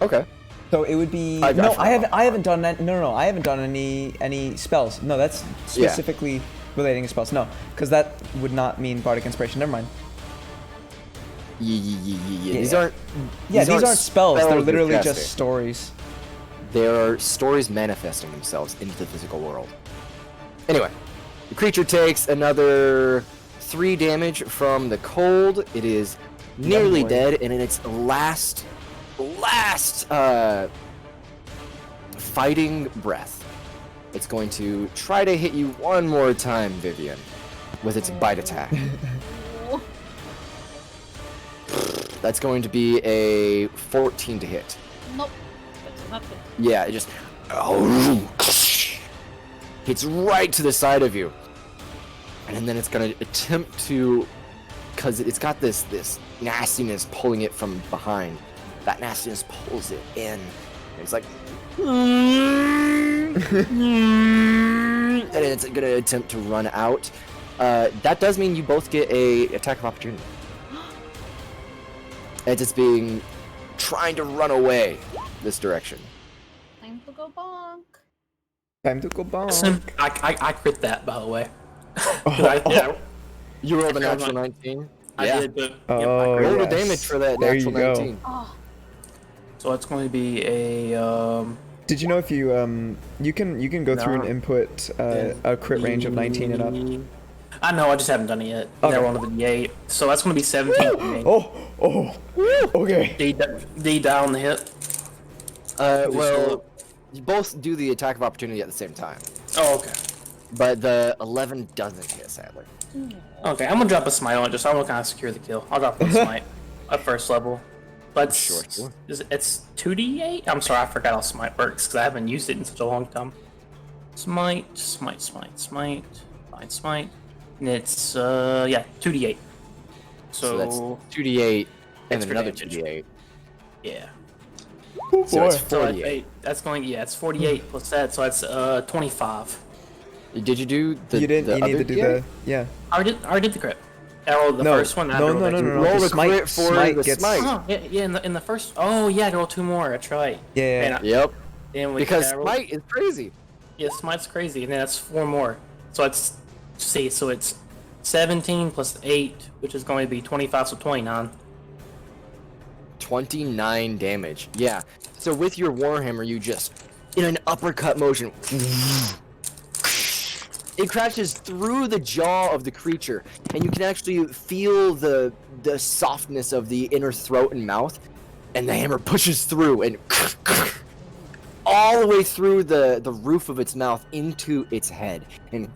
Speaker 2: Okay.
Speaker 6: So it would be
Speaker 2: I
Speaker 6: haven't done that. No, I haven't done any spells. No, that's specifically relating to spells. No, because that would not mean bardic inspiration. Never mind.
Speaker 2: Yeah. These aren't
Speaker 6: spells. They're
Speaker 2: you're
Speaker 6: literally
Speaker 2: casting.
Speaker 6: just stories.
Speaker 2: They are stories manifesting themselves into the physical world. Anyway, the creature takes another 3 damage from the cold. It is nearly dead, and in its last fighting breath, it's going to try to hit you one more time, Vivian, with its bite attack. That's going to be a 14 to hit.
Speaker 3: Nope. That's nothing.
Speaker 2: Yeah, it just hits right to the side of you, and then it's gonna attempt to, because it's got this nastiness pulling it from behind. That nastiness pulls it in. It's like, and it's gonna attempt to run out. That does mean you both get a attack of opportunity. It's trying to run away this direction.
Speaker 3: Time to go bonk.
Speaker 6: Time to go bonk.
Speaker 4: Listen, I crit that, by the way.
Speaker 2: You rolled a natural 19.
Speaker 4: I
Speaker 2: Yeah.
Speaker 4: did, but
Speaker 6: Oh,
Speaker 2: Roll the
Speaker 6: yes.
Speaker 2: damage for that
Speaker 6: There
Speaker 2: natural
Speaker 6: you go.
Speaker 2: 19.
Speaker 3: Oh,
Speaker 4: so it's going to be a
Speaker 6: Did you know if you you can go through and
Speaker 2: No.
Speaker 6: input a crit range of 19 and up?
Speaker 4: I know, I just haven't done it yet.
Speaker 6: Okay.
Speaker 4: They're on the D8, so that's going to be 17 for me.
Speaker 6: Oh, okay.
Speaker 4: D down the hit.
Speaker 2: Well, you both do the attack of opportunity at the same time,
Speaker 4: Oh, okay.
Speaker 2: but the 11 doesn't hit, sadly.
Speaker 4: Okay, I'm gonna drop a smite on it just so I want to kind of secure the kill. I'll drop one smite at first level. But
Speaker 2: Sure.
Speaker 4: it's 2d8? I'm sorry, I forgot how smite works because I haven't used it in such a long time. Smite. And it's, 2d8.
Speaker 2: So that's
Speaker 4: So,
Speaker 2: 2d8 and
Speaker 4: Extra
Speaker 2: then another
Speaker 4: damage.
Speaker 2: 2d8.
Speaker 4: yeah.
Speaker 2: So it's
Speaker 4: So
Speaker 2: 48.
Speaker 4: it's 48 plus that, so that's 25.
Speaker 2: Did you do the
Speaker 6: You didn't.
Speaker 2: the
Speaker 6: You need
Speaker 2: other
Speaker 6: to do
Speaker 2: D8?
Speaker 6: the yeah.
Speaker 4: I already did the crit. I rolled the
Speaker 6: No,
Speaker 4: first one. I
Speaker 6: no,
Speaker 4: rolled
Speaker 6: no,
Speaker 4: that
Speaker 6: no,
Speaker 4: two.
Speaker 6: no, no.
Speaker 2: Roll
Speaker 6: The
Speaker 2: the crit for
Speaker 6: smite
Speaker 2: the
Speaker 6: gets.
Speaker 2: smite.
Speaker 4: Oh, yeah, in the first. Oh, yeah, I rolled 2 more. That's right.
Speaker 6: Yeah.
Speaker 4: And I-
Speaker 2: Yep.
Speaker 4: and
Speaker 2: Because
Speaker 4: I rolled-
Speaker 2: smite is crazy.
Speaker 4: Yeah, smite's crazy, and then that's 4 more. So it's so it's 17 plus 8, which is going to be 25, so 29.
Speaker 2: 29 damage. Yeah. So with your warhammer, you just in an uppercut motion. It crashes through the jaw of the creature, and you can actually feel the softness of the inner throat and mouth, and the hammer pushes through and all the way through the roof of its mouth into its head, and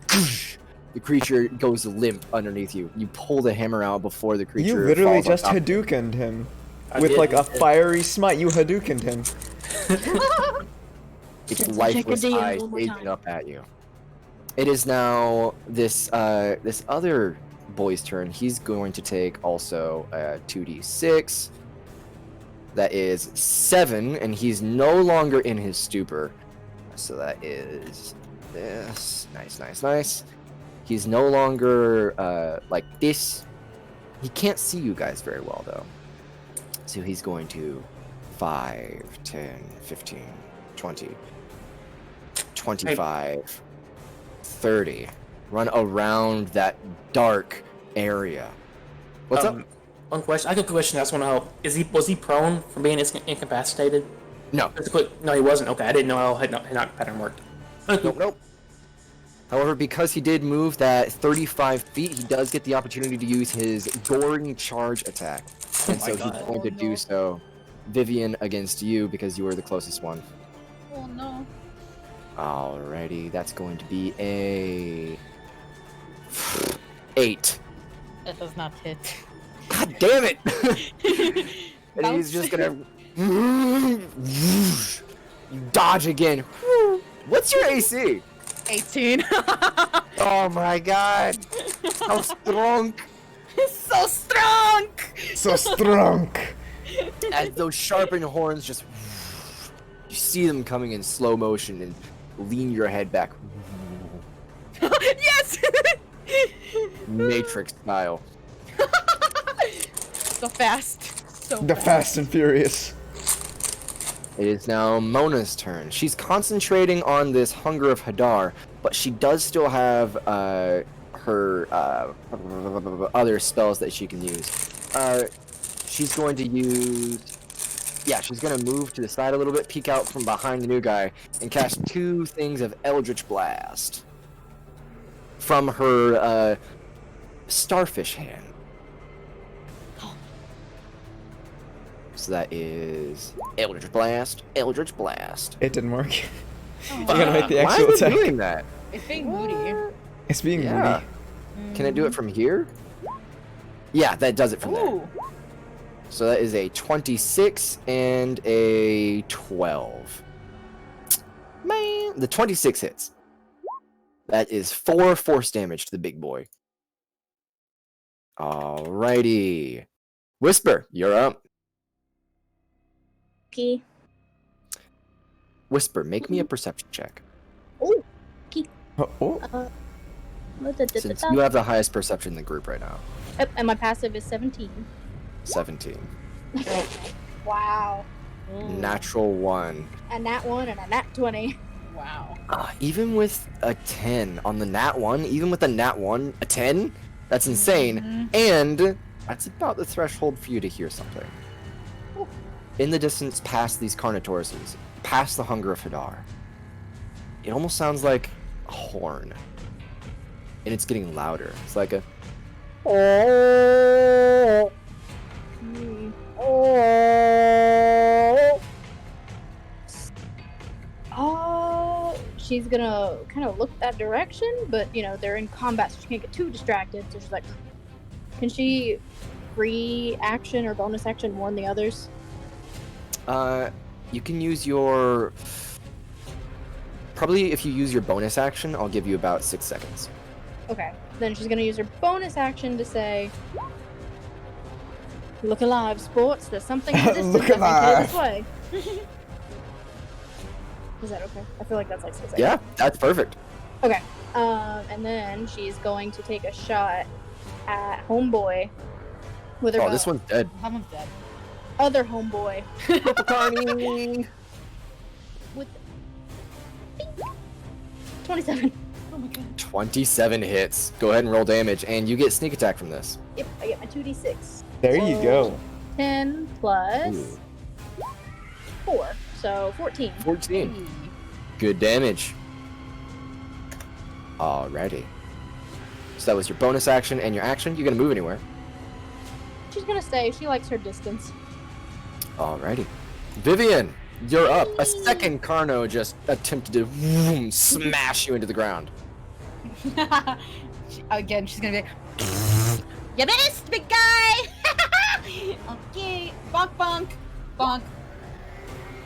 Speaker 2: the creature goes limp underneath you. You pull the hammer out before the creature.
Speaker 6: You literally
Speaker 2: falls on
Speaker 6: just
Speaker 2: top.
Speaker 6: Hadoukened him
Speaker 4: I
Speaker 6: with
Speaker 4: did.
Speaker 6: like a fiery smite. You Hadoukened him.
Speaker 2: Its
Speaker 5: Check
Speaker 2: lifeless
Speaker 5: a DM
Speaker 2: eyes
Speaker 5: one more
Speaker 2: gazing
Speaker 5: time.
Speaker 2: up at you. It is now this other boy's turn. He's going to take also 2d6. That is 7, and he's no longer in his stupor. So that is this. Nice. He's no longer like this. He can't see you guys very well though. So he's going to 5, 10, 15, 20, 25, 30. Run around that dark area. What's up?
Speaker 4: One question. I got a question. I just want to help. Was he prone from being incapacitated?
Speaker 2: No.
Speaker 4: No, he wasn't. Okay, I didn't know how head knock pattern worked.
Speaker 2: Nope. However, because he did move that 35 feet, he does get the opportunity to use his goring charge attack. And
Speaker 4: my
Speaker 2: so he's
Speaker 4: God.
Speaker 2: going to do so, Vivian, against you because you were the closest one.
Speaker 3: oh no.
Speaker 2: Alrighty, that's going to be a 8.
Speaker 3: That does not hit.
Speaker 2: God damn it! And he's just gonna dodge again. What's your AC?
Speaker 3: 18.
Speaker 2: Oh my god! How strong!
Speaker 3: So strong!
Speaker 6: So strong.
Speaker 2: As those sharpened horns just, you see them coming in slow motion, and lean your head back,
Speaker 7: Yes.
Speaker 2: Matrix style.
Speaker 7: So fast. So
Speaker 6: The Fast and Furious.
Speaker 2: It is now Mona's turn. She's concentrating on this Hunger of Hadar, but she does still have her other spells that she can use. She's going to use... Yeah, she's going to move to the side a little bit, peek out from behind the new guy, and cast 2 things of Eldritch Blast from her starfish hand. So that is Eldritch Blast, Eldritch Blast.
Speaker 6: It didn't work.
Speaker 7: Oh.
Speaker 6: You gotta make the
Speaker 2: Why
Speaker 6: actual
Speaker 2: is it
Speaker 6: attack.
Speaker 2: doing that?
Speaker 7: It's being moody.
Speaker 6: It's being
Speaker 2: Yeah.
Speaker 6: moody.
Speaker 2: Can I do it from here? Yeah, that does it from there.
Speaker 7: Ooh.
Speaker 2: So that is a 26 and a 12. Man, the 26 hits. That is 4 force damage to the big boy. Alrighty. Whisper, you're up.
Speaker 5: Okay.
Speaker 2: Whisper, make me a perception check.
Speaker 5: Oh.
Speaker 6: Oh,
Speaker 2: Since you have the highest perception in the group right now.
Speaker 5: Yep, and my passive is 17.
Speaker 2: 17.
Speaker 5: Wow.
Speaker 2: Natural 1.
Speaker 5: A nat 1 and a nat 20.
Speaker 7: Wow.
Speaker 2: Even with a 10 on the nat 1, even with a nat 1, a 10? That's insane. And that's about the threshold for you to hear something. In the distance past these Carnotauruses, past the Hunger of Hadar, it almost sounds like a horn. And it's getting louder. It's like a... Oh.
Speaker 5: She's gonna kind of look that direction, but you know, they're in combat, so she can't get too distracted. So she's like, can she free action or bonus action warn the others?
Speaker 2: You can use your... Probably if you use your bonus action, I'll give you about 6 seconds.
Speaker 5: Okay, then she's gonna use her bonus action to say, "Look alive, sports. There's something in the distance
Speaker 6: Look
Speaker 5: that's headed this
Speaker 6: alive.
Speaker 5: way." Is that okay? I feel like that's like 6 seconds.
Speaker 2: Yeah, that's perfect.
Speaker 5: Okay. And then she's going to take a shot at homeboy with her
Speaker 2: Oh,
Speaker 5: bow.
Speaker 2: this one's dead.
Speaker 7: Someone's dead.
Speaker 5: Other homeboy
Speaker 2: Carney!
Speaker 5: with 27.
Speaker 7: Oh my god.
Speaker 2: 27 hits. Go ahead and roll damage, and you get sneak attack from this.
Speaker 5: Yep, I get my 2d6.
Speaker 6: there you go.
Speaker 5: 10 plus
Speaker 2: Ooh.
Speaker 5: 4, so 14.
Speaker 2: 14. Good damage. Alrighty. So that was your bonus action and your action. You gonna move anywhere?
Speaker 5: She's gonna stay. She likes her distance.
Speaker 2: Alrighty. Vivian, you're up. A second Carno just attempted to smash you into the ground.
Speaker 7: Again, she's gonna be like, "You missed, big guy!" Okay. Bonk, bonk, bonk.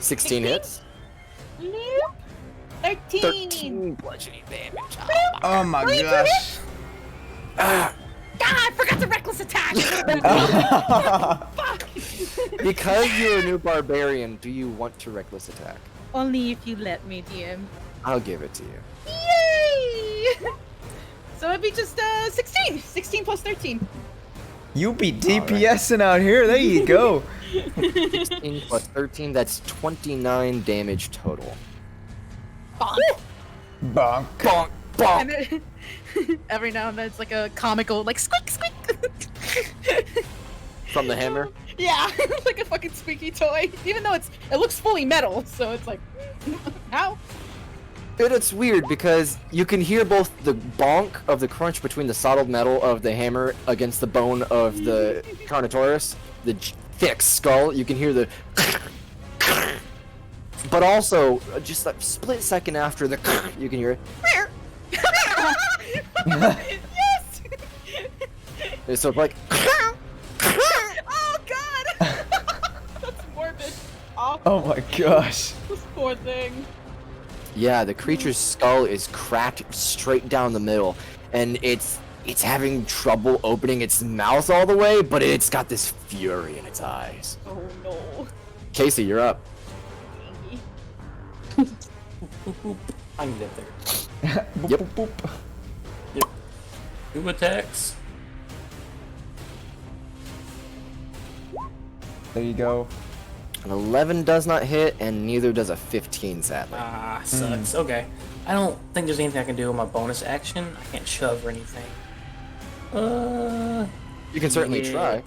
Speaker 2: 16 hits.
Speaker 7: Nope. 13.
Speaker 2: 13 bludgeoning damage.
Speaker 6: Oh my
Speaker 7: Wait,
Speaker 6: gosh.
Speaker 2: Ah,
Speaker 7: God, I forgot the reckless attack. Fuck.
Speaker 2: because you're a new barbarian, do you want to reckless attack?
Speaker 7: Only if you let me, DM.
Speaker 2: I'll give it to you.
Speaker 7: Yay! So it'd be just 16. 16 plus 13.
Speaker 6: You be DPSing out here. There you go.
Speaker 2: 16 plus 13, that's 29 damage total.
Speaker 7: Bonk.
Speaker 6: Bonk.
Speaker 2: Bonk, bonk.
Speaker 7: And then, every now and then it's like a comical, like squeak, squeak.
Speaker 2: From the hammer?
Speaker 7: Yeah, like a fucking squeaky toy. Even though it looks fully metal, so it's like, how?
Speaker 2: But it's weird because you can hear both the bonk of the crunch between the solid metal of the hammer against the bone of the Carnotaurus, the thick skull. You can hear the... But also, just a split second after the... You can hear it.
Speaker 7: Yes!
Speaker 2: So it's like...
Speaker 7: Oh god! That's morbid. Awful.
Speaker 6: Oh my gosh.
Speaker 7: This poor thing.
Speaker 2: Yeah, the creature's skull is cracked straight down the middle, and it's having trouble opening its mouth all the way, but it's got this fury in its eyes.
Speaker 7: Oh no.
Speaker 2: Casey, you're up.
Speaker 4: I can get there.
Speaker 6: Boop,
Speaker 2: Yep.
Speaker 6: boop, boop.
Speaker 4: 2 attacks.
Speaker 6: There you go.
Speaker 2: An 11 does not hit, and neither does a 15, sadly.
Speaker 4: Ah, sucks. Okay. I don't think there's anything I can do with my bonus action. I can't shove or anything.
Speaker 2: You can certainly
Speaker 4: yeah.
Speaker 2: try.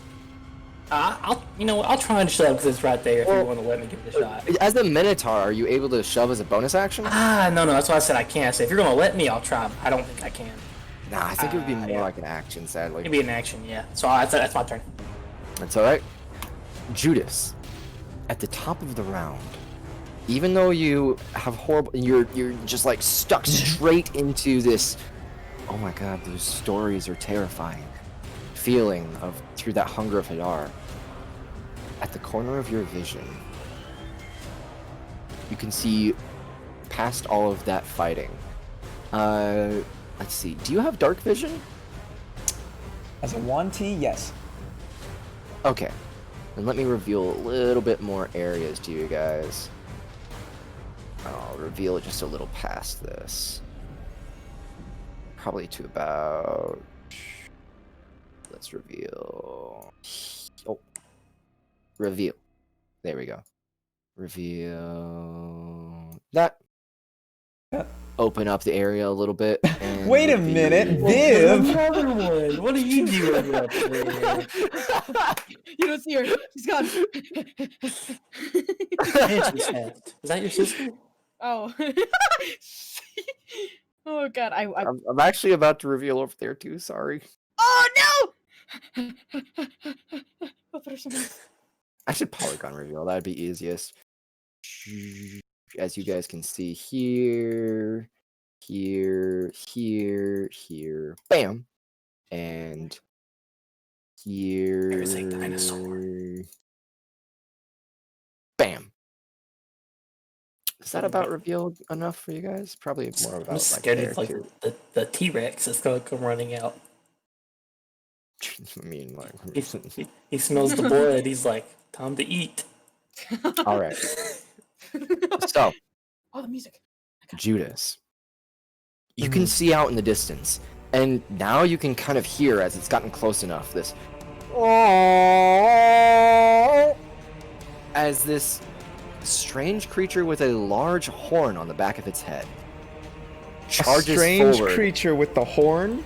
Speaker 4: I'll try and shove because it's right there if you want to let me give it a shot.
Speaker 2: As a Minotaur, are you able to shove as a bonus action?
Speaker 4: No, that's why I said I can't. I said, if you're gonna let me, I'll try. I don't think I can.
Speaker 2: Nah, I think it would be more
Speaker 4: yeah.
Speaker 2: like an action, sadly.
Speaker 4: It'd be an action, yeah. So that's my turn.
Speaker 2: That's alright. Judas, at the top of the round, even though you have horrible, you're just like stuck straight into this, oh my god, those stories are terrifying, feeling of through that hunger of Hadar. At the corner of your vision, you can see past all of that fighting. Let's see, do you have dark vision?
Speaker 6: As a 1T, yes.
Speaker 2: Okay. And let me reveal a little bit more areas to you guys. I'll reveal it just a little past this. Probably to about... Let's reveal... Oh. Reveal. There we go. Reveal... That. Open up the area a little bit. And
Speaker 6: Wait a minute, Viv!
Speaker 4: Another one. What are you doing up there?
Speaker 7: You don't see her. She's gone.
Speaker 4: Is that your sister?
Speaker 7: Oh. Oh god,
Speaker 2: I'm actually about to reveal over there too, sorry.
Speaker 7: Oh no! I'll put her somewhere.
Speaker 2: I should polygon reveal, that'd be easiest. As you guys can see here, here, bam, and here,
Speaker 4: There's a dinosaur.
Speaker 2: Bam. Is that about revealed enough for you guys? Probably more about
Speaker 4: I'm scared it's like the T-Rex is gonna come running out.
Speaker 2: I mean, like,
Speaker 4: He smells the blood. He's like, time to eat.
Speaker 2: all right. So,
Speaker 7: Oh, the music.
Speaker 2: Judas, you can see out in the distance, and now you can kind of hear as it's gotten close enough this, as this strange creature with a large horn on the back of its head charges
Speaker 6: A strange
Speaker 2: forward
Speaker 6: creature with the horn?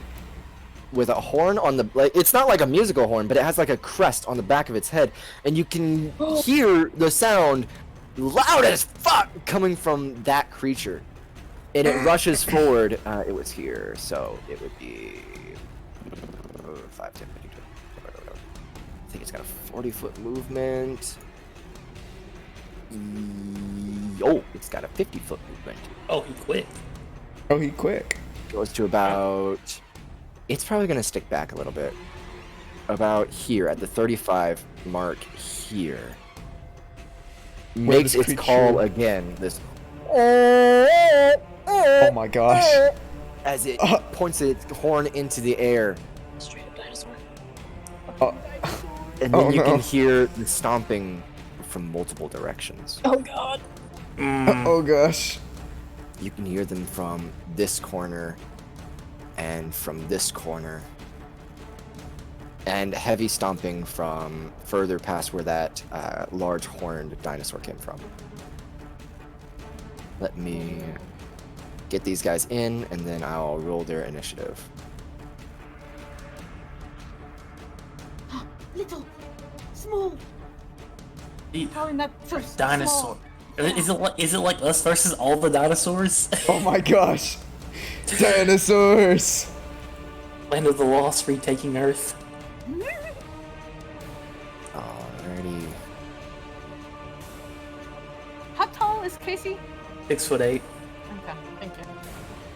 Speaker 2: with a horn on the, like, it's not like a musical horn, but it has like a crest on the back of its head, and you can hear the sound loud as fuck coming from that creature, and it rushes forward. It was here, so it would be 5, 10, 15, 20. I think it's got a 40-foot movement. Oh, it's got a 50-foot movement.
Speaker 4: Oh, he quit.
Speaker 6: Oh, he quick.
Speaker 2: Goes to about, it's probably gonna stick back a little bit, about here at the 35 mark here. Makes
Speaker 6: this
Speaker 2: its
Speaker 6: creature-
Speaker 2: call again, this
Speaker 6: Oh my gosh.
Speaker 2: as it points its horn into the air,
Speaker 5: Straight up dinosaur.
Speaker 2: and then
Speaker 6: Oh,
Speaker 2: you
Speaker 6: no.
Speaker 2: can hear the stomping from multiple directions.
Speaker 5: Oh god.
Speaker 6: Oh gosh.
Speaker 2: You can hear them from this corner and from this corner, and heavy stomping from further past where that large horned dinosaur came from. Let me get these guys in, and then I'll roll their initiative.
Speaker 7: Little, small. Calling that first
Speaker 4: Dinosaur. Is it like us versus all the dinosaurs?
Speaker 6: Oh my gosh. Dinosaurs.
Speaker 4: Land of the Lost retaking Earth.
Speaker 2: Alrighty.
Speaker 7: How tall is Casey?
Speaker 4: 6'8".
Speaker 7: Okay, thank you.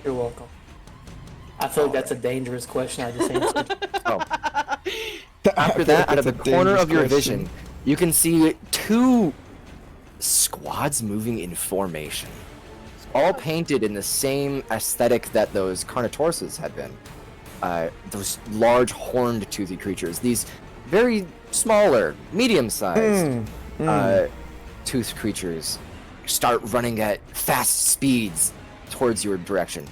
Speaker 4: You're welcome. I feel like that's a dangerous question I just answered.
Speaker 2: After that, out of the corner of your vision, you can see 2 squads moving in formation, all painted in the same aesthetic that those Carnotaurus had been. Those large horned toothy creatures, these very smaller, medium-sized toothed creatures start running at fast speeds towards your direction.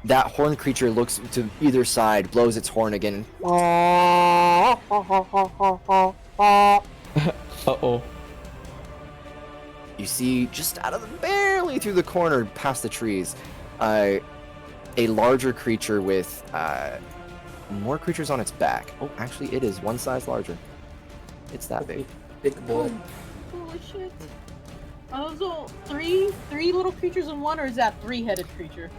Speaker 2: That horn creature looks to either side, blows its horn again.
Speaker 6: Uh-oh.
Speaker 2: You see, just out of barely through the corner, past the trees, a larger creature with more creatures on its back. Oh, actually, it is one size larger. It's that big.
Speaker 4: Big boy.
Speaker 7: Holy shit. Are those all three little creatures in one, or is that 3-headed creature?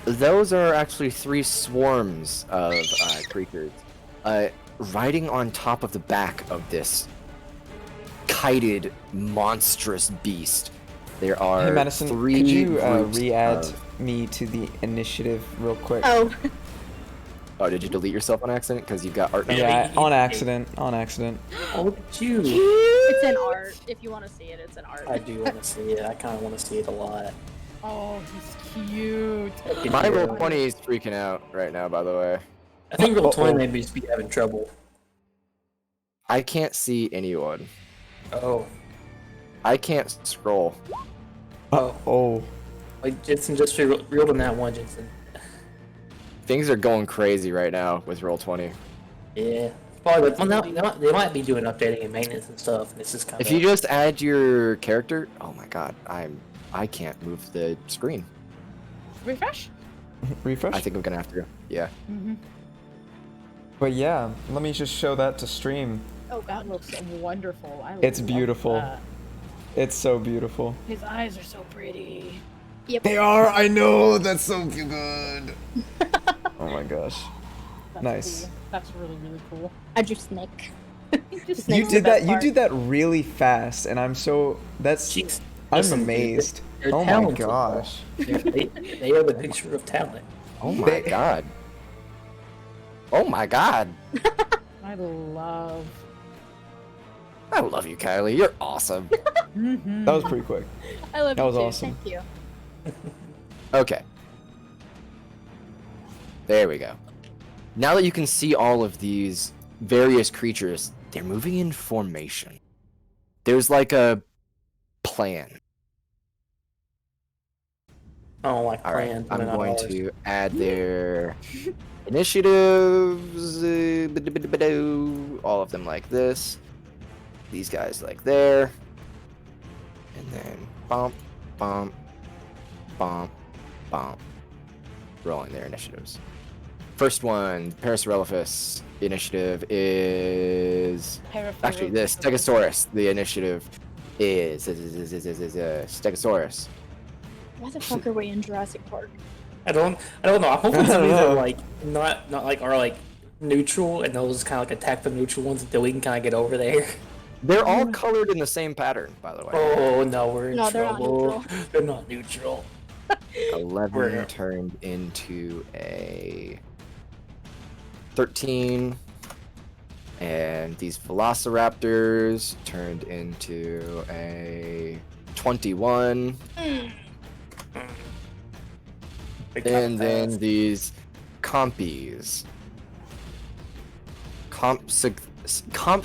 Speaker 2: Those are actually 3 swarms of creatures, riding on top of the back of this kited, monstrous beast. There are
Speaker 6: Hey, Madison,
Speaker 2: 3
Speaker 6: could you
Speaker 2: groups
Speaker 6: re-add
Speaker 2: of-
Speaker 6: me to the initiative real quick?
Speaker 5: Oh,
Speaker 2: Oh, did you delete yourself on accident? Because you've got art.
Speaker 6: Yeah, on accident. On accident.
Speaker 4: Oh, look at you.
Speaker 5: it's an art. If you want to see it, it's an art.
Speaker 4: I do want to see it. I kind of want to see it a lot.
Speaker 7: Oh, he's cute.
Speaker 2: My roll 20 is freaking out right now, by the way.
Speaker 4: I think roll 20 may be having trouble.
Speaker 2: I can't see anyone.
Speaker 4: Oh.
Speaker 2: I can't scroll.
Speaker 6: Oh.
Speaker 4: Like, Jensen just reeled in that one, Jensen.
Speaker 2: Things are going crazy right now with roll 20.
Speaker 4: Yeah. Probably, well, no, they might be doing updating and maintenance and stuff, and it's just kind of...
Speaker 2: If you just add your character, oh my god, I can't move the screen.
Speaker 7: Refresh?
Speaker 6: Refresh?
Speaker 2: I think I'm gonna have to go. Yeah.
Speaker 7: Mm-hmm.
Speaker 6: But yeah, let me just show that to stream.
Speaker 5: Oh
Speaker 7: That
Speaker 5: god.
Speaker 7: looks wonderful.
Speaker 6: It's
Speaker 7: love
Speaker 6: beautiful.
Speaker 7: that.
Speaker 6: It's so beautiful.
Speaker 7: His eyes are so pretty.
Speaker 5: Yep.
Speaker 6: They are, I know, that's so good. Oh my gosh.
Speaker 7: That's
Speaker 6: Nice.
Speaker 7: Cool. That's really, really cool.
Speaker 5: I drew Snake.
Speaker 7: Just
Speaker 5: Snake's
Speaker 6: You
Speaker 5: the
Speaker 6: did
Speaker 5: best
Speaker 6: that. You
Speaker 5: part.
Speaker 6: did that really fast, and I'm so. That's.
Speaker 4: Jeez.
Speaker 6: I'm
Speaker 4: Listen, dude,
Speaker 6: amazed.
Speaker 4: they're
Speaker 6: Oh my
Speaker 4: talented.
Speaker 6: gosh.
Speaker 4: They have a picture of talent.
Speaker 2: Oh my god. Oh my god.
Speaker 7: I love.
Speaker 2: I love you, Kylie. You're awesome.
Speaker 7: Mm-hmm.
Speaker 6: That was pretty quick.
Speaker 5: I love
Speaker 6: That
Speaker 5: you
Speaker 6: was
Speaker 5: too.
Speaker 6: awesome.
Speaker 5: Thank you.
Speaker 2: Okay. There we go. Now that you can see all of these various creatures, they're moving in formation. There's like a plan.
Speaker 4: I don't like
Speaker 2: All right,
Speaker 4: plans.
Speaker 2: I'm
Speaker 4: they're not
Speaker 2: going
Speaker 4: ours.
Speaker 2: to add their initiatives, all of them like this. These guys like there. And then bump, bump, bump, bump. Rolling their initiatives. First one, Parasaurolophus initiative is... Actually, the Stegosaurus, the initiative is Stegosaurus.
Speaker 5: Why the fuck are we in Jurassic Park?
Speaker 4: I don't know. I'm hoping
Speaker 6: I
Speaker 4: some of
Speaker 6: don't
Speaker 4: these are
Speaker 6: know.
Speaker 4: like not like are like neutral, and they'll just kind of like attack the neutral ones until we can kind of get over there.
Speaker 2: They're all colored in the same pattern, by the way.
Speaker 4: Oh no, we're in
Speaker 5: No, they're not
Speaker 4: trouble.
Speaker 5: neutral.
Speaker 4: They're not neutral.
Speaker 2: 11
Speaker 4: We're-
Speaker 2: turned into a 13. And these velociraptors turned into a 21.
Speaker 4: They kinda
Speaker 2: And then
Speaker 4: fast.
Speaker 2: these compies.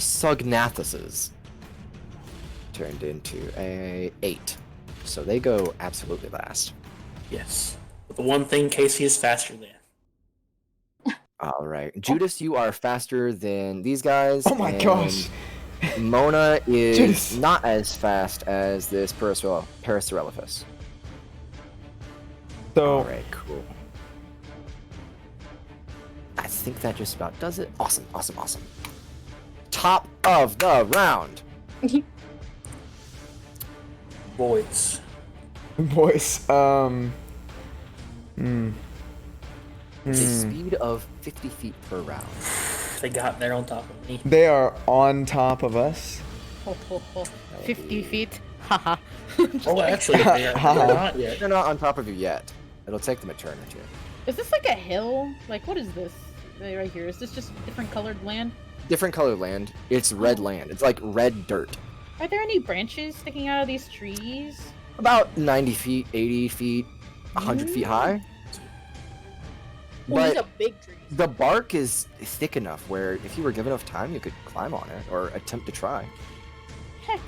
Speaker 2: Compsognathuses turned into a 8. So they go absolutely last.
Speaker 4: Yes, but the one thing Casey is faster than.
Speaker 2: All right. Judas, you are faster than these guys.
Speaker 6: Oh my
Speaker 2: and
Speaker 6: gosh.
Speaker 2: Mona is
Speaker 6: Judas.
Speaker 2: not as fast as this Parasaurolophus.
Speaker 6: So.
Speaker 2: All right, cool. I think that just about does it. Awesome, awesome, awesome. Top of the round.
Speaker 4: Boys,
Speaker 6: Boys.
Speaker 2: The speed of 50 feet per round.
Speaker 4: they got there on top of me.
Speaker 6: They are on top of us.
Speaker 7: 50 feet. Haha.
Speaker 4: Oh, actually, they're not yet.
Speaker 2: They're not on top of you yet. It'll take them a turn or two.
Speaker 7: Is this like a hill? Like, what is this? Right here. Is this just different colored land?
Speaker 2: Different colored land. It's red land. It's like red dirt.
Speaker 7: Are there any branches sticking out of these trees?
Speaker 2: About 90 feet, 80 feet, 100 feet high.
Speaker 5: Oh, these
Speaker 2: But
Speaker 5: are big trees.
Speaker 2: the bark is thick enough where if you were given enough time, you could climb on it or attempt to try.
Speaker 7: Heck.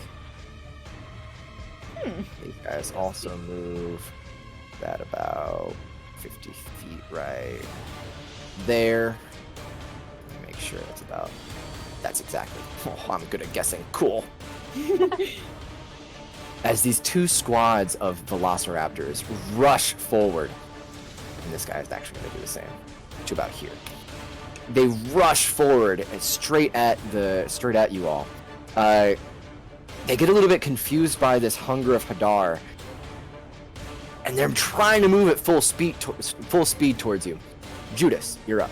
Speaker 2: These guys also move that about 50 feet right there. Let me make sure it's about. That's exactly. Oh, I'm good at guessing. Cool. As these two squads of velociraptors rush forward, and this guy is actually going to do the same, to about here. They rush forward and straight at you all. They get a little bit confused by this hunger of Hadar, and they're trying to move at full speed towards you. Judas, you're up.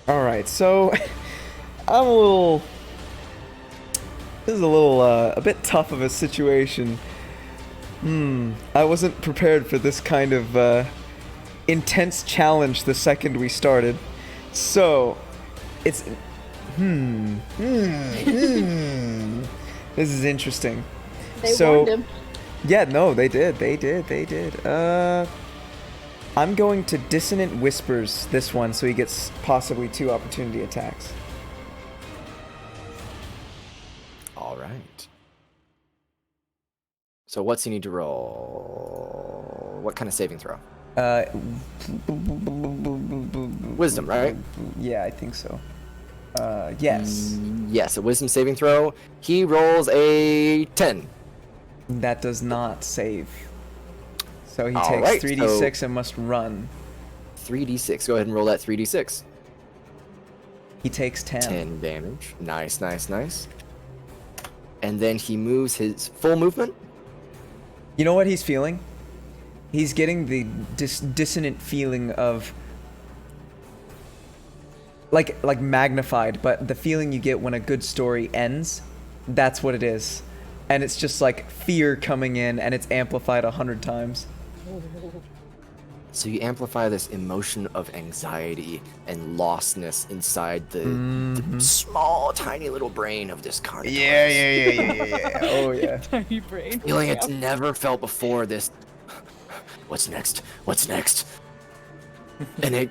Speaker 6: All right, so I'm a little. This is a bit tough of a situation. I wasn't prepared for this kind of intense challenge the second we started. So, it's. This is interesting.
Speaker 5: They warned him.
Speaker 6: Yeah, no, they did. I'm going to Dissonant Whispers this one, so he gets possibly 2 opportunity attacks.
Speaker 2: All right. So what's he need to roll? What kind of saving throw? Wisdom, right?
Speaker 6: Yeah, I think so. Yes.
Speaker 2: Yes, a wisdom saving throw. He rolls a 10.
Speaker 6: That does not save. So he
Speaker 2: All
Speaker 6: takes
Speaker 2: right,
Speaker 6: 3d6
Speaker 2: so-
Speaker 6: and must run.
Speaker 2: 3d6. Go ahead and roll that 3d6.
Speaker 6: He takes 10.
Speaker 2: 10 damage. Nice. And then he moves his full movement.
Speaker 6: You know what he's feeling? He's getting the dissonant feeling of like magnified, but the feeling you get when a good story ends, that's what it is. And it's just like fear coming in, and it's amplified 100 times.
Speaker 2: So you amplify this emotion of anxiety and lostness inside the small, tiny little brain of this carnivore.
Speaker 6: Yeah. Oh yeah.
Speaker 3: Tiny brain.
Speaker 2: Feeling it's never felt before. This. What's next? And it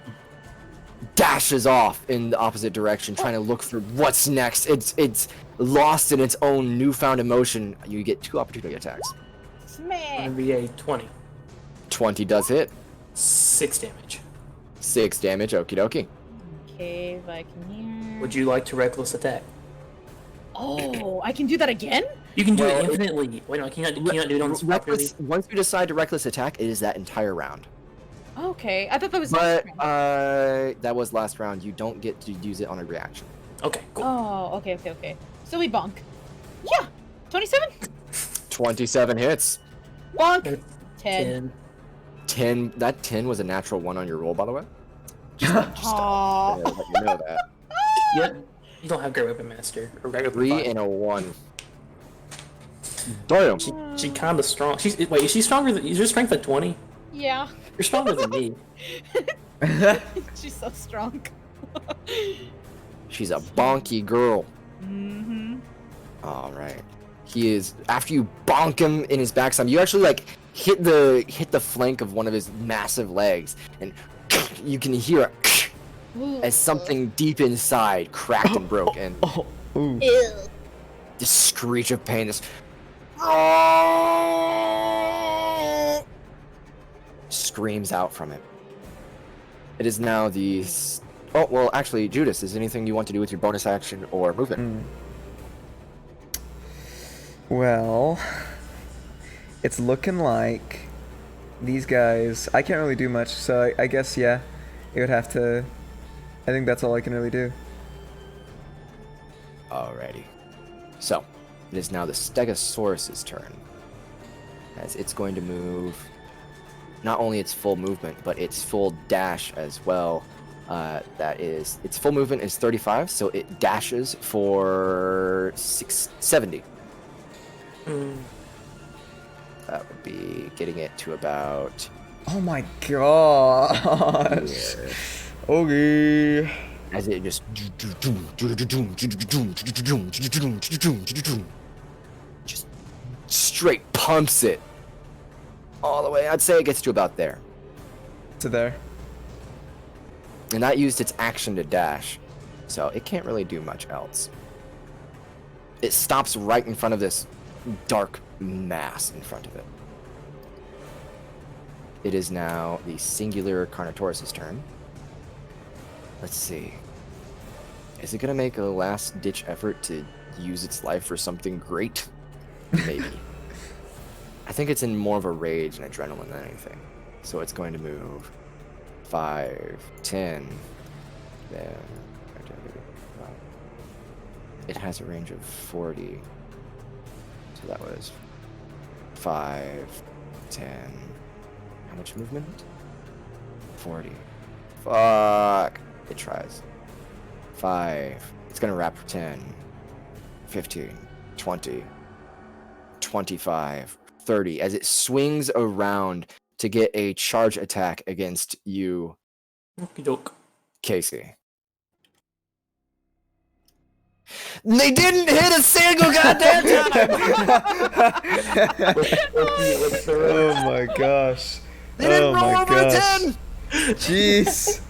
Speaker 2: dashes off in the opposite direction, trying to look for what's next. It's lost in its own newfound emotion. You get 2 opportunity attacks.
Speaker 4: Gonna be a 20.
Speaker 2: 20 does hit.
Speaker 4: 6 damage.
Speaker 2: 6 damage. Okie dokie.
Speaker 3: Okay, Viking here.
Speaker 4: Would you like to reckless attack?
Speaker 3: Oh, I can do that again?
Speaker 4: You can do
Speaker 2: Well,
Speaker 4: it infinitely. Wait, no, can you not do it on properly?
Speaker 2: Reckless, once you decide to reckless attack, it is that entire round.
Speaker 3: Okay, I thought that was.
Speaker 2: But that was last round. You don't get to use it on a reaction.
Speaker 4: Okay, cool.
Speaker 3: Oh, okay. So we bonk. Yeah, 27.
Speaker 2: 27 hits.
Speaker 3: Bonk. 10.
Speaker 2: 10. That 10 was a natural 1 on your roll, by the way. Just
Speaker 3: Aw.
Speaker 2: let you know that.
Speaker 4: Yeah, you don't have Great Weapon Master. Or Great Weapon
Speaker 2: 3
Speaker 4: 5.
Speaker 2: and a 1. Damn.
Speaker 4: She kind of strong. Wait, is she stronger than? Is your strength at 20?
Speaker 3: Yeah.
Speaker 4: You're stronger than me.
Speaker 3: She's so strong.
Speaker 2: She's a bonky girl.
Speaker 3: Mm-hmm.
Speaker 2: All right. He is, after you bonk him in his backside, you actually like hit the flank of one of his massive legs, and you can hear it as something deep inside cracked and broke, and
Speaker 5: Ew.
Speaker 2: this screech of pain, this screams out from it. It is now the. Oh well, actually, Judas, is there anything you want to do with your bonus action or movement?
Speaker 6: Well, it's looking like these guys. I can't really do much, so I guess yeah, it would have to. I think that's all I can really do.
Speaker 2: Alrighty. So, it is now the Stegosaurus's turn. As it's going to move not only its full movement, but its full dash as well. That is, its full movement is 35, so it dashes for 670. That would be getting it to about.
Speaker 6: Oh my gosh. Okay.
Speaker 2: As it just straight pumps it all the way. I'd say it gets to about there.
Speaker 6: To there.
Speaker 2: And that used its action to dash, so it can't really do much else. It stops right in front of this dark mass in front of it. It is now the singular Carnotaurus' turn. Let's see. Is it gonna make a last-ditch effort to use its life for something great? Maybe. I think it's in more of a rage and adrenaline than anything. So it's going to move 5, 10, then... It has a range of 40. So that was 5, 10... How much movement? 40. Fuck! It tries. 5. It's gonna wrap for 10, 15, 20, 25, 30, as it swings around to get a charge attack against you,
Speaker 4: Okie doke.
Speaker 2: Casey. They didn't hit a single goddamn time!
Speaker 6: Oh my gosh.
Speaker 2: They didn't
Speaker 6: Oh
Speaker 2: roll
Speaker 6: my
Speaker 2: over
Speaker 6: gosh.
Speaker 2: a 10!
Speaker 6: Jeez.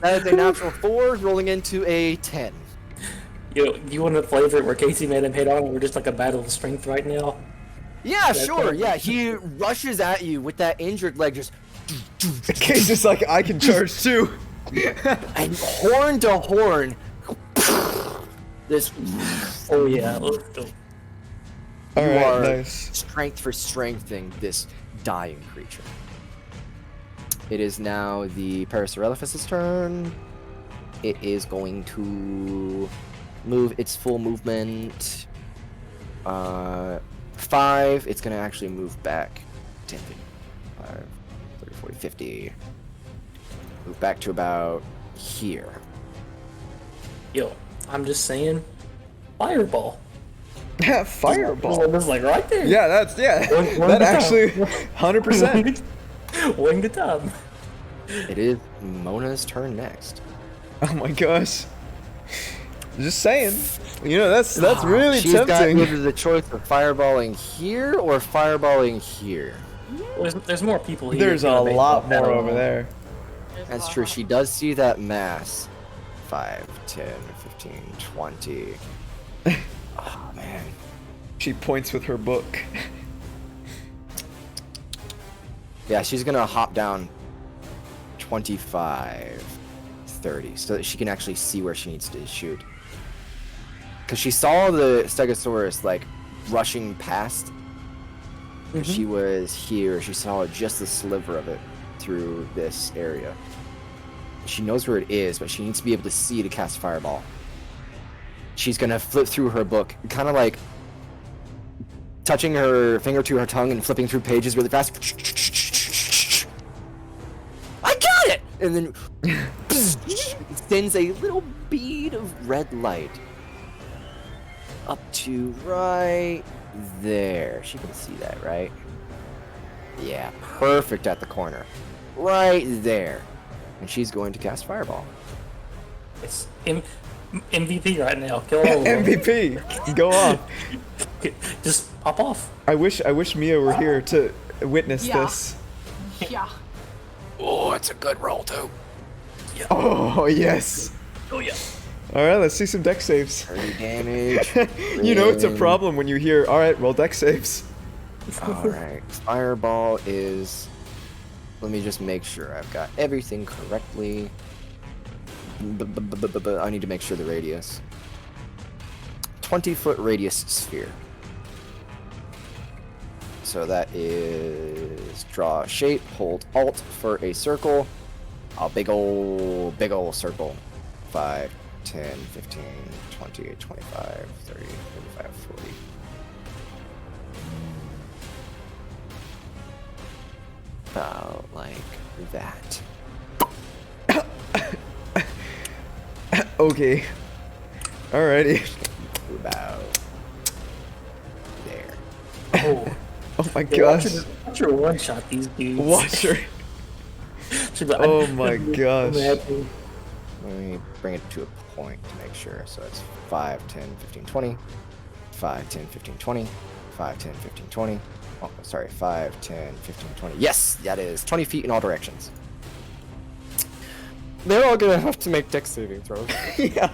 Speaker 2: That is a natural 4 rolling into a 10.
Speaker 4: Yo, you want to flavor it where Casey made him hit on it? We're just like a battle of strength right now.
Speaker 2: Yeah, sure, yeah. He rushes at you with that injured leg, just...
Speaker 6: Case is like, I can charge too.
Speaker 2: And horn to horn, this...
Speaker 4: Oh yeah, let's go.
Speaker 6: All
Speaker 2: You
Speaker 6: right,
Speaker 2: are
Speaker 6: nice.
Speaker 2: strength for strengthening this dying creature. It is now the Parasaurolophus' turn. It is going to move its full movement. 5. It's going to actually move back 10 feet. 5, 30, 40, 50. Move back to about here.
Speaker 4: Yo, I'm just saying, fireball.
Speaker 6: Fireball.
Speaker 4: Just like right there.
Speaker 6: Yeah, that's
Speaker 4: One
Speaker 6: that
Speaker 4: to
Speaker 6: actually,
Speaker 4: time.
Speaker 6: 100%.
Speaker 4: One to time.
Speaker 2: It is Mona's turn next.
Speaker 6: Oh my gosh. Just saying. You know, that's really
Speaker 2: She's got
Speaker 6: tempting.
Speaker 2: either the choice of fireballing here or fireballing here.
Speaker 4: There's more people here.
Speaker 6: There's a
Speaker 4: Gonna make
Speaker 6: lot
Speaker 4: that
Speaker 6: more
Speaker 4: all.
Speaker 6: over there.
Speaker 2: That's true. She does see that mass. 5, 10, 15, 20. Oh, man.
Speaker 6: She points with her book.
Speaker 2: Yeah, she's going to hop down 25, 30, so that she can actually see where she needs to shoot. Because she saw the Stegosaurus, like, rushing past. She was here. She saw just the sliver of it through this area. She knows where it is, but she needs to be able to see to cast Fireball. She's going to flip through her book, kind of like touching her finger to her tongue and flipping through pages really fast. I got it! And then sends a little bead of red light up to right there. She can see that, right? Yeah, perfect at the corner. Right there. And she's going to cast Fireball.
Speaker 4: It's MVP right now. Kill all of them.
Speaker 6: MVP. Go off.
Speaker 4: Just pop off.
Speaker 6: I wish Mia were here to witness
Speaker 7: Yeah.
Speaker 6: this.
Speaker 7: Yeah.
Speaker 2: Oh, it's a good roll, too.
Speaker 6: Oh, yes.
Speaker 4: Oh yeah.
Speaker 6: All right, let's see some deck saves.
Speaker 2: 30 damage.
Speaker 6: You know it's a problem when you hear, all right, roll deck saves.
Speaker 2: Alright. Fireball is... Let me just make sure I've got everything correctly. I need to make sure the radius. 20-foot radius sphere. So that is draw a shape, hold Alt for a circle. A big ol' circle. 5, 10, 15, 20, 25, 30, 35, 40. About like that.
Speaker 6: Okay. Alrighty.
Speaker 2: About there.
Speaker 4: Oh.
Speaker 6: Oh my
Speaker 4: Yeah,
Speaker 6: gosh.
Speaker 4: watch her one shot these dudes.
Speaker 6: Watch her.
Speaker 4: She'll be like,
Speaker 6: Oh my gosh.
Speaker 2: Let me bring it to a point to make sure. So it's 5, 10, 15, 20. 5, 10, 15, 20. 5, 10, 15, 20. Oh, sorry. 5, 10, 15, 20. Yes, that is 20 feet in all directions. They're all gonna have to make dex saving throws.
Speaker 6: Yeah.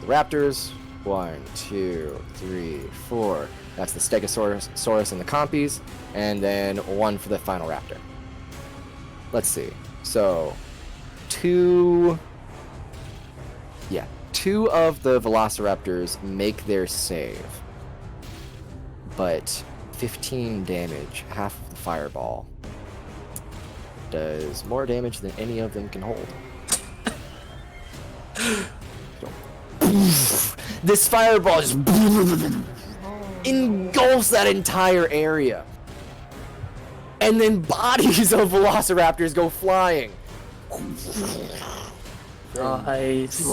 Speaker 2: raptors. 1, 2, 3, 4. That's the Stegosaurus and the compies, and then 1 for the final raptor. Let's see. So, 2 of the velociraptors make their save, but 15 damage, half of the fireball, does more damage than any of them can hold. This fireball just engulfs that entire area. And then bodies of velociraptors go flying.
Speaker 4: Nice.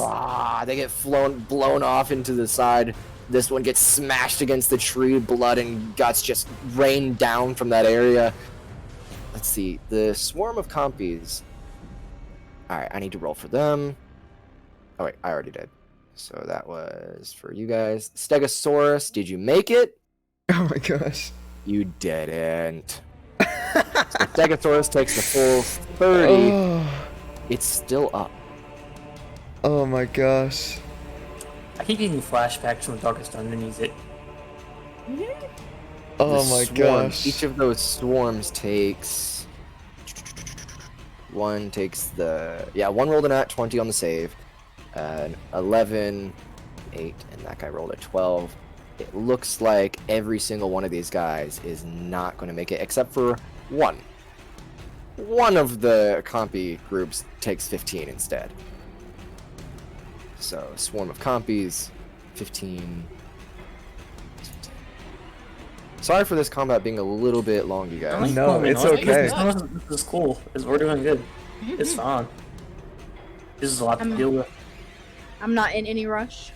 Speaker 2: They get blown off into the side. This one gets smashed against the tree. Blood and guts just rain down from that area. Let's see. The swarm of compies. Alright, I need to roll for them. Oh wait, I already did. So that was for you guys. Stegosaurus, did you make it?
Speaker 6: Oh my gosh.
Speaker 2: You didn't. So Stegosaurus takes the full 30.
Speaker 6: Oh,
Speaker 2: It's still up.
Speaker 6: oh my gosh.
Speaker 4: I keep getting flashbacks from Darkest Underneath it.
Speaker 6: Oh
Speaker 2: The
Speaker 6: my
Speaker 2: swarm,
Speaker 6: gosh.
Speaker 2: Each of those swarms takes... One takes the... Yeah, one rolled a nat 20 on the save. 11, 8, and that guy rolled a 12. It looks like every single one of these guys is not going to make it, except for one. One of the compy groups takes 15 instead. So, swarm of compies, 15. Sorry for this combat being a little bit long, you guys.
Speaker 6: No, it's okay.
Speaker 4: This is cool. We're doing good. It's fine. This is a lot to deal with.
Speaker 5: I'm not in any rush.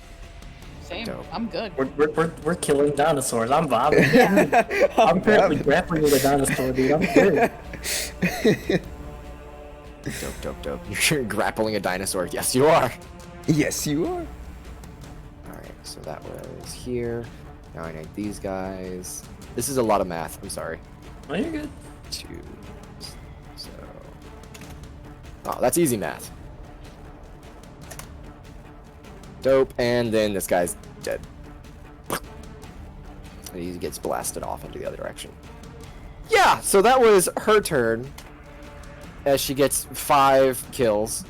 Speaker 7: Same.
Speaker 2: Dope.
Speaker 7: I'm good.
Speaker 4: We're killing dinosaurs. I'm vibing. I'm currently grappling with a dinosaur, dude. I'm good.
Speaker 2: Dope. You're grappling a dinosaur. Yes, you are.
Speaker 6: Yes, you are.
Speaker 2: Alright, so that was here. Now I need these guys. This is a lot of math. I'm sorry.
Speaker 4: Oh, you're good.
Speaker 2: 2. So. Oh, that's easy math. Dope, and then this guy's dead. He gets blasted off into the other direction. Yeah, so that was her turn. As she gets 5 kills.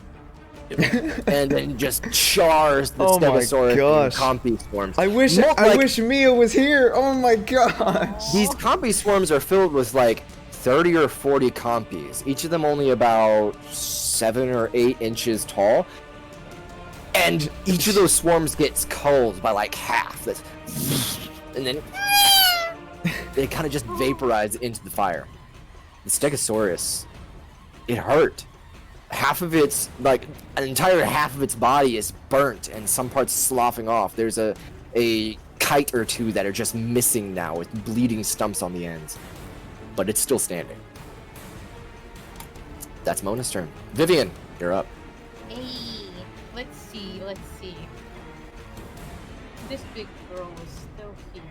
Speaker 2: And then just chars the
Speaker 6: Oh my
Speaker 2: Stegosaurus
Speaker 6: gosh.
Speaker 2: and compy swarms.
Speaker 6: I wish Mia was here. Oh my gosh.
Speaker 2: These compy swarms are filled with like 30 or 40 compies, each of them only about 7 or 8 inches tall. And each of those swarms gets culled by like half. And then they kind of just vaporize into the fire. The Stegosaurus, it hurt. Half of its, like, an entire half of its body is burnt and some parts sloughing off. There's a kite or two that are just missing now with bleeding stumps on the ends. But it's still standing. That's Mona's turn. Vivian, you're up.
Speaker 7: Hey, let's see. This big girl is still here.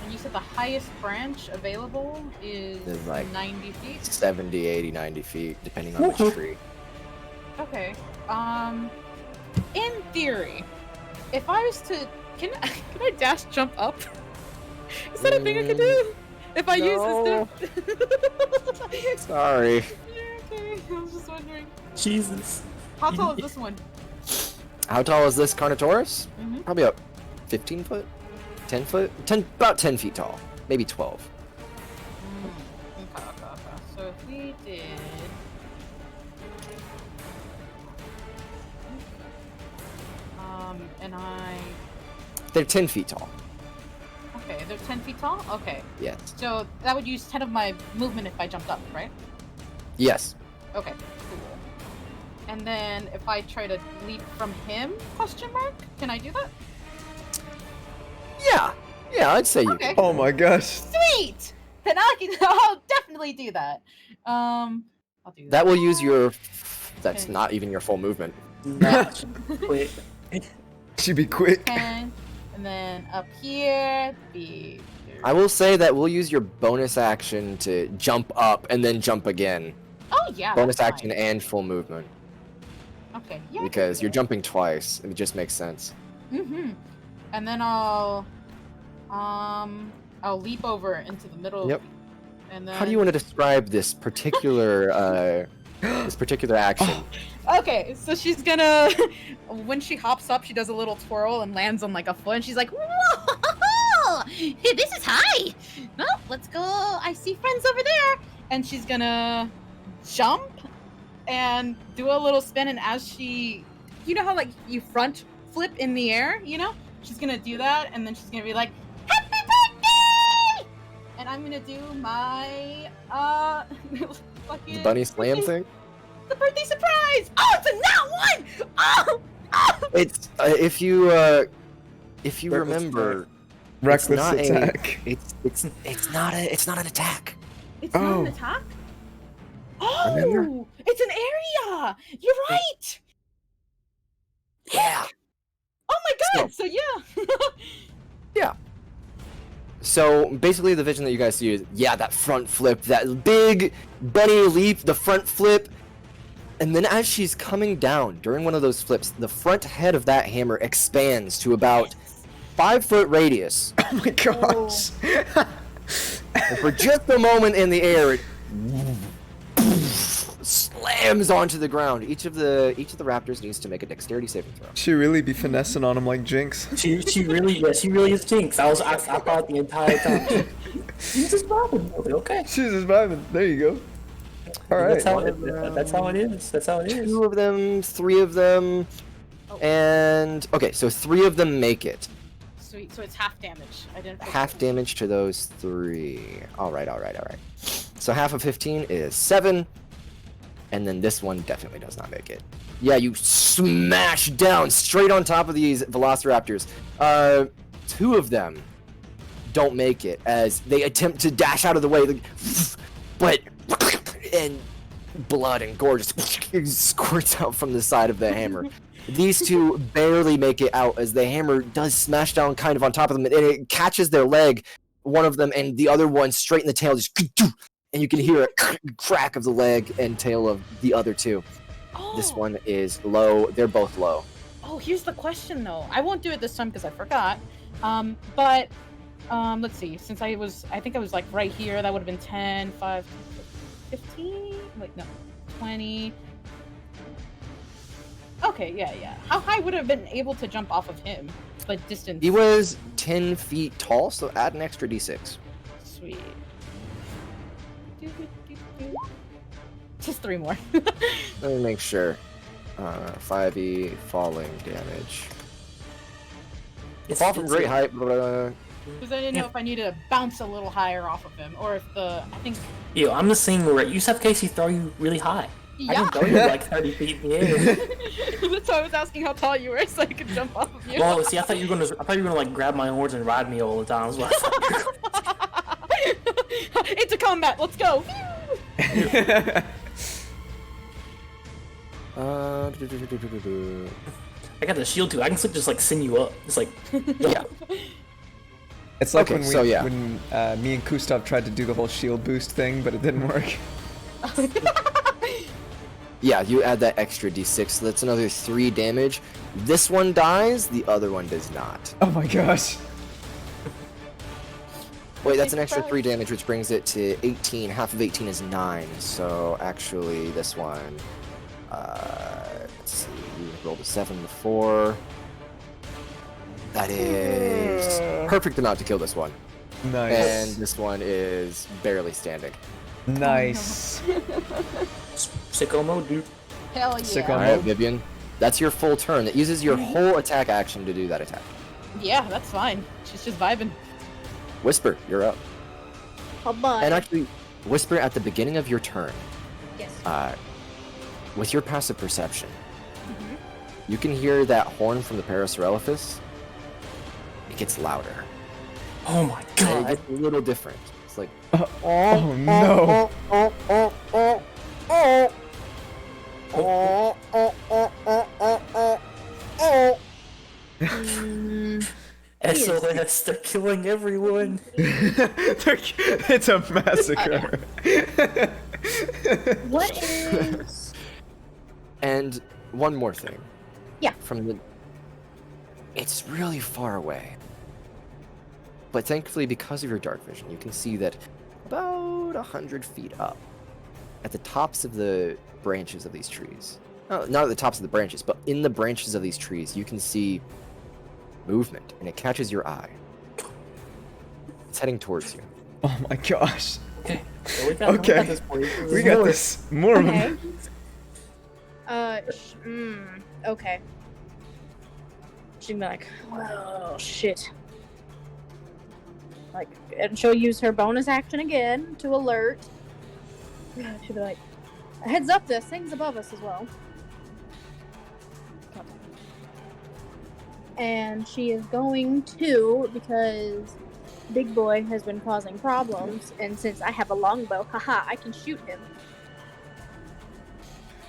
Speaker 7: And you said the highest branch available is
Speaker 2: Is like
Speaker 7: 90 feet?
Speaker 2: 70, 80, 90 feet, depending on which tree.
Speaker 7: Okay. In theory, if I was to, can I dash jump up? Is that a thing I can do? If I use this stuff?
Speaker 2: Sorry.
Speaker 7: Yeah, okay. I was just wondering.
Speaker 4: Jesus.
Speaker 7: How tall is this one?
Speaker 2: How tall is this Carnotaurus?
Speaker 7: Mhm.
Speaker 2: Probably about 15 foot? 10 foot? About 10 feet tall. Maybe 12.
Speaker 7: Okay. So if we did... and
Speaker 2: They're 10 feet tall.
Speaker 7: Okay, they're 10 feet tall? Okay.
Speaker 2: Yes.
Speaker 7: So that would use 10 of my movement if I jumped up, right?
Speaker 2: Yes.
Speaker 7: Okay, cool. And then if I try to leap from him, question mark? Can I do that?
Speaker 2: Yeah. Yeah, I'd say you
Speaker 7: Okay.
Speaker 6: Oh my gosh.
Speaker 7: Sweet! Then I'll definitely do that. I'll do that.
Speaker 2: That will use your... That's
Speaker 7: Okay.
Speaker 2: not even your full movement.
Speaker 4: Wait.
Speaker 6: She'd be quick.
Speaker 7: 10, and then up here, be...
Speaker 2: I will say that we'll use your bonus action to jump up and then jump again.
Speaker 7: Oh yeah.
Speaker 2: Bonus
Speaker 7: that's
Speaker 2: action
Speaker 7: fine.
Speaker 2: and full movement.
Speaker 7: Okay. Yeah.
Speaker 2: because you're jumping twice, and it just makes sense.
Speaker 7: Mm-hmm. And then I'll leap over into the middle.
Speaker 2: Yep.
Speaker 7: And then.
Speaker 2: How do you want to describe this particular action?
Speaker 7: Okay, so she's gonna, when she hops up, she does a little twirl and lands on like a foot, and she's like, "Whoa, this is high. Well, let's go. I see friends over there." And she's gonna jump and do a little spin, and as she, you know how like you front flip in the air, you know, she's gonna do that, and then she's gonna be like, "Happy birthday!" And I'm gonna do my
Speaker 2: The
Speaker 7: fucking
Speaker 2: bunny slam thing?
Speaker 7: the birthday surprise! Oh, it's a nat one! Oh!
Speaker 2: It's if you remember,
Speaker 6: Reckless
Speaker 2: not
Speaker 6: attack.
Speaker 2: it's not an attack.
Speaker 7: It's not
Speaker 6: Oh.
Speaker 7: an attack? Oh!
Speaker 2: Remember?
Speaker 7: It's an area! You're right!
Speaker 2: Yeah.
Speaker 7: Oh my god! So yeah.
Speaker 2: So basically, the vision that you guys see is that front flip, that big bunny leap, the front flip, and then as she's coming down during one of those flips, the front head of that hammer expands to about 5 foot radius.
Speaker 6: Oh my gosh.
Speaker 2: And for just a moment in the air, it slams onto the ground. Each of the raptors needs to make a dexterity saving throw.
Speaker 6: She really be finessing on him like Jinx.
Speaker 4: She really is Jinx. I thought the entire time. She's just vibing. Okay.
Speaker 6: She's just vibing. There you go. All right.
Speaker 4: That's how it is. That's how it is.
Speaker 2: 2 of them, 3 of them, and okay, so 3 of them make it.
Speaker 7: Sweet. So it's half damage. I didn't.
Speaker 2: Half damage to those 3. All right. So half of 15 is 7, and then this one definitely does not make it. Yeah, you smash down straight on top of these velociraptors. 2 of them don't make it as they attempt to dash out of the way, but and blood and gore just squirts out from the side of the hammer. These 2 barely make it out as the hammer does smash down kind of on top of them, and it catches their leg, one of them, and the other one straight in the tail, just and you can hear a crack of the leg and tail of the other 2. This one is low. They're both low.
Speaker 7: Oh, here's the question though. I won't do it this time because I forgot. But let's see. Since I think I was like right here. That would have been 10, 5, 15. Wait, no, 20. Okay, yeah. How high would I have been able to jump off of him? But distance.
Speaker 2: He was 10 feet tall, so add an extra d6.
Speaker 7: Sweet. Just 3 more.
Speaker 2: Let me make sure. 5e falling damage. Fall from great height, but
Speaker 7: Because I didn't know if I needed to bounce a little higher off of him, or if I think.
Speaker 4: Yo, I'm the same where you just have Casey throw you really high. I
Speaker 7: Yeah.
Speaker 4: can throw you like 30 feet in the air.
Speaker 7: That's why I was asking how tall you were, so I could jump off of you.
Speaker 4: Well, see, I thought you were gonna like grab my horns and ride me all the time. That's what I thought.
Speaker 7: Into combat. Let's go.
Speaker 4: I got the shield too. I can just like send you up. It's like,
Speaker 2: yeah.
Speaker 6: It's like
Speaker 2: Okay,
Speaker 6: when me and Kustov tried to do the whole shield boost thing, but it didn't work.
Speaker 2: Yeah, you add that extra d6, so that's another 3 damage. This one dies, the other one does not.
Speaker 6: Oh my gosh.
Speaker 2: Wait, that's an extra 3 damage, which brings it to 18. Half of 18 is 9, so actually this one... let's see, you rolled a 7 before. That is perfect amount to kill this one.
Speaker 6: Nice.
Speaker 2: And this one is barely standing.
Speaker 6: Nice.
Speaker 4: sicko mode, dude.
Speaker 7: Hell yeah.
Speaker 6: Sicko
Speaker 2: Alright,
Speaker 6: mode.
Speaker 2: Vivian. That's your full turn. It uses your whole attack action to do that attack.
Speaker 7: Yeah, that's fine. She's just vibing.
Speaker 2: Whisper, you're up.
Speaker 5: Oh, bye.
Speaker 2: And actually, Whisper, at the beginning of your turn,
Speaker 5: Yes.
Speaker 2: with your passive perception, you can hear that horn from the Parasaurolophus. It gets louder.
Speaker 4: Oh my
Speaker 2: And
Speaker 4: god.
Speaker 2: it gets a little different. It's like,
Speaker 6: Oh no.
Speaker 4: SOS, they're killing everyone.
Speaker 6: It's a massacre.
Speaker 5: What is?
Speaker 2: and one more thing.
Speaker 5: Yeah.
Speaker 2: It's really far away. But thankfully, because of your dark vision, you can see that about 100 feet up, at the tops of the branches of these trees. Oh, not at the tops of the branches, but in the branches of these trees, you can see movement, and it catches your eye. It's heading towards you.
Speaker 6: Oh my gosh.
Speaker 4: Okay. So we got
Speaker 6: Okay.
Speaker 4: this for you.
Speaker 6: We got this. More of
Speaker 5: Okay.
Speaker 6: them.
Speaker 5: Okay. She'd be like, oh shit. Like, and she'll use her bonus action again to alert. She'll be like, heads up, this thing's above us as well. And she is going to, because Big Boy has been causing problems, and since I have a longbow, haha, I can shoot him.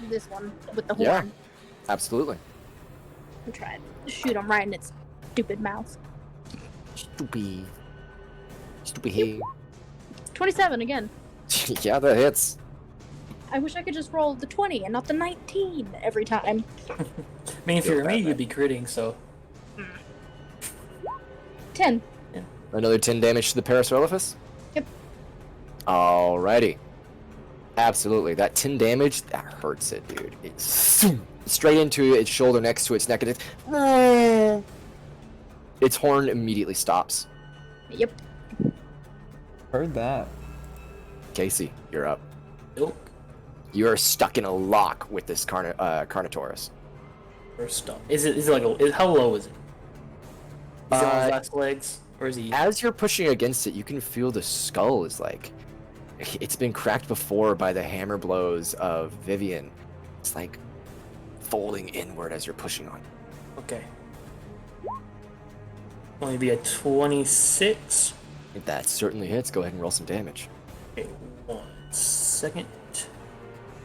Speaker 5: This one with the horn.
Speaker 2: Yeah. Absolutely.
Speaker 5: I'm trying to shoot him right in its stupid mouth.
Speaker 2: Stupid. Stupid.
Speaker 5: 27 again.
Speaker 2: Yeah, that hits.
Speaker 5: I wish I could just roll the 20 and not the 19 every time.
Speaker 4: I mean, if you're me, you'd be critting, so.
Speaker 5: 10.
Speaker 2: Another 10 damage to the Parasolifus?
Speaker 5: Yep.
Speaker 2: Alrighty. Absolutely. That 10 damage, that hurts it, dude. It's straight into its shoulder next to its neck, and its horn immediately stops.
Speaker 5: Yep.
Speaker 6: Heard that.
Speaker 2: Casey, you're up.
Speaker 4: Nope.
Speaker 2: You are stuck in a lock with this Carnotaurus.
Speaker 4: First up. Is it like how low is it? Is it on his last legs? Or is he?
Speaker 2: As you're pushing against it, you can feel the skull is like... It's been cracked before by the hammer blows of Vivian. It's like folding inward as you're pushing on.
Speaker 4: Okay. Only be a 26.
Speaker 2: That certainly hits. Go ahead and roll some damage.
Speaker 4: Okay, 1 second.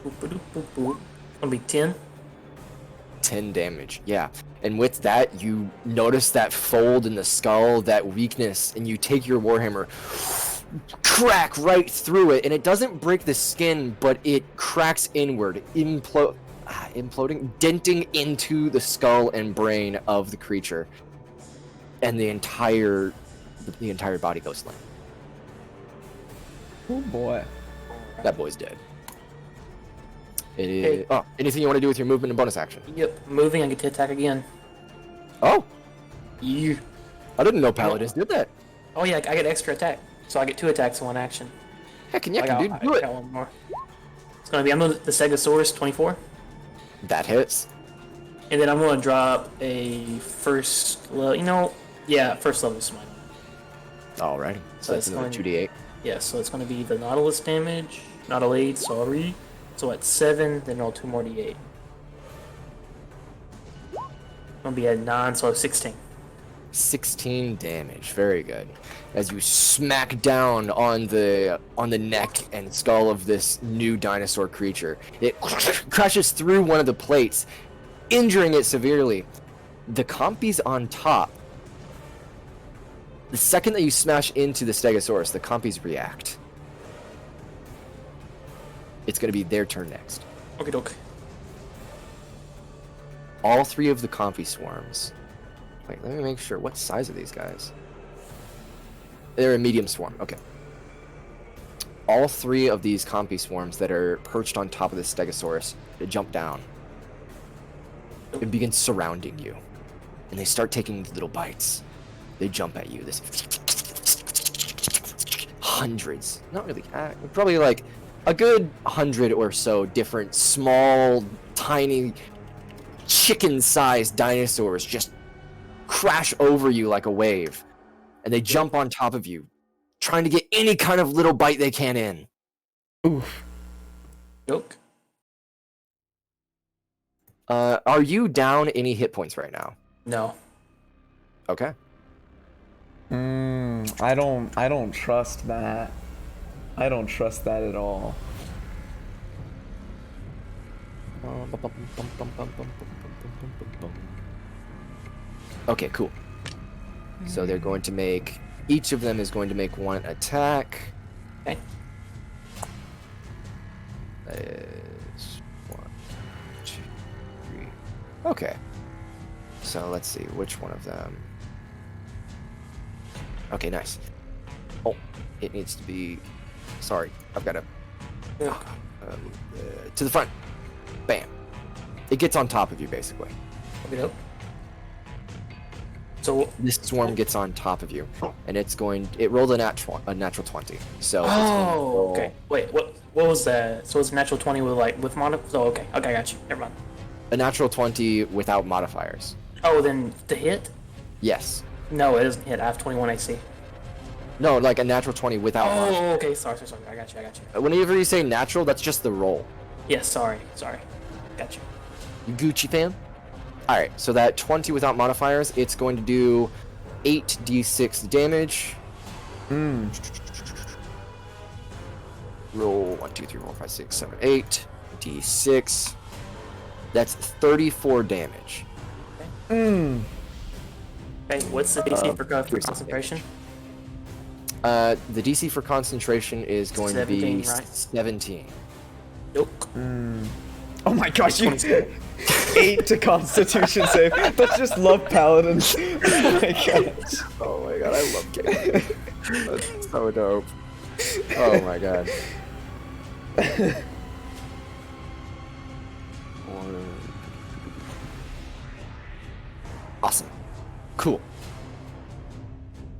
Speaker 4: Boop, boop, boop, boop. It's gonna be 10.
Speaker 2: 10 damage, yeah. And with that, you notice that fold in the skull, that weakness, and you take your warhammer, crack right through it, and it doesn't break the skin, but it cracks inward, imploding, denting into the skull and brain of the creature, and the entire body goes limp.
Speaker 6: Oh boy.
Speaker 2: That boy's dead. It is. Oh, anything you want to do with your movement and bonus action?
Speaker 4: Yep, moving, I get to attack again.
Speaker 2: Oh,
Speaker 4: You.
Speaker 2: I didn't know paladins did that.
Speaker 4: Oh yeah, I get extra attack. So I get 2 attacks in 1 action.
Speaker 2: Heck, yeah,
Speaker 4: I
Speaker 2: dude,
Speaker 4: got,
Speaker 2: do
Speaker 4: I
Speaker 2: it.
Speaker 4: got 1 more. It's gonna be, I'm gonna the Stegosaurus 24.
Speaker 2: That hits.
Speaker 4: And then I'm gonna drop a first level, first level smite.
Speaker 2: Alrighty. So that's
Speaker 4: it's
Speaker 2: another
Speaker 4: going-
Speaker 2: 2d8.
Speaker 4: Yeah, so it's gonna be the Nautilus damage, Nautilade, sorry. So at 7, then roll 2 more d8. Gonna be at 9, so 16.
Speaker 2: 16 damage. Very good. As you smack down on the neck and skull of this new dinosaur creature, it crashes through one of the plates, injuring it severely. The compies on top. The second that you smash into the Stegosaurus, the compies react. It's going to be their turn next.
Speaker 4: Okay, doke.
Speaker 2: All 3 of the compy swarms. Wait, let me make sure. What size are these guys? They're a medium swarm. Okay. All 3 of these compy swarms that are perched on top of the Stegosaurus, they jump down and begin surrounding you. And they start taking little bites. They jump at you. This hundreds, not really, probably like a good 100 or so different small, tiny, chicken-sized dinosaurs just crash over you like a wave, and they jump on top of you, trying to get any kind of little bite they can in.
Speaker 6: Oof.
Speaker 4: Doke.
Speaker 2: Are you down any hit points right now?
Speaker 4: No.
Speaker 2: Okay.
Speaker 6: I don't trust that. I don't trust that at all.
Speaker 2: Okay, cool. So they're going to make... Each of them is going to make 1 attack.
Speaker 4: Okay.
Speaker 2: That is 1, 2, 3, Okay. So let's see, which one of them? Okay, nice. Oh, it needs to be... Sorry, I've got to... to the front. Bam. It gets on top of you, basically.
Speaker 4: Okay. So
Speaker 2: This swarm gets on top of you, and it's going... It rolled a natural 20, so... it's going to
Speaker 4: oh,
Speaker 2: roll-
Speaker 4: okay. Wait, what was that? So it's a natural 20 with mod? Oh, okay, I got you. Never mind.
Speaker 2: A natural 20 without modifiers.
Speaker 4: Oh, then the hit?
Speaker 2: Yes.
Speaker 4: No, it doesn't hit. I have 21 AC.
Speaker 2: No, like a natural 20 without modifiers.
Speaker 4: Oh, okay. Sorry. I got you.
Speaker 2: Whenever you say natural, that's just the roll.
Speaker 4: Yes, sorry. Got you.
Speaker 2: You Gucci fan? Alright, so that 20 without modifiers, it's going to do 8d6 damage. Roll 1, 2, 3, 4, 5, 6, 7, 8 d6. That's 34 damage.
Speaker 4: Okay, what's the DC for concentration?
Speaker 2: The DC for concentration is going to be
Speaker 4: 17, right?
Speaker 2: 17.
Speaker 4: Nope.
Speaker 6: Oh my gosh, you 8 to Constitution save. That's just love paladins. Oh my gosh.
Speaker 2: Oh my god, I love gaming. That's so dope. Oh my god. Awesome. Cool.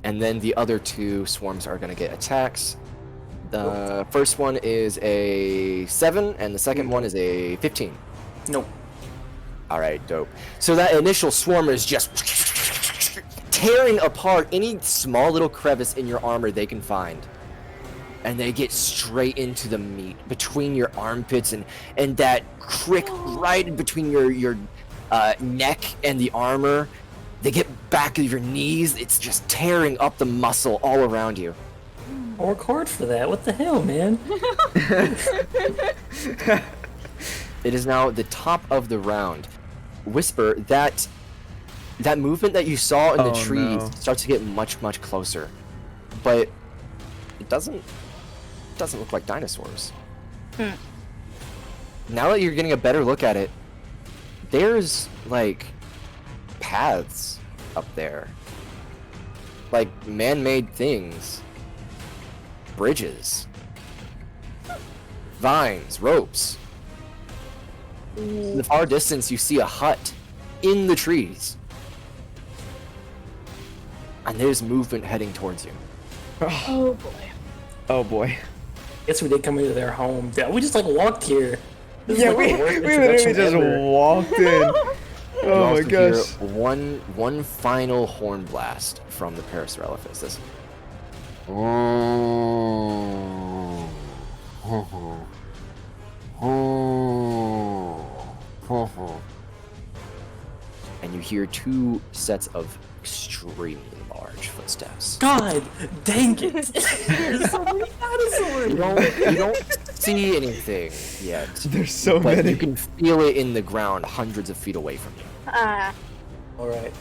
Speaker 2: And then the other two swarms are going to get attacks. The first one is a 7, and the second one is a 15.
Speaker 4: Nope.
Speaker 2: Alright, dope. So that initial swarm is just tearing apart any small little crevice in your armor they can find. And they get straight into the meat between your armpits and that crick right between your neck and the armor. They get back of your knees. It's just tearing up the muscle all around you.
Speaker 4: I'll work hard for that. What the hell, man?
Speaker 2: It is now the top of the round. Whisper, that movement that you saw in the trees starts to get much, much closer. But it doesn't look like dinosaurs. Now that you're getting a better look at it, there's like paths up there. Like man-made things. Bridges. Vines, ropes. In the far distance, you see a hut in the trees. And there's movement heading towards you.
Speaker 3: Oh boy.
Speaker 6: Oh boy.
Speaker 4: Guess we did come into their home. Yeah, we just like walked here. This is
Speaker 6: Yeah,
Speaker 4: like
Speaker 6: we
Speaker 4: the worst
Speaker 6: literally
Speaker 4: introduction
Speaker 6: just
Speaker 4: ever.
Speaker 6: walked in.
Speaker 2: You
Speaker 6: Oh my
Speaker 2: also hear
Speaker 6: gosh.
Speaker 2: one final horn blast from the Parasaurolophus. This. And you hear two sets of extremely large footsteps.
Speaker 4: God dang it! There's so many dinosaurs.
Speaker 2: You don't see anything yet,
Speaker 6: There's so
Speaker 2: but
Speaker 6: many.
Speaker 2: you can feel it in the ground hundreds of feet away from you.
Speaker 4: All right.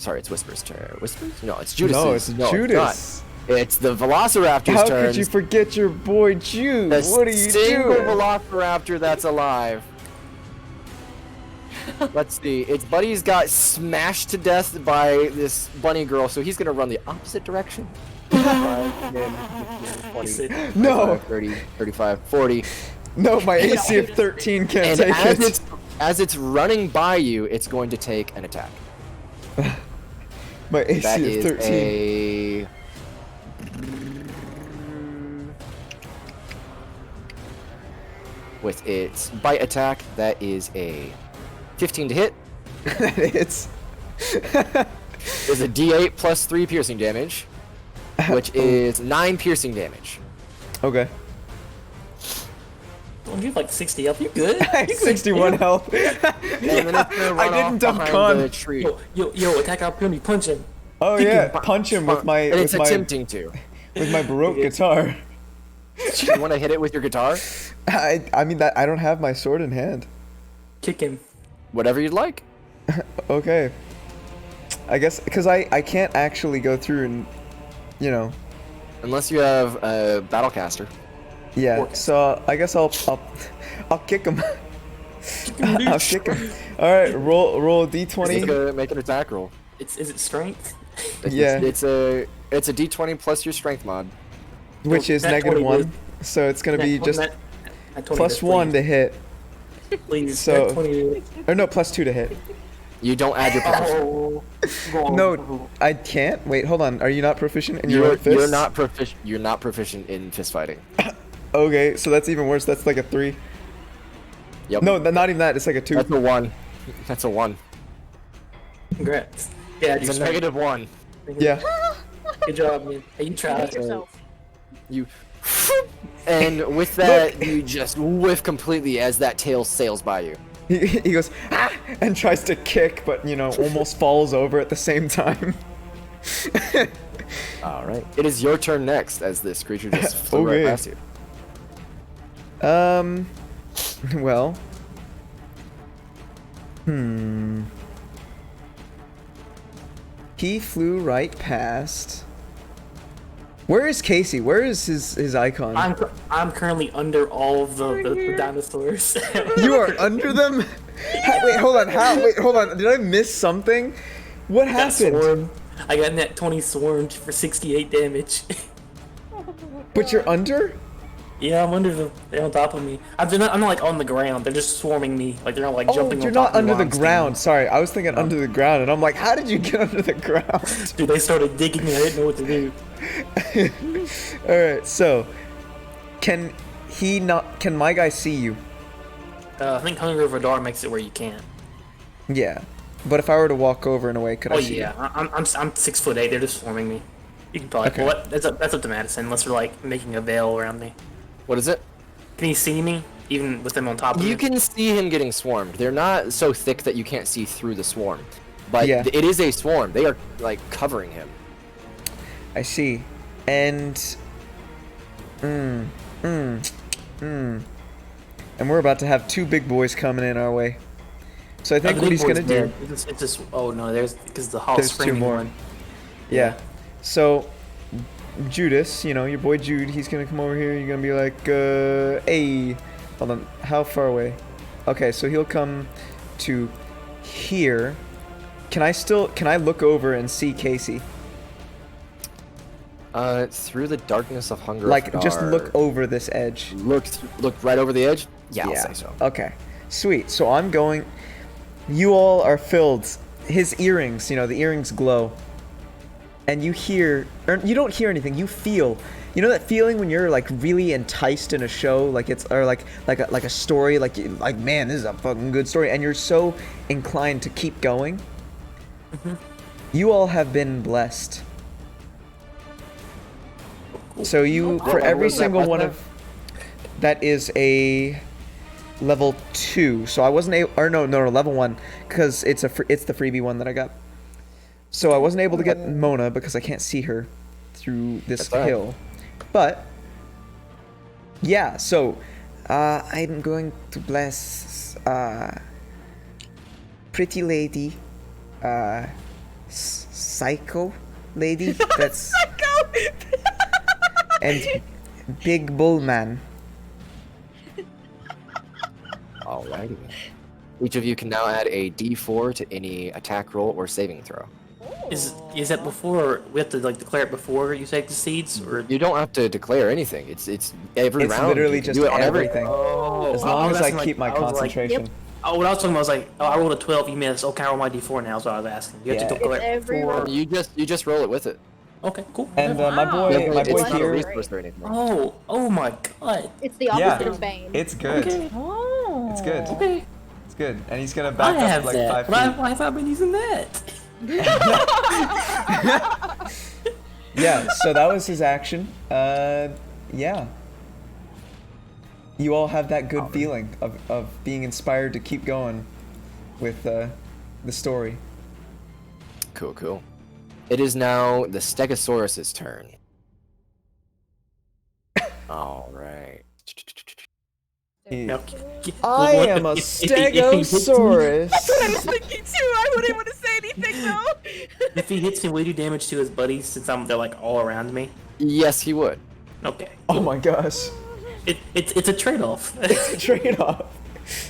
Speaker 2: Sorry, it's Whisper's turn. Whispers? No, it's Judas'.
Speaker 6: No, it's
Speaker 2: not.
Speaker 6: Judas.
Speaker 2: It's the Velociraptor's
Speaker 6: How
Speaker 2: turn.
Speaker 6: could you forget your boy Jude?
Speaker 2: The
Speaker 6: What are you
Speaker 2: single
Speaker 6: doing?
Speaker 2: Velociraptor that's alive. Let's see. Its buddy's got smashed to death by this bunny girl, so he's gonna run the opposite direction. 5, 10, 15, 20,
Speaker 6: No.
Speaker 2: 30, 35, 40.
Speaker 6: No, my AC of 13 can't
Speaker 2: And
Speaker 6: take it.
Speaker 2: as it's running by you, it's going to take an attack.
Speaker 6: My AC
Speaker 2: That
Speaker 6: of
Speaker 2: is
Speaker 6: 13.
Speaker 2: a... With its bite attack, that is a 15 to hit.
Speaker 6: It's
Speaker 2: Is a D8 plus 3 piercing damage, which is 9 piercing damage.
Speaker 6: okay.
Speaker 4: Well, you have like 60 health. You good?
Speaker 6: I have 61 health.
Speaker 2: And then it's gonna run
Speaker 6: I didn't
Speaker 2: off
Speaker 6: dump
Speaker 2: behind the
Speaker 6: con.
Speaker 2: tree.
Speaker 4: Yo, attack opportunity, punch him.
Speaker 6: Oh
Speaker 4: Kick
Speaker 6: yeah,
Speaker 4: him.
Speaker 6: punch him with my
Speaker 2: And it's
Speaker 6: with my
Speaker 2: attempting to.
Speaker 6: with my baroque guitar.
Speaker 2: You want to hit it with your guitar?
Speaker 6: I mean that I don't have my sword in hand.
Speaker 4: Kick him.
Speaker 2: Whatever you'd like.
Speaker 6: Okay. I guess because I can't actually go through and
Speaker 2: Unless you have a battlecaster.
Speaker 6: yeah.
Speaker 4: Okay.
Speaker 6: So I guess I'll I'll kick him. I'll kick him. All right, roll a d20.
Speaker 2: He's gonna make an attack roll.
Speaker 4: Is it strength?
Speaker 6: Yeah.
Speaker 2: It's a d20 plus your strength mod.
Speaker 6: Which is
Speaker 4: Nat 20
Speaker 6: -1, so it's gonna be just
Speaker 4: Nat 20
Speaker 6: plus
Speaker 4: this,
Speaker 6: 1 to hit.
Speaker 4: Please.
Speaker 6: so-
Speaker 4: Nat 20.
Speaker 6: Or no, plus 2 to hit.
Speaker 2: You don't add your proficiency.
Speaker 4: Oh.
Speaker 6: No, I can't. Wait, hold on. Are you not proficient in your right fist?
Speaker 2: You're not proficient in fist fighting.
Speaker 6: Okay, so that's even worse. That's like a 3.
Speaker 2: Yep.
Speaker 6: No, not even that. It's like a 2.
Speaker 2: That's a 1. That's a 1.
Speaker 4: Congrats. Yeah,
Speaker 2: It's a negative 1.
Speaker 6: Yeah.
Speaker 4: Good job, man. Hey, you tried.
Speaker 5: Hit yourself.
Speaker 2: You. And with that, you just whiff completely as that tail sails by you.
Speaker 6: He goes, ah! And tries to kick, but, almost falls over at the same time.
Speaker 2: Alright. It is your turn next as this creature just flew
Speaker 6: Okay.
Speaker 2: right past you.
Speaker 6: Well. He flew right past. Where is Casey? Where is his icon?
Speaker 4: I'm currently under all of the dinosaurs.
Speaker 6: You are under them? Wait, hold on. How? Wait, hold on. Did I miss something? What
Speaker 4: Got
Speaker 6: happened?
Speaker 4: swarmed. I got net 20 swarmed for 68 damage.
Speaker 6: But you're under?
Speaker 4: Yeah, I'm under the. They're on top of me. I'm not like on the ground. They're just swarming me. Like they're not like
Speaker 6: Oh,
Speaker 4: jumping.
Speaker 6: you're
Speaker 4: on
Speaker 6: not
Speaker 4: top of me
Speaker 6: under the
Speaker 4: while I'm
Speaker 6: ground. Sorry, I was thinking under the ground, and I'm like, how did you get under the ground?
Speaker 4: standing. Dude, they started digging me. I didn't know what to do.
Speaker 6: Alright, so can my guy see you?
Speaker 4: I think Hunger of Radar makes it where you can't.
Speaker 6: Yeah. But if I were to walk over in a way, could
Speaker 4: Oh
Speaker 6: I see
Speaker 4: yeah,
Speaker 6: you?
Speaker 4: I'm 6'8". They're just swarming me. You can probably.
Speaker 6: Okay.
Speaker 4: Well, that's up to Madison. Unless they're like making a veil around me.
Speaker 2: What is it?
Speaker 4: Can he see me even with them on top of me?
Speaker 2: You can see him getting swarmed. They're not so thick that you can't see through the swarm. But
Speaker 6: Yeah.
Speaker 2: it is a swarm. They are like covering him.
Speaker 6: I see. And and we're about to have 2 big boys coming in our way. So I think
Speaker 4: The
Speaker 6: what
Speaker 4: big
Speaker 6: he's gonna
Speaker 4: boy's
Speaker 6: do.
Speaker 4: dead. It's just. Oh no, there's because the hall
Speaker 6: There's 2
Speaker 4: springing
Speaker 6: more.
Speaker 4: one.
Speaker 6: Yeah. So Judas, your boy Jude, he's gonna come over here. You're gonna be like, hey, hold on. How far away? Okay, so he'll come to here. Can I look over and see Casey?
Speaker 2: Through the darkness of hunger.
Speaker 6: Like,
Speaker 2: of
Speaker 6: just
Speaker 2: Dar-
Speaker 6: look over this edge.
Speaker 2: Look right over the edge. Yeah, I'll say so.
Speaker 6: Okay. Sweet. So I'm going. You all are filled. His earrings, the earrings glow. And you hear, or you don't hear anything. You feel. You know that feeling when you're like really enticed in a show, like it's or like a story, like man, this is a fucking good story, and you're so inclined to keep going. You all have been blessed. So you, for every
Speaker 2: was that
Speaker 6: single
Speaker 2: blessed
Speaker 6: one
Speaker 2: at?
Speaker 6: of, that is a level 2. So I wasn't able, or no, level 1, because it's the freebie one that I got. So I wasn't able to get Mona because I can't see her through this
Speaker 2: That's all right.
Speaker 6: hill. But yeah, so I'm going to bless pretty lady, psycho lady. That's and big bull man.
Speaker 2: Alrighty. Each of you can now add a D4 to any attack roll or saving throw.
Speaker 4: Is that before? We have to like declare it before you take the seeds, or
Speaker 2: You don't have to declare anything. It's every
Speaker 6: It's
Speaker 2: round.
Speaker 6: literally
Speaker 2: You can
Speaker 6: just
Speaker 2: do it on
Speaker 6: everything.
Speaker 4: Oh,
Speaker 6: As long as I
Speaker 4: asking,
Speaker 6: keep my
Speaker 4: I was like,
Speaker 6: concentration.
Speaker 5: yep.
Speaker 4: oh, what I was talking about was like, oh, I rolled a 12, you missed. Okay, I roll my D4 now. Is what I was asking. You have
Speaker 6: Yeah.
Speaker 4: to declare
Speaker 5: It's
Speaker 4: it
Speaker 5: every
Speaker 4: before.
Speaker 5: round.
Speaker 2: You just roll it with it.
Speaker 4: Okay, cool.
Speaker 6: And my boy,
Speaker 2: Definitely,
Speaker 6: my
Speaker 2: it's
Speaker 6: boy
Speaker 2: not a
Speaker 6: here.
Speaker 2: resource or anything.
Speaker 4: Oh my god.
Speaker 5: It's the opposite of Bane.
Speaker 6: It's good.
Speaker 4: Okay.
Speaker 7: Oh.
Speaker 6: It's good.
Speaker 4: Okay.
Speaker 6: It's good. And he's gonna
Speaker 4: I
Speaker 6: back
Speaker 4: have
Speaker 6: up like
Speaker 4: that.
Speaker 6: 5
Speaker 4: Why
Speaker 6: feet.
Speaker 4: have I been using that?
Speaker 6: Yeah, so that was his action. Yeah. You all have that good feeling of being inspired to keep going with the story.
Speaker 2: Cool. It is now the Stegosaurus's turn. All right.
Speaker 4: No,
Speaker 6: I am a Stegosaurus.
Speaker 7: That's what I was thinking too. I wouldn't want to say anything though.
Speaker 4: If he hits me, will he do damage to his buddies since they're like all around me?
Speaker 2: Yes, he would.
Speaker 4: Okay.
Speaker 6: Oh my gosh.
Speaker 4: It's a trade-off.
Speaker 6: It's a trade-off.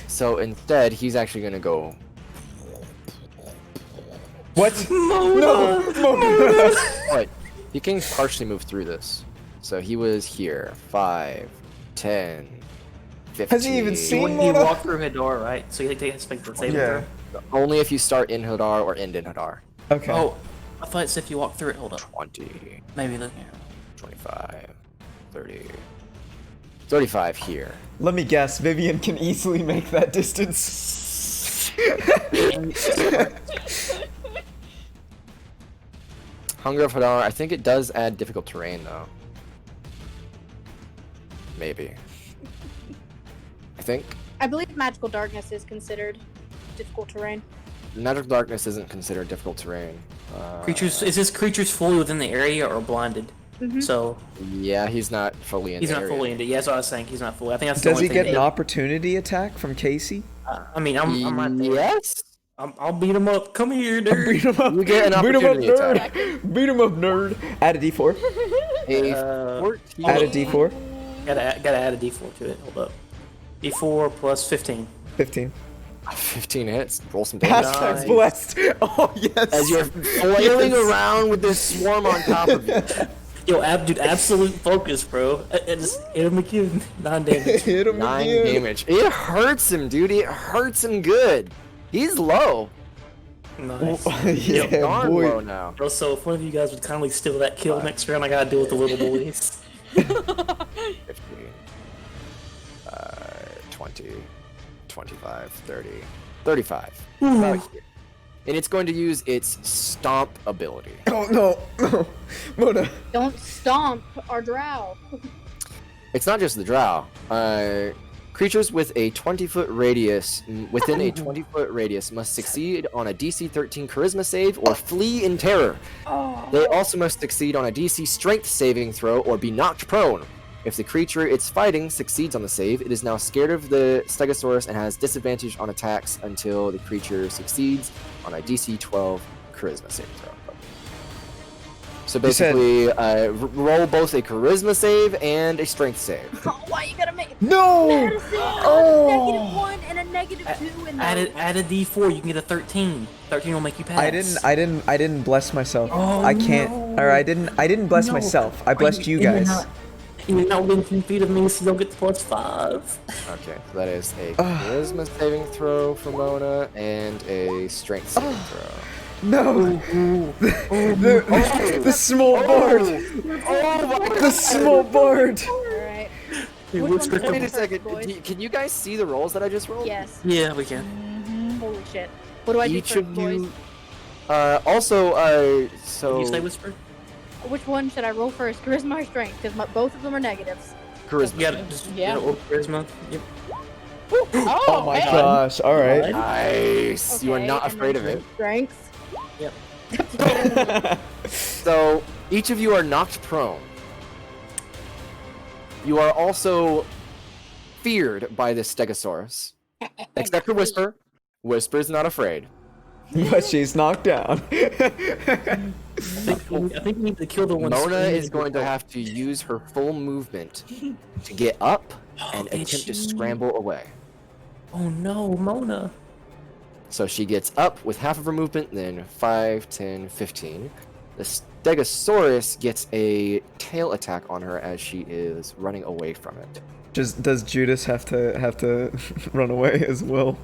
Speaker 2: So instead, he's actually gonna go.
Speaker 6: What? No! Mona!
Speaker 2: But he can partially move through this. So he was here. 5, 10, 15.
Speaker 6: Has he even seen
Speaker 4: You
Speaker 6: Mona?
Speaker 4: walk through her door, right? So you take a space to save
Speaker 6: Yeah.
Speaker 4: throw.
Speaker 2: Only if you start in Hadar or end in Hadar.
Speaker 6: Okay.
Speaker 4: Oh, I thought it said if you walk through it. Hold up.
Speaker 2: 20,
Speaker 4: Maybe look here.
Speaker 2: 25, 30, 35 here.
Speaker 6: Let me guess. Vivian can easily make that distance.
Speaker 2: Hunger of Hadar, I think it does add difficult terrain though. Maybe. I think.
Speaker 5: I believe magical darkness is considered difficult terrain.
Speaker 2: Magic Darkness isn't considered difficult terrain.
Speaker 4: Is this creatures fully within the area or blinded?
Speaker 5: Mhm.
Speaker 4: So
Speaker 2: Yeah, he's not fully in
Speaker 4: he's
Speaker 2: the
Speaker 4: not
Speaker 2: area.
Speaker 4: fully into. Yeah, that's what I was saying. He's not fully. I think that's the
Speaker 6: Does
Speaker 4: only
Speaker 6: he get
Speaker 4: thing
Speaker 6: an
Speaker 4: that-
Speaker 6: opportunity attack from Casey?
Speaker 4: I mean, I'm right there.
Speaker 2: Yes?
Speaker 4: I'll beat him up. Come here, dude.
Speaker 6: Beat him up.
Speaker 2: You get an
Speaker 6: Beat him up,
Speaker 2: opportunity
Speaker 6: nerd.
Speaker 2: attack.
Speaker 6: Beat him up, nerd. Add a D4.
Speaker 2: A 14.
Speaker 6: Add a D4.
Speaker 4: Gotta add a D4 to it. Hold up. D4 plus 15.
Speaker 6: 15.
Speaker 2: 15 hits. Roll some damage.
Speaker 6: Hashtag blessed. Oh, yes.
Speaker 2: As you're flailing around with this swarm on top of you.
Speaker 4: Yo, dude, absolute focus, bro. Just hit him again. 9 damage.
Speaker 6: Hit him
Speaker 2: 9
Speaker 6: again.
Speaker 2: damage. It hurts him, dude. It hurts him good. He's low.
Speaker 4: Nice.
Speaker 6: Yeah,
Speaker 2: Darn
Speaker 6: boy.
Speaker 2: low now.
Speaker 4: Bro, so if one of you guys would kindly steal that kill next round, I gotta deal with the little boys.
Speaker 2: 15. 20. 25. 30. 35. About here. And it's going to use its Stomp ability.
Speaker 6: Oh, no. No. Mona.
Speaker 5: Don't stomp our drow.
Speaker 2: It's not just the drow. Creatures with a 20-foot radius, within a 20-foot radius, must succeed on a DC 13 Charisma save or flee in terror. They also must succeed on a DC Strength saving throw or be knocked prone. If the creature it's fighting succeeds on the save, it is now scared of the Stegosaurus and has disadvantage on attacks until the creature succeeds on a DC 12 Charisma saving throw. So
Speaker 6: You said-
Speaker 2: basically, roll both a Charisma save and a Strength save.
Speaker 5: Oh, why you gotta make
Speaker 6: No!
Speaker 5: medicine? -1 and a -2 in there.
Speaker 4: Add a D4, you can get a 13. 13 will make you pass.
Speaker 6: I didn't bless myself.
Speaker 4: Oh,
Speaker 6: I can't.
Speaker 4: no.
Speaker 6: Or I didn't bless
Speaker 4: No.
Speaker 6: myself. I blessed you
Speaker 4: You're
Speaker 6: guys.
Speaker 4: You're not within 10 feet of me, so you'll get +5.
Speaker 2: Okay, so that is a Charisma saving throw for Mona and a Strength saving throw.
Speaker 6: No. The small bard. The small bard.
Speaker 5: Alright.
Speaker 4: Hey,
Speaker 5: Which
Speaker 4: what's
Speaker 5: one's
Speaker 4: the-
Speaker 2: Wait a
Speaker 5: first,
Speaker 2: second,
Speaker 5: boys?
Speaker 2: can you guys see the rolls that I just rolled?
Speaker 5: Yes.
Speaker 4: Yeah, we can.
Speaker 5: Holy shit. What do I do
Speaker 2: Each
Speaker 5: first,
Speaker 2: of
Speaker 5: boys?
Speaker 2: you. Also,
Speaker 4: Can
Speaker 2: so
Speaker 4: you say whisper?
Speaker 5: Which one should I roll first? Charisma or strength? Because both of them are negatives.
Speaker 2: Charisma.
Speaker 4: You gotta just
Speaker 3: Yeah.
Speaker 4: roll charisma. Yep.
Speaker 6: Oh my
Speaker 3: hey.
Speaker 6: gosh. All right.
Speaker 2: Nice. You are
Speaker 5: Okay,
Speaker 2: not
Speaker 5: and
Speaker 2: afraid of
Speaker 5: then
Speaker 2: it.
Speaker 5: Strength.
Speaker 2: So each of you are knocked prone. You are also feared by this Stegosaurus, except for Whisper. Whisper's not afraid.
Speaker 6: But she's knocked down.
Speaker 4: I think we need to kill the one.
Speaker 2: Mona
Speaker 4: screaming
Speaker 2: is going to have to use her full movement to get up and
Speaker 4: did
Speaker 2: attempt to
Speaker 4: she?
Speaker 2: scramble away.
Speaker 4: Oh no, Mona.
Speaker 2: So she gets up with half of her movement, then 5, 10, 15. The Stegosaurus gets a tail attack on her as she is running away from it.
Speaker 6: Does Judas have to run away as well?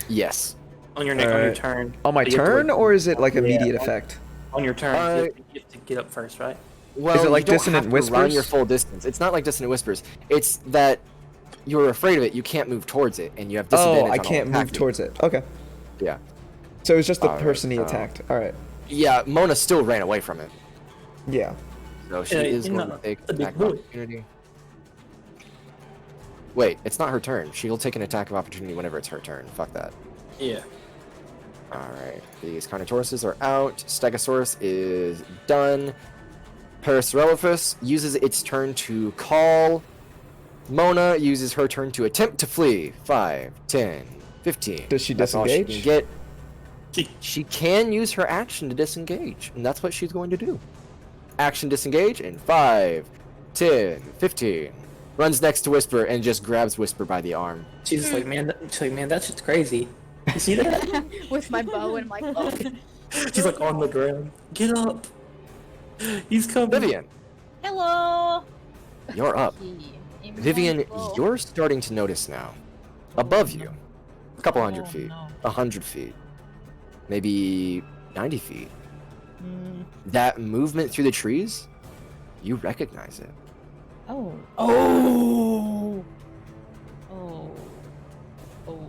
Speaker 2: Yes.
Speaker 4: On your on your
Speaker 6: Alright.
Speaker 4: turn.
Speaker 6: On my
Speaker 4: You have to,
Speaker 6: turn,
Speaker 4: like-
Speaker 6: or is it like
Speaker 4: Yeah,
Speaker 6: immediate
Speaker 4: on-
Speaker 6: effect?
Speaker 4: On your turn,
Speaker 2: Uh,
Speaker 4: you have to get up first, right?
Speaker 2: Well,
Speaker 6: Is it like
Speaker 2: you don't
Speaker 6: Dissonant
Speaker 2: have to run
Speaker 6: Whispers?
Speaker 2: your full distance. It's not like Dissonant Whispers. It's that you're afraid of it. You can't move towards it, and you have disadvantage.
Speaker 6: Oh, I
Speaker 2: on all
Speaker 6: can't move
Speaker 2: attacking.
Speaker 6: towards it. Okay.
Speaker 2: Yeah.
Speaker 6: So it was just the
Speaker 2: Alright,
Speaker 6: person he
Speaker 2: so-
Speaker 6: attacked. All right.
Speaker 2: Yeah, Mona still ran away from it,
Speaker 6: Yeah.
Speaker 2: so she
Speaker 4: Yeah,
Speaker 2: is
Speaker 4: you're
Speaker 2: going
Speaker 4: not
Speaker 2: to take
Speaker 4: a big
Speaker 2: attack of
Speaker 4: boy.
Speaker 2: opportunity. Wait, it's not her turn. She'll take an attack of opportunity whenever it's her turn. Fuck that.
Speaker 4: Yeah.
Speaker 2: Alright, these Carnotauruses are out. Stegosaurus is done. Parasaurolophus uses its turn to call. Mona uses her turn to attempt to flee. 5, 10, 15.
Speaker 6: Does she
Speaker 2: That's all she
Speaker 6: disengage?
Speaker 2: can get.
Speaker 4: She-
Speaker 2: She can use her action to disengage, and that's what she's going to do. Action disengage in 5, 10, 15. runs next to Whisper and just grabs Whisper by the arm.
Speaker 4: She's just like, man, that shit's crazy. You see that?
Speaker 5: With my bow and I'm like, oh.
Speaker 4: She's like on the ground. Get up. He's coming.
Speaker 2: Vivian,
Speaker 7: Hello.
Speaker 2: you're up. Vivian,
Speaker 7: Whoa.
Speaker 2: you're starting to notice now. Above you, a couple hundred
Speaker 7: Oh,
Speaker 2: feet,
Speaker 7: no.
Speaker 2: 100 feet, maybe 90 feet.
Speaker 7: Mm.
Speaker 2: That movement through the trees, you recognize it.
Speaker 7: Oh. Oh. Oh. Oh.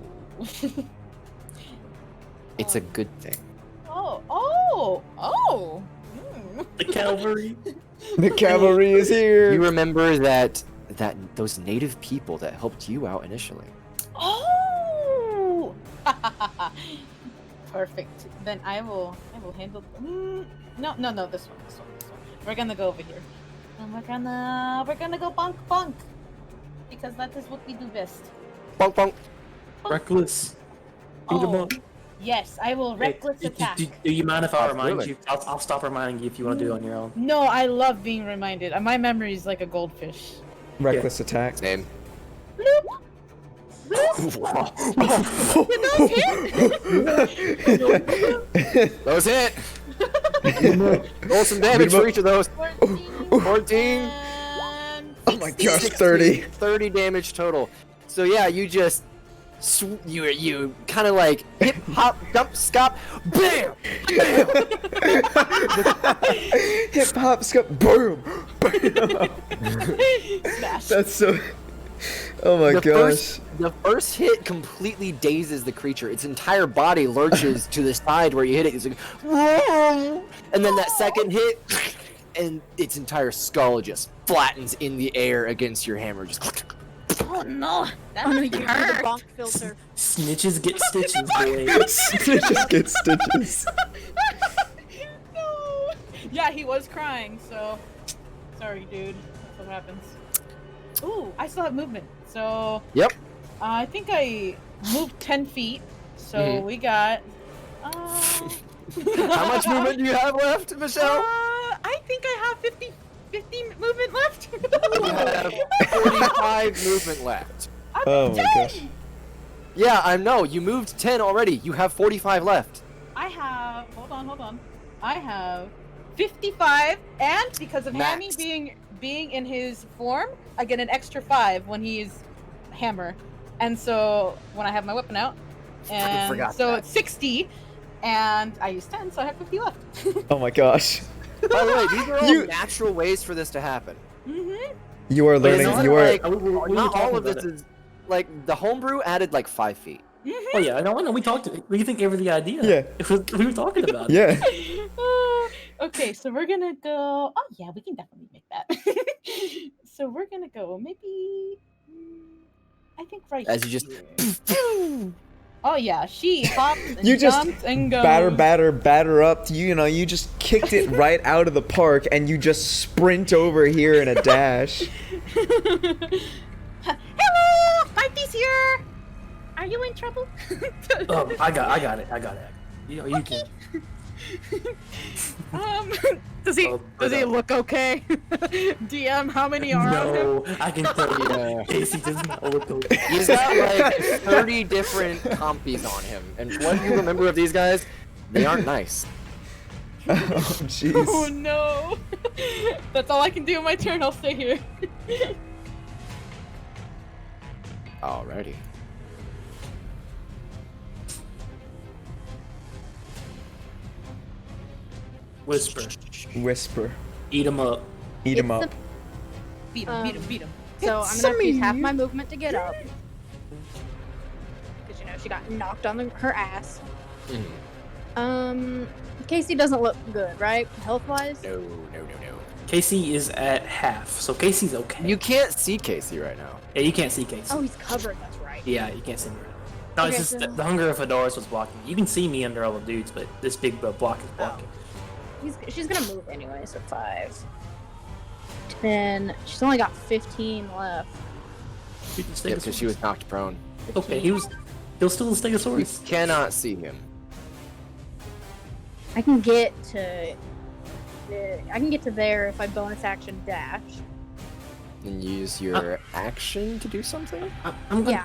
Speaker 2: It's a good thing.
Speaker 7: Oh. Oh. Oh. Mm.
Speaker 4: The cavalry.
Speaker 6: The cavalry is here.
Speaker 2: You remember that those native people that helped you out initially.
Speaker 7: Oh. Perfect. Then I will handle. No. This one. We're gonna go over here. And we're gonna go bonk because that is what we do best.
Speaker 2: Bonk, bonk.
Speaker 4: Reckless. Beat him
Speaker 7: Oh.
Speaker 4: up.
Speaker 7: Yes, I will reckless
Speaker 4: Hey,
Speaker 7: attack.
Speaker 4: Do you mind if I remind
Speaker 2: Absolutely.
Speaker 4: you? I'll stop reminding you if you want to do it on your own.
Speaker 7: No, I love being reminded. My memory is like a goldfish.
Speaker 6: Reckless attack.
Speaker 2: Same. Those hit. Roll some damage for each of those. 14.
Speaker 7: And
Speaker 6: Oh my gosh,
Speaker 2: 60,
Speaker 6: 30.
Speaker 2: 30 damage total. So yeah, you just you kind of like hip hop dump scop, bam, bam.
Speaker 6: Hip hop skip. Boom.
Speaker 7: smash.
Speaker 6: That's so. Oh my gosh.
Speaker 2: The first hit completely dazes the creature. Its entire body lurches to the side where you hit it. It's like, and then that second hit, and its entire skull just flattens in the air against your hammer. Just.
Speaker 7: Oh no, that
Speaker 5: I'm gonna
Speaker 7: really
Speaker 5: give you the
Speaker 7: hurt.
Speaker 5: bonk filter.
Speaker 4: Snitches get stitches, boy.
Speaker 6: Stitches get stitches.
Speaker 7: No. Yeah, he was crying. So sorry, dude. That's what happens. Ooh, I still have movement. So
Speaker 2: Yep.
Speaker 7: I think I moved 10 feet. So
Speaker 2: Mhm.
Speaker 7: we got.
Speaker 2: How much movement do you have left, Michelle?
Speaker 7: I think I have 50 movement left.
Speaker 2: You have 45 movement left.
Speaker 6: Oh my gosh.
Speaker 2: Yeah, I know. You moved 10 already. You have 45 left.
Speaker 7: I have. Hold on. I have 55, and because of Hammy
Speaker 2: Max.
Speaker 7: being in his form, I get an extra 5 when he's hammer, and so when I have my weapon out, and
Speaker 2: forgot
Speaker 7: so
Speaker 2: that.
Speaker 7: it's 60, and I use 10, so I have 50 left.
Speaker 6: Oh my gosh.
Speaker 2: By the way, these are all
Speaker 6: You-
Speaker 2: natural ways for this to happen.
Speaker 7: Mm-hmm.
Speaker 6: You are
Speaker 2: But it's
Speaker 6: learning.
Speaker 2: not
Speaker 6: You are.
Speaker 2: like,
Speaker 4: We were
Speaker 2: not
Speaker 4: talking
Speaker 2: all of this
Speaker 4: about it.
Speaker 2: is like the homebrew added like 5 feet.
Speaker 4: Oh yeah, I know. We talked. We think over the idea.
Speaker 6: Yeah.
Speaker 4: We were talking about it.
Speaker 6: Yeah.
Speaker 7: Okay, so we're gonna go. Oh yeah, we can definitely make that. So we're gonna go maybe. I think right.
Speaker 2: As you just
Speaker 7: here. Oh yeah, she hops and
Speaker 6: You just
Speaker 7: jumps and goes.
Speaker 6: batter up. You just kicked it right out of the park, and you just sprint over here in a dash.
Speaker 7: Hello, Mighty's here. Are you in trouble?
Speaker 4: I got it. You can.
Speaker 7: Does he
Speaker 4: Oh,
Speaker 7: look okay? DM, how many are on him?
Speaker 4: No, I can tell you.
Speaker 2: Yeah.
Speaker 4: Casey does not look okay.
Speaker 2: he's got like 30 different compies on him, and what you remember of these guys? They aren't nice.
Speaker 6: Oh
Speaker 7: Oh
Speaker 6: jeez.
Speaker 7: no! That's all I can do in my turn. I'll stay here.
Speaker 2: Alrighty.
Speaker 4: Whisper.
Speaker 6: Whisper.
Speaker 4: Eat him up.
Speaker 6: Eat him
Speaker 5: It's
Speaker 6: up.
Speaker 7: Beat him, beat him, beat him.
Speaker 5: So I'm gonna have to use half my movement to get up. Because she got knocked on her ass. Casey doesn't look good, right? Health wise?
Speaker 2: No.
Speaker 4: Casey is at half, so Casey's okay.
Speaker 2: You can't see Casey right now.
Speaker 4: Yeah, you can't see Casey.
Speaker 5: Oh, he's covered, that's right.
Speaker 4: Yeah, you can't see me right now. No,
Speaker 5: Okay,
Speaker 4: it's just
Speaker 5: so-
Speaker 4: the hunger of Fedora's was blocking. You can see me under all the dudes, but this big block is blocking.
Speaker 5: She's gonna move anyway, so 5. 10. She's only got 15 left.
Speaker 4: You can stay
Speaker 2: Yeah, because she was knocked prone.
Speaker 4: okay. He'll still a
Speaker 2: You
Speaker 4: Stegosaurus.
Speaker 2: cannot see him.
Speaker 5: I can get to there if I bonus action dash.
Speaker 2: And use your action to do something?
Speaker 4: I'm gonna.
Speaker 5: Yeah.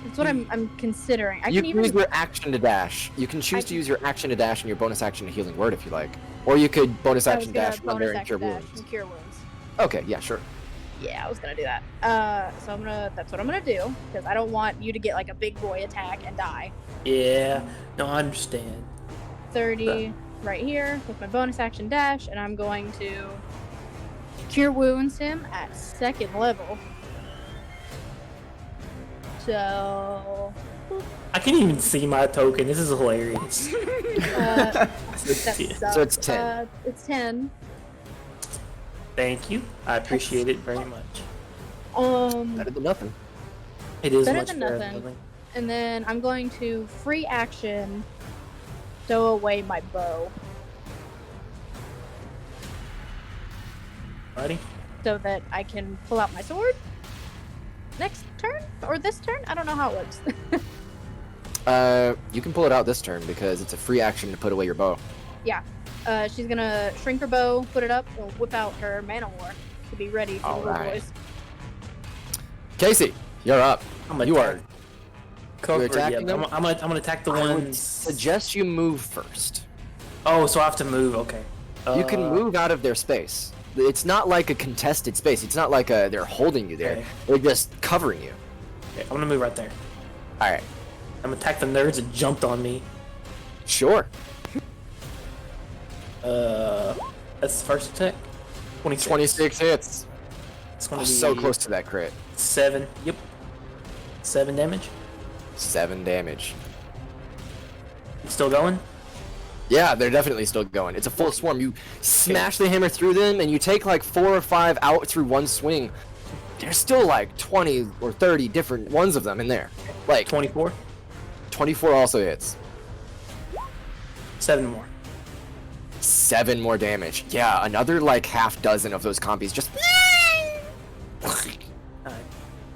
Speaker 5: That's what I'm considering. I
Speaker 2: You
Speaker 5: can
Speaker 2: can
Speaker 5: even.
Speaker 2: use your action to dash. You can choose to use your action to dash and your bonus action to healing word if you like. Or you could bonus
Speaker 5: I was
Speaker 2: action
Speaker 5: gonna
Speaker 2: dash, run there,
Speaker 5: bonus
Speaker 2: and cure
Speaker 5: action dash
Speaker 2: wounds.
Speaker 5: and cure wounds.
Speaker 2: Okay, yeah, sure.
Speaker 5: Yeah, I was gonna do that. So that's what I'm gonna do because I don't want you to get like a big boy attack and die.
Speaker 4: Yeah. No, I understand.
Speaker 5: 30 right here with my bonus action dash, and I'm going to cure wounds him at 2nd level. So
Speaker 4: I can't even see my token. This is hilarious.
Speaker 2: So it's 10.
Speaker 5: It's 10.
Speaker 4: Thank you. I appreciate it very much.
Speaker 2: Better than nothing.
Speaker 4: It is
Speaker 5: Better
Speaker 4: much
Speaker 5: than
Speaker 4: better
Speaker 5: nothing.
Speaker 4: than nothing.
Speaker 5: And then I'm going to free action stow away my bow
Speaker 4: Buddy.
Speaker 5: so that I can pull out my sword next turn or this turn. I don't know how it works.
Speaker 2: You can pull it out this turn because it's a free action to put away your bow.
Speaker 5: She's gonna shrink her bow, put it up, and whip out her man o' war to be ready for the little
Speaker 2: Alright.
Speaker 5: boys.
Speaker 2: Casey, you're up.
Speaker 4: I'm gonna
Speaker 2: You
Speaker 4: attack.
Speaker 2: are.
Speaker 4: Cover,
Speaker 2: attacking
Speaker 4: yeah,
Speaker 2: them?
Speaker 4: I'm gonna attack the
Speaker 2: I would
Speaker 4: ones.
Speaker 2: suggest you move first.
Speaker 4: Oh, so I have to move. Okay.
Speaker 2: You can move out of their space. It's not like a contested space. It's not like they're holding you there.
Speaker 4: Okay.
Speaker 2: They're just covering you.
Speaker 4: Okay, I'm gonna move right there.
Speaker 2: All right.
Speaker 4: I'm gonna attack the nerds that jumped on me.
Speaker 2: Sure.
Speaker 4: That's the first attack. 26.
Speaker 2: 26 hits.
Speaker 4: It's gonna
Speaker 2: Oh,
Speaker 4: be
Speaker 2: so close to that crit.
Speaker 4: 7. Yep. 7 damage.
Speaker 2: 7 damage.
Speaker 4: Still going?
Speaker 2: Yeah, they're definitely still going. It's a full swarm. You smash the hammer through them, and you take like 4 or 5 out through one swing. There's still like 20 or 30 different ones of them in there. Like
Speaker 4: 24.
Speaker 2: 24 also hits.
Speaker 4: 7 more.
Speaker 2: 7 more damage. Yeah, another like half dozen of those compies just.
Speaker 4: I'm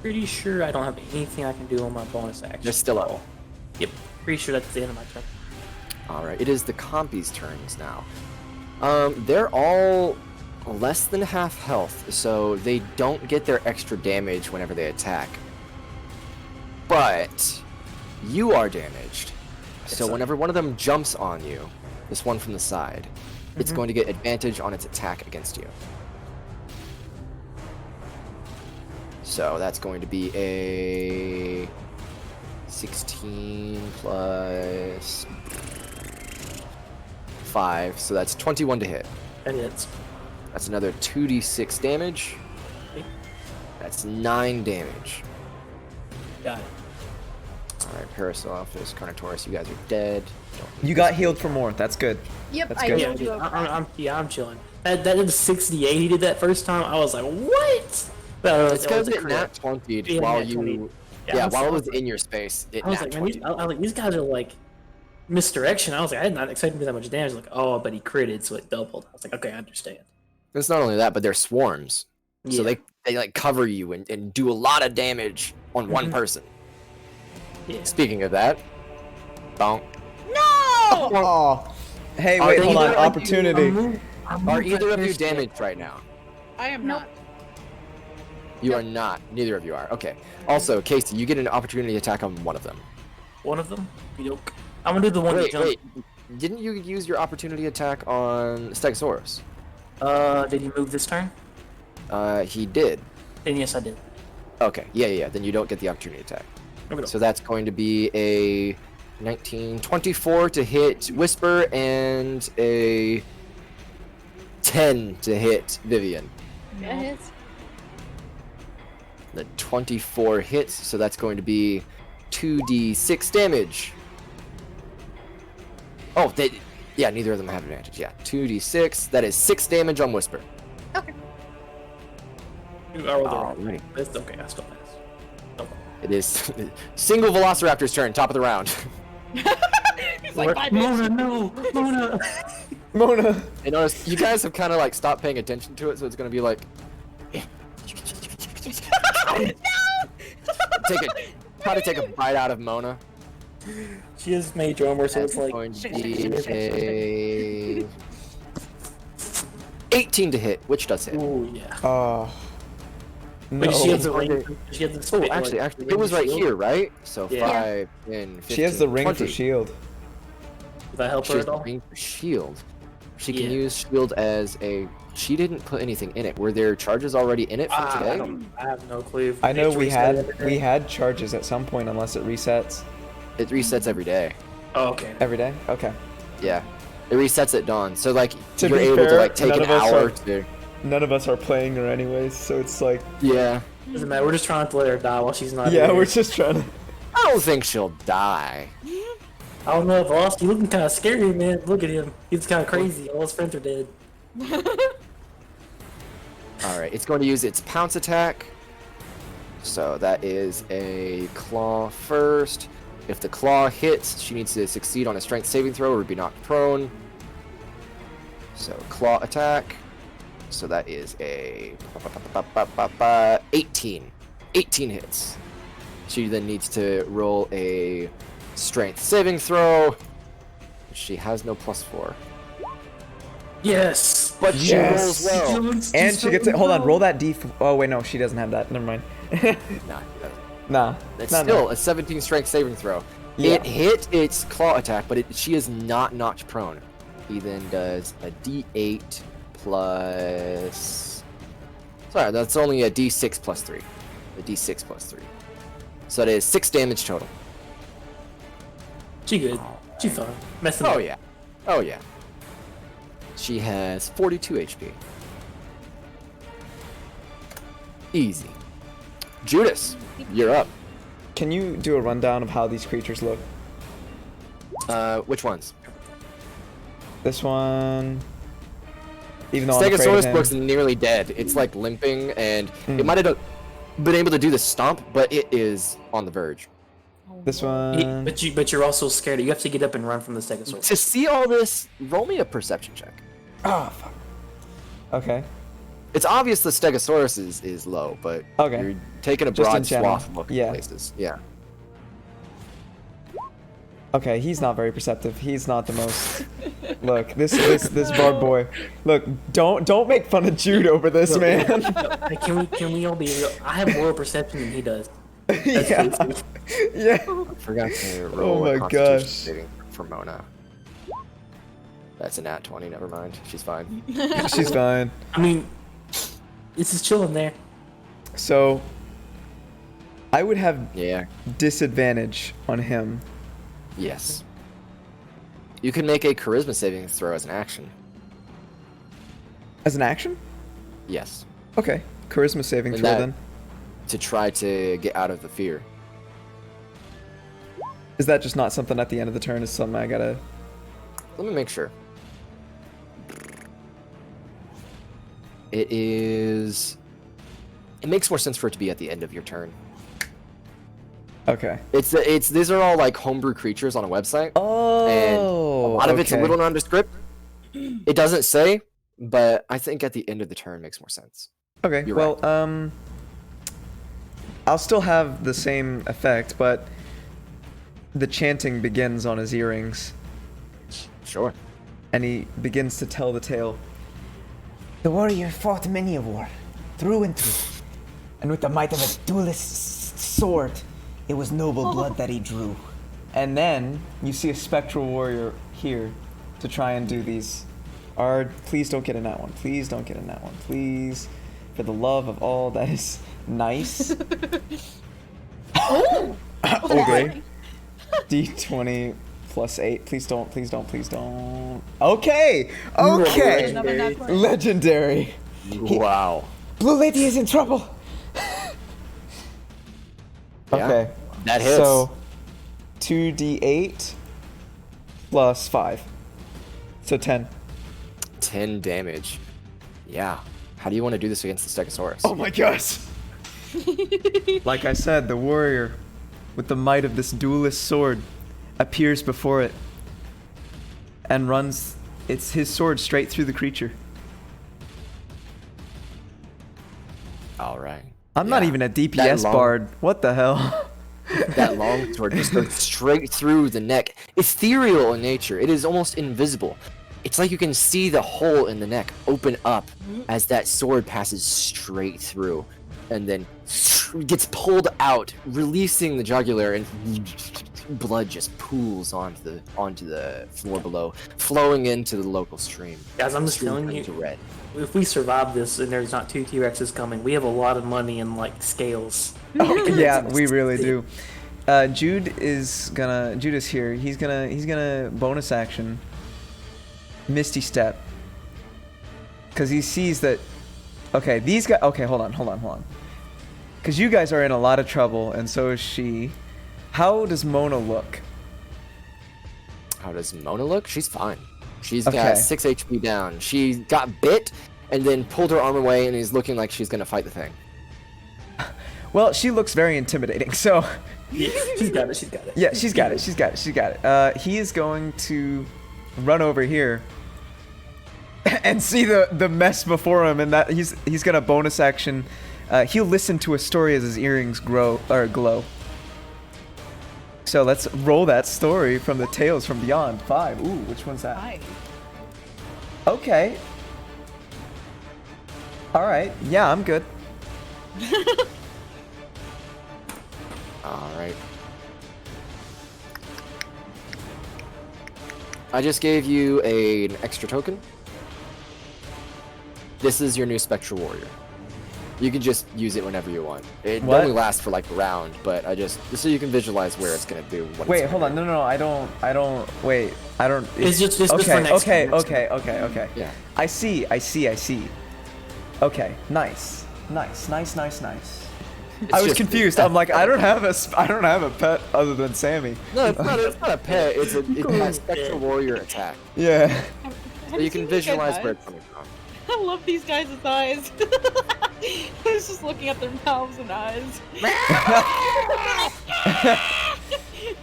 Speaker 4: pretty sure I don't have anything I can do on my bonus action.
Speaker 2: They're still up.
Speaker 4: Yep. Pretty sure that's the end of my turn.
Speaker 2: Alright, it is the compies' turns now. They're all less than half health, so they don't get their extra damage whenever they attack. But you are damaged. So whenever one of them jumps on you, this one from the side, it's going to get advantage on its attack against you. So that's going to be a 16 plus 5, so that's 21 to hit.
Speaker 4: That hits.
Speaker 2: That's another 2d6 damage.
Speaker 4: Okay.
Speaker 2: That's 9 damage.
Speaker 4: Got it.
Speaker 2: Alright, Parasophis, Carnotaurus, you guys are dead.
Speaker 6: You got healed for more. That's good.
Speaker 5: Yep,
Speaker 6: That's
Speaker 5: I
Speaker 6: good.
Speaker 5: healed you over.
Speaker 4: I'm chilling. That did 68. He did that first time. I was like, what? But
Speaker 2: It's because it nat 20'd
Speaker 4: Yeah,
Speaker 2: while
Speaker 4: nat
Speaker 2: you...
Speaker 4: 20.
Speaker 2: Yeah,
Speaker 4: I
Speaker 2: while it
Speaker 4: was
Speaker 2: was in your space, it
Speaker 4: I was
Speaker 2: nat
Speaker 4: like, man,
Speaker 2: 20'd.
Speaker 4: I was like, these guys are like misdirection. I was like, I did not expect him to do that much damage. Like, oh, but he critted, so it doubled. I was like, okay, I understand.
Speaker 2: It's not only that, but they're swarms. So
Speaker 4: Yeah.
Speaker 2: they like cover you and do a lot of damage on one person.
Speaker 4: Yeah.
Speaker 2: Speaking of that, bonk.
Speaker 6: Oh. Hey,
Speaker 2: Are
Speaker 6: wait,
Speaker 2: they
Speaker 6: hold on.
Speaker 2: either-
Speaker 6: Opportunity.
Speaker 2: Are either of you damaged right now?
Speaker 7: I am not.
Speaker 2: You are not. Neither of you are. Okay. Also, Casey, you get an opportunity attack on one of them.
Speaker 4: One of them? Yoke. I'm gonna do the one that
Speaker 2: Wait,
Speaker 4: jumped.
Speaker 2: wait. Didn't you use your opportunity attack on Stegosaurus?
Speaker 4: Did he move this turn?
Speaker 2: He did.
Speaker 4: Then yes, I did.
Speaker 2: Okay. Yeah. Then you don't get the opportunity attack.
Speaker 4: Okay.
Speaker 2: So that's going to be a 19, 24 to hit Whisper and a 10 to hit Vivian.
Speaker 5: That hits.
Speaker 2: The 24 hits, so that's going to be 2d6 damage. Oh, yeah, neither of them have advantage. Yeah, 2d6. That is 6 damage on Whisper.
Speaker 5: Okay.
Speaker 4: I rolled the
Speaker 2: Oh,
Speaker 4: wrong.
Speaker 2: right.
Speaker 4: That's okay. I still pass. No problem.
Speaker 2: It is single Velociraptor's turn, top of the round.
Speaker 7: He's like, bye, bitch.
Speaker 4: Mona, no, Mona.
Speaker 6: Mona.
Speaker 2: You notice you guys have kind of like stopped paying attention to it, so it's gonna be like. Try to take a bite out of Mona.
Speaker 4: She is mage armor, so
Speaker 2: That's
Speaker 4: it's like
Speaker 2: going to be a 18 to hit, which does hit.
Speaker 4: Ooh, yeah.
Speaker 6: Oh.
Speaker 4: But
Speaker 6: No.
Speaker 4: she has the ring. She has the
Speaker 2: Oh,
Speaker 4: spit,
Speaker 2: actually,
Speaker 4: like,
Speaker 2: it was right
Speaker 4: shield.
Speaker 2: here, right? So
Speaker 4: Yeah.
Speaker 2: 5 and 15,
Speaker 6: She has the ring
Speaker 2: 20.
Speaker 6: for shield.
Speaker 4: Did that help
Speaker 2: She
Speaker 4: her
Speaker 2: has
Speaker 4: at
Speaker 2: the
Speaker 4: all?
Speaker 2: ring for shield. She can
Speaker 4: Yeah.
Speaker 2: use shield as a. She didn't put anything in it. Were there charges already in it for today?
Speaker 4: I have no clue.
Speaker 6: I know
Speaker 4: It's
Speaker 6: we
Speaker 4: reset every day.
Speaker 6: had charges at some point unless it resets
Speaker 2: It resets every day.
Speaker 4: Oh, okay.
Speaker 6: every day. Okay.
Speaker 2: Yeah, it resets at dawn. So like
Speaker 6: To
Speaker 2: you're
Speaker 6: be
Speaker 2: able to
Speaker 6: fair,
Speaker 2: like take
Speaker 6: none
Speaker 2: an
Speaker 6: of us
Speaker 2: hour
Speaker 6: are-
Speaker 2: to.
Speaker 6: None of us are playing her anyways, so it's like
Speaker 2: Yeah,
Speaker 4: Doesn't matter. We're just trying to let her die while she's not
Speaker 6: yeah,
Speaker 4: here.
Speaker 6: we're just trying to.
Speaker 2: I don't think she'll die.
Speaker 4: I don't know, boss. You looking kind of scary, man. Look at him. He's kind of crazy. All his friends are dead.
Speaker 2: All right, it's going to use its pounce attack. So that is a claw first. If the claw hits, she needs to succeed on a strength saving throw or be knocked prone. So claw attack. So that is a 18. 18 hits. She then needs to roll a strength saving throw. She has no +4.
Speaker 4: Yes.
Speaker 2: But she
Speaker 6: Yes.
Speaker 2: rolls well.
Speaker 6: And she gets it. Hold on, roll that D. Oh wait, no, she doesn't have that. Never mind.
Speaker 2: Nah,
Speaker 6: Nah.
Speaker 2: it's
Speaker 6: nah,
Speaker 2: still
Speaker 6: nah.
Speaker 2: a 17 strength saving throw.
Speaker 6: Yeah.
Speaker 2: It hit its claw attack, but she is not knocked prone. He then does a D8 plus. Sorry, that's only a D6 plus 3. A D6 plus 3. So that is 6 damage total.
Speaker 4: She good. She fine. Messing
Speaker 2: Oh
Speaker 4: up.
Speaker 2: yeah. Oh yeah. She has 42 HP. Easy. Judas, you're up.
Speaker 6: Can you do a rundown of how these creatures look?
Speaker 2: Which ones?
Speaker 6: This one. Even though I'm afraid of
Speaker 2: Stegosaurus
Speaker 6: him.
Speaker 2: looks nearly dead. It's like limping, and
Speaker 6: Hmm.
Speaker 2: it might have been able to do the stomp, but it is on the verge.
Speaker 6: This one.
Speaker 4: But you're also scared. You have to get up and run from the Stegosaurus.
Speaker 2: To see all this, roll me a perception check.
Speaker 6: Oh fuck. Okay.
Speaker 2: It's obvious the Stegosaurus is low, but
Speaker 6: Okay.
Speaker 2: you're taking a
Speaker 6: Just in
Speaker 2: broad
Speaker 6: general.
Speaker 2: swath look
Speaker 6: Yeah.
Speaker 2: at places. Yeah.
Speaker 6: Okay, he's not very perceptive. He's not the most. Look, this barb boy. Look, don't make fun of Jude over this, man.
Speaker 4: Hey, can we all be real? I have more perception than he does. That's
Speaker 6: yeah.
Speaker 4: crazy.
Speaker 6: Yeah.
Speaker 2: Forgot to roll
Speaker 6: my
Speaker 2: a Constitution
Speaker 6: gosh.
Speaker 2: saving for Mona. That's a nat 20. Never mind. She's fine.
Speaker 6: She's fine.
Speaker 4: I mean, this is chilling there.
Speaker 6: So, I would have
Speaker 2: Yeah.
Speaker 6: disadvantage on him.
Speaker 2: Yes. You can make a charisma saving throw as an action.
Speaker 6: As an action?
Speaker 2: Yes.
Speaker 6: Okay. Charisma saving
Speaker 2: And
Speaker 6: throw
Speaker 2: that-
Speaker 6: then.
Speaker 2: To try to get out of the fear.
Speaker 6: Is that just not something at the end of the turn? Is something I gotta.
Speaker 2: Let me make sure. It is. It makes more sense for it to be at the end of your turn.
Speaker 6: Okay.
Speaker 2: It's these are all like homebrew creatures on a website.
Speaker 6: Oh.
Speaker 2: And a lot of it's a
Speaker 6: okay.
Speaker 2: little nondescript. It doesn't say, but I think at the end of the turn makes more sense.
Speaker 6: Okay.
Speaker 2: You're
Speaker 6: Well, I'll still have the same effect, but the chanting begins on his earrings,
Speaker 2: Sure.
Speaker 6: and he begins to tell the tale.
Speaker 8: The warrior fought many a war, through and through, and with the might of a duelist's sword, it was noble blood that he drew.
Speaker 6: And then you see a spectral warrior here to try and do these. Ard, please don't get in that one. Please don't get in that one. Please, for the love of all that is nice.
Speaker 7: Oh!
Speaker 6: Okay. D20 plus 8. Please don't, please don't, please don't. Okay! Okay!
Speaker 7: Another nat 20.
Speaker 6: Legendary.
Speaker 2: Wow.
Speaker 8: Blue Lady is in trouble.
Speaker 2: Yeah,
Speaker 6: Okay.
Speaker 2: that hits.
Speaker 6: So 2d8 plus 5. So 10.
Speaker 2: 10 damage. Yeah. How do you want to do this against the Stegosaurus?
Speaker 6: Oh my gosh! Like I said, the warrior, with the might of this duelist sword, appears before it and runs his sword straight through the creature.
Speaker 2: All right.
Speaker 6: I'm not
Speaker 2: Yeah.
Speaker 6: even a
Speaker 2: That
Speaker 6: DPS
Speaker 2: long-
Speaker 6: bard. What the hell?
Speaker 2: That long sword just goes straight through the neck. Ethereal in nature. It is almost invisible. It's like you can see the hole in the neck open up as that sword passes straight through, and then gets pulled out, releasing the jugular, and blood just pools onto the floor below, flowing into the local stream.
Speaker 4: Guys, I'm just
Speaker 2: Stream
Speaker 4: telling
Speaker 2: turns
Speaker 4: you,
Speaker 2: to red.
Speaker 4: if we survive this and there's not 2 T-Rexes coming, we have a lot of money in like scales.
Speaker 6: Yeah, we really do. Jude is here. He's gonna bonus action Misty Step, because he sees that. Okay, these guys. Okay, hold on. Because you guys are in a lot of trouble, and so is she. How does Mona look?
Speaker 2: How does Mona look? She's fine. She's
Speaker 6: Okay.
Speaker 2: got 6 HP down. She got bit and then pulled her arm away and is looking like she's gonna fight the thing.
Speaker 6: Well, she looks very intimidating. So.
Speaker 4: Yeah, she's got it.
Speaker 6: Yeah, she's got it. He is going to run over here and see the mess before him, and that he's gonna bonus action. He'll listen to a story as his earrings glow. So let's roll that story from the Tales from Beyond. 5. Ooh, which one's that?
Speaker 7: Hi.
Speaker 6: Okay. All right. Yeah, I'm good.
Speaker 2: All right. I just gave you an extra token. This is your new Spectral Warrior. You can just use it whenever you want. It
Speaker 6: What?
Speaker 2: only lasts for like a round, but just so you can visualize where it's gonna do. What
Speaker 6: Wait,
Speaker 2: it's
Speaker 6: hold
Speaker 2: gonna
Speaker 6: on. No, I don't. Wait, I don't.
Speaker 4: It's just for
Speaker 6: okay,
Speaker 4: next
Speaker 6: okay,
Speaker 4: time.
Speaker 6: okay.
Speaker 2: Yeah.
Speaker 6: I see. Okay, nice. I was
Speaker 2: just-
Speaker 6: confused. I'm like, I don't have a pet other than Sammy.
Speaker 2: No, it's not a pet. It has Spectral Warrior attack.
Speaker 6: Yeah.
Speaker 7: Have
Speaker 2: So you can
Speaker 7: seen these guys'
Speaker 2: visualize where
Speaker 7: eyes?
Speaker 2: it's coming from.
Speaker 7: I love these guys' eyes. I was just looking at their mouths and eyes.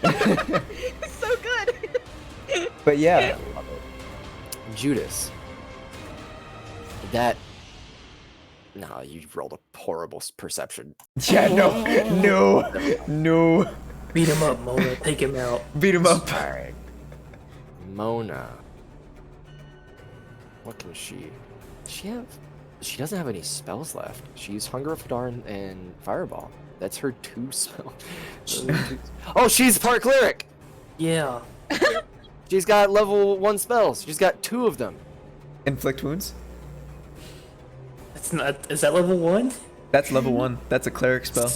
Speaker 7: It's so good.
Speaker 6: But yeah.
Speaker 2: Judas. No, you rolled a horrible perception.
Speaker 6: Yeah, no.
Speaker 4: Beat him up, Mona. Take him out.
Speaker 6: Beat him up.
Speaker 2: Alright. Mona. What can she have? She doesn't have any spells left. She's Hunger of Hadar and Fireball. That's her 2 spells. Oh, she's part cleric!
Speaker 4: Yeah.
Speaker 2: She's got level 1 spells. She's got 2 of them.
Speaker 6: Inflict wounds.
Speaker 4: It's not. Is that level 1?
Speaker 6: That's level 1. That's a cleric spell.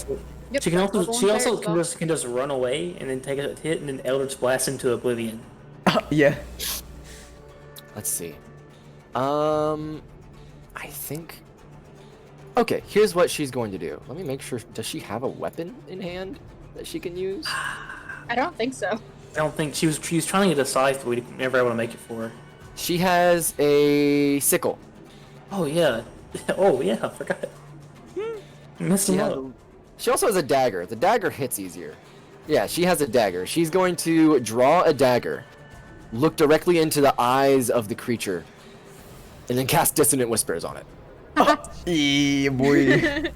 Speaker 5: Yep,
Speaker 4: She can also.
Speaker 5: level
Speaker 4: She
Speaker 5: one
Speaker 4: also
Speaker 5: cleric spell.
Speaker 4: can just run away and then take a hit and then Eldritch Blast into oblivion.
Speaker 6: Yeah.
Speaker 2: Let's see. I think. Okay, here's what she's going to do. Let me make sure. Does she have a weapon in hand that she can use?
Speaker 5: I don't think so.
Speaker 4: I don't think she was trying to get a scythe, but we never able to make it for her.
Speaker 2: She has a sickle.
Speaker 4: Oh yeah. Oh yeah. I forgot. Messed
Speaker 2: She,
Speaker 4: him
Speaker 2: has
Speaker 4: up.
Speaker 2: she also has a dagger. The dagger hits easier. Yeah, she has a dagger. She's going to draw a dagger, look directly into the eyes of the creature, and then cast Dissonant Whispers on it.
Speaker 6: Yeah, boy.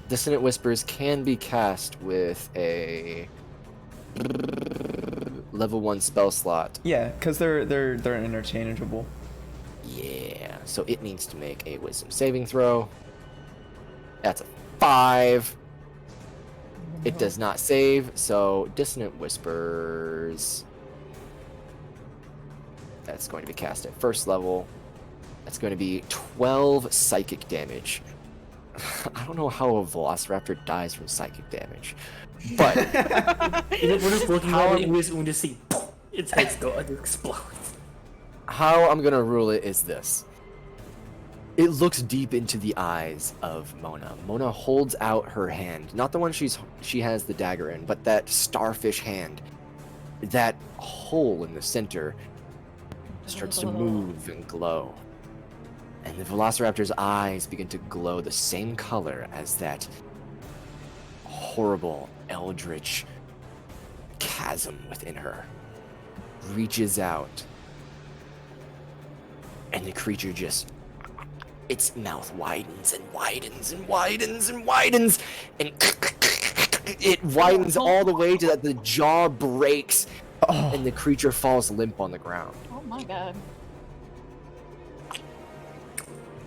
Speaker 2: Dissonant Whispers can be cast with a level 1 spell slot.
Speaker 6: Yeah, because they're interchangeable.
Speaker 2: Yeah, so it needs to make a Wisdom saving throw. That's a 5. It does not save, so Dissonant Whispers. That's going to be cast at first level. That's going to be 12 psychic damage. I don't know how a Velociraptor dies from psychic damage, but
Speaker 4: We're just looking
Speaker 2: How
Speaker 4: at
Speaker 2: am-
Speaker 4: it and we just see its head go and explode.
Speaker 2: how I'm gonna rule it is this. It looks deep into the eyes of Mona. Mona holds out her hand, not the one she has the dagger in, but that starfish hand. That hole in the center starts to move and glow. And the Velociraptor's eyes begin to glow the same color as that horrible, eldritch chasm within her. Reaches out. And the creature just... its mouth widens and widens and widens and widens. And it widens all the way to that the jaw breaks. And the creature falls limp on the ground.
Speaker 7: Oh my god.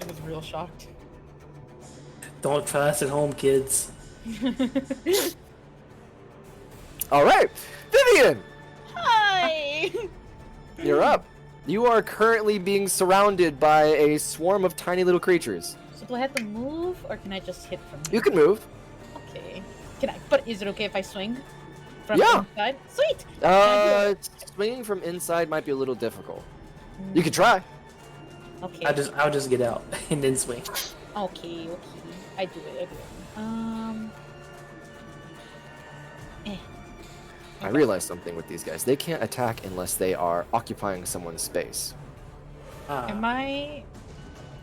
Speaker 3: I was real shocked.
Speaker 4: Don't try this at home, kids.
Speaker 2: All right, Vivian,
Speaker 7: Hi!
Speaker 2: you're up. You are currently being surrounded by a swarm of tiny little creatures.
Speaker 3: So do I have to move, or can I just hit from
Speaker 2: You
Speaker 3: here?
Speaker 2: can move.
Speaker 3: Okay. Can I? But is it okay if I swing from
Speaker 2: Yeah.
Speaker 3: inside? Sweet. Can I do
Speaker 2: Swinging from inside might be a little difficult.
Speaker 3: it?
Speaker 2: You can try.
Speaker 3: Okay.
Speaker 4: I'll just get out and then swing.
Speaker 3: Okay. I do it.
Speaker 2: I realized something with these guys. They can't attack unless they are occupying someone's space.
Speaker 3: Am I?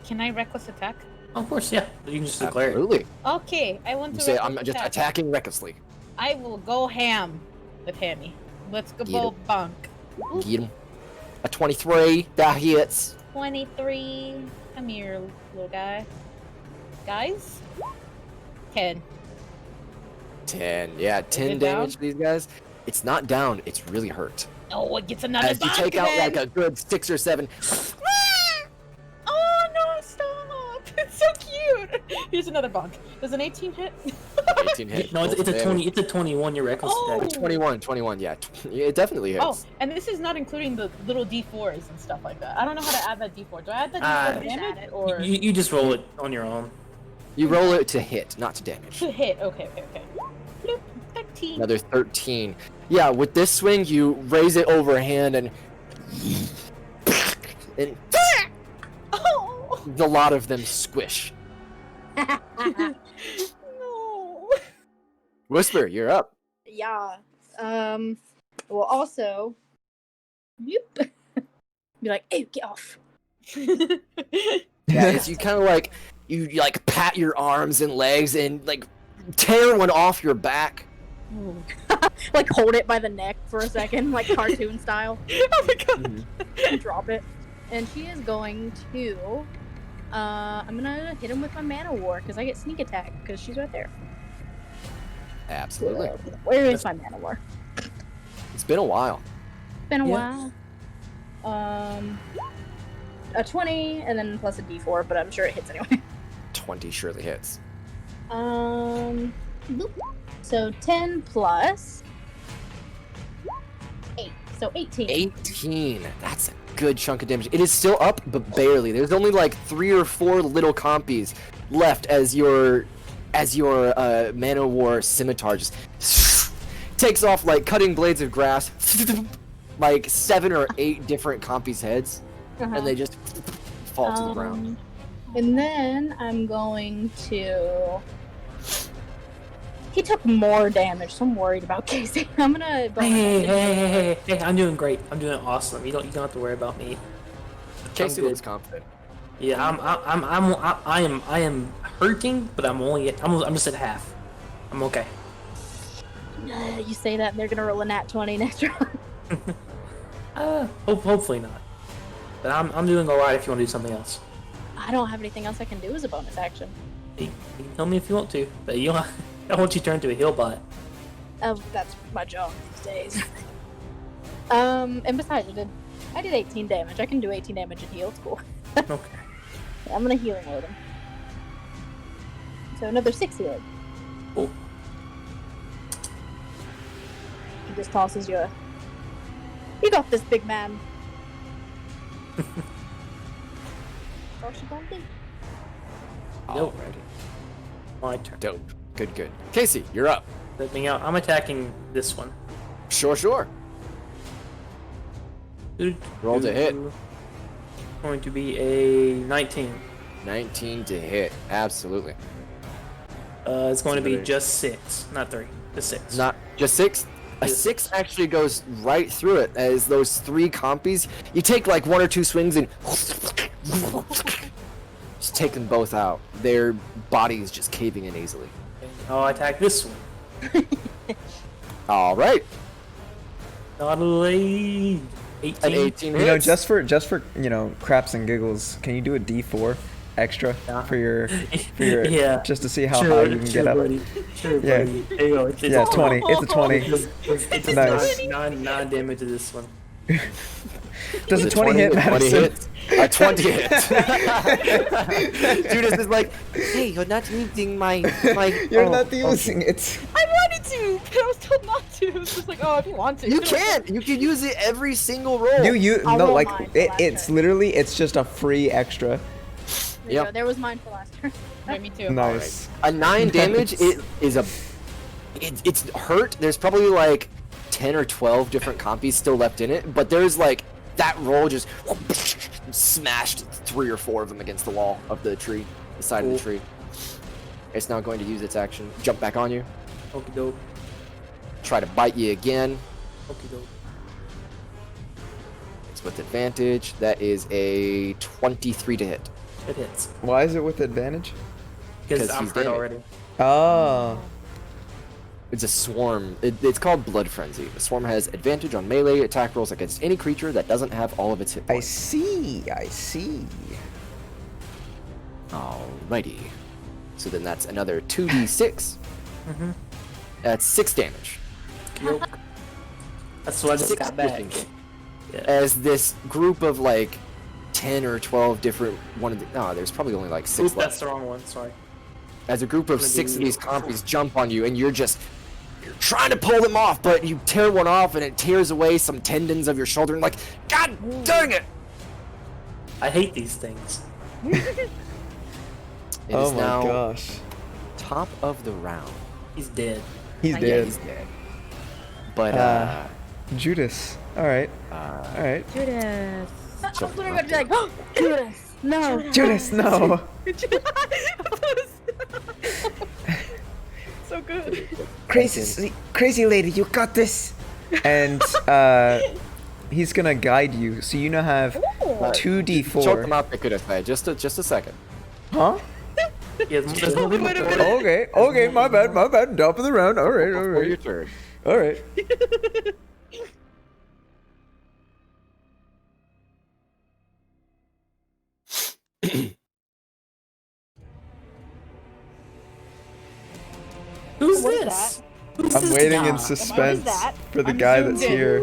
Speaker 3: Can I reckless attack?
Speaker 4: Of course, yeah. You can just declare it.
Speaker 2: Absolutely.
Speaker 3: Okay, I want
Speaker 2: You
Speaker 3: to.
Speaker 2: say,
Speaker 3: reckless
Speaker 2: I'm just
Speaker 3: attack.
Speaker 2: attacking recklessly.
Speaker 3: I will go ham with Hammy. Let's go
Speaker 2: Get it.
Speaker 3: bonk.
Speaker 2: Get him. A 23. That hits.
Speaker 3: 23. Come here, little guy. Guys? 10.
Speaker 2: 10. Yeah, 10
Speaker 3: it
Speaker 2: damage
Speaker 3: down?
Speaker 2: to these guys. It's not down. It's really hurt.
Speaker 3: Oh, it gets another
Speaker 2: As you
Speaker 3: bonk
Speaker 2: take out
Speaker 3: then.
Speaker 2: like a good 6 or 7.
Speaker 3: Oh no, stop! It's so cute! Here's another bonk. Does an 18 hit?
Speaker 2: 18 hit.
Speaker 4: No, it's a
Speaker 2: Damage.
Speaker 4: 20. It's a 21. Your reckless
Speaker 3: Oh!
Speaker 4: attack.
Speaker 2: 21. Yeah, it definitely hits.
Speaker 3: Oh, and this is not including the little d4s and stuff like that. I don't know how to add that d4. Do I add that d4
Speaker 5: Just
Speaker 3: damage
Speaker 5: add it.
Speaker 3: or
Speaker 4: You just roll it on your own.
Speaker 2: You roll it to hit, not to damage.
Speaker 3: to hit? Okay. Bloop, 13.
Speaker 2: Another 13. Yeah, with this swing, you raise it overhand and
Speaker 3: Oh
Speaker 2: a lot of them squish.
Speaker 3: no!
Speaker 2: Whisper, you're up.
Speaker 5: Yeah. Well, also, whoop. Be like, hey, get off.
Speaker 2: Yeah, it's, you kind of like you like pat your arms and legs and like tear one off your back.
Speaker 5: Like, hold it by the neck for a second, like cartoon style.
Speaker 3: Oh my god!
Speaker 5: And drop it. And she is going to. I'm gonna hit him with my mana war because I get sneak attack because she's right there.
Speaker 2: Absolutely.
Speaker 5: Where is my mana war?
Speaker 2: It's been a while.
Speaker 5: Been a
Speaker 4: Yeah.
Speaker 5: while. A 20 and then plus a d4, but I'm sure it hits anyway.
Speaker 2: 20 surely hits.
Speaker 5: Boop. So 10 plus 8, so 18.
Speaker 2: 18. That's a good chunk of damage. It is still up, but barely. There's only like 3 or 4 little compies left as your mana war scimitar just takes off like cutting blades of grass, like 7 or 8 different compies' heads, and they just fall to the ground.
Speaker 5: And then I'm going to. He took more damage, so I'm worried about Casey. I'm gonna.
Speaker 4: Hey, I'm doing great. I'm doing awesome. You don't have to worry about me.
Speaker 2: Casey
Speaker 4: good.
Speaker 2: looks confident.
Speaker 4: Yeah, I am hurting, but I'm just at half. I'm okay.
Speaker 5: You say that, and they're gonna roll a nat 20 next round.
Speaker 4: Hopefully not. But I'm doing alright if you want to do something else.
Speaker 5: I don't have anything else I can do as a bonus action.
Speaker 4: You can tell me if you want to, but you don't. I don't want you to turn into a heal bot.
Speaker 5: Oh, that's my job these days. And besides, I did 18 damage. I can do 18 damage and heal. It's cool.
Speaker 4: Okay.
Speaker 5: I'm gonna healing word him. So another 6 healing.
Speaker 4: Cool.
Speaker 5: He just tosses you a. You got this, big man. That's all she gonna do.
Speaker 4: Nope.
Speaker 2: Alrighty.
Speaker 4: My turn.
Speaker 2: Dope. Good. Casey, you're up.
Speaker 4: Let me out. I'm attacking this one.
Speaker 2: Sure. Roll to hit.
Speaker 4: Going to be a 19.
Speaker 2: 19 to hit. Absolutely.
Speaker 4: It's going to be
Speaker 2: Another-
Speaker 4: just 6, not 3. Just 6.
Speaker 2: Not just 6. A
Speaker 4: Just
Speaker 2: 6 actually goes right through it as those 3 compies. You take like 1 or 2 swings and just take them both out. Their bodies just caving in easily.
Speaker 4: I'll attack this one.
Speaker 2: All right.
Speaker 4: Not a lead. 18.
Speaker 2: An 18
Speaker 6: You know,
Speaker 2: hits.
Speaker 6: just for craps and giggles, can you do a D4 extra for your
Speaker 4: Yeah.
Speaker 6: just to see how high you can get up?
Speaker 4: buddy. Sure,
Speaker 6: Yeah.
Speaker 4: buddy. There you go. It's
Speaker 6: Yeah, 20. It's a 20.
Speaker 4: It's
Speaker 6: Nice.
Speaker 4: nine damage to this one.
Speaker 6: Does a
Speaker 2: The
Speaker 6: 20 hit,
Speaker 2: 20
Speaker 6: Madison?
Speaker 2: hits. A 20 hit. Judas is like, hey, you're not using my.
Speaker 1: You're not using it.
Speaker 3: I wanted to, but I was told not to. It's just like, oh, if you want to.
Speaker 2: You can. You can use it every single roll.
Speaker 1: You
Speaker 5: I'll
Speaker 1: no
Speaker 5: roll
Speaker 1: like
Speaker 5: mine for last
Speaker 1: it's
Speaker 5: turn.
Speaker 1: literally it's just a free extra.
Speaker 5: There you
Speaker 2: Yep.
Speaker 5: go. There was mine for last turn.
Speaker 3: Yeah, me too.
Speaker 1: Nice.
Speaker 2: A 9 damage
Speaker 1: Nice.
Speaker 2: is a. It's hurt. There's probably like 10 or 12 different compies still left in it, but there's like that roll just smashed 3 or 4 of them against the wall of the tree, the side of the tree. It's now going to use its action, jump back on you,
Speaker 4: Okie doke.
Speaker 2: try to bite you again.
Speaker 4: Okie doke.
Speaker 2: It's with advantage. That is a 23 to hit.
Speaker 4: It hits.
Speaker 6: Why is it with advantage?
Speaker 4: Because
Speaker 2: 'Cause
Speaker 4: I'm
Speaker 2: he's
Speaker 4: hurt
Speaker 2: damaged.
Speaker 4: already.
Speaker 6: Oh.
Speaker 2: It's a swarm. It's called Blood Frenzy. The swarm has advantage on melee attack rolls against any creature that doesn't have all of its hit
Speaker 1: I
Speaker 2: points.
Speaker 1: see. I see.
Speaker 2: Alrighty. So then that's another 2d6. That's 6 damage.
Speaker 4: Yoke. That's what I just
Speaker 2: 6
Speaker 4: got back.
Speaker 2: damage.
Speaker 4: Yeah.
Speaker 2: As this group of like 10 or 12 different there's probably only like 6
Speaker 4: Oops,
Speaker 2: left.
Speaker 4: that's the wrong one. Sorry.
Speaker 2: As a group of
Speaker 4: Gonna
Speaker 2: 6 of
Speaker 4: be-
Speaker 2: these compies jump on you and you're trying to pull them off, but you tear one off and it tears away some tendons of your shoulder and like, God dang it!
Speaker 4: I hate these things.
Speaker 2: It
Speaker 6: Oh
Speaker 2: is
Speaker 6: my
Speaker 2: now
Speaker 6: gosh.
Speaker 2: top of the round.
Speaker 4: He's dead.
Speaker 6: He's
Speaker 2: Yeah,
Speaker 6: dead.
Speaker 2: he's dead. But
Speaker 6: Judas. All right. All right.
Speaker 3: Judas.
Speaker 5: I was literally about to be like, oh, Judas. No.
Speaker 6: Judas, no.
Speaker 3: So good.
Speaker 1: Crazy lady, you got this.
Speaker 6: And he's gonna guide you, so you now have
Speaker 2: Choke
Speaker 6: 2d4.
Speaker 2: them out, could I? Just a second.
Speaker 6: Huh?
Speaker 4: Yeah, there's no
Speaker 3: Wait a minute.
Speaker 6: Okay. Okay. My bad. My bad. Top of the round. All right. All
Speaker 2: Before your
Speaker 6: right.
Speaker 2: turn.
Speaker 6: All right.
Speaker 4: Who's
Speaker 5: What is
Speaker 4: this?
Speaker 5: that?
Speaker 4: Who's
Speaker 6: I'm
Speaker 4: this
Speaker 6: waiting
Speaker 4: guy?
Speaker 6: in suspense
Speaker 5: that?
Speaker 6: for the
Speaker 3: I'm
Speaker 6: guy
Speaker 3: zoomed
Speaker 6: that's
Speaker 3: in.
Speaker 6: here.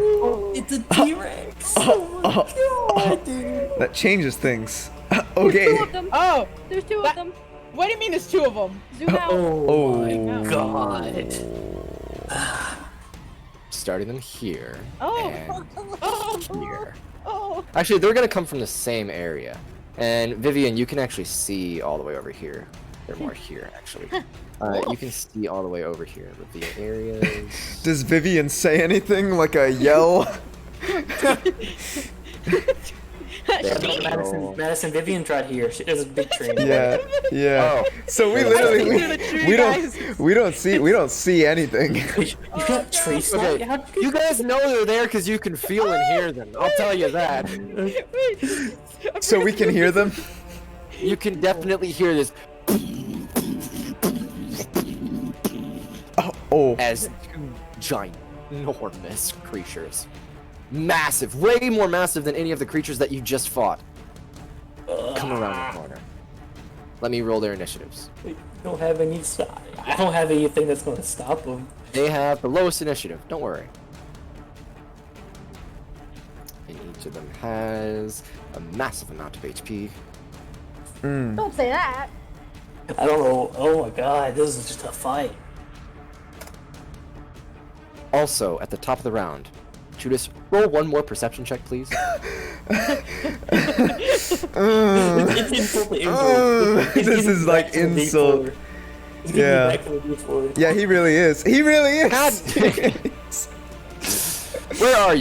Speaker 4: It's a T-Rex. Oh my god, dude.
Speaker 6: That changes things.
Speaker 5: There's
Speaker 6: Okay.
Speaker 5: 2 of them.
Speaker 3: Oh,
Speaker 5: There's 2 of
Speaker 3: That-
Speaker 5: them.
Speaker 3: what do you mean there's 2 of them?
Speaker 5: Zoom out.
Speaker 4: Oh my
Speaker 6: Oh.
Speaker 4: god.
Speaker 2: Starting them here.
Speaker 3: Oh.
Speaker 2: And
Speaker 3: Oh.
Speaker 2: here.
Speaker 3: Oh.
Speaker 2: Actually, they're gonna come from the same area. And Vivian, you can actually see all the way over here. They're more here, actually. You can see all the way over here with the areas.
Speaker 6: Does Vivian say anything like a yell?
Speaker 4: Madison Vivian tried here. There's a big tree.
Speaker 6: Yeah. Yeah.
Speaker 2: Oh.
Speaker 6: So we
Speaker 3: I
Speaker 6: literally
Speaker 3: see the tree,
Speaker 6: we
Speaker 3: guys.
Speaker 6: don't see anything.
Speaker 4: You got tree stuff?
Speaker 2: Okay,
Speaker 4: How-
Speaker 2: you guys know they're there because you can feel and hear them. I'll tell you that.
Speaker 6: So we can hear them.
Speaker 2: You can definitely hear this
Speaker 6: Oh.
Speaker 2: as 2 ginormous creatures. Massive, way more massive than any of the creatures that you just fought. Come around the corner. Let me roll their initiatives.
Speaker 4: I don't have any. I don't have anything that's going to stop them.
Speaker 2: They have the lowest initiative, don't worry. And each of them has a massive amount of HP.
Speaker 5: Don't say that.
Speaker 4: I don't know. Oh my god, this is just a fight.
Speaker 2: Also, at the top of the round, Judas, roll 1 more perception check, please.
Speaker 4: It's insult. It's
Speaker 6: This is like
Speaker 4: back to the
Speaker 6: insult.
Speaker 4: D4. It's giving
Speaker 6: Yeah.
Speaker 4: me back to the D4.
Speaker 6: Yeah, he really is. He really is.
Speaker 2: God Where are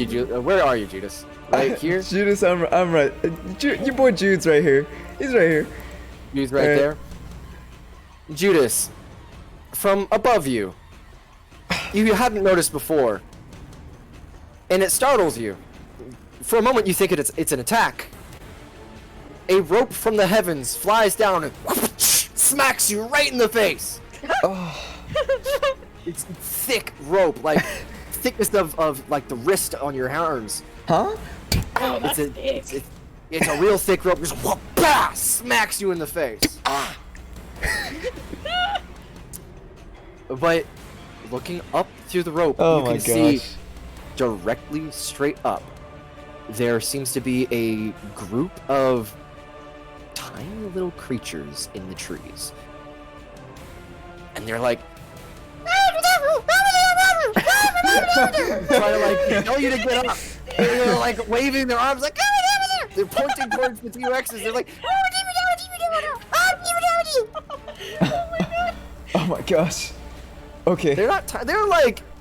Speaker 2: you, Judas? Right here?
Speaker 6: Judas, I'm right. Your boy Jude's right here. He's right here.
Speaker 2: Judas right
Speaker 6: Alright.
Speaker 2: there. Judas, from above you, you hadn't noticed before, and it startles you. For a moment, you think it's an attack. A rope from the heavens flies down and smacks you right in the face. It's thick rope, like thickness of like the wrist on your arms.
Speaker 6: Huh?
Speaker 3: Oh, that's
Speaker 2: It's a real thick rope. Just bah, smacks you in the face. But looking up through the rope,
Speaker 6: Oh
Speaker 2: you
Speaker 6: my
Speaker 2: can see
Speaker 6: gosh.
Speaker 2: directly straight up there seems to be a group of tiny little creatures in the trees. And they're like, trying to like tell you to get up. And they're like waving their arms like, they're pointing towards the T-Rexes. They're like,
Speaker 6: Oh my gosh. Okay.
Speaker 2: they're not,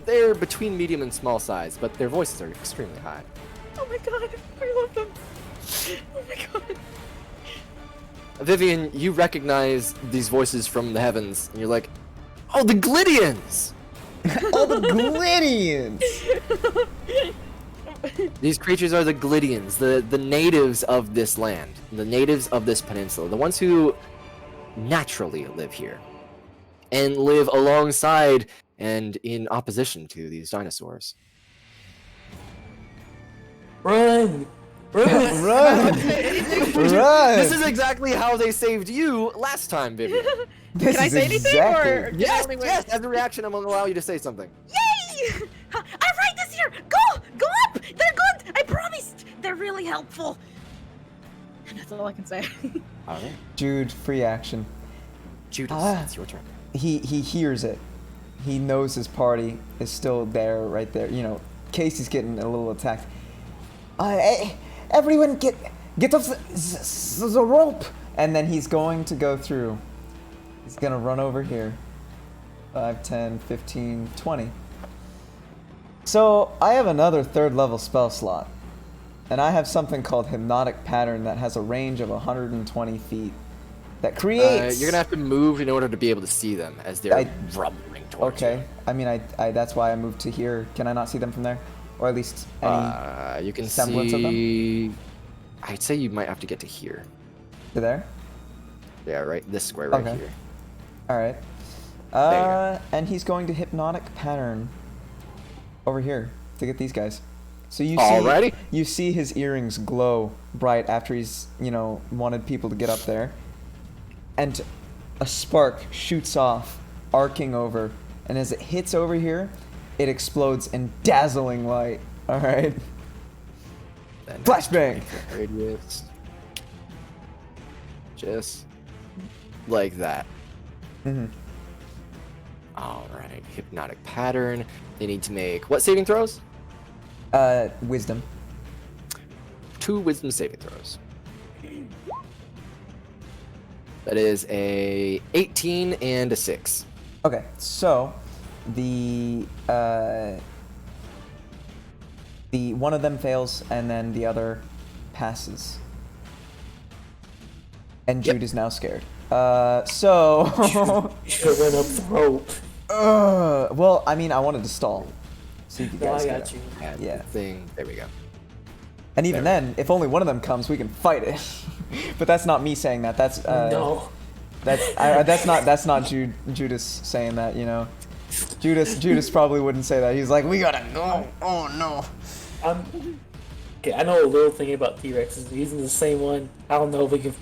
Speaker 2: they're between medium and small size, but their voices are extremely high.
Speaker 3: Oh my god, I love them. Oh my god.
Speaker 2: Vivian, you recognize these voices from the heavens, and you're like, oh, the Glydians!
Speaker 6: All the Glydians!
Speaker 2: These creatures are the Glydians, the natives of this land, the natives of this peninsula, the ones who naturally live here, and live alongside and in opposition to these dinosaurs.
Speaker 4: Run! Run!
Speaker 6: Run! Run!
Speaker 2: This is exactly how they saved you last time, Vivian.
Speaker 6: This
Speaker 3: Can I
Speaker 6: is
Speaker 3: say anything,
Speaker 6: exactly-
Speaker 3: or can I
Speaker 2: Yes,
Speaker 3: only wait?
Speaker 2: yes, as a reaction, I'm going to allow you to say something.
Speaker 7: Yay! I'm right this year. Go up. They're good. I promised. They're really helpful.
Speaker 3: That's all I can say.
Speaker 2: All right.
Speaker 6: Jude, free action.
Speaker 2: Judas,
Speaker 6: Ah.
Speaker 2: it's your turn.
Speaker 6: He hears it. He knows his party is still there, right there. You know, Casey's getting a little attacked. Everyone get off the rope! And then he's going to go through. He's gonna run over here. 5, 10, 15, 20. So, I have another 3rd level spell slot. And I have something called Hypnotic Pattern that has a range of 120 feet. That creates...
Speaker 2: You're going to have to move in order to be able to see them as they're rumbling towards
Speaker 6: Okay.
Speaker 2: you.
Speaker 6: I mean, I that's why I moved to here. Can I not see them from there? Or at least any
Speaker 2: You can
Speaker 6: semblance of them?
Speaker 2: see... I'd say you might have to get to here.
Speaker 6: to there?
Speaker 2: Yeah, right. This square right
Speaker 6: Okay.
Speaker 2: here.
Speaker 6: Alright.
Speaker 2: There
Speaker 6: And he's going to Hypnotic Pattern over here to get these guys. So you see,
Speaker 2: Alrighty.
Speaker 6: you see his earrings glow bright after he's, you know, wanted people to get up there. And a spark shoots off, arcing over. And as it hits over here, it explodes in dazzling light. Alright.
Speaker 2: Then
Speaker 6: Flashbang!
Speaker 2: Radius. Just like that.
Speaker 6: Mm-hmm.
Speaker 2: Alright. Hypnotic Pattern. They need to make what saving throws?
Speaker 6: Wisdom.
Speaker 2: 2 wisdom saving throws. That is a 18 and a 6.
Speaker 6: Okay, so the one of them fails and then the other passes. And Jude is now scared. So
Speaker 4: Should have went up the rope.
Speaker 6: well, I mean, I wanted to stall. So you
Speaker 4: No,
Speaker 6: guys
Speaker 4: I
Speaker 6: get
Speaker 4: got
Speaker 6: it.
Speaker 4: you.
Speaker 2: And
Speaker 6: Yeah.
Speaker 2: the thing. There we go.
Speaker 6: And even then, if only one of them comes, we can fight it. But that's not me saying that. That's
Speaker 4: No.
Speaker 6: that's not Judas saying that. You know, Judas probably wouldn't say that. He's like, we gotta go. Oh no.
Speaker 4: Okay, I know a little thing about T-Rexes. Using the same one, I don't know if we can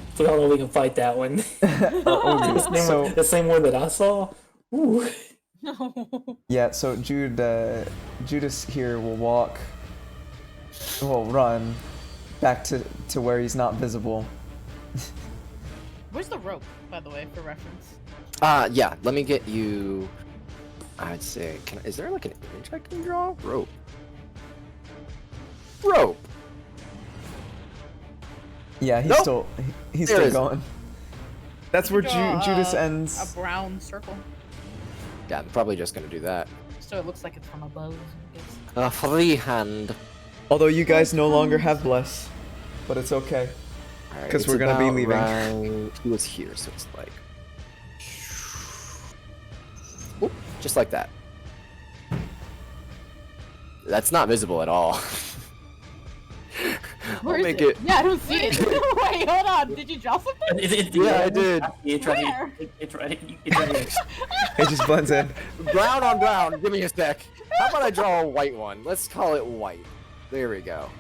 Speaker 4: fight that one. The same one that I saw. Ooh.
Speaker 6: Yeah, so Judas here will run back to where he's not visible.
Speaker 3: Where's the rope, by the way, for reference?
Speaker 2: Yeah, let me get you. I'd say, is there like an image I can draw? Rope.
Speaker 6: Yeah, he's
Speaker 2: Nope.
Speaker 6: he's
Speaker 2: There
Speaker 6: still
Speaker 2: is-
Speaker 6: going. That's where
Speaker 3: Draw,
Speaker 6: Judas
Speaker 3: a
Speaker 6: ends.
Speaker 3: brown circle,
Speaker 2: Yeah, I'm probably just gonna do that.
Speaker 3: so it looks like it's from above. I guess.
Speaker 2: A free hand.
Speaker 6: Although you guys no longer have bless, but it's okay.
Speaker 2: Alright,
Speaker 6: 'Cause
Speaker 2: it's
Speaker 6: we're gonna be
Speaker 2: about
Speaker 6: leaving.
Speaker 2: right- He was here, so it's like. Oop, just like that. That's not visible at all.
Speaker 3: Where
Speaker 2: I'll
Speaker 3: is
Speaker 2: make
Speaker 3: it?
Speaker 2: it.
Speaker 3: Yeah, I don't see it. Wait, hold on. Did you draw something?
Speaker 2: Yeah, I did.
Speaker 4: It's right.
Speaker 3: Where?
Speaker 4: It's right. It's right.
Speaker 6: It just blends in.
Speaker 2: Brown on brown. Give me a sec. How about I draw a white one? Let's call it white. There we go.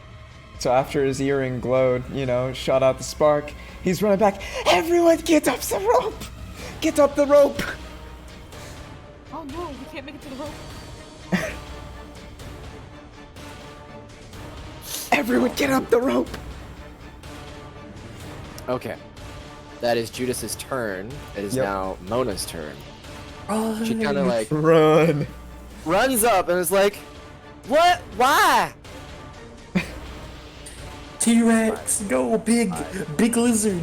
Speaker 6: So after his earring glowed, you know, shot out the spark, he's running back. Everyone get up the rope! Get up the rope!
Speaker 3: Oh no, we can't make it to the rope.
Speaker 6: Everyone get up the rope!
Speaker 2: Okay. That is Judas's turn. It is
Speaker 6: Yep.
Speaker 2: now Mona's turn. She kind of like
Speaker 6: Run!
Speaker 2: runs up and is like, "What? Why?"
Speaker 4: T-Rex, go big lizard.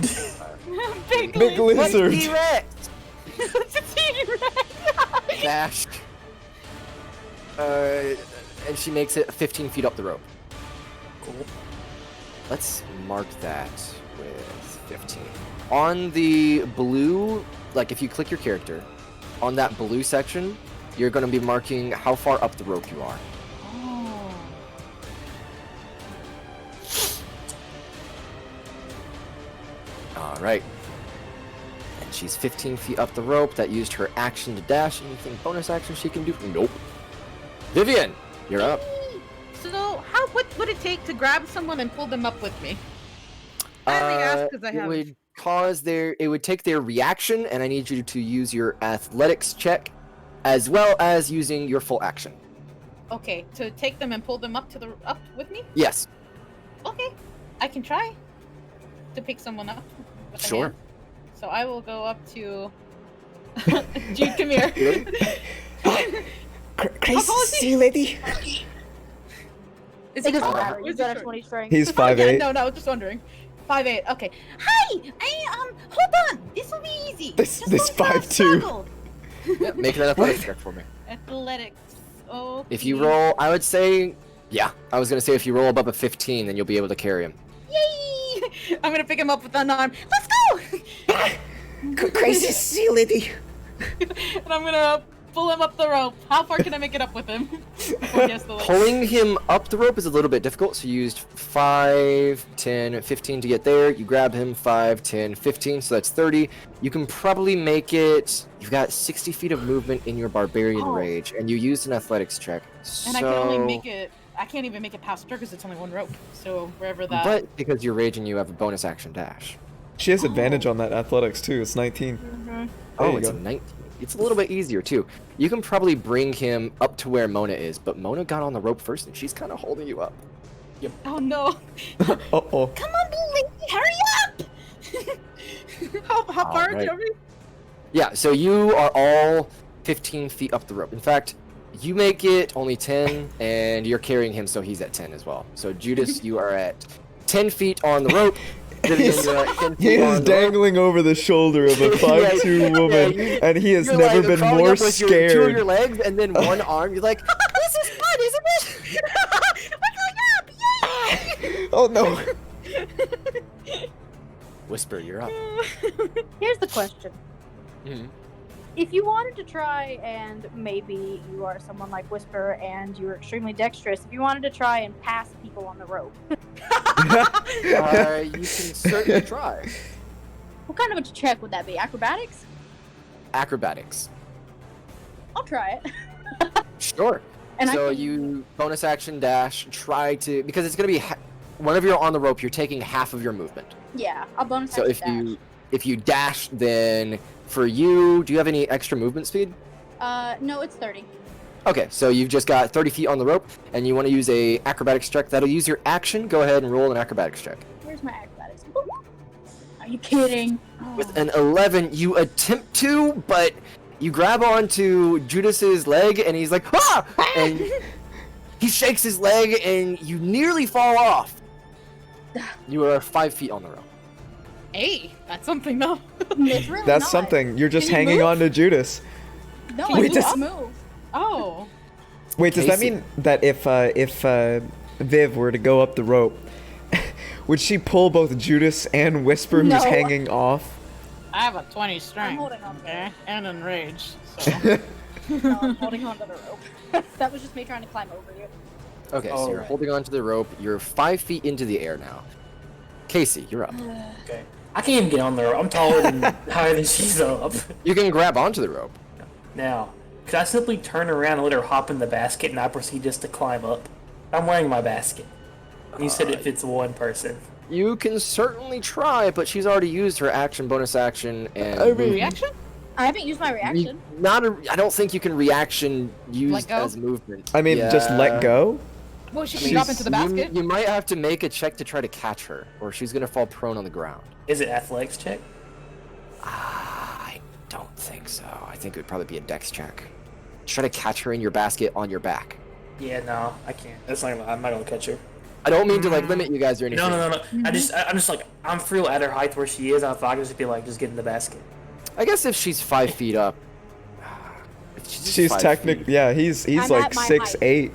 Speaker 7: Big
Speaker 6: Big
Speaker 2: What's
Speaker 6: lizard!
Speaker 2: T-Rex?
Speaker 7: It's a T-Rex.
Speaker 2: Dash. And she makes it 15 feet up the rope.
Speaker 4: Cool.
Speaker 2: Let's mark that with 15. On the blue, like if you click your character, on that blue section, you're going to be marking how far up the rope you are.
Speaker 7: Oh.
Speaker 2: All right. And she's 15 feet up the rope. That used her action to dash. Anything bonus action she can do? Nope. Vivian, you're up.
Speaker 7: So, what would it take to grab someone and pull them up with me? I only ask 'cause I
Speaker 2: It
Speaker 7: have-
Speaker 2: would it would take their reaction, and I need you to use your athletics check, as well as using your full action.
Speaker 7: Okay, to take them and pull them up with me?
Speaker 2: Yes.
Speaker 7: Okay, I can try to pick someone up. With a
Speaker 2: Sure.
Speaker 7: hand. So I will go up to Jude. Come here.
Speaker 8: Crazy,
Speaker 7: tall is he?
Speaker 8: see you, lady.
Speaker 7: Is
Speaker 5: It
Speaker 7: he
Speaker 5: doesn't
Speaker 7: tall?
Speaker 5: matter.
Speaker 7: Or
Speaker 5: You
Speaker 7: is he
Speaker 5: got a
Speaker 7: short?
Speaker 5: 20 strength.
Speaker 6: He's
Speaker 7: Oh, yeah,
Speaker 6: 5'8".
Speaker 7: no, just wondering. 5'8". Okay. Hi. Hold on. This will be easy.
Speaker 6: This
Speaker 7: Just don't
Speaker 6: 5'2".
Speaker 7: struggle.
Speaker 2: Yeah, make an athletics check for me.
Speaker 7: Athletics. Oh.
Speaker 2: If you roll, I would say, yeah. I was gonna say if you roll above a 15, then you'll be able to carry him.
Speaker 7: Yay! I'm gonna pick him up with one arm. Let's go.
Speaker 8: Crazy, see you, lady.
Speaker 7: And I'm gonna pull him up the rope. How far can I make it up with him? Before he has to, like-
Speaker 2: Pulling him up the rope is a little bit difficult, so you used 5, 10, 15 to get there. You grab him 5, 10, 15, so that's 30. You can probably make it. You've got 60 feet of movement in your barbarian
Speaker 7: Oh.
Speaker 2: rage, and you used an athletics check.
Speaker 7: And I can only make it. I can't even make it past her because it's only one rope. So wherever that.
Speaker 2: But because you're raging, you have a bonus action dash.
Speaker 6: She has advantage on that athletics too. It's 19. There
Speaker 2: Oh,
Speaker 6: you
Speaker 2: it's
Speaker 6: go.
Speaker 2: a 19. It's a little bit easier too. You can probably bring him up to where Mona is, but Mona got on the rope first, and she's kind of holding you up.
Speaker 7: Oh no!
Speaker 6: Uh-oh.
Speaker 7: Come on, lady, hurry up! how far are
Speaker 2: Alright.
Speaker 7: you?
Speaker 2: Yeah, so you are all 15 feet up the rope. In fact, you make it only 10, and you're carrying him, so he's at 10 as well. So Judas, you are at 10 feet on the rope. Vivian, you're at 10
Speaker 6: He
Speaker 2: feet
Speaker 6: is
Speaker 2: on the rope.
Speaker 6: dangling over the shoulder of a 5'2" woman, and he has
Speaker 2: You're
Speaker 6: never
Speaker 2: like
Speaker 6: been
Speaker 2: crawling
Speaker 6: more
Speaker 2: up with two of your
Speaker 6: scared.
Speaker 2: legs and then one arm. You're like, this is fun, isn't it?
Speaker 7: We're going up! Yay!
Speaker 6: Oh no!
Speaker 2: Whisper, you're up.
Speaker 5: Here's the question.
Speaker 2: Mhm.
Speaker 5: If you wanted to try, and maybe you are someone like Whisper and you're extremely dexterous, if you wanted to try and pass people on the rope,
Speaker 2: You can certainly try.
Speaker 5: what kind of a check would that be? Acrobatics?
Speaker 2: Acrobatics.
Speaker 5: I'll try it.
Speaker 2: Sure.
Speaker 5: And
Speaker 2: So
Speaker 5: I can,
Speaker 2: you bonus action dash, try to, because it's going to be, whenever you're on the rope, you're taking half of your movement.
Speaker 5: yeah, I'll bonus
Speaker 2: So
Speaker 5: action
Speaker 2: if you dash, then for you, do you have any extra movement speed?
Speaker 5: No, it's 30.
Speaker 2: Okay, so you've just got 30 feet on the rope, and you want to use a acrobatics check. That'll use your action. Go ahead and roll an acrobatics check.
Speaker 5: Where's my acrobatics? Are you kidding?
Speaker 2: With an 11, you attempt to, but you grab onto Judas's leg, and he's like, ah! And he shakes his leg, and you nearly fall off. You are 5 feet on the rope.
Speaker 7: Hey, that's something though.
Speaker 5: It's really
Speaker 6: That's
Speaker 5: not.
Speaker 6: something. You're just
Speaker 5: Can you
Speaker 6: hanging
Speaker 5: move?
Speaker 6: on to Judas.
Speaker 5: No,
Speaker 6: Wait,
Speaker 5: I
Speaker 6: does-
Speaker 5: can't move.
Speaker 7: Oh.
Speaker 6: Wait, does that
Speaker 2: Casey.
Speaker 6: mean that if Viv were to go up the rope, would she pull both Judas and Whisper, who's
Speaker 5: No.
Speaker 6: hanging off?
Speaker 7: I have a 20 strength.
Speaker 5: holding on to
Speaker 7: Okay,
Speaker 5: it.
Speaker 7: and enraged. So.
Speaker 5: No, I'm holding on to the rope. That was just me trying to climb over you.
Speaker 2: Okay, so you're
Speaker 4: Alright.
Speaker 2: holding onto the rope. You're 5 feet into the air now. Casey, you're up.
Speaker 4: Okay. I can't even get on there. I'm taller than higher than she's up.
Speaker 2: You can grab onto the rope.
Speaker 4: Now, could I simply turn around and let her hop in the basket and I proceed just to climb up? I'm wearing my basket. You said it fits one person.
Speaker 2: You can certainly try, but she's already used her action, bonus action, and
Speaker 6: I mean-
Speaker 2: movement.
Speaker 7: Reaction?
Speaker 5: I haven't used my reaction.
Speaker 2: I don't think you can reaction use
Speaker 7: Let go?
Speaker 2: as movement.
Speaker 6: I mean, just let
Speaker 2: Yeah.
Speaker 6: go?
Speaker 7: Well, she can drop into the basket.
Speaker 2: You might have to make a check to try to catch her, or she's gonna fall prone on the ground.
Speaker 4: Is it athletics check?
Speaker 2: I don't think so. I think it would probably be a dex check. Try to catch her in your basket on your back.
Speaker 4: Yeah, no, I can't. I'm not gonna catch her.
Speaker 2: I don't mean to like limit you guys or anything.
Speaker 4: No. I'm just like, I'm free at her height where she is. I thought I could just be like, just get in the basket.
Speaker 2: I guess if she's 5 feet up. If
Speaker 6: She's
Speaker 2: 5
Speaker 6: technically,
Speaker 2: feet,
Speaker 6: yeah. He's
Speaker 5: I'm
Speaker 6: like
Speaker 5: at my
Speaker 6: 6'8".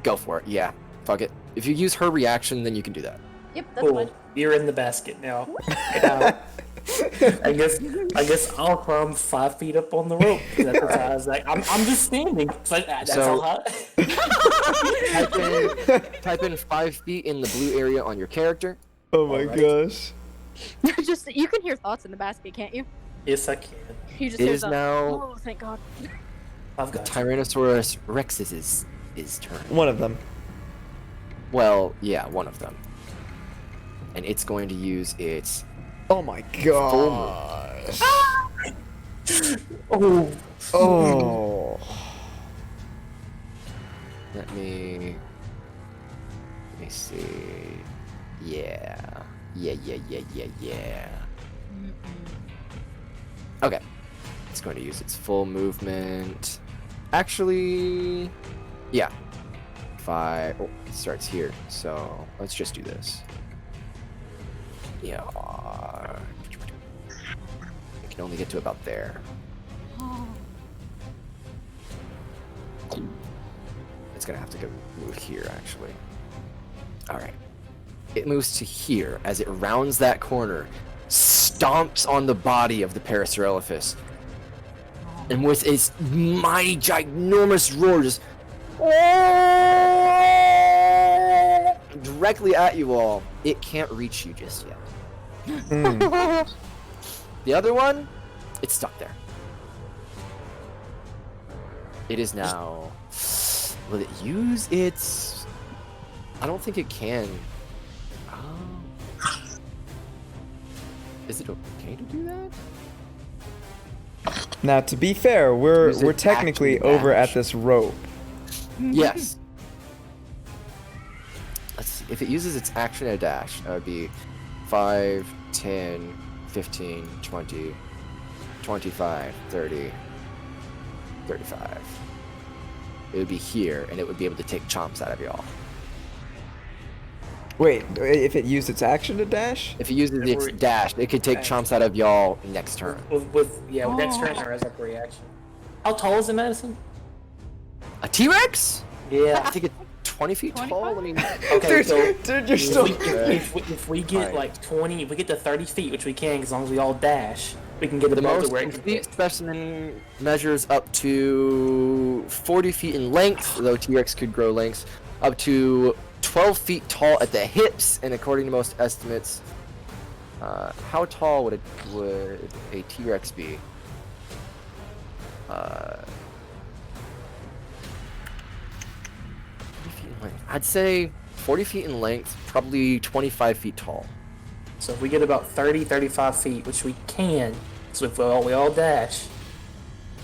Speaker 2: go for it. Yeah, fuck it. If you use her reaction, then you can do that.
Speaker 5: Yep, that's
Speaker 4: Cool.
Speaker 5: fine.
Speaker 4: You're in the basket now. I guess I'll climb 5 feet up on the rope. That's as high as I'm just standing. It's like, that's
Speaker 2: So-
Speaker 4: how high.
Speaker 2: Type in 5 feet in the blue area on your character.
Speaker 6: Oh my
Speaker 4: Alright.
Speaker 6: gosh.
Speaker 5: Just you can hear thoughts in the basket, can't you?
Speaker 4: Yes, I can.
Speaker 5: You just
Speaker 2: It
Speaker 5: hear
Speaker 2: is
Speaker 5: the,
Speaker 2: now
Speaker 5: oh, thank God.
Speaker 4: I've got you.
Speaker 2: Tyrannosaurus Rex's turn.
Speaker 6: One of them.
Speaker 2: Well, yeah, one of them. And it's going to use its
Speaker 6: Oh my gosh.
Speaker 4: Oh,
Speaker 6: Oh.
Speaker 2: Let me see. Yeah. Okay. It's going to use its full movement. Actually, yeah. Oh, it starts here. So let's just do this. Yeah. It can only get to about there. It's gonna have to go move here, actually. All right. It moves to here as it rounds that corner, stomps on the body of the Parasaurolophus, and with its mighty, ginormous roar, just directly at you all. It can't reach you just yet. The other one, it's stuck there. It is now. Will it use its? I don't think it can. Is it okay to do that?
Speaker 6: Now, to be fair, we're
Speaker 2: Use it
Speaker 6: technically
Speaker 2: action
Speaker 6: over
Speaker 2: dash.
Speaker 6: at this rope.
Speaker 2: Yes. Let's see. If it uses its action and a dash, that would be 5, 10, 15, 20, 25, 30, 35. It would be here, and it would be able to take chomps out of y'all.
Speaker 6: Wait, if it used its action to dash?
Speaker 2: If it uses its
Speaker 4: Every-
Speaker 2: dash, it could take chomps out of y'all next turn.
Speaker 4: with next turn or as like a reaction. How tall is it, Madison?
Speaker 2: A T-Rex?
Speaker 4: Yeah.
Speaker 2: I think it's 20 feet tall.
Speaker 7: 25?
Speaker 2: I mean,
Speaker 4: Okay, so
Speaker 6: Dude, you're
Speaker 4: if
Speaker 6: still.
Speaker 4: if we get
Speaker 2: Alright.
Speaker 4: like 20, if we get to 30 feet, which we can, as long as we all dash, we can get
Speaker 2: the
Speaker 4: above
Speaker 2: most
Speaker 4: to where it can
Speaker 2: complete specimen measures up to 40 feet in length, though T-Rex could grow lengths, up to 12 feet tall at the hips, and according to most estimates, how tall would a T-Rex be? I'd say 40 feet in length, probably 25 feet tall.
Speaker 4: So if we get about 30, 35 feet, which we can, so if we all dash,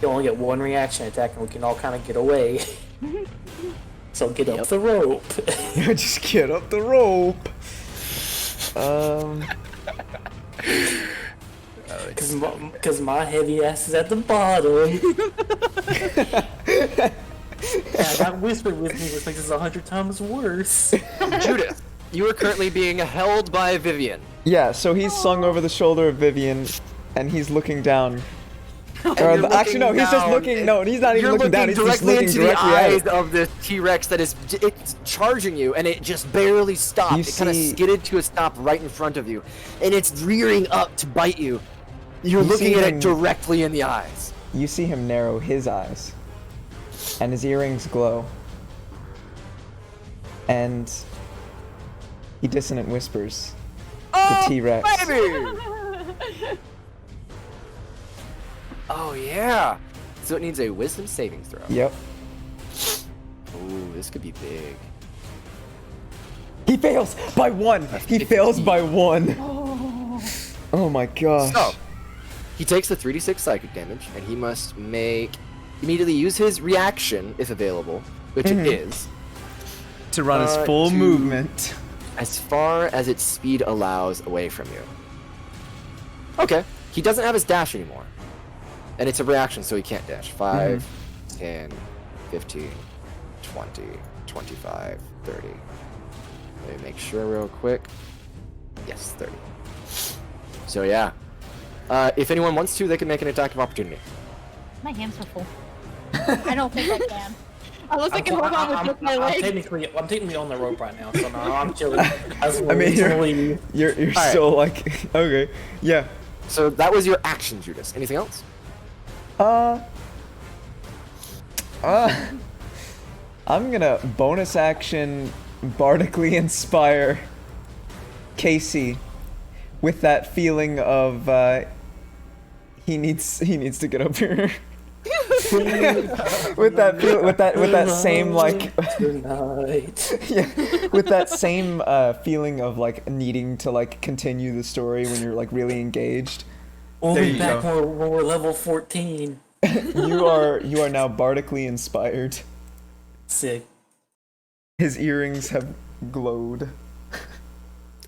Speaker 4: you only get one reaction attack, and we can all kind of get away. So get up
Speaker 2: Yep.
Speaker 4: the rope.
Speaker 6: Just get up the rope.
Speaker 4: Because my heavy ass is at the bottom. And I got whispered with me, which makes this 100 times worse.
Speaker 2: Judith, you are currently being held by Vivian.
Speaker 6: Yeah, so he's slung over the shoulder of Vivian, and he's looking down.
Speaker 2: And
Speaker 6: Or
Speaker 2: you're
Speaker 6: actually, no,
Speaker 2: looking
Speaker 6: he's just
Speaker 2: down,
Speaker 6: looking. No, he's not even
Speaker 2: You're
Speaker 6: looking down. He's just
Speaker 2: directly
Speaker 6: looking
Speaker 2: into
Speaker 6: directly
Speaker 2: the
Speaker 6: at
Speaker 2: eyes
Speaker 6: it.
Speaker 2: of the T-Rex that it's charging you, and it just barely stopped.
Speaker 6: You
Speaker 2: It kind of
Speaker 6: see-
Speaker 2: skidded to a stop right in front of you, and it's rearing up to bite you. You're
Speaker 6: You
Speaker 2: looking
Speaker 6: see
Speaker 2: at
Speaker 6: him-
Speaker 2: it directly in the eyes.
Speaker 6: You see him narrow his eyes, and his earrings glow. And he dissonant whispers, the T-Rex.
Speaker 2: Baby! Oh yeah. So it needs a wisdom saving throw.
Speaker 6: Yep.
Speaker 2: Ooh, this could be big.
Speaker 6: He fails by 1. He fails by 1. Oh my gosh.
Speaker 2: So, he takes the 3d6 psychic damage, and he must immediately use his reaction, if available, which it is,
Speaker 6: To run his full
Speaker 2: to-
Speaker 6: movement.
Speaker 2: as far as its speed allows away from you. Okay, he doesn't have his dash anymore. And it's a reaction, so he can't dash. 5, 10, 15, 20, 25, 30. Let me make sure real quick. Yes, 30. So yeah. If anyone wants to, they can make an attack of opportunity.
Speaker 7: My hands are full.
Speaker 5: I don't think I can.
Speaker 7: Unless I can hold on with both my
Speaker 4: I'm
Speaker 7: legs.
Speaker 4: technically on the rope right now, so no, I'm chilling.
Speaker 6: I mean, you're
Speaker 2: Alright.
Speaker 6: still like, okay, yeah.
Speaker 2: So that was your action, Judas. Anything else?
Speaker 6: I'm gonna bonus action bardically inspire Casey with that feeling of he needs to get up here. with that same like
Speaker 4: Tonight.
Speaker 6: yeah, with that same feeling of like needing to like continue the story when you're like really engaged.
Speaker 4: We'll
Speaker 6: There
Speaker 4: be
Speaker 6: you
Speaker 4: back
Speaker 6: go.
Speaker 4: when we're level 14.
Speaker 6: You are now bardically inspired.
Speaker 4: Sick.
Speaker 6: His earrings have glowed.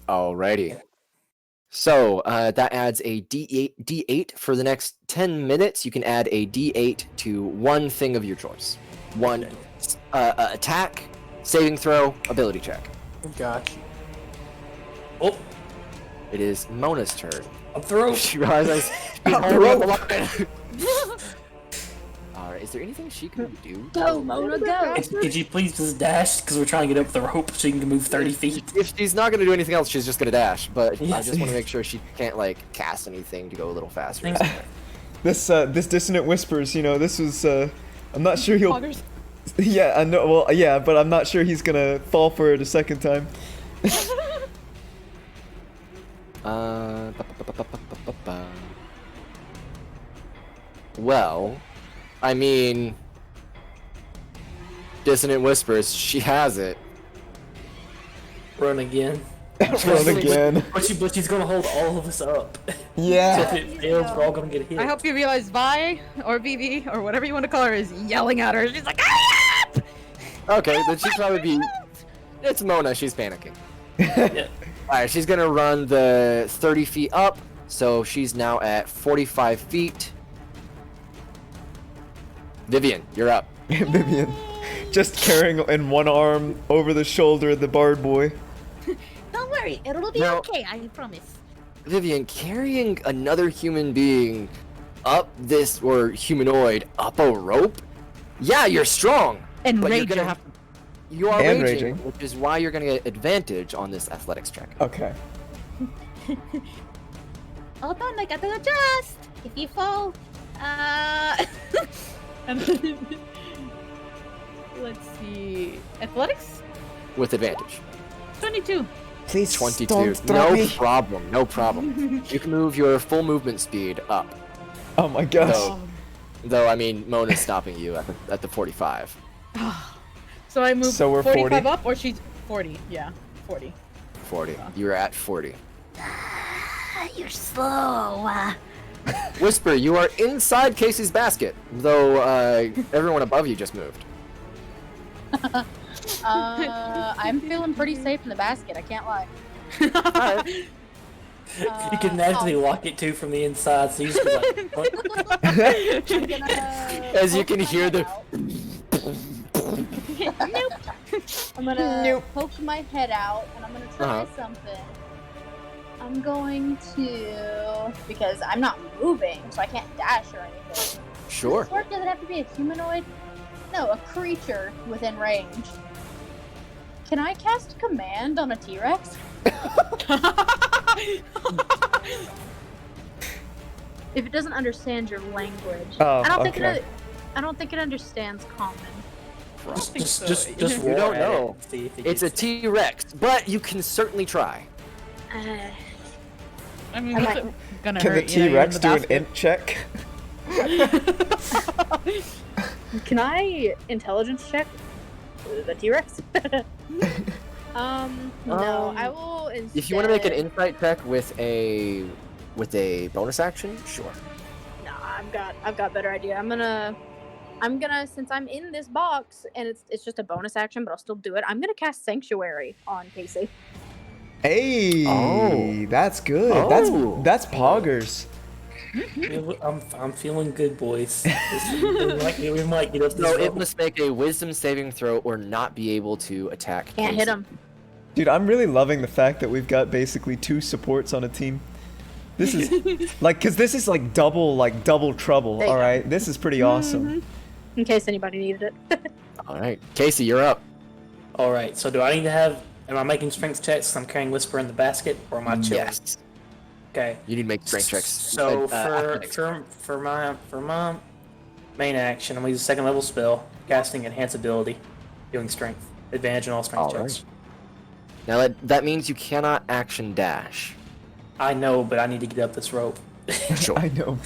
Speaker 2: Alrighty. So that adds a D8 for the next 10 minutes. You can add a D8 to one thing of your choice. One attack, saving throw, ability check.
Speaker 4: Gotcha. Oh,
Speaker 2: It is Mona's turn.
Speaker 4: up the rope.
Speaker 2: She realizes she's
Speaker 6: Up the
Speaker 2: holding
Speaker 6: rope.
Speaker 2: up the line. Alright, is there anything she can do?
Speaker 5: Go, Mona, go.
Speaker 4: Could you please just dash? Because we're trying to get up the rope so you can move 30 feet.
Speaker 2: If she's not gonna do anything else, she's just gonna dash. But I
Speaker 4: Yes.
Speaker 2: just want to make sure she can't like cast anything to go a little faster.
Speaker 6: This dissonant whispers, this was I'm not sure he'll
Speaker 7: Poggers.
Speaker 6: yeah, I know, well, yeah, but I'm not sure he's gonna fall for it a second time.
Speaker 2: Well, I mean, Dissonant Whispers, she has it.
Speaker 4: Run again.
Speaker 6: Run again.
Speaker 4: But she's gonna hold all of us up. So
Speaker 6: Yeah.
Speaker 4: if it fails, we're all gonna get hit.
Speaker 7: I hope you realize Vi or BB or whatever you want to call her is yelling at her. She's like, "Hurry up!"
Speaker 2: Okay, then she'd probably be. It's Mona, she's panicking.
Speaker 4: Yeah.
Speaker 2: Alright, she's gonna run the 30 feet up, so she's now at 45 feet. Vivian, you're up.
Speaker 6: Vivian. Just carrying in one arm over the shoulder the bard boy.
Speaker 9: Don't worry, it'll be
Speaker 2: No.
Speaker 9: okay, I promise.
Speaker 2: Vivian, carrying another human being up this, or humanoid, up a rope? Yeah, you're strong,
Speaker 7: And
Speaker 2: but you're
Speaker 7: raging.
Speaker 2: gonna have to. You are
Speaker 6: And
Speaker 2: raging,
Speaker 6: raging.
Speaker 2: which is why you're gonna get advantage on this athletics check.
Speaker 6: Okay.
Speaker 9: Hold on, I gotta adjust. If you fall,
Speaker 7: Let's see. Athletics?
Speaker 2: With advantage.
Speaker 7: 22.
Speaker 8: Please
Speaker 2: 22.
Speaker 8: don't drop
Speaker 2: No
Speaker 8: me.
Speaker 2: problem, no problem. You can move your full movement speed up.
Speaker 6: Oh my gosh.
Speaker 2: Though, I mean, Mona's stopping you at the 45.
Speaker 7: So I move
Speaker 6: So we're
Speaker 7: 45
Speaker 6: 40?
Speaker 7: up, or she's 40. Yeah, 40.
Speaker 2: 40. You're at 40.
Speaker 9: you're slow.
Speaker 2: Whisper, you are inside Casey's basket, though everyone above you just moved.
Speaker 5: I'm feeling pretty safe in the basket. I can't lie.
Speaker 2: Alright.
Speaker 4: You can naturally lock it too from the inside, so you just be like, "What?"
Speaker 5: I'm gonna
Speaker 2: As you
Speaker 5: poke
Speaker 2: can
Speaker 5: my
Speaker 2: hear
Speaker 5: head
Speaker 2: the.
Speaker 5: out. I'm gonna poke my head out, and I'm gonna try something. I'm going to, because I'm not moving, so I can't dash or anything.
Speaker 2: Sure.
Speaker 5: Does it work? Does it have to be a humanoid? No, a creature within range. Can I cast command on a T-Rex? If it doesn't understand your language,
Speaker 6: Oh,
Speaker 5: I don't think
Speaker 6: okay.
Speaker 5: I don't think it understands common.
Speaker 4: Just
Speaker 2: You
Speaker 4: roar
Speaker 2: don't
Speaker 4: at
Speaker 2: know.
Speaker 4: it and see if it
Speaker 2: It's a
Speaker 4: gets-
Speaker 2: T-Rex, but you can certainly try.
Speaker 7: I mean,
Speaker 5: I
Speaker 7: what's
Speaker 5: might-
Speaker 7: it gonna
Speaker 6: Can the
Speaker 7: hurt? You're in
Speaker 6: T-Rex
Speaker 7: the
Speaker 6: do an
Speaker 7: basket.
Speaker 6: int check?
Speaker 5: Can I intelligence check the T-Rex? No, I will instead.
Speaker 2: If you want to make an insight check with a bonus action, sure.
Speaker 5: No, I've got better idea. I'm I'm gonna, since I'm in this box and it's just a bonus action, but I'll still do it. I'm gonna cast Sanctuary on Casey.
Speaker 6: Hey,
Speaker 2: Oh.
Speaker 6: that's good.
Speaker 2: Oh.
Speaker 6: That's poggers.
Speaker 4: I'm feeling good, boys. We might get up this
Speaker 2: So it
Speaker 4: rope.
Speaker 2: must make a wisdom saving throw or not be able to attack.
Speaker 5: Can't hit
Speaker 2: Casey.
Speaker 5: him.
Speaker 6: Dude, I'm really loving the fact that we've got basically 2 supports on a team. This is like, cause this is like double trouble.
Speaker 5: There you
Speaker 6: All
Speaker 5: go.
Speaker 6: right, this is pretty awesome.
Speaker 5: In case anybody needed it.
Speaker 2: All right, Casey, you're up.
Speaker 4: All right. So do I need to have? Am I making strength checks? 'Cause I'm carrying Whisper in the basket, or am I chilling?
Speaker 2: Yes.
Speaker 4: Okay.
Speaker 2: You need to make strength checks.
Speaker 4: So
Speaker 2: athletics.
Speaker 4: for my main action, I'm gonna use a 2nd level spell, casting Enhance Ability, doing strength, advantage on all strength
Speaker 2: All
Speaker 4: checks.
Speaker 2: Now that means you cannot action dash.
Speaker 4: I know, but I need to get up this rope.
Speaker 2: Sure.
Speaker 6: I know.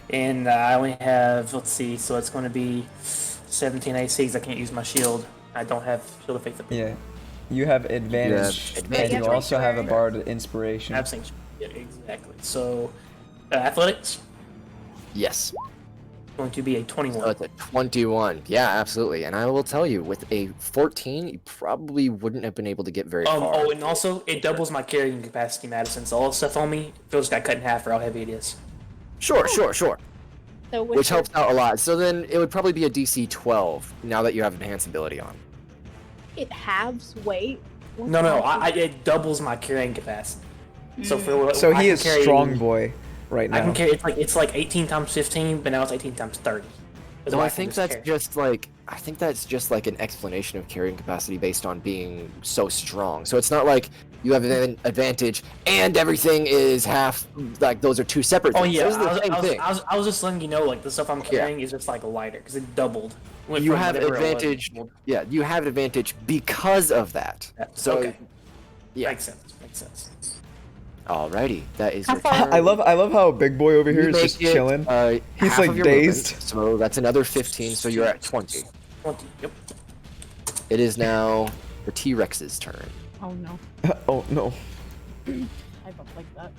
Speaker 4: And I only have, let's see, so it's going to be 17 ACs. I can't use my shield. I don't have Shield of Faith.
Speaker 6: Yeah, you have advantage,
Speaker 2: advantage.
Speaker 6: and you also have a Bard Inspiration.
Speaker 4: Absent. Yeah, exactly. So, athletics
Speaker 2: Yes.
Speaker 4: going to be a 21.
Speaker 2: So it's a 21. Yeah, absolutely. And I will tell you, with a 14, you probably wouldn't have been able to get very far.
Speaker 4: Oh, and also it doubles my carrying capacity, Madison. So all the stuff on me feels got cut in half for how heavy it is.
Speaker 2: Sure.
Speaker 5: So
Speaker 2: Which helps out a lot. So then it would probably be a DC 12 now that you have enhanced ability on.
Speaker 5: It halves weight.
Speaker 4: No, it doubles my carrying capacity. So for
Speaker 6: So
Speaker 4: I
Speaker 6: he
Speaker 4: can
Speaker 6: is
Speaker 4: carry-
Speaker 6: strong boy right now.
Speaker 4: I can carry it's like 18 times 15, but now it's 18 times 30. Is
Speaker 2: No,
Speaker 4: what
Speaker 2: I
Speaker 4: can
Speaker 2: think
Speaker 4: just
Speaker 2: that's
Speaker 4: carry.
Speaker 2: just like an explanation of carrying capacity based on being so strong. So it's not like you have an advantage and everything is half. Like those are 2 separate
Speaker 4: Oh
Speaker 2: things.
Speaker 4: yeah,
Speaker 2: Those are the same thing.
Speaker 4: I was just letting you know, like the stuff I'm carrying is just like lighter because it doubled. Went
Speaker 2: You
Speaker 4: from
Speaker 2: have
Speaker 4: whatever it was.
Speaker 2: advantage. Yeah, you have advantage because of that. So
Speaker 4: Okay.
Speaker 2: yeah.
Speaker 4: Makes sense.
Speaker 2: Alrighty, that is
Speaker 5: How
Speaker 2: your
Speaker 5: far-
Speaker 2: turn.
Speaker 6: I love how big boy over here
Speaker 2: You
Speaker 6: is
Speaker 2: make
Speaker 6: just
Speaker 2: it,
Speaker 6: chilling. He's,
Speaker 2: half
Speaker 6: like,
Speaker 2: of your
Speaker 6: dazed.
Speaker 2: movement, so that's another 15. So you're at 20.
Speaker 4: 20. Yep.
Speaker 2: It is now the T-Rex's turn.
Speaker 3: Oh no.
Speaker 6: Oh no.
Speaker 3: I don't like that.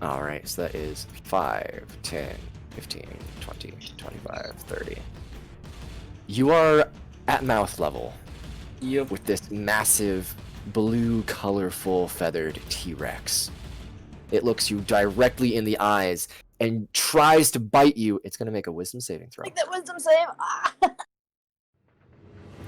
Speaker 2: All right, so that is 5, 10, 15, 20, 25, 30. You are at mouth level
Speaker 4: Yep.
Speaker 2: with this massive, blue, colorful, feathered T-Rex. It looks you directly in the eyes and tries to bite you. It's going to make a wisdom saving throw.
Speaker 5: Make that wisdom save.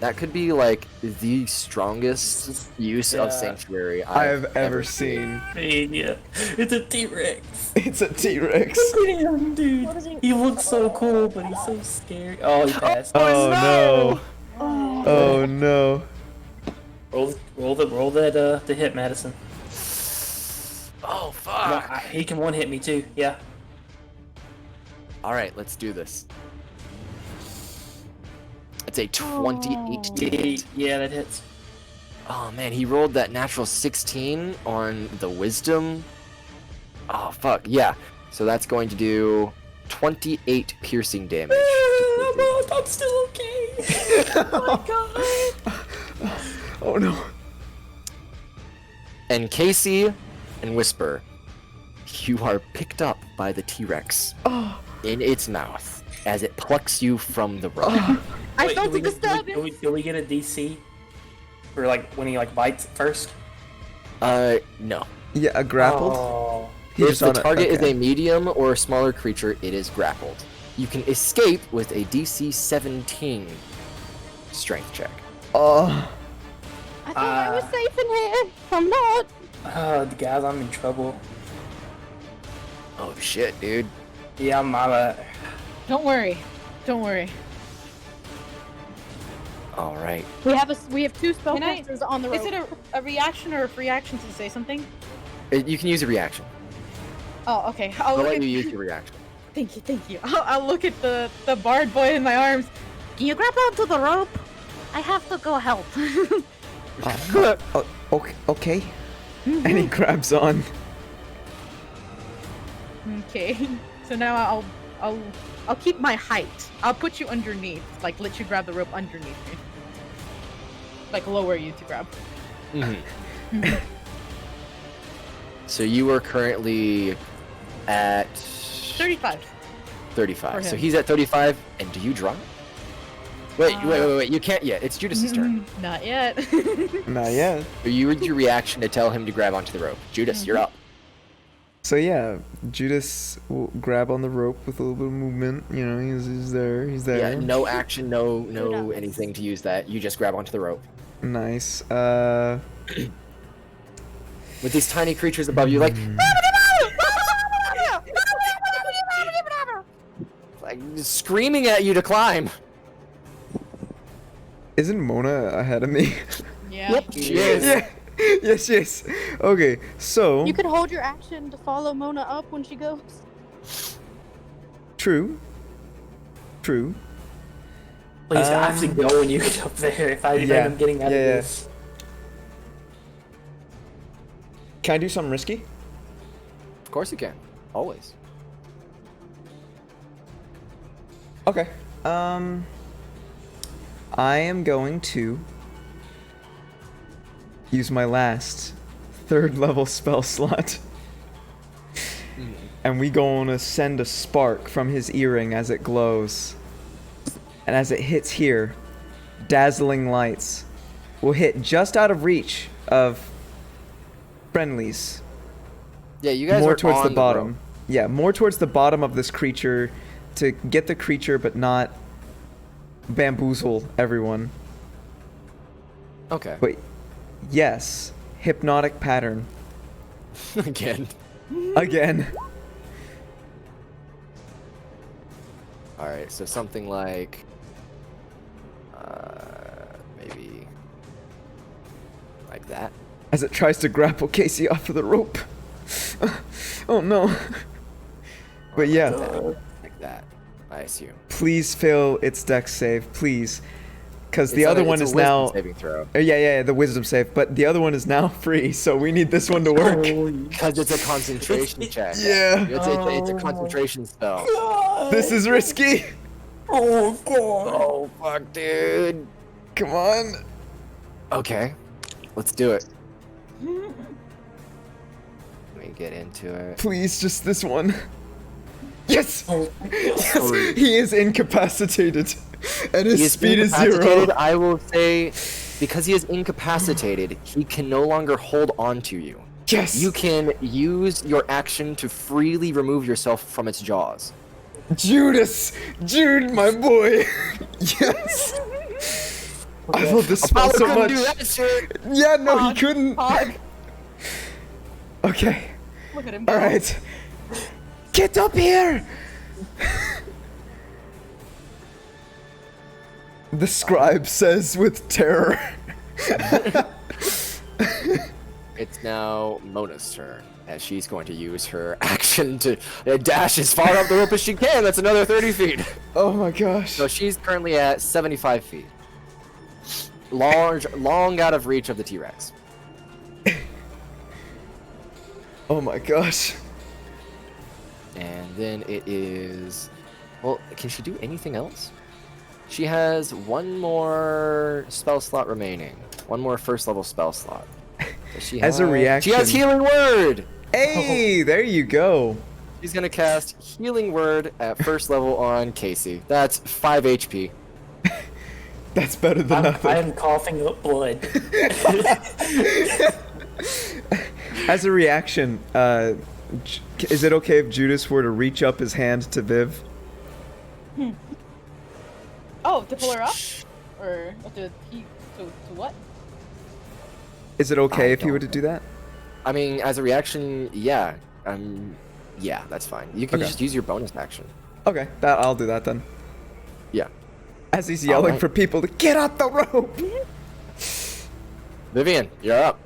Speaker 2: That could be like the strongest use of
Speaker 4: Yeah.
Speaker 2: Sanctuary
Speaker 6: I've ever seen.
Speaker 4: Yeah. It's a T-Rex.
Speaker 6: It's a T-Rex.
Speaker 4: Look at him, dude.
Speaker 5: What is he?
Speaker 4: He looks so cool, but he's so scary. Oh, he passed.
Speaker 6: Oh no. Oh no.
Speaker 4: Roll that the hit, Madison.
Speaker 2: Oh,
Speaker 4: No,
Speaker 2: fuck.
Speaker 4: he can one hit me too. Yeah.
Speaker 2: All right, let's do this. It's a 28 to hit.
Speaker 4: Yeah, that hits.
Speaker 2: Oh man, he rolled that natural 16 on the wisdom. Oh fuck, yeah. So that's going to do 28 piercing damage.
Speaker 4: I'm still okay.
Speaker 6: Oh my god. Oh no.
Speaker 2: And Casey and Whisper, you are picked up by the T-Rex in its mouth as it plucks you from the rope.
Speaker 5: I
Speaker 4: Wait,
Speaker 5: felt
Speaker 4: do
Speaker 5: it disturbing.
Speaker 4: do we get a DC for like when he like bites first?
Speaker 2: No.
Speaker 6: Yeah, grappled.
Speaker 4: Oh.
Speaker 6: He's
Speaker 2: If
Speaker 6: just
Speaker 2: the
Speaker 6: on
Speaker 2: target is
Speaker 6: okay.
Speaker 2: a medium or a smaller creature, it is grappled. You can escape with a DC 17 strength check.
Speaker 6: Oh.
Speaker 5: I thought I was safe in here. I'm not.
Speaker 4: Guys, I'm in trouble.
Speaker 2: Oh shit, dude.
Speaker 4: Yeah, I'm
Speaker 3: Don't worry. Don't worry.
Speaker 2: All right.
Speaker 5: We have 2
Speaker 3: Can I-
Speaker 5: spellcasters on the rope.
Speaker 3: Is it a reaction or a free action to say something?
Speaker 2: You can use a reaction.
Speaker 3: Oh, okay.
Speaker 2: I'll let you use your reaction.
Speaker 3: Thank you. I'll look at the bard boy in my arms. Can you grab onto the rope? I have to go help.
Speaker 6: Okay. And he grabs on.
Speaker 3: Okay. So now I'll keep my height. I'll put you underneath, like let you grab the rope underneath me. Like lower you to grab.
Speaker 2: So you are currently at
Speaker 3: 35.
Speaker 2: 35. So
Speaker 3: him.
Speaker 2: he's at 35, and do you drop? Wait. You can't yet. It's Judas's turn.
Speaker 3: Not yet.
Speaker 6: Not yet.
Speaker 2: You used your reaction to tell him to grab onto the rope. Judas, you're up.
Speaker 6: So yeah, Judas will grab on the rope with a little bit of movement. You know, he's there. He's there.
Speaker 2: Yeah, no action, no anything to use that. You just grab onto the rope.
Speaker 6: Nice.
Speaker 2: With these tiny creatures above you, like screaming at you to climb.
Speaker 6: Isn't Mona ahead of me?
Speaker 3: Yeah.
Speaker 2: Yep, she is.
Speaker 6: Yeah. Yes, she is. Okay, so
Speaker 5: You could hold your action to follow Mona up when she goes.
Speaker 6: true.
Speaker 4: Please, I have to go when you get up there if I end up getting out of this.
Speaker 6: Can I do something risky?
Speaker 2: Of course you can. Always.
Speaker 6: Okay. I am going to use my last 3rd level spell slot. And we gonna send a spark from his earring as it glows. And as it hits here, dazzling lights will hit just out of reach of friendlies.
Speaker 2: Yeah, you guys
Speaker 6: More
Speaker 2: are
Speaker 6: towards
Speaker 2: on
Speaker 6: the bottom.
Speaker 2: rope.
Speaker 6: Yeah, more towards the bottom of this creature to get the creature but not bamboozle everyone.
Speaker 2: Okay.
Speaker 6: But yes, hypnotic pattern.
Speaker 2: Again.
Speaker 6: Again.
Speaker 2: Alright, so something like maybe like that.
Speaker 6: As it tries to grapple Casey off of the rope. Oh no. But yeah,
Speaker 2: Like that, I assume.
Speaker 6: please fail its dex save, please. Because the
Speaker 2: It's
Speaker 6: other
Speaker 2: a-
Speaker 6: one
Speaker 2: it's a
Speaker 6: is
Speaker 2: wisdom
Speaker 6: now...
Speaker 2: saving throw.
Speaker 6: Yeah, the wisdom save. But the other one is now free, so we need this one to work.
Speaker 2: Because it's a concentration check.
Speaker 6: Yeah.
Speaker 2: It's a concentration spell.
Speaker 6: This is risky.
Speaker 4: Oh god.
Speaker 2: Oh, fuck, dude.
Speaker 6: Come on.
Speaker 2: Okay, let's do it. Let me get into it.
Speaker 6: Please, just this one. Yes!
Speaker 4: Oh,
Speaker 6: Yes! He is incapacitated. And his
Speaker 2: He is
Speaker 6: speed is
Speaker 2: incapacitated.
Speaker 6: 0.
Speaker 2: I will say, because he is incapacitated, he can no longer hold on to you.
Speaker 6: Yes!
Speaker 2: You can use your action to freely remove yourself from its jaws.
Speaker 6: Judas! Jude, my boy! Yes! I love this spell so
Speaker 2: couldn't
Speaker 6: much.
Speaker 2: do that shit.
Speaker 6: Yeah, no, he couldn't.
Speaker 3: Hog.
Speaker 6: Okay.
Speaker 3: Look at him go.
Speaker 6: Alright. Get up here! The scribe says with terror.
Speaker 2: It's now Mona's turn, as she's going to use her action to dash as far up the rope as she can. That's another 30 feet.
Speaker 6: Oh my gosh.
Speaker 2: So she's currently at 75 feet. Long out of reach of the T-Rex.
Speaker 6: Oh my gosh.
Speaker 2: And then it is... Well, can she do anything else? She has one more spell slot remaining. One more 1st level spell slot. Does she
Speaker 6: As a
Speaker 2: have-
Speaker 6: reaction-
Speaker 2: She has Healing Word!
Speaker 6: Hey, there you go.
Speaker 2: She's gonna cast Healing Word at 1st level on Casey. That's 5 HP.
Speaker 6: That's better than nothing.
Speaker 4: I am coughing up blood.
Speaker 6: As a reaction, is it okay if Judas were to reach up his hand to Viv?
Speaker 3: Oh, to pull her up? Or to what?
Speaker 6: Is it okay
Speaker 2: I
Speaker 6: if he were to
Speaker 2: don't
Speaker 6: do that?
Speaker 2: I mean, as a reaction, yeah. Yeah, that's fine. You can
Speaker 6: Okay.
Speaker 2: just use your bonus action.
Speaker 6: Okay, I'll do that then.
Speaker 2: Yeah.
Speaker 6: As he's yelling
Speaker 2: Alright.
Speaker 6: for people to get off the rope.
Speaker 2: Vivian, you're up.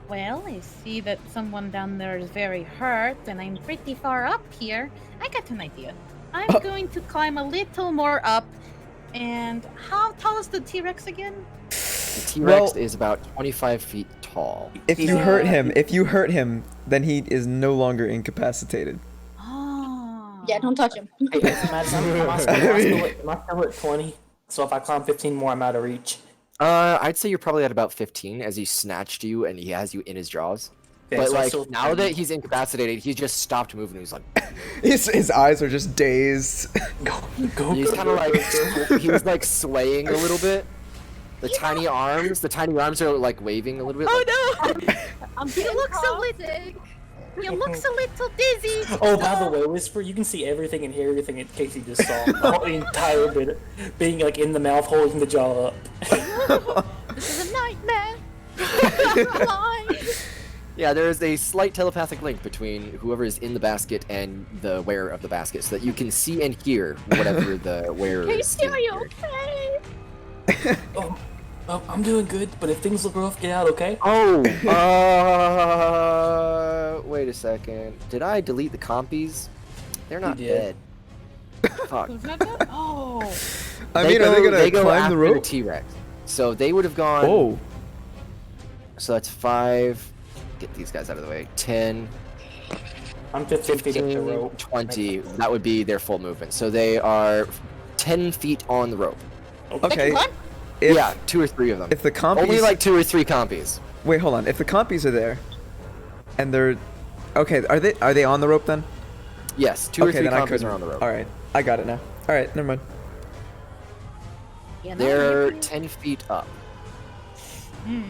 Speaker 9: Well, I see that someone down there is very hurt, and I'm pretty far up here. I got an idea. I'm going to climb a little more up. And how tall is the T-Rex again?
Speaker 2: The T-Rex is about 25 feet tall.
Speaker 6: If you hurt him, then he is no longer incapacitated.
Speaker 9: Oh.
Speaker 5: Yeah, don't touch him.
Speaker 4: Hey, imagine, am I still at 20? So if I climb 15 more, I'm out of reach.
Speaker 2: I'd say you're probably at about 15 as he snatched you and he has you in his jaws.
Speaker 4: Okay,
Speaker 2: but
Speaker 4: so I
Speaker 2: like
Speaker 4: still-
Speaker 2: now that he's incapacitated, he just stopped moving. He's like,
Speaker 6: His eyes are just dazed.
Speaker 2: he's kind of like he was like swaying a little bit. The tiny arms are like waving a little bit. like-
Speaker 9: Oh no!
Speaker 5: I'm
Speaker 9: He
Speaker 5: getting
Speaker 9: looks a little.
Speaker 5: toxic.
Speaker 9: He looks a little dizzy.
Speaker 4: Oh, by the way, Whisper, you can see everything and hear everything that Casey just saw. The entire bit, being like in the mouth, holding the jaw up.
Speaker 5: This is a nightmare. Come on.
Speaker 2: Yeah, there is a slight telepathic link between whoever is in the basket and the wearer of the basket, so that you can see and hear whatever the wearer is.
Speaker 5: Casey, are you okay?
Speaker 4: I'm doing good, but if things look rough, get out, okay?
Speaker 2: Oh, wait a second. Did I delete the compies? They're not
Speaker 4: did.
Speaker 2: dead. Fuck.
Speaker 9: Who's not dead? Oh.
Speaker 6: I mean, are they gonna
Speaker 2: go
Speaker 6: climb
Speaker 2: after
Speaker 6: the rope?
Speaker 2: T-Rex. So they would have gone.
Speaker 6: Oh,
Speaker 2: So that's 5. Get these guys out of the way. 10,
Speaker 4: I'm 15 feet up the
Speaker 2: 15,
Speaker 4: rope.
Speaker 2: 20. That would be their full movement. So they are 10 feet on the rope.
Speaker 6: okay.
Speaker 9: Climb?
Speaker 6: If,
Speaker 2: Yeah, 2 or 3 of them.
Speaker 6: if the compies...
Speaker 2: Only like 2 or 3 compies.
Speaker 6: Wait, hold on. If the compies are there, and they're... Okay, are they on the rope then?
Speaker 2: Yes, 2 or
Speaker 6: Okay,
Speaker 2: 3
Speaker 6: then I
Speaker 2: compies
Speaker 6: couldn't.
Speaker 2: are on the rope.
Speaker 6: Alright, I got it now. Alright, never mind.
Speaker 9: You know,
Speaker 2: They're
Speaker 9: maybe-
Speaker 2: 10 feet up.
Speaker 9: Hmm.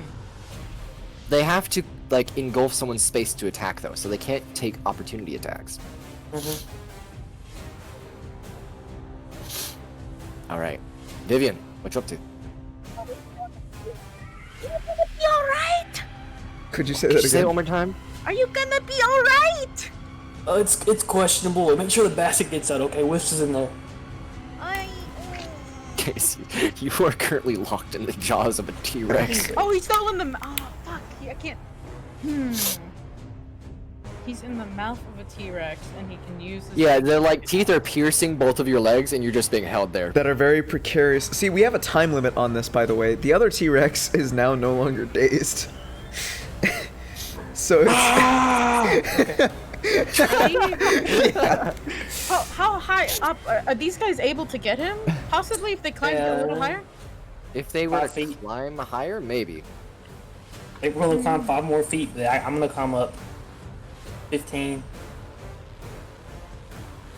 Speaker 2: They have to like engulf someone's space to attack though, so they can't take opportunity attacks. All right, Vivian, what you up to?
Speaker 9: You alright?
Speaker 6: Could you say
Speaker 2: Could
Speaker 6: that
Speaker 2: you say it
Speaker 6: again?
Speaker 2: one more time?
Speaker 9: Are you gonna be alright?
Speaker 4: It's questionable. Make sure the basket gets out, okay? Wisps is in there.
Speaker 2: Casey, you are currently locked in the jaws of a T-Rex.
Speaker 9: Oh, he's still in the. Oh, fuck. I can't. He's in the mouth of a T-Rex, and he can use his.
Speaker 2: Yeah, the like teeth are piercing both of your legs, and you're just being held there.
Speaker 6: That are very precarious. See, we have a time limit on this, by the way. The other T-Rex is now no longer dazed. So it's... Yeah.
Speaker 9: How high up are these guys able to get him? Possibly if they climb a little higher.
Speaker 2: If they were to
Speaker 4: 5 feet.
Speaker 2: climb higher, maybe.
Speaker 4: We're gonna climb 5 more feet, but I'm gonna climb up 15.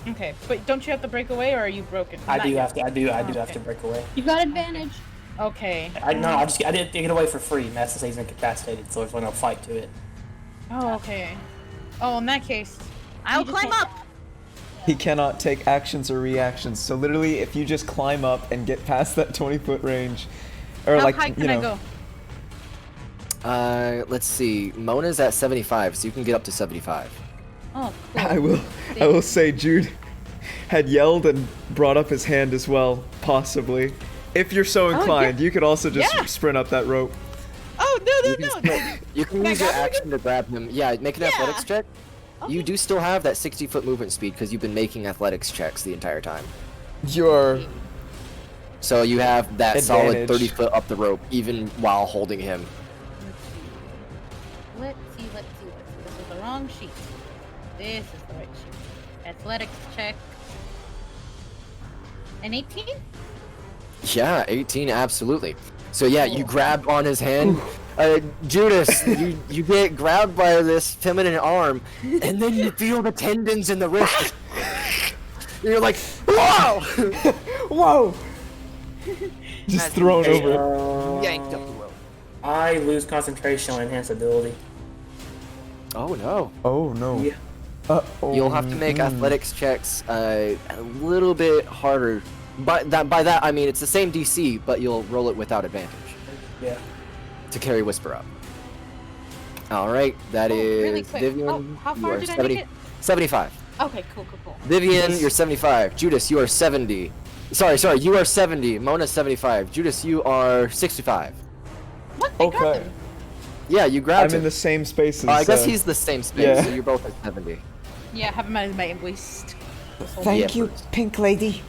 Speaker 9: Okay, but don't you have to break away, or are you broken?
Speaker 4: I
Speaker 9: Not
Speaker 4: do
Speaker 9: yet.
Speaker 4: have to. I do have
Speaker 9: Okay.
Speaker 4: to break away.
Speaker 5: You got advantage.
Speaker 9: Okay.
Speaker 4: I didn't get away for free. Matt says he's incapacitated, so if we're gonna fight to it.
Speaker 9: Oh, okay. Oh, in that case, I'll
Speaker 5: just
Speaker 9: climb
Speaker 5: can't-
Speaker 9: up.
Speaker 6: He cannot take actions or reactions. So literally, if you just climb up and get past that 20-foot range, or
Speaker 9: How
Speaker 6: like,
Speaker 9: high
Speaker 6: you
Speaker 9: can
Speaker 6: know,
Speaker 9: I go?
Speaker 2: Let's see. Mona's at 75, so you can get up to 75.
Speaker 9: Oh, cool.
Speaker 6: I will say Jude had yelled and brought up his hand as well, possibly. If you're so inclined, you could also just
Speaker 9: Yeah.
Speaker 6: sprint up that rope.
Speaker 9: Oh
Speaker 2: You can
Speaker 9: Can I
Speaker 2: use your
Speaker 9: grab him?
Speaker 2: action to grab him. Yeah, make an athletics check. You do still have that 60-foot movement speed because you've been making athletics checks the entire time.
Speaker 6: You're
Speaker 2: So you have that solid
Speaker 6: Advantage.
Speaker 2: 30 foot up the rope, even while holding him.
Speaker 9: Let's see. This is the wrong sheet. This is the right sheet. Athletics check. An 18?
Speaker 2: Yeah, 18, absolutely. So yeah, you grab on his hand. Judas, you get grabbed by this feminine arm, and then you feel the tendons in the wrist. You're like, whoa!
Speaker 6: whoa, just thrown over.
Speaker 2: Yanked up the rope.
Speaker 4: I lose concentration on enhanced ability.
Speaker 2: Oh no.
Speaker 6: Oh no.
Speaker 4: Yeah.
Speaker 2: You'll have to make athletics checks a little bit harder. By that I mean it's the same DC, but you'll roll it without advantage
Speaker 4: Yeah.
Speaker 2: to carry Whisper up. All right, that is
Speaker 9: really quick.
Speaker 2: Vivian.
Speaker 9: Oh, how
Speaker 2: you
Speaker 9: far
Speaker 2: are
Speaker 9: did I
Speaker 2: 70
Speaker 9: make it?
Speaker 2: 75.
Speaker 9: Okay, cool.
Speaker 2: Vivian, you're 75. Judas, you are 70. Sorry, you are 70. Mona's 75. Judas, you are 65.
Speaker 9: What? I grabbed
Speaker 6: Okay.
Speaker 9: him.
Speaker 2: Yeah, you grabbed
Speaker 6: I'm in
Speaker 2: him.
Speaker 6: the same space as.
Speaker 2: I guess he's the same space,
Speaker 6: yeah.
Speaker 2: so you're both at 70.
Speaker 9: Yeah, have him at my waist.
Speaker 8: Thank
Speaker 2: Yeah,
Speaker 8: you, Pink Lady.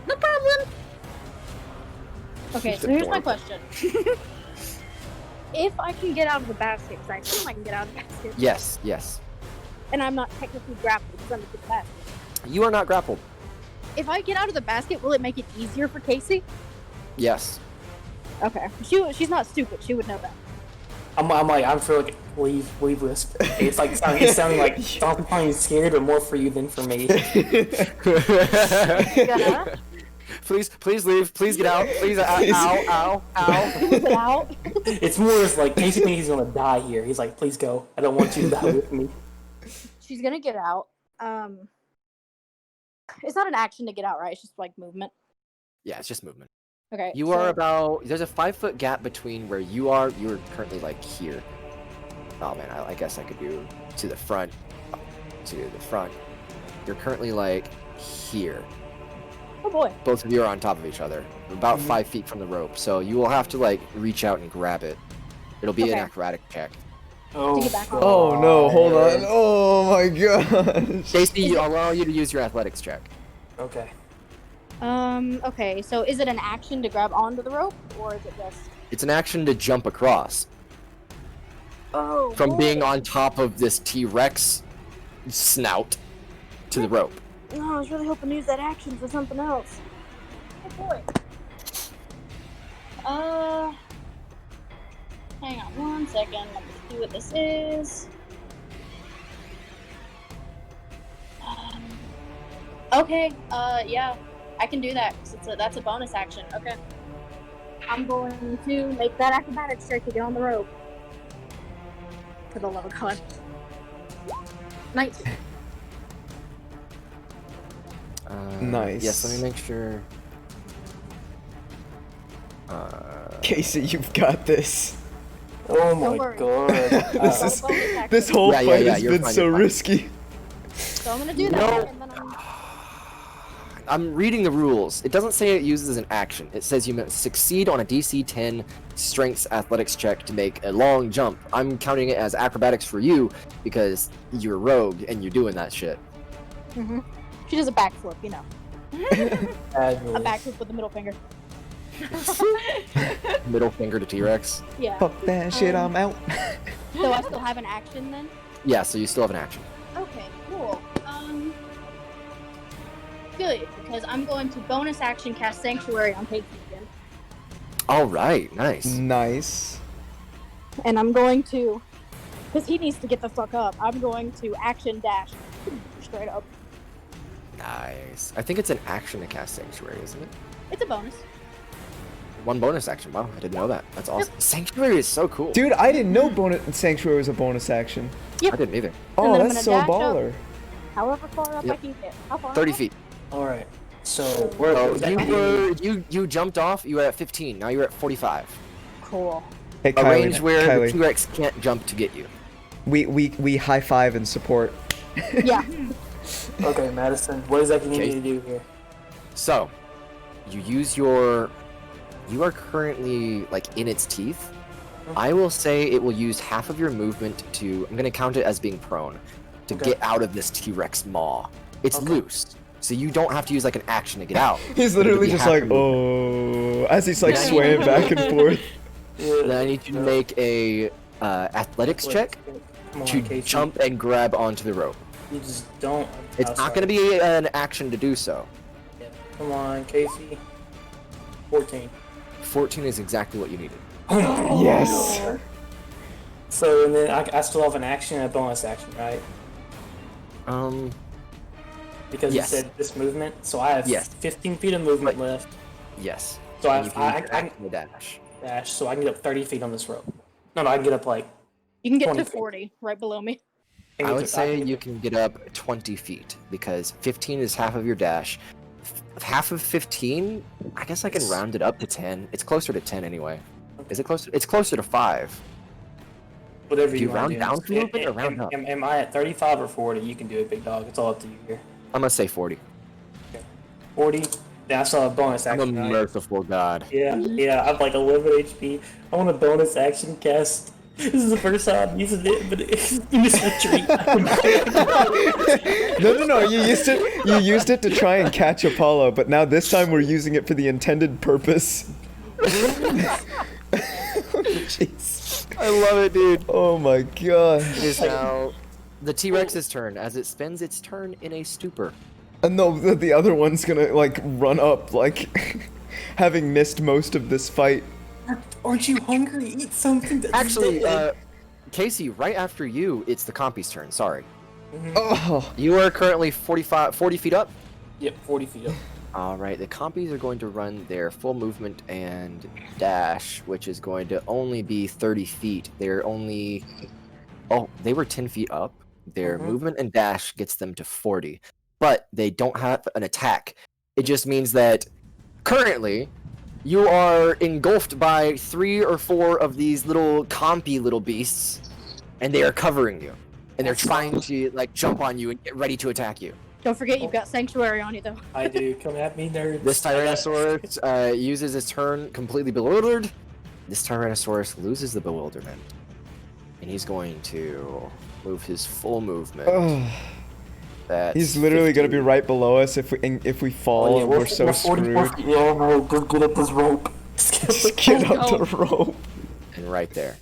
Speaker 9: No problem.
Speaker 5: Okay, so here's my question. If I can get out of the basket, because I assume I can get out of the basket,
Speaker 2: Yes.
Speaker 5: and I'm not technically grappled because I'm in the basket.
Speaker 2: You are not grappled.
Speaker 5: If I get out of the basket, will it make it easier for Casey?
Speaker 2: Yes.
Speaker 5: Okay. She's not stupid. She would know that.
Speaker 4: I'm for like leave Wisp. It's like it's sounding like I'm probably scared, but more for you than for me.
Speaker 5: Yeah.
Speaker 2: Please leave. Please get out. Please, ow.
Speaker 5: Get out.
Speaker 4: It's more as like Casey thinks he's gonna die here. He's like, please go. I don't want you to die with me.
Speaker 5: She's gonna get out. It's not an action to get out, right? It's just like movement.
Speaker 2: Yeah, it's just movement.
Speaker 5: Okay.
Speaker 2: You are about. There's a 5-foot gap between where you are. You're currently like here. Oh man, I guess I could do to the front. To the front. You're currently like here.
Speaker 5: Oh boy.
Speaker 2: Both of you are on top of each other, about 5 feet from the rope. So you will have to like reach out and grab it. It'll be an acrobatic check.
Speaker 5: To get back on.
Speaker 6: Oh no, hold on. Oh my god.
Speaker 2: Casey, I'll allow you to use your athletics check.
Speaker 4: Okay.
Speaker 5: Okay, so is it an action to grab onto the rope, or is it just...
Speaker 2: It's an action to jump across.
Speaker 5: Oh,
Speaker 2: From being on top of this T-Rex snout to the rope.
Speaker 5: No, I was really hoping to use that action for something else. Oh boy. Hang on 1 second. Let me see what this is. Okay, yeah, I can do that. 'Cause that's a bonus action. Okay. I'm going to make that acrobatics check to get on the rope. For the love of God. 19.
Speaker 6: Nice.
Speaker 2: Yes, let me make sure.
Speaker 6: Casey, you've got this.
Speaker 4: Oh my
Speaker 5: worry.
Speaker 4: god.
Speaker 6: This whole
Speaker 2: Yeah,
Speaker 6: fight
Speaker 2: yeah,
Speaker 6: has
Speaker 2: you're
Speaker 6: been
Speaker 2: fine,
Speaker 6: so
Speaker 2: you're fine.
Speaker 6: risky.
Speaker 5: So I'm gonna do that,
Speaker 2: No.
Speaker 5: and then
Speaker 2: I'm reading the rules. It doesn't say it uses an action. It says you must succeed on a DC 10 strengths athletics check to make a long jump. I'm counting it as acrobatics for you because you're a rogue and you're doing that shit.
Speaker 5: she does a backflip, you know.
Speaker 4: Bad move.
Speaker 5: A backflip with the middle finger.
Speaker 2: Middle finger to T-Rex.
Speaker 5: Yeah.
Speaker 6: Fuck that shit, I'm out.
Speaker 5: So I still have an action then?
Speaker 2: Yeah, so you still have an action.
Speaker 5: Okay, cool. Good, because I'm going to bonus action cast Sanctuary on Casey again.
Speaker 2: All right, nice.
Speaker 6: Nice.
Speaker 5: And I'm going to, because he needs to get the fuck up, I'm going to action dash straight up.
Speaker 2: Nice. I think it's an action to cast Sanctuary, isn't it?
Speaker 5: It's a bonus.
Speaker 2: One bonus action. Wow, I didn't know that. That's awesome. Sanctuary is so cool.
Speaker 6: Dude, I didn't know Sanctuary was a bonus action.
Speaker 2: I didn't either.
Speaker 6: Oh,
Speaker 5: then I'm
Speaker 6: that's
Speaker 5: gonna
Speaker 6: so
Speaker 5: dash up.
Speaker 6: baller.
Speaker 5: However far up I
Speaker 2: Yep.
Speaker 5: can get. How far?
Speaker 2: 30
Speaker 5: up?
Speaker 2: feet.
Speaker 4: Alright. So
Speaker 2: You jumped off. You were at 15. Now you're at 45.
Speaker 5: Cool.
Speaker 6: Hey,
Speaker 2: A
Speaker 6: Kylie,
Speaker 2: range where the
Speaker 6: Kylie,
Speaker 2: T-Rex can't jump to get you.
Speaker 6: we high five and support.
Speaker 5: Yeah.
Speaker 4: okay, Madison, what exactly do you need to do here?
Speaker 2: So, you use your. You are currently like in its teeth. I will say it will use half of your movement to. I'm gonna count it as being prone to
Speaker 4: Okay.
Speaker 2: get out of this T-Rex maw. It's
Speaker 4: Okay.
Speaker 2: loose, so you don't have to use like an action to get out.
Speaker 6: He's
Speaker 2: It'll
Speaker 6: literally
Speaker 2: be
Speaker 6: just
Speaker 2: half
Speaker 6: like,
Speaker 2: your movement.
Speaker 6: oh, as he's like
Speaker 2: Yeah.
Speaker 6: swaying back and forth.
Speaker 2: Then I need you to make a athletics check
Speaker 4: Come on,
Speaker 2: to
Speaker 4: Casey.
Speaker 2: jump and grab onto the rope.
Speaker 4: You just don't.
Speaker 2: It's not going to be an action to do so.
Speaker 4: Yeah. Come on, Casey. 14.
Speaker 2: 14 is exactly what you needed.
Speaker 6: Yes.
Speaker 4: So and then I still have an action and a bonus action, right? Because
Speaker 2: Yes.
Speaker 4: you said this movement, so I have
Speaker 2: Yes.
Speaker 4: 15 feet of movement left.
Speaker 2: Yes.
Speaker 4: So
Speaker 2: And you can use
Speaker 4: I
Speaker 2: your action to dash.
Speaker 4: dash, so I can get up 30 feet on this rope. No, I can get up like.
Speaker 5: You can get
Speaker 4: 20
Speaker 5: to
Speaker 4: feet.
Speaker 5: 40 right below me.
Speaker 2: I would say you can get up 20 feet because 15 is half of your dash. Half of 15, I guess I can round it up to 10. It's closer to 10 anyway. Is it closer? It's closer to 5.
Speaker 4: Whatever
Speaker 2: Do you
Speaker 4: wanna
Speaker 2: round
Speaker 4: do.
Speaker 2: down for movement or round up?
Speaker 4: Am I at 35 or 40? You can do it, big dog. It's all up to you here.
Speaker 2: I'm going to say 40.
Speaker 4: 40. Then I still have bonus
Speaker 2: I'm a
Speaker 4: action. right?
Speaker 2: merciful god.
Speaker 4: Yeah, I have like 11 HP. I want a bonus action cast. This is the first time I'm using it, but it's a treat.
Speaker 6: No. You used it to try and catch Apollo, but now this time we're using it for the intended purpose. Jeez.
Speaker 2: I love it, dude.
Speaker 6: Oh my god.
Speaker 2: It is now the T-Rex's turn as it spends its turn in a stupor.
Speaker 6: And no, the other one's gonna like run up, like having missed most of this fight.
Speaker 4: Aren't you hungry? Eat something that's
Speaker 2: Actually,
Speaker 4: dead.
Speaker 2: Casey, right after you, it's the compy's turn. Sorry.
Speaker 6: Oh,
Speaker 2: You are currently 40 feet up.
Speaker 4: Yep, 40 feet up.
Speaker 2: All right, the compies are going to run their full movement and dash, which is going to only be 30 feet. They're only... Oh, they were 10 feet up. Their movement and dash gets them to 40. But they don't have an attack. It just means that currently you are engulfed by 3 or 4 of these little compy little beasts, and they are covering you. And they're trying to like jump on you and get ready to attack you.
Speaker 5: Don't forget you've got Sanctuary on you, though.
Speaker 4: I do. Come at me, nerds.
Speaker 2: This Tyrannosaurus uses its turn completely bewildered. This Tyrannosaurus loses the bewilderment. And he's going to move his full movement. That's
Speaker 6: he's literally gonna be
Speaker 2: 15.
Speaker 6: right below us if we fall.
Speaker 4: yeah,
Speaker 6: we're so
Speaker 4: 44
Speaker 6: screwed.
Speaker 4: feet. Yeah, no, go get up this rope.
Speaker 6: Just get up the rope.
Speaker 2: And right there.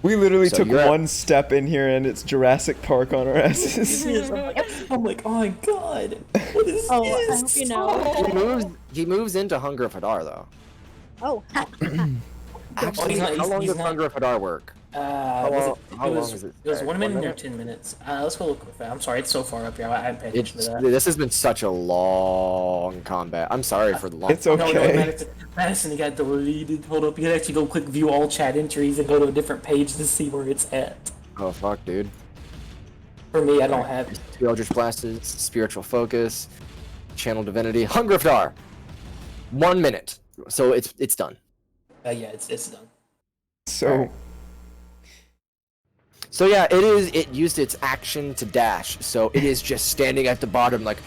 Speaker 6: We literally
Speaker 2: So
Speaker 6: took
Speaker 2: you're at-
Speaker 6: one step in here and it's Jurassic Park on our asses.
Speaker 4: I'm like, oh my god. What is
Speaker 5: Oh, I
Speaker 4: this?
Speaker 5: hope you know.
Speaker 2: He moves into Hunger of Hadar though.
Speaker 5: Oh,
Speaker 2: Actually,
Speaker 4: he's not-
Speaker 2: how long
Speaker 4: he's
Speaker 2: does
Speaker 4: not-
Speaker 2: Hunger of Hadar work?
Speaker 4: How
Speaker 2: long is it?
Speaker 4: It was 1
Speaker 2: 1
Speaker 4: minute or
Speaker 2: minute?
Speaker 4: 10 minutes. Let's go look quick. I'm sorry, it's so far up here. I haven't paid attention to that.
Speaker 2: This has been such a long combat. I'm sorry for the long.
Speaker 6: It's
Speaker 4: No,
Speaker 6: okay.
Speaker 4: Madison, it got deleted. Hold up, you can actually go click view all chat entries and go to a different page to see where it's at.
Speaker 2: Oh fuck, dude.
Speaker 4: For me, I don't have it.
Speaker 2: 2 Eldritch Blasts, Spiritual Focus, Channel Divinity, Hunger of Hadar. 1 minute. So it's done.
Speaker 4: Yeah, it's done.
Speaker 6: So
Speaker 2: So yeah, it used its action to dash. So it is just standing at the bottom like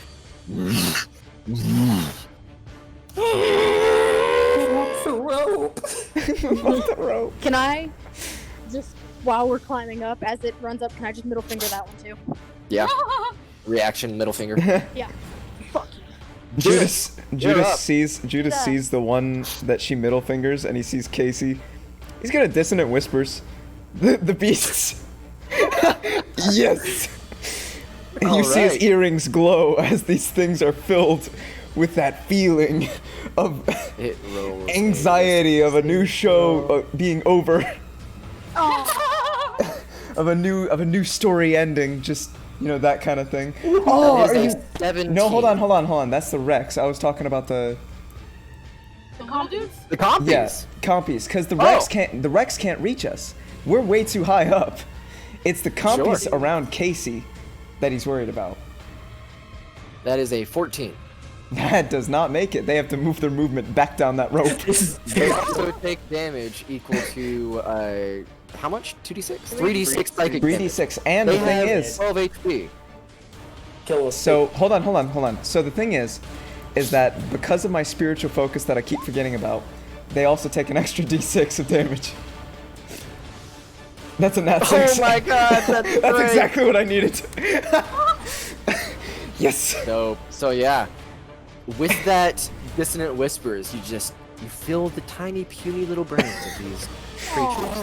Speaker 6: the rope.
Speaker 5: can I just, while we're climbing up, as it runs up, can I just middle finger that one too?
Speaker 2: yeah. Reaction middle finger.
Speaker 5: Yeah. Fuck you.
Speaker 6: Judas
Speaker 2: up.
Speaker 6: sees the one that she middle fingers and he sees Casey. He's got a dissonant whispers. The beasts. Yes. And you see his
Speaker 2: Alright.
Speaker 6: earrings glow as these things are filled with that feeling of
Speaker 2: It rolls.
Speaker 6: anxiety of a new show being over. of a new story ending, just that kind of thing. Oh,
Speaker 2: That
Speaker 6: are
Speaker 2: is
Speaker 6: you?
Speaker 2: a 17.
Speaker 6: No, hold on. That's the Rex. I was talking about the
Speaker 9: The little dudes?
Speaker 2: The compies.
Speaker 6: yes, compies, because the
Speaker 2: Oh.
Speaker 6: Rex can't reach us. We're way too high up. It's the compies
Speaker 2: Sure.
Speaker 6: around Casey that he's worried about.
Speaker 2: That is a 14.
Speaker 6: That does not make it. They have to move their movement back down that rope.
Speaker 2: They also take damage equal to how much? 2d6? 3d6 psychic damage.
Speaker 6: 3d6, and
Speaker 2: They
Speaker 6: the thing
Speaker 2: have
Speaker 6: is,
Speaker 2: 12 HP.
Speaker 4: Kill us.
Speaker 6: so hold on. So the thing is that because of my spiritual focus that I keep forgetting about, they also take an extra d6 of damage. That's a nat 6.
Speaker 2: Oh my god, that's
Speaker 6: That's
Speaker 2: great.
Speaker 6: exactly what I needed. Yes.
Speaker 2: So yeah, with that dissonant whispers, you feel the tiny puny little brains of these creatures.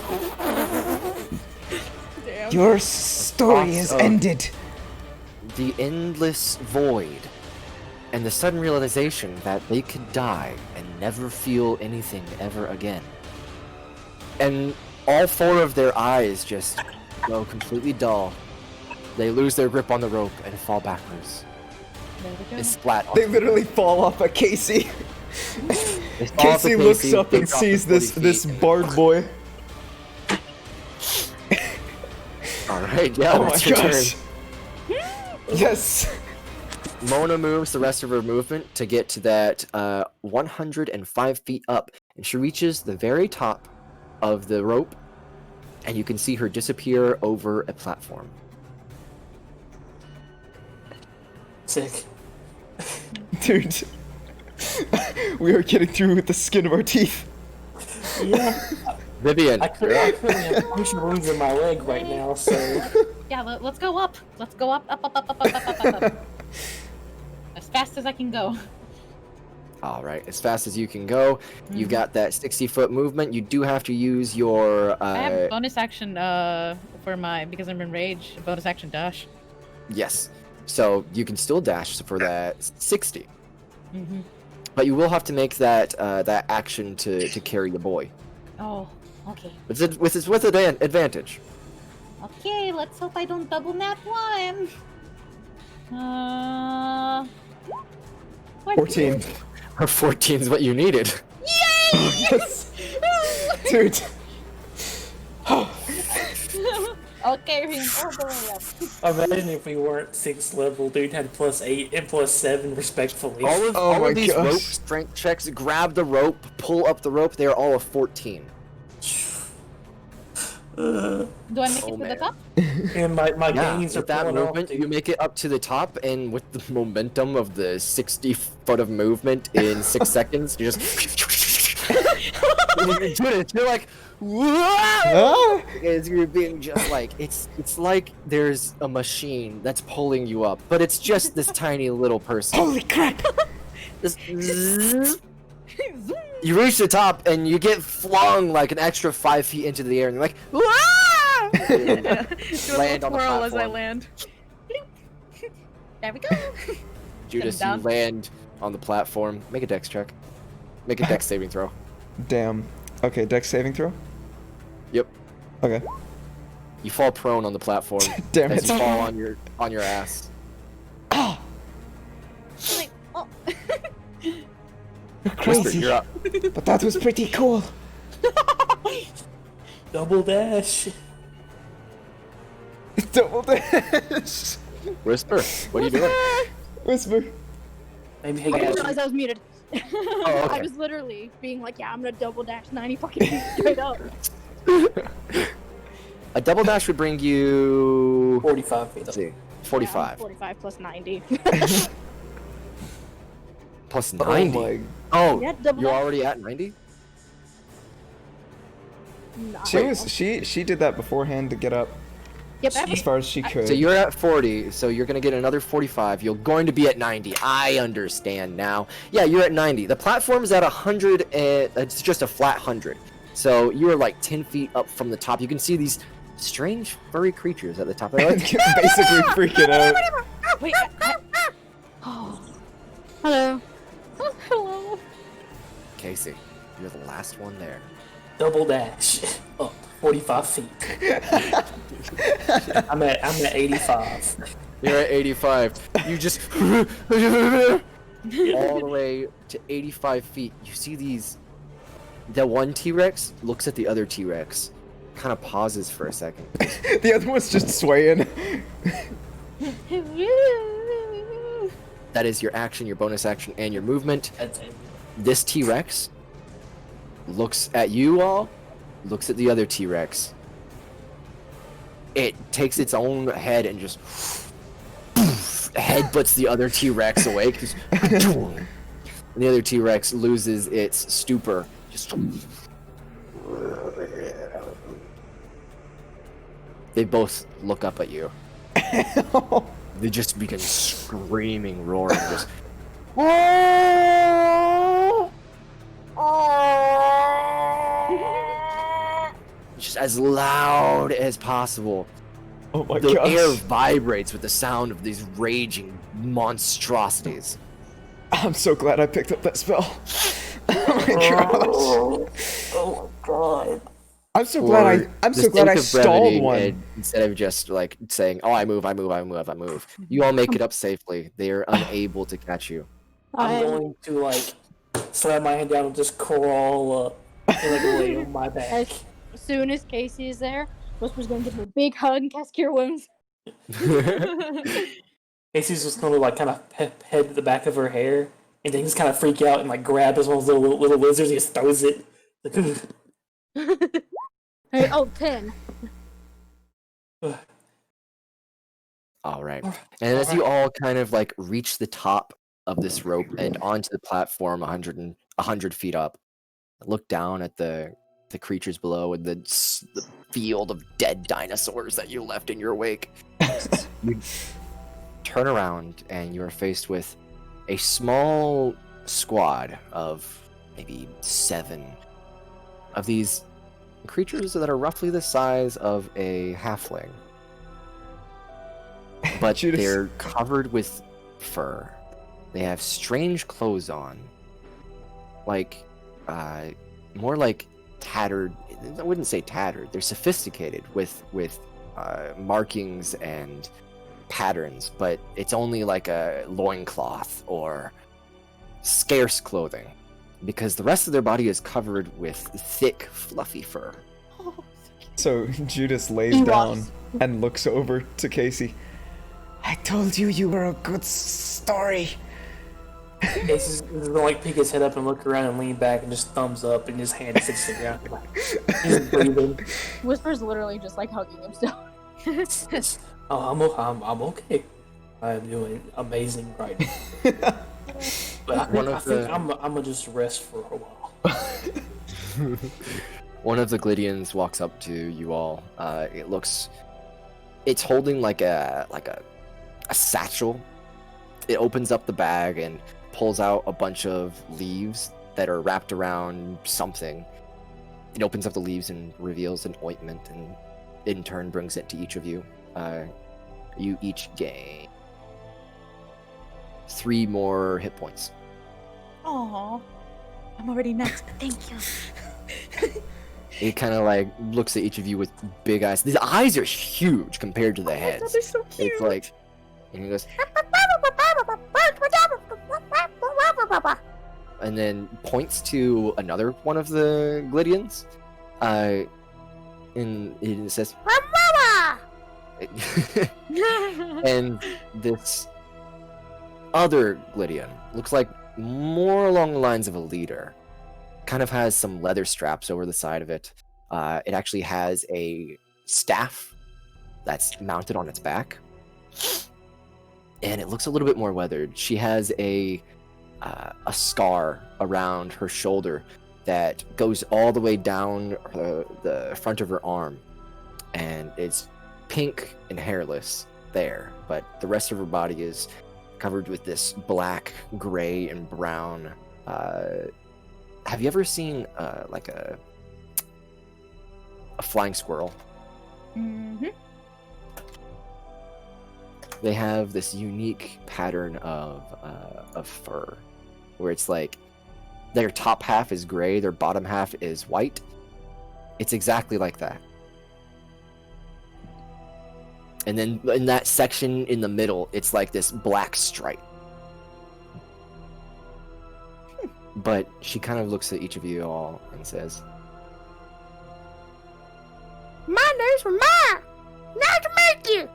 Speaker 8: Your story is
Speaker 2: Awesome.
Speaker 8: ended.
Speaker 2: The endless void, and the sudden realization that they could die and never feel anything ever again. And all 4 of their eyes just go completely dull. They lose their grip on the rope and fall backwards. They splat.
Speaker 6: They literally fall off at Casey.
Speaker 2: They fall off
Speaker 6: Casey
Speaker 2: of
Speaker 6: looks
Speaker 2: Casey,
Speaker 6: up
Speaker 2: they
Speaker 6: and
Speaker 2: drop
Speaker 6: sees
Speaker 2: to 40
Speaker 6: this
Speaker 2: feet.
Speaker 6: bard boy.
Speaker 2: All right, yeah,
Speaker 6: Oh my
Speaker 2: that's your turn.
Speaker 6: gosh. Yes.
Speaker 2: Mona moves the rest of her movement to get to that 105 feet up, and she reaches the very top of the rope, and you can see her disappear over a platform.
Speaker 4: Sick.
Speaker 6: Dude. We are getting through with the skin of our teeth.
Speaker 4: Yeah.
Speaker 2: Vivian,
Speaker 4: I currently have puncture wounds in my leg right now, so.
Speaker 9: Yeah, let's go up. Let's go up. As fast as I can go.
Speaker 2: all right, as fast as you can go. You've got that 60-foot movement. You do have to use your.
Speaker 9: I have a bonus action for because I'm in rage. Bonus action dash.
Speaker 2: Yes, so you can still dash for that 60. But you will have to make that that action to carry the boy.
Speaker 9: Oh, okay.
Speaker 2: With advantage.
Speaker 9: Okay, let's hope I don't double nat 1.
Speaker 6: 14.
Speaker 2: Her 14 is what you needed.
Speaker 6: Yes! Dude.
Speaker 9: Okay, Reem, all the way up.
Speaker 4: Imagine if we weren't 6th level, dude had +8 and +7 respectfully.
Speaker 2: All of these
Speaker 6: gosh.
Speaker 2: rope strength checks, grab the rope, pull up the rope, they are all a 14.
Speaker 9: Do I make it to
Speaker 2: man.
Speaker 9: the top?
Speaker 4: And my
Speaker 2: Yeah,
Speaker 4: gains are
Speaker 2: with that
Speaker 4: pulling off,
Speaker 2: movement,
Speaker 4: dude.
Speaker 2: you make it up to the top, and with the momentum of the 60 foot of movement in 6 seconds, you just... you're doing it, you're like... Whoa! As you're being just like... It's like there's a machine that's pulling you up, but it's just this tiny little person.
Speaker 8: Holy crap!
Speaker 2: Just you reach the top and you get flung like an extra 5 feet into the air, and you're like, "Wah!" Land on the
Speaker 3: twirl as I
Speaker 2: platform.
Speaker 3: land.
Speaker 9: There we go.
Speaker 2: Judas, you
Speaker 3: down.
Speaker 2: land on the platform. Make a dex check. Make a dex saving throw.
Speaker 6: Damn. Okay, dex saving throw?
Speaker 2: Yep.
Speaker 6: Okay.
Speaker 2: You fall prone on the platform
Speaker 6: Damn
Speaker 2: as
Speaker 6: it.
Speaker 2: you fall on your ass.
Speaker 9: Wait, oh.
Speaker 2: Whisper,
Speaker 8: Crazy.
Speaker 2: you're up.
Speaker 8: But that was pretty cool.
Speaker 4: Double dash.
Speaker 6: Double dash.
Speaker 2: Whisper, what are you doing?
Speaker 6: Whisper.
Speaker 4: Maybe hey
Speaker 5: I didn't
Speaker 4: guys.
Speaker 5: realize I was muted.
Speaker 2: Oh, okay.
Speaker 5: I was literally being like, yeah, I'm gonna double dash 90 fucking feet straight up.
Speaker 2: A double dash would bring you...
Speaker 4: 45 feet.
Speaker 2: Let's see.
Speaker 5: Yeah,
Speaker 2: 45.
Speaker 5: 45 plus 90.
Speaker 2: Plus
Speaker 6: Oh
Speaker 2: 90.
Speaker 6: my.
Speaker 2: Oh,
Speaker 5: Yeah, double
Speaker 2: you're
Speaker 5: dash.
Speaker 2: already at 90?
Speaker 6: She did that beforehand to get up
Speaker 5: Yep,
Speaker 6: as far as she could.
Speaker 2: So you're at 40, so you're gonna get another 45. You're going to be at 90. I understand now. Yeah, you're at 90. The platform is at 100, and it's just a flat 100. So you are like 10 feet up from the top. You can see these strange furry creatures at the top. They're like,
Speaker 6: basically freaking out.
Speaker 9: Wait,
Speaker 5: Oh. Hello.
Speaker 9: hello.
Speaker 2: Casey, you're the last one there.
Speaker 4: Double dash. Oh, 45 feet. I'm at 85.
Speaker 2: You're at 85. You just all the way to 85 feet. You see these. The one T-Rex looks at the other T-Rex, kind of pauses for a second.
Speaker 6: The other one's just swaying.
Speaker 2: That is your action, your bonus action, and your movement.
Speaker 4: That's it.
Speaker 2: This T-Rex looks at you all, looks at the other T-Rex. It takes its own head and just headbutts the other T-Rex away. And the other T-Rex loses its stupor. Just they both look up at you. They just begin screaming, roaring, just just as loud as possible.
Speaker 6: Oh my
Speaker 2: The
Speaker 6: gosh.
Speaker 2: air vibrates with the sound of these raging monstrosities.
Speaker 6: I'm so glad I picked up that spell. Oh my gosh.
Speaker 4: Oh my god.
Speaker 6: I'm so glad I
Speaker 2: For
Speaker 6: stalled
Speaker 2: the sake of brevity,
Speaker 6: one.
Speaker 2: and instead of just like saying, "Oh, I move," you all make it up safely. They are unable to catch you.
Speaker 4: I'm going to like slam my hand down and just crawl up and like lay on my back.
Speaker 5: As soon as Casey is there, Whisper's gonna give him a big hug and cast Cure Wounds.
Speaker 4: Casey's just gonna like kind of head to the back of her hair and then just kind of freak out and like grab this one of those little lizards and just throws it. Like,
Speaker 5: Hey, oh, 10.
Speaker 2: All right. And as you all kind of like reach the top of this rope and onto the platform 100 feet up, look down at the creatures below and the field of dead dinosaurs that you left in your wake. You turn around and you are faced with a small squad of maybe 7 of these creatures that are roughly the size of a halfling. But
Speaker 6: Judas.
Speaker 2: they're covered with fur. They have strange clothes on. Like, more like tattered. I wouldn't say tattered. They're sophisticated with markings and patterns, but it's only like a loincloth or scarce clothing, because the rest of their body is covered with thick, fluffy fur.
Speaker 6: So Judas lays down and looks over to Casey.
Speaker 8: I told you you were a good story.
Speaker 4: Casey's gonna like pick his head up and look around and lean back and just thumbs up and his hand sits to the ground. He's breathing.
Speaker 5: Whisper's literally just like hugging himself.
Speaker 4: Oh, I'm okay. I'm doing amazing right now. But I think I'm gonna just rest for a while.
Speaker 2: One of the Glydians walks up to you all. It's holding like a satchel. It opens up the bag and pulls out a bunch of leaves that are wrapped around something. It opens up the leaves and reveals an ointment, and in turn brings it to each of you. You each gain 3 more hit points.
Speaker 9: Aww. I'm already maxed, but thank you.
Speaker 2: It kind of like looks at each of you with big eyes. The eyes are huge compared to the heads.
Speaker 9: They're so cute.
Speaker 2: It's like, and he goes, and then points to another one of the Glydians, and it says, and this other Glydian looks like more along the lines of a leader. Kind of has some leather straps over the side of it. It actually has a staff that's mounted on its back, and it looks a little bit more weathered. She has a scar around her shoulder that goes all the way down the front of her arm, and it's pink and hairless there, but the rest of her body is covered with this black, gray, and brown. Have you ever seen like a flying squirrel?
Speaker 9: Mm-hmm.
Speaker 2: They have this unique pattern of fur, where it's like their top half is gray, their bottom half is white. It's exactly like that. And then in that section in the middle, it's like this black stripe. But she kind of looks at each of you all and says,
Speaker 5: My name's Ramar. Nice to meet you.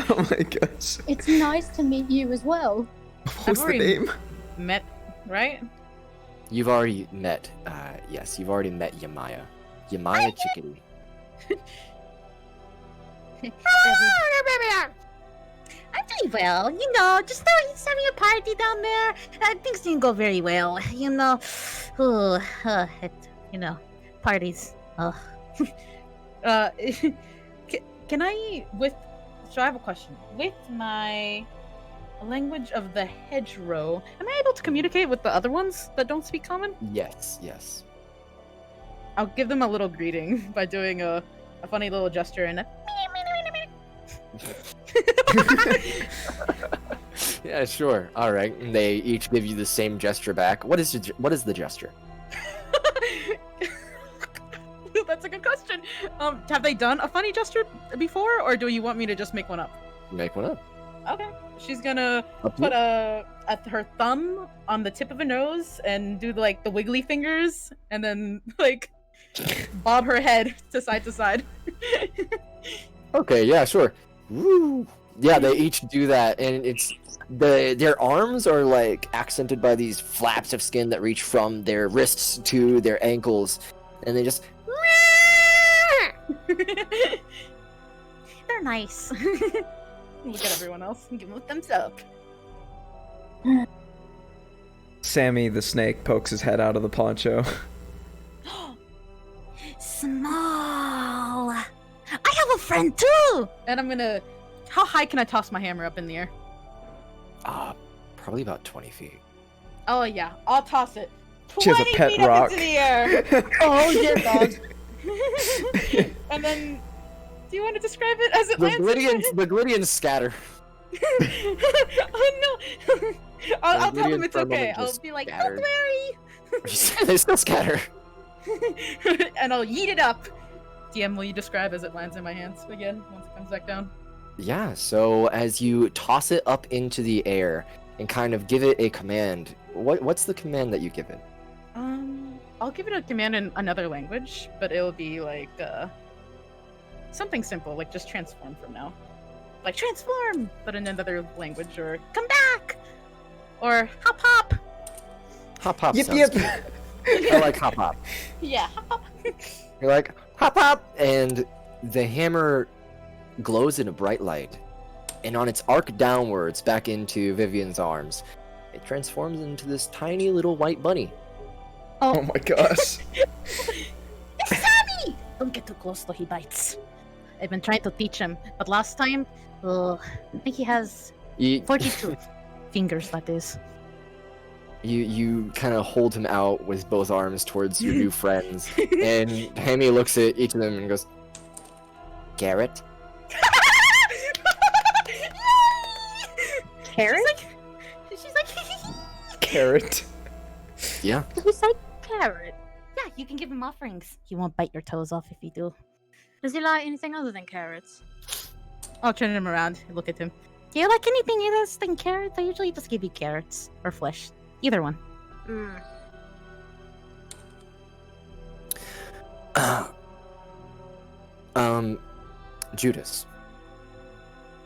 Speaker 6: Oh my gosh.
Speaker 5: It's nice to meet you as well.
Speaker 6: What's the name?
Speaker 9: Met, right?
Speaker 2: you've already met, yes, you've already met Yamaya. Yamaya Chickadee.
Speaker 9: I'm doing well. You know, just he's having a party down there. Things didn't go very well. You know, parties. Can I, so I have a question. With my language of the hedgerow, am I able to communicate with the other ones that don't speak common?
Speaker 2: Yes, yes.
Speaker 9: I'll give them a little greeting by doing a funny little gesture and a
Speaker 2: Yeah, sure. All right. And they each give you the same gesture back. What is the gesture?
Speaker 9: That's a good question. Have they done a funny gesture before, or do you want me to just make one up?
Speaker 2: Make one up.
Speaker 9: Okay. She's gonna put her thumb on the tip of her nose and do like the wiggly fingers, and then like bob her head to side.
Speaker 2: Okay, yeah, sure. Woo. Yeah, they each do that, and it's their arms are like accented by these flaps of skin that reach from their wrists to their ankles, and they just
Speaker 9: They're nice. Look at everyone else and give them a thumbs up.
Speaker 6: Sammy the snake pokes his head out of the poncho.
Speaker 9: Small. I have a friend too. And I'm gonna. How high can I toss my hammer up in the air?
Speaker 2: probably about 20 feet.
Speaker 9: Oh yeah, I'll toss it.
Speaker 6: She has a
Speaker 9: 20
Speaker 6: pet
Speaker 9: feet
Speaker 6: rock.
Speaker 9: up into the air.
Speaker 5: Oh, dear God.
Speaker 9: And then, do you want to describe it as it lands?
Speaker 2: The Glydians scatter.
Speaker 9: Oh no! I'll tell them it's
Speaker 2: for a
Speaker 9: okay.
Speaker 2: moment
Speaker 9: I'll
Speaker 2: just
Speaker 9: be like,
Speaker 2: scattered.
Speaker 9: don't worry.
Speaker 2: They still scatter.
Speaker 7: And I'll yeet it up. DM, will you describe as it lands in my hands again once it comes back down?
Speaker 2: Yeah, so as you toss it up into the air and kind of give it a command, what's the command that you give it?
Speaker 7: I'll give it a command in another language, but it'll be like something simple, like just transform from now. Like transform, but in another language, or come back, or hop hop.
Speaker 2: Hop hop
Speaker 8: Yip
Speaker 2: sounds
Speaker 8: yip.
Speaker 2: cute. I like hop hop.
Speaker 7: Yeah, hop hop.
Speaker 2: You're like, hop hop! And the hammer glows in a bright light. And on its arc downwards back into Vivian's arms, it transforms into this tiny little white bunny.
Speaker 6: Oh my gosh.
Speaker 9: Sammy! Don't get too close though, he bites. I've been trying to teach him, but last time, I think he has 42 fingers, that is.
Speaker 2: You kind of hold him out with both arms towards your new friends, and Hammy looks at each of them and goes, Garrett?
Speaker 5: Carrot?
Speaker 9: She's like,
Speaker 6: Carrot.
Speaker 2: Yeah.
Speaker 5: Who's like carrot?
Speaker 9: yeah, you can give him offerings. He won't bite your toes off if you do.
Speaker 5: Does he like anything other than carrots?
Speaker 7: I'll turn him around and look at him.
Speaker 9: Do you like anything else than carrots? I usually just give you carrots or flesh. Either one.
Speaker 2: Judas,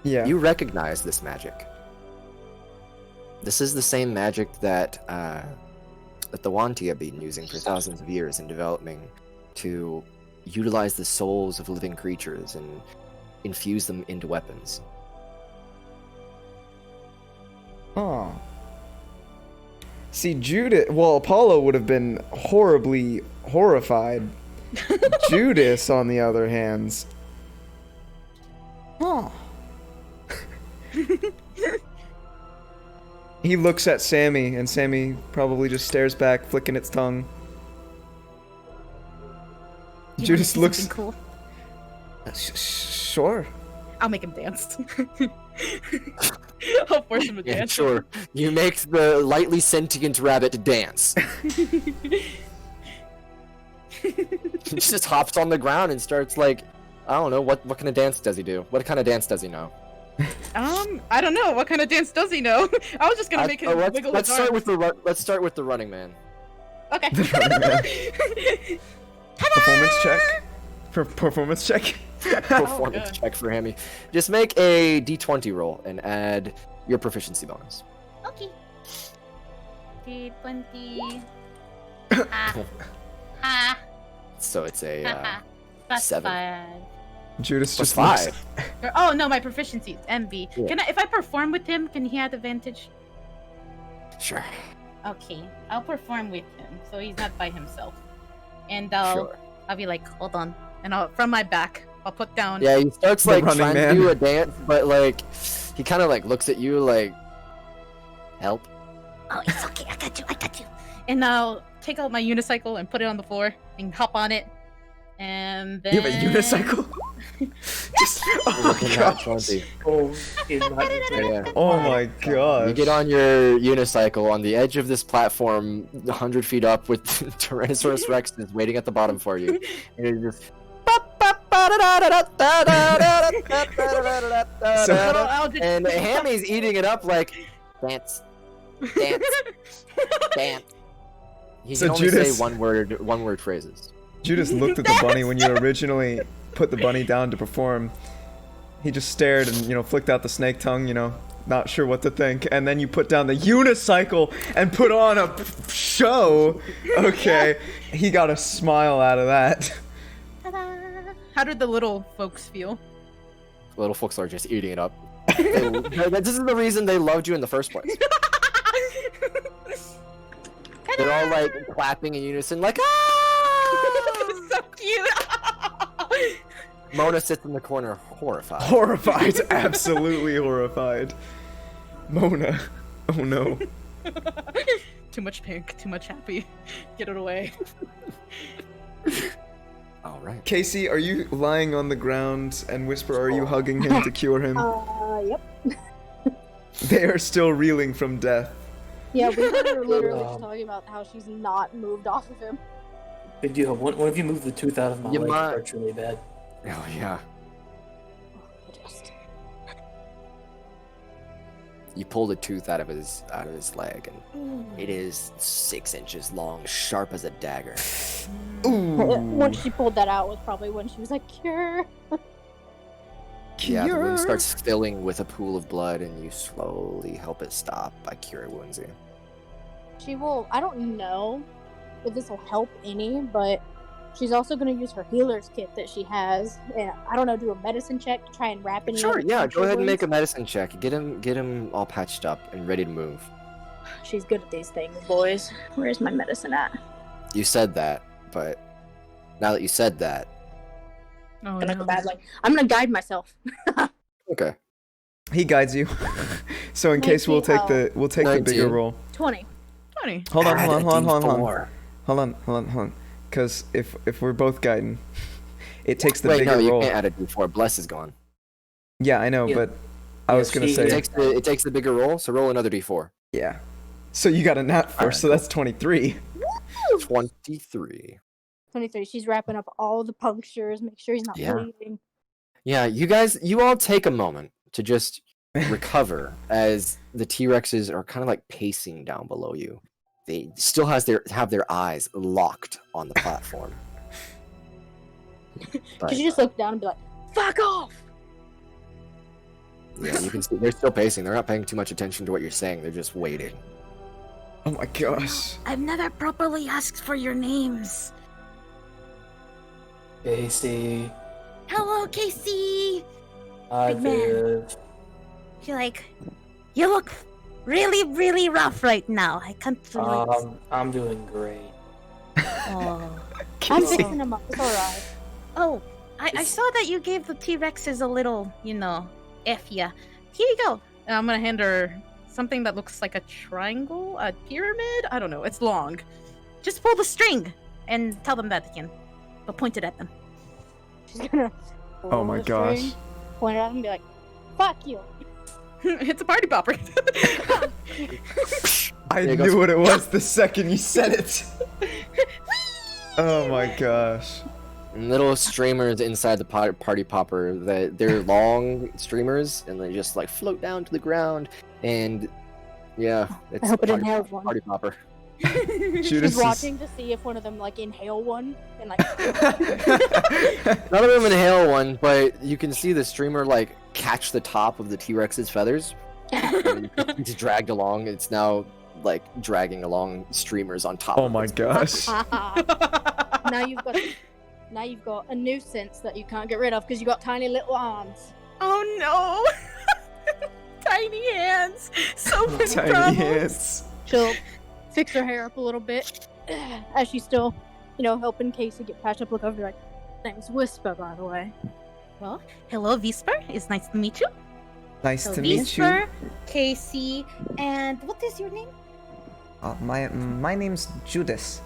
Speaker 6: Yeah.
Speaker 2: you recognize this magic. This is the same magic that the Wanti have been using for thousands of years in developing to utilize the souls of living creatures and infuse them into weapons.
Speaker 6: Oh. See, Apollo would have been horribly horrified. Judas, on the other hand. Oh. He looks at Sammy, and Sammy probably just stares back, flicking its tongue.
Speaker 9: You
Speaker 6: Judas
Speaker 9: wanna
Speaker 6: looks.
Speaker 9: see something cool?
Speaker 6: Sure.
Speaker 7: I'll make him dance. I'll force him to
Speaker 2: Yeah,
Speaker 7: dance.
Speaker 2: sure. You make the lightly sentient rabbit dance. He just hops on the ground and starts like, I don't know, what kind of dance does he do? What kind of dance does he know?
Speaker 7: I don't know. What kind of dance does he know? I was just gonna make him wiggle
Speaker 2: let's
Speaker 7: his
Speaker 2: start
Speaker 7: arms.
Speaker 2: with let's start with the running man.
Speaker 7: Okay.
Speaker 6: Performance check? Performance check?
Speaker 2: Performance
Speaker 7: God.
Speaker 2: check for Hammy. Just make a d20 roll and add your proficiency bonus.
Speaker 9: Okay. D20.
Speaker 2: So it's a
Speaker 9: That's
Speaker 2: 7.
Speaker 9: 5.
Speaker 6: Judas
Speaker 2: plus
Speaker 6: just looks.
Speaker 2: 5.
Speaker 7: Oh no, my proficiency is MB.
Speaker 2: Yeah.
Speaker 7: Can I, if I perform with him, can he have advantage?
Speaker 2: Sure.
Speaker 9: Okay, I'll perform with him, so he's not by himself.
Speaker 7: And
Speaker 2: Sure.
Speaker 7: I'll be like, hold on, and from my back, I'll put down.
Speaker 2: Yeah, he starts
Speaker 6: The
Speaker 2: like
Speaker 6: running
Speaker 2: trying
Speaker 6: man.
Speaker 2: to do a dance, but like he kind of like looks at you like, help.
Speaker 9: Oh, it's okay, I got you.
Speaker 7: And I'll take out my unicycle and put it on the floor and hop on it. And then
Speaker 6: You have a unicycle? Just, oh
Speaker 2: Looking
Speaker 6: my
Speaker 2: at
Speaker 6: gosh.
Speaker 2: 20.
Speaker 4: Oh, he's not
Speaker 2: Yeah.
Speaker 6: Oh my gosh.
Speaker 2: You get on your unicycle on the edge of this platform, 100 feet up, with Tyrannosaurus Rex is waiting at the bottom for you. And you're just. And Hammy's eating it up like dance, dance, dance. He
Speaker 6: So
Speaker 2: can only
Speaker 6: Judas-
Speaker 2: say one word phrases.
Speaker 6: Judas looked at the bunny when you originally put the bunny down to perform. He just stared and, flicked out the snake tongue, not sure what to think. And then you put down the unicycle and put on a show. Okay. He got a smile out of that.
Speaker 7: how did the little folks feel?
Speaker 2: Little folks are just eating it up. This is the reason they loved you in the first place. They're all like clapping in unison, like ah!
Speaker 7: So cute.
Speaker 2: Mona sits in the corner, horrified.
Speaker 6: Horrified. Absolutely horrified. Mona. Oh no.
Speaker 7: Too much pink, too much happy. Get it away.
Speaker 2: All right.
Speaker 6: Casey, are you lying on the ground and Whisper, are you hugging him to cure him?
Speaker 5: Yep.
Speaker 6: They are still reeling from death.
Speaker 5: Yeah, we were literally
Speaker 4: Um,
Speaker 5: just talking about how she's not moved off of him.
Speaker 4: Big deal. What if you move the tooth out of my
Speaker 2: You
Speaker 4: leg?
Speaker 2: might-
Speaker 4: It hurts really bad.
Speaker 2: Oh yeah.
Speaker 5: Just
Speaker 2: You pull the tooth out of his leg, and it is 6 inches long, sharp as a dagger.
Speaker 5: Once she pulled that out was probably when she was like, "Cure."
Speaker 2: Yeah, the wound starts filling with a pool of blood, and you slowly help it stop by cure wounds.
Speaker 5: She will. I don't know if this will help any, but she's also going to use her healer's kit that she has, and I don't know, do a medicine check to try and wrap any.
Speaker 2: Sure,
Speaker 5: other
Speaker 2: yeah.
Speaker 5: puncture
Speaker 2: Go ahead and make a
Speaker 5: wounds.
Speaker 2: medicine check. Get him all patched up and ready to move.
Speaker 5: She's good at these things, boys. Where's my medicine at?
Speaker 2: You said that, but now that you said that,
Speaker 3: Oh,
Speaker 5: Gonna go
Speaker 3: no.
Speaker 5: badly. I'm gonna guide myself.
Speaker 2: okay.
Speaker 6: He guides you. So in case we'll take the bigger
Speaker 2: 19.
Speaker 6: roll.
Speaker 5: 20.
Speaker 3: 20.
Speaker 6: Hold on.
Speaker 2: D4.
Speaker 6: Hold on. Because if we're both guiding, it takes the
Speaker 2: Wait,
Speaker 6: bigger
Speaker 2: no, you
Speaker 6: roll.
Speaker 2: can't add a D4. Bless is gone.
Speaker 6: Yeah, I know,
Speaker 4: Yeah.
Speaker 6: but I was gonna
Speaker 4: she-
Speaker 6: say
Speaker 2: It takes the bigger roll, so roll another D4.
Speaker 6: yeah. So you got a nat first,
Speaker 2: Alright,
Speaker 6: so that's 23.
Speaker 2: 23.
Speaker 5: 23. She's wrapping up all the punctures, make sure he's not
Speaker 2: Yeah.
Speaker 5: bleeding.
Speaker 2: Yeah, you all take a moment to just recover as the T-Rexes are kind of like pacing down below you. They still have their eyes locked on the platform. But,
Speaker 5: Could you just look down and be like, "Fuck off"?
Speaker 2: yeah, you can see they're still pacing. They're not paying too much attention to what you're saying. They're just waiting.
Speaker 6: Oh my gosh.
Speaker 9: I've never properly asked for your names.
Speaker 4: Casey,
Speaker 9: Hello, Casey.
Speaker 4: hi
Speaker 9: Big man.
Speaker 4: Viv.
Speaker 9: You're like, you look really, really rough right now. I can't really.
Speaker 4: I'm doing great.
Speaker 9: Oh.
Speaker 5: I'm fixing him up. It's alright.
Speaker 9: Oh, I saw that you gave the T-Rexes a little, F ya. Here you go.
Speaker 3: And I'm gonna hand her something that looks like a triangle, a pyramid. I don't know. It's long.
Speaker 9: Just pull the string and tell them that again. But point it at them.
Speaker 5: She's gonna.
Speaker 6: Oh
Speaker 5: pull
Speaker 6: my
Speaker 5: the
Speaker 6: gosh.
Speaker 5: string, point it at him and be like, "Fuck you."
Speaker 3: It's a party popper.
Speaker 6: I
Speaker 2: There it goes.
Speaker 6: knew what it was the second you said it. Oh my gosh.
Speaker 2: Little streamers inside the party popper. They're long streamers, and they just like float down to the ground. And yeah, it's
Speaker 5: I hope it
Speaker 2: party,
Speaker 5: inhales one.
Speaker 2: party popper.
Speaker 6: Judas
Speaker 5: She's
Speaker 6: is...
Speaker 5: watching to see if one of them like inhale one and like.
Speaker 2: None of them inhale one, but you can see the streamer like catch the top of the T-Rex's feathers. And it's dragged along. It's now like dragging along streamers on top.
Speaker 6: Oh
Speaker 2: of
Speaker 6: my
Speaker 2: its-
Speaker 6: gosh.
Speaker 5: Now you've got a nuisance that you can't get rid of because you got tiny little arms.
Speaker 3: Oh no! Tiny hands. So many
Speaker 6: Tiny
Speaker 3: problems.
Speaker 6: hands.
Speaker 5: She'll fix her hair up a little bit as she's still, helping Casey get patched up. Look over like, name's Whisper, by the way.
Speaker 9: Well, hello, Visper. It's nice to meet you.
Speaker 6: Nice
Speaker 9: So
Speaker 6: to meet you.
Speaker 9: Visper, Casey, and what is your name?
Speaker 8: My name's Judas.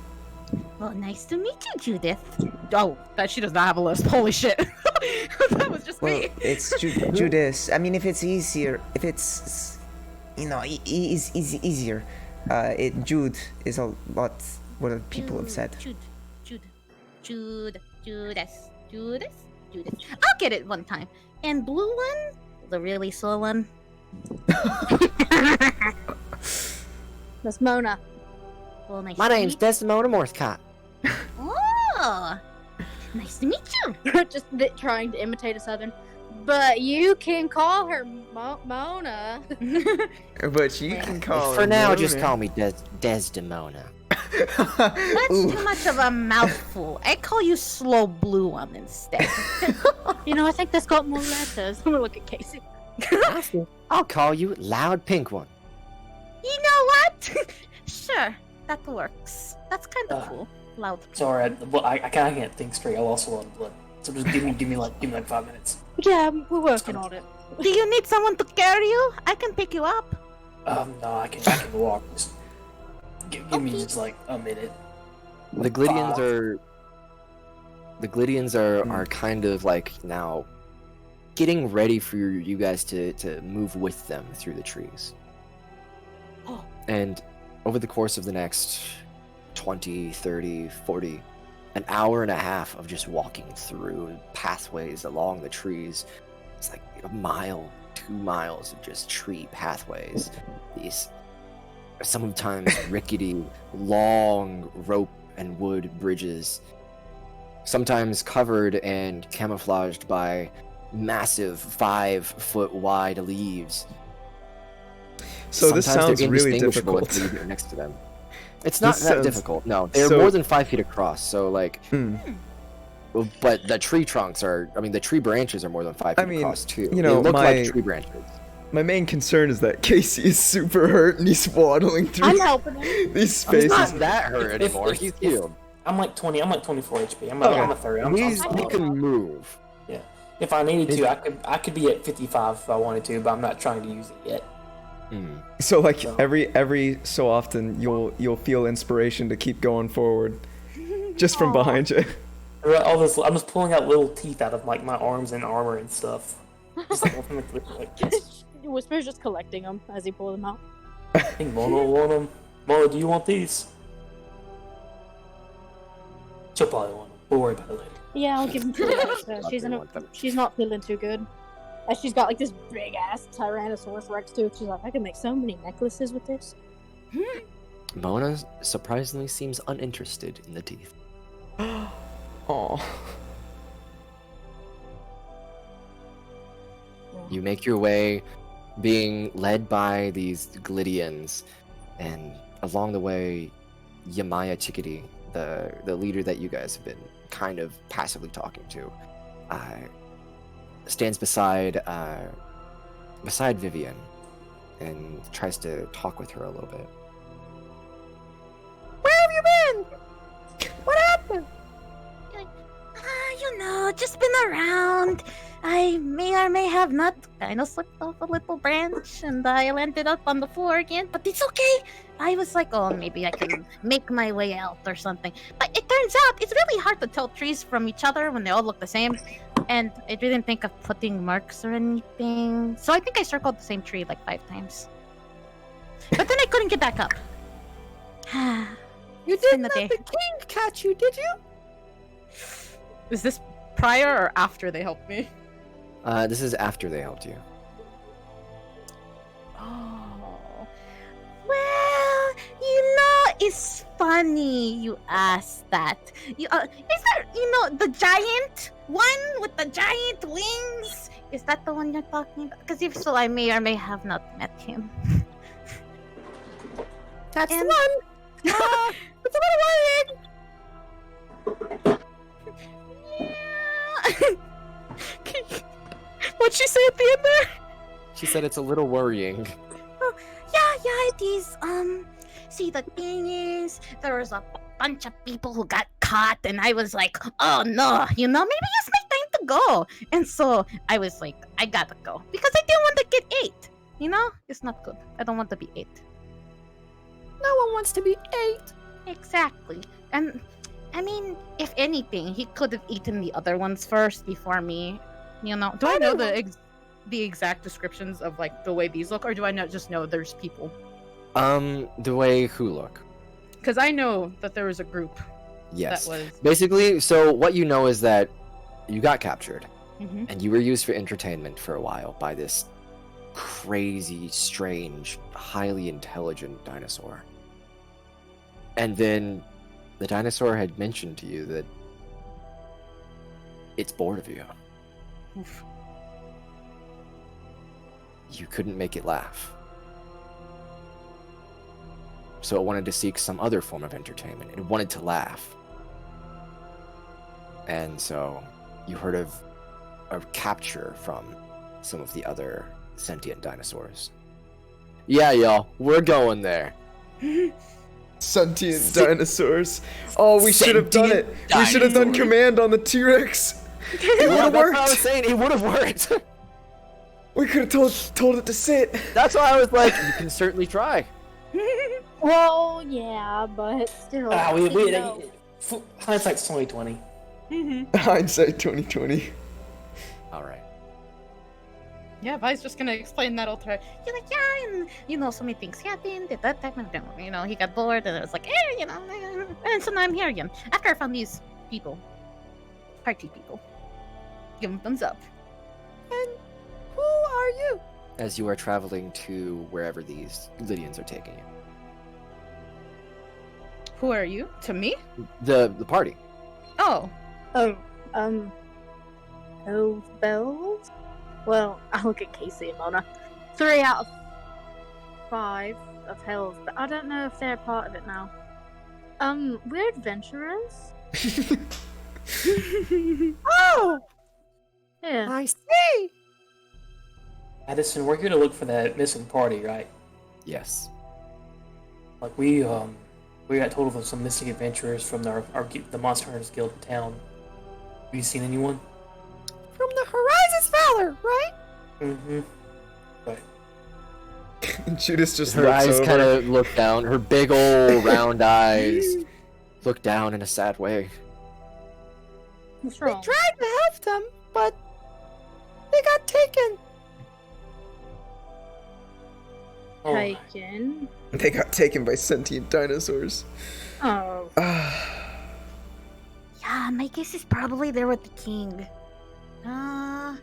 Speaker 9: Well, nice to meet you, Judith.
Speaker 3: Oh, that she does not have a list. Holy shit. That was just
Speaker 8: Well,
Speaker 3: me.
Speaker 8: it's Judas. I mean, if it's easier, if it's, easier, Jude is a lot what people have said.
Speaker 9: Judas. I'll get it one time. And blue one? The really slow one?
Speaker 5: That's Mona.
Speaker 9: Well, nice
Speaker 2: My
Speaker 9: to
Speaker 2: name's
Speaker 9: meet-
Speaker 2: Desmond Morthcott.
Speaker 9: Oh, nice to meet you.
Speaker 5: Just trying to imitate a Southern. But you can call her Mona.
Speaker 6: But you can call
Speaker 2: For
Speaker 6: her
Speaker 2: now,
Speaker 6: Mona.
Speaker 2: just call me Desdemona.
Speaker 9: That's too much of a mouthful. I call you slow blue one instead.
Speaker 5: I think that's got more letters. I'm gonna look at Casey.
Speaker 2: I'll call you Loud Pink One.
Speaker 9: You know what? Sure, that works. That's kind of cool. Loud.
Speaker 4: Sorry, I can't think straight. I lost a lot of blood. So just give me like 5 minutes.
Speaker 5: Yeah, we're working on it.
Speaker 9: Do you need someone to carry you? I can pick you up.
Speaker 4: No, I can walk. Just give me just like a minute.
Speaker 2: The Glydians are kind of like now getting ready for you guys to move with them through the trees.
Speaker 9: Oh.
Speaker 2: And over the course of the next 20, 30, 40, an hour and a half of just walking through pathways along the trees. It's like a mile, 2 miles of just tree pathways. These sometimes rickety, long rope and wood bridges, sometimes covered and camouflaged by massive 5-foot wide leaves.
Speaker 6: So this
Speaker 2: Sometimes
Speaker 6: sounds
Speaker 2: they're
Speaker 6: really
Speaker 2: indistinguishable
Speaker 6: difficult.
Speaker 2: until you get next to them. It's not
Speaker 6: This
Speaker 2: that
Speaker 6: sounds-
Speaker 2: difficult. No, they're
Speaker 6: so-
Speaker 2: more than 5 feet across. So like,
Speaker 6: Hmm.
Speaker 2: but the tree trunks are. I mean, the tree branches are more than 5 feet
Speaker 6: I mean,
Speaker 2: across too.
Speaker 6: you know,
Speaker 2: they look
Speaker 6: my-
Speaker 2: like tree branches.
Speaker 6: My main concern is that Casey is super hurt and he's waddling through
Speaker 5: I'm helping him.
Speaker 6: these
Speaker 2: He's
Speaker 6: spaces.
Speaker 2: not that hurt anymore.
Speaker 4: if-
Speaker 2: He's
Speaker 4: if-
Speaker 2: healed.
Speaker 4: I'm like 20. I'm like 24 HP. I'm
Speaker 6: Okay.
Speaker 4: I'm a 30. I'm
Speaker 2: He
Speaker 4: solid.
Speaker 2: can move.
Speaker 4: Yeah. If I needed to, I could be at 55 if I wanted to, but I'm not trying to use it yet.
Speaker 2: Hmm.
Speaker 6: So like
Speaker 4: So-
Speaker 6: every so often you'll feel inspiration to keep going forward, just from
Speaker 5: Aw.
Speaker 6: behind you.
Speaker 4: All this, I'm just pulling out little teeth out of like my arms and armor and stuff. Just like
Speaker 5: Whisper's just collecting them as he pulls them out.
Speaker 4: I think Mona will want them. Mona, do you want these? She'll probably want them. We'll worry about it later.
Speaker 5: Yeah, I'll give him to her.
Speaker 2: Not
Speaker 5: She's
Speaker 2: they
Speaker 5: in a,
Speaker 2: want them.
Speaker 5: she's not feeling too good. And she's got like this big ass Tyrannosaurus Rex too. She's like, I can make so many necklaces with this.
Speaker 2: Mona surprisingly seems uninterested in the teeth.
Speaker 6: Aw.
Speaker 2: You make your way, being led by these Glydians, and along the way, Yamaya Chickadee, the leader that you guys have been kind of passively talking to, stands beside Vivian and tries to talk with her a little bit.
Speaker 9: Where have you been? What happened? You know, just been around. I may or may have not kind of slipped off a little branch and I landed up on the floor again, but it's okay. I was like, oh, maybe I can make my way out or something. But it turns out it's really hard to tell trees from each other when they all look the same. And I didn't think of putting marks or anything. So I think I circled the same tree like 5 times. But then I couldn't get back up.
Speaker 7: You
Speaker 9: It's been
Speaker 7: didn't
Speaker 9: a
Speaker 7: let
Speaker 9: day.
Speaker 7: the king catch you, did you? Is this prior or after they helped me?
Speaker 2: This is after they helped you.
Speaker 9: Oh. Well, you know, it's funny you asked that. Is there, the giant one with the giant wings? Is that the one you're talking about? Because if so, I may or may have not met him.
Speaker 7: That's
Speaker 9: And-
Speaker 7: the one. It's a little worrying.
Speaker 9: Yeah.
Speaker 7: What'd she say at the end there?
Speaker 2: She said it's a little worrying.
Speaker 9: Yeah, it is. See, the thing is, there was a bunch of people who got caught, and I was like, oh no, maybe it's my time to go. And so I was like, I gotta go because I didn't want to get ate. It's not good. I don't want to be ate.
Speaker 7: No one wants to be ate.
Speaker 9: Exactly. And I mean, if anything, he could have eaten the other ones first before me.
Speaker 7: Do I know the exact descriptions of like the way these look, or do I just know there's people?
Speaker 2: The way who look?
Speaker 7: Because I know that there was a group
Speaker 2: Yes.
Speaker 7: that was.
Speaker 2: Basically, so what you know is that you got captured,
Speaker 7: Mhm.
Speaker 2: and you were used for entertainment for a while by this crazy, strange, highly intelligent dinosaur. And then the dinosaur had mentioned to you that it's bored of you.
Speaker 7: Oof.
Speaker 2: You couldn't make it laugh. So it wanted to seek some other form of entertainment. It wanted to laugh. And so you heard of a capture from some of the other sentient dinosaurs. Yeah, y'all, we're going there.
Speaker 6: Sentient dinosaurs. Oh, we should have done it.
Speaker 2: Sentient
Speaker 6: We should have done
Speaker 2: dinosaurs.
Speaker 6: command on the T-Rex. It would
Speaker 2: Yeah,
Speaker 6: have
Speaker 2: that's what I was
Speaker 6: worked.
Speaker 2: saying. It would have worked.
Speaker 6: We could have told it to sit.
Speaker 2: That's why I was like, you can certainly try.
Speaker 5: Well, yeah, but still. no.
Speaker 4: Hindsight's 2020.
Speaker 7: Mm-hmm.
Speaker 6: Hindsight 2020.
Speaker 2: All right.
Speaker 9: Yeah, Vi's just gonna explain that all to her. You're like, yeah, and so many things happened at that time. And, he got bored, and it was like, and so now I'm here again. After I found these people, party people, give them thumbs up.
Speaker 10: And who are you?
Speaker 2: As you are traveling to wherever these Lydians are taking you.
Speaker 9: Who are you? To me?
Speaker 2: The party.
Speaker 5: Oh, Hell's Bells? Well, I look at Casey and Mona. 3 out of 5 of Hell's, but I don't know if they're part of it now. We're adventurers.
Speaker 10: Oh,
Speaker 5: Yeah.
Speaker 10: I see.
Speaker 4: Madison, we're here to look for that missing party, right?
Speaker 2: Yes.
Speaker 4: Like we got told of some missing adventurers from the Monster Hunters Guild in town. Have you seen anyone?
Speaker 10: From the Horizon's Valor, right?
Speaker 4: Mm-hmm. Right.
Speaker 6: Judas just
Speaker 2: Her
Speaker 6: looks
Speaker 2: eyes
Speaker 6: over.
Speaker 2: kind of look down. Her big old round eyes look down in a sad way.
Speaker 5: What's
Speaker 10: We
Speaker 5: wrong?
Speaker 10: tried to help them, but they got taken.
Speaker 4: Oh,
Speaker 5: Taken.
Speaker 6: They got taken by sentient dinosaurs.
Speaker 5: Oh.
Speaker 9: Yeah, my guess is probably they're with the king. I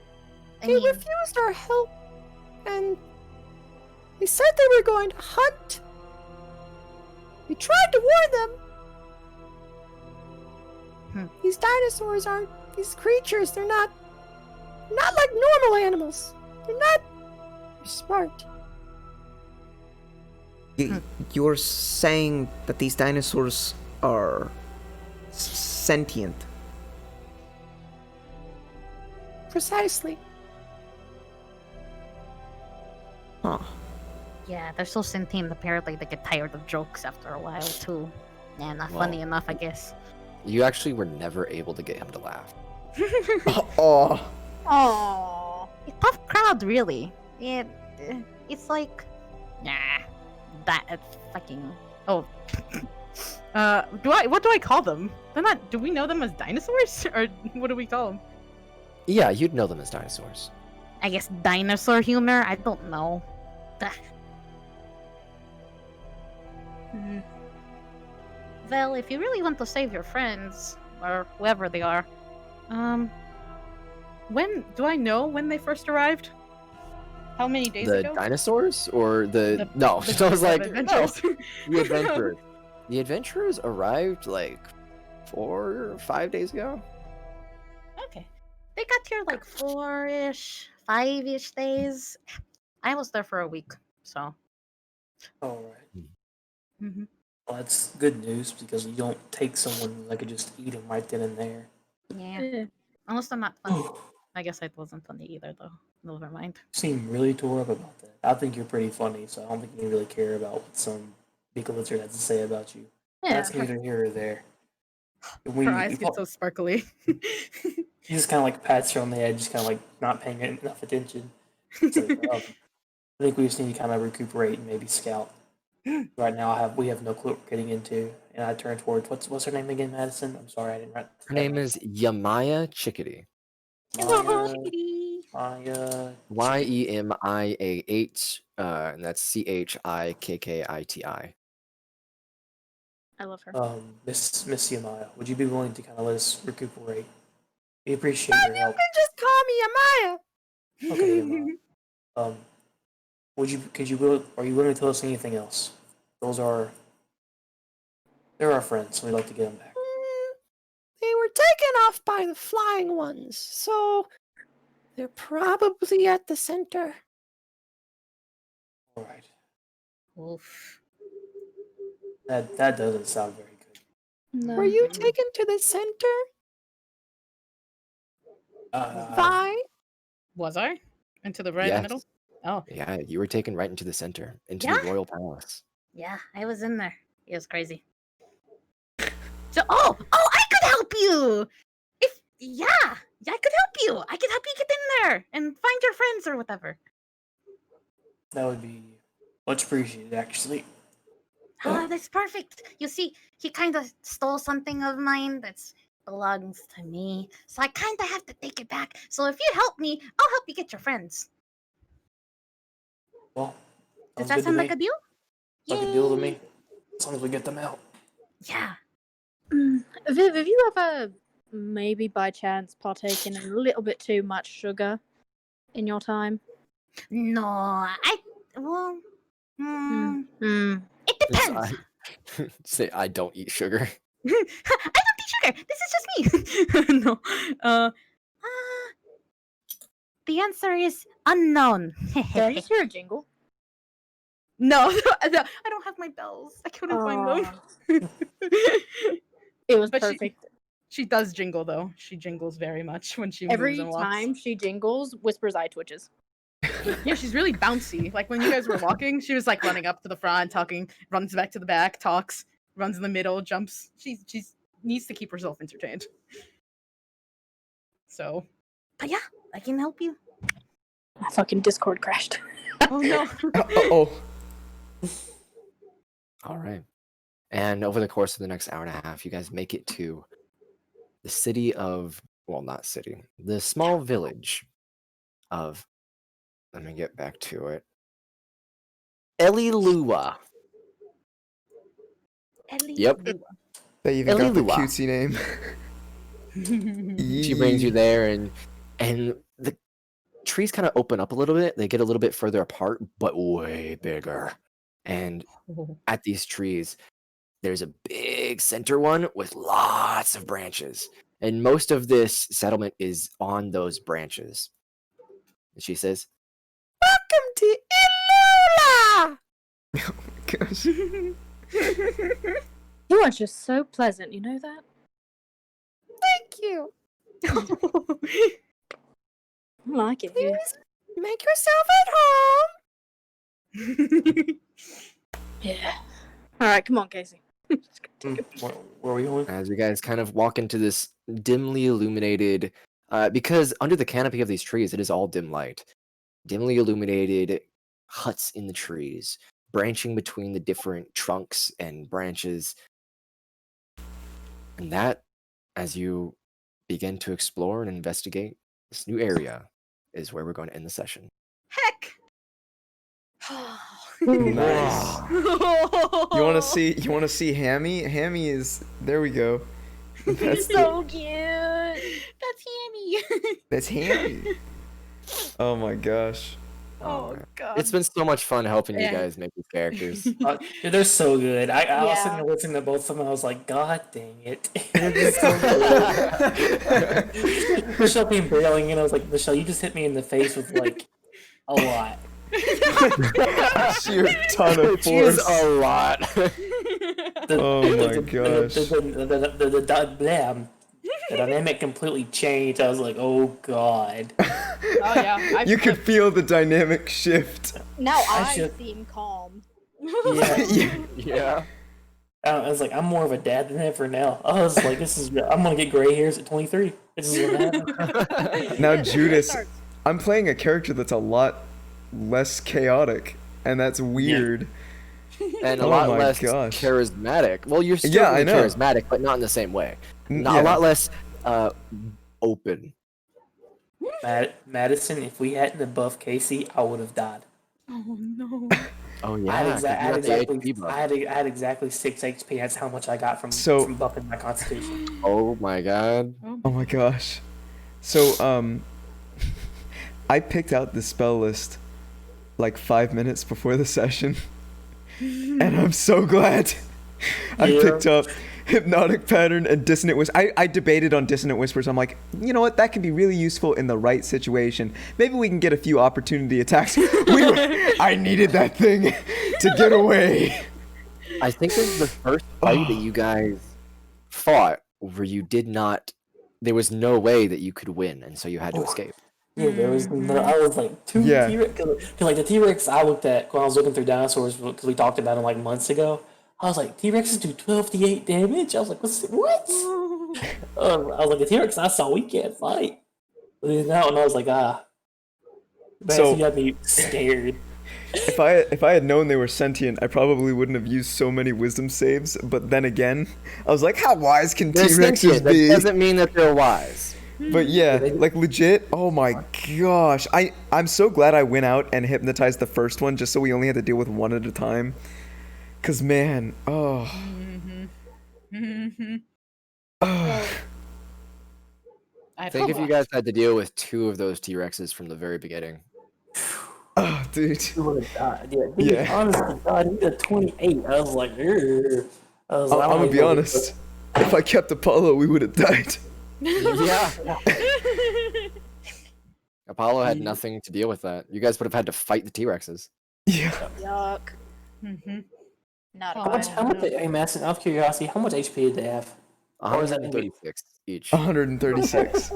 Speaker 10: They
Speaker 9: mean,
Speaker 10: refused our help, and they said they were going to hunt. We tried to warn them. These dinosaurs aren't these creatures. They're not like normal animals. They're not smart.
Speaker 1: You're saying that these dinosaurs are sentient?
Speaker 10: Precisely.
Speaker 1: Huh.
Speaker 9: yeah, they're so sentient. Apparently, they get tired of jokes after a while too. Yeah, not
Speaker 2: Well.
Speaker 9: funny enough, I guess.
Speaker 2: You actually were never able to get him to laugh.
Speaker 6: Oh.
Speaker 5: Oh.
Speaker 9: A tough crowd, really. It's like, that fucking. Oh,
Speaker 7: What do I call them? They're not. Do we know them as dinosaurs, or what do we call them?
Speaker 2: Yeah, you'd know them as dinosaurs.
Speaker 9: I guess dinosaur humor. I don't know.
Speaker 5: Mhm.
Speaker 9: Well, if you really want to save your friends or whoever they are,
Speaker 7: When do I know when they first arrived? How many days
Speaker 2: The
Speaker 7: ago?
Speaker 2: dinosaurs or the no?
Speaker 7: The
Speaker 2: I was like,
Speaker 7: adventures.
Speaker 2: the adventurers. The adventurers arrived like 4 or 5 days ago.
Speaker 9: Okay. They got here like 4-ish, 5-ish days. I was there for a week, so.
Speaker 4: all right.
Speaker 9: Mhm.
Speaker 4: Well, that's good news because you don't take someone that could just eat them right then and there.
Speaker 9: Yeah.
Speaker 5: Yeah.
Speaker 9: Unless they're not funny.
Speaker 4: You
Speaker 9: I guess it wasn't funny either, though. Never mind.
Speaker 4: seem really tore up about that. I think you're pretty funny, so I don't think you really care about what some big lizard has to say about you.
Speaker 5: Yeah.
Speaker 4: That's neither here or there. We,
Speaker 7: Her eyes get so sparkly.
Speaker 4: he just kind of like pats her on the head, just kind of like not paying enough attention. It's like, I think we just need to kind of recuperate and maybe scout. Right now, we have no clue what we're getting into, and I turn towards what's her name again, Madison? I'm sorry, I didn't write.
Speaker 2: Her name is Yemaya Chickadee.
Speaker 4: Maya. Yemaya.
Speaker 2: And that's Chikkiti.
Speaker 5: I love her.
Speaker 4: Miss Yemaya, would you be willing to kind of let us recuperate? We appreciate your
Speaker 10: You
Speaker 4: help.
Speaker 10: can just call me Amaya.
Speaker 4: Okay, Yemaya. Are you willing to tell us anything else? They're our friends. We'd like to get them back.
Speaker 10: They were taken off by the flying ones, so they're probably at the center.
Speaker 4: All right.
Speaker 9: Oof.
Speaker 4: That doesn't sound very good.
Speaker 5: No.
Speaker 10: Were you taken to the center? Vi?
Speaker 7: Was I? Into the right in the middle? Oh.
Speaker 2: Yeah, you were taken right into the center, into
Speaker 9: Yeah?
Speaker 2: the royal palace.
Speaker 9: Yeah, I was in there. It was crazy. So, I could help you! I could help you! I could help you get in there and find your friends or whatever.
Speaker 4: That would be much appreciated, actually.
Speaker 9: That's perfect. You see, he kind of stole something of mine that's belongs to me. So I kind of have to take it back. So if you help me, I'll help you get your friends.
Speaker 4: Well,
Speaker 9: Does
Speaker 4: sounds
Speaker 9: that
Speaker 4: good to
Speaker 9: sound like
Speaker 4: me.
Speaker 9: a deal?
Speaker 4: Like a deal to me. As long as we get them out.
Speaker 9: Yeah.
Speaker 5: Viv, have you ever, maybe by chance, partaken in a little bit too much sugar in your time?
Speaker 9: No, well, it
Speaker 2: It's-
Speaker 9: depends.
Speaker 2: Say I don't eat sugar.
Speaker 9: I don't eat sugar. This is just me. No. The answer is unknown.
Speaker 5: Did I just hear a jingle?
Speaker 9: No, I don't have my bells. I couldn't find them.
Speaker 5: It was
Speaker 9: But
Speaker 5: perfect.
Speaker 9: She does jingle though. She jingles very much when she moves
Speaker 5: Every
Speaker 9: and walks.
Speaker 5: time she jingles, Whisper's eye twitches.
Speaker 9: Yeah, she's really bouncy. Like when you guys were walking, she was like running up to the front, talking, runs back to the back, talks, runs in the middle, jumps. She's needs to keep herself entertained. So, but yeah, I can help you.
Speaker 5: My fucking Discord crashed.
Speaker 9: Oh no.
Speaker 6: Uh-oh.
Speaker 2: All right. And over the course of the next hour and a half, you guys make it to the city of, well, not city, the small village of, let me get back to it, Elilua. Yep.
Speaker 6: They even got the
Speaker 2: Elilua.
Speaker 6: cutesy name.
Speaker 2: She brings you there, and the trees kind of open up a little bit. They get a little bit further apart, but way bigger. And at these trees, there's a big center one with lots of branches. And most of this settlement is on those branches. And she says, "Welcome to Ilula!"
Speaker 6: Oh my gosh.
Speaker 5: You are just so pleasant, you know that?
Speaker 10: Thank you.
Speaker 5: I like it. Viv.
Speaker 10: Make yourself at home.
Speaker 5: Yeah. Alright, come on, Casey.
Speaker 4: Where are we going?
Speaker 2: As you guys kind of walk into this dimly illuminated, because under the canopy of these trees, it is all dim light. Dimly illuminated huts in the trees, branching between the different trunks and branches. And that, as you begin to explore and investigate this new area, is where we're going to end the session.
Speaker 9: Heck.
Speaker 6: Nice. You want to see Hammy? Hammy is, there we go. That's
Speaker 5: So cute.
Speaker 9: That's Hammy.
Speaker 6: That's Hammy. Oh my gosh.
Speaker 9: Oh
Speaker 2: man.
Speaker 9: god.
Speaker 2: It's been so much fun helping you
Speaker 9: Yeah.
Speaker 2: guys make these characters.
Speaker 4: Dude, they're so good. I was
Speaker 5: Yeah.
Speaker 4: sitting there listening to both of them. I was like, God dang it. Michelle came barreling in. I was like, Michelle, you just hit me in the face with like a lot.
Speaker 6: Sheer ton of
Speaker 2: Which is
Speaker 6: force.
Speaker 2: a lot.
Speaker 6: Oh my gosh.
Speaker 4: The dynamic completely changed. I was like, oh God.
Speaker 9: Oh yeah.
Speaker 6: You could feel the dynamic shift.
Speaker 5: Now
Speaker 4: I
Speaker 5: I
Speaker 4: should-
Speaker 5: seem calm.
Speaker 4: Yeah.
Speaker 2: Yeah.
Speaker 4: I was like, I'm more of a dad than ever now. I was like, I'm gonna get gray hairs at 23. This is what happened.
Speaker 6: Now,
Speaker 5: Yeah,
Speaker 6: Judas,
Speaker 5: starts.
Speaker 6: I'm playing a character that's a lot less chaotic, and that's weird.
Speaker 2: And a
Speaker 6: Oh
Speaker 2: lot
Speaker 6: my
Speaker 2: less
Speaker 6: gosh.
Speaker 2: charismatic. Well, you're still
Speaker 6: Yeah, I know.
Speaker 2: charismatic, but not in the same way.
Speaker 6: N-
Speaker 2: A
Speaker 6: yeah.
Speaker 2: lot less open.
Speaker 4: Madison, if we hadn't have buffed Casey, I would have died.
Speaker 9: Oh no.
Speaker 2: Oh
Speaker 4: I
Speaker 2: yeah,
Speaker 4: had,
Speaker 2: 'cause you
Speaker 4: I had
Speaker 2: got the
Speaker 4: exactly,
Speaker 2: HP buff.
Speaker 4: I had exactly 6 HP. That's how much I got from
Speaker 6: So-
Speaker 4: buffing my Constitution.
Speaker 2: Oh my god.
Speaker 6: Oh my gosh. So, I picked out the spell list like 5 minutes before the session, and I'm so glad I
Speaker 4: Yeah.
Speaker 6: picked up Hypnotic Pattern and Dissonant Whispers. I debated on Dissonant Whispers. I'm like, you know what? That could be really useful in the right situation. Maybe we can get a few opportunity attacks. I needed that thing to get away.
Speaker 2: I think this is the first fight that you guys fought where you did not. There was no way that you could win, and so you had to escape.
Speaker 4: Yeah, there was. I was like two
Speaker 6: Yeah.
Speaker 4: T-Rex. Cause like the T-Rex I looked at when I was looking through dinosaurs because we talked about it like months ago. I was like, T-Rexes do 12d8 damage. I was like, what? I was like, the T-Rex I saw we can't fight. But then that one I was like, man,
Speaker 6: So-
Speaker 4: you got me scared.
Speaker 6: If I had known they were sentient, I probably wouldn't have used so many wisdom saves. But then again, I was like, how wise can
Speaker 2: They're
Speaker 6: T-Rexes
Speaker 2: sentient. That
Speaker 6: be?
Speaker 2: doesn't mean that they're wise.
Speaker 6: But yeah, like legit. Oh my gosh, I'm so glad I went out and hypnotized the first one just so we only had to deal with one at a time. Cause man, oh.
Speaker 2: I think if you guys had to deal with 2 of those T-Rexes from the very beginning.
Speaker 6: Oh, dude.
Speaker 4: You would have died. Yeah, honestly, God, he had 28. I was like, Ugh.
Speaker 6: I'm gonna be honest. If I kept Apollo, we would have died.
Speaker 2: Yeah. Apollo had nothing to deal with that. You guys would have had to fight the T-Rexes.
Speaker 6: Yeah.
Speaker 5: Yuck. Not a
Speaker 4: How much, hey, Madison, out of curiosity, how much HP did they have? Or was that
Speaker 2: 136 each.
Speaker 6: 136.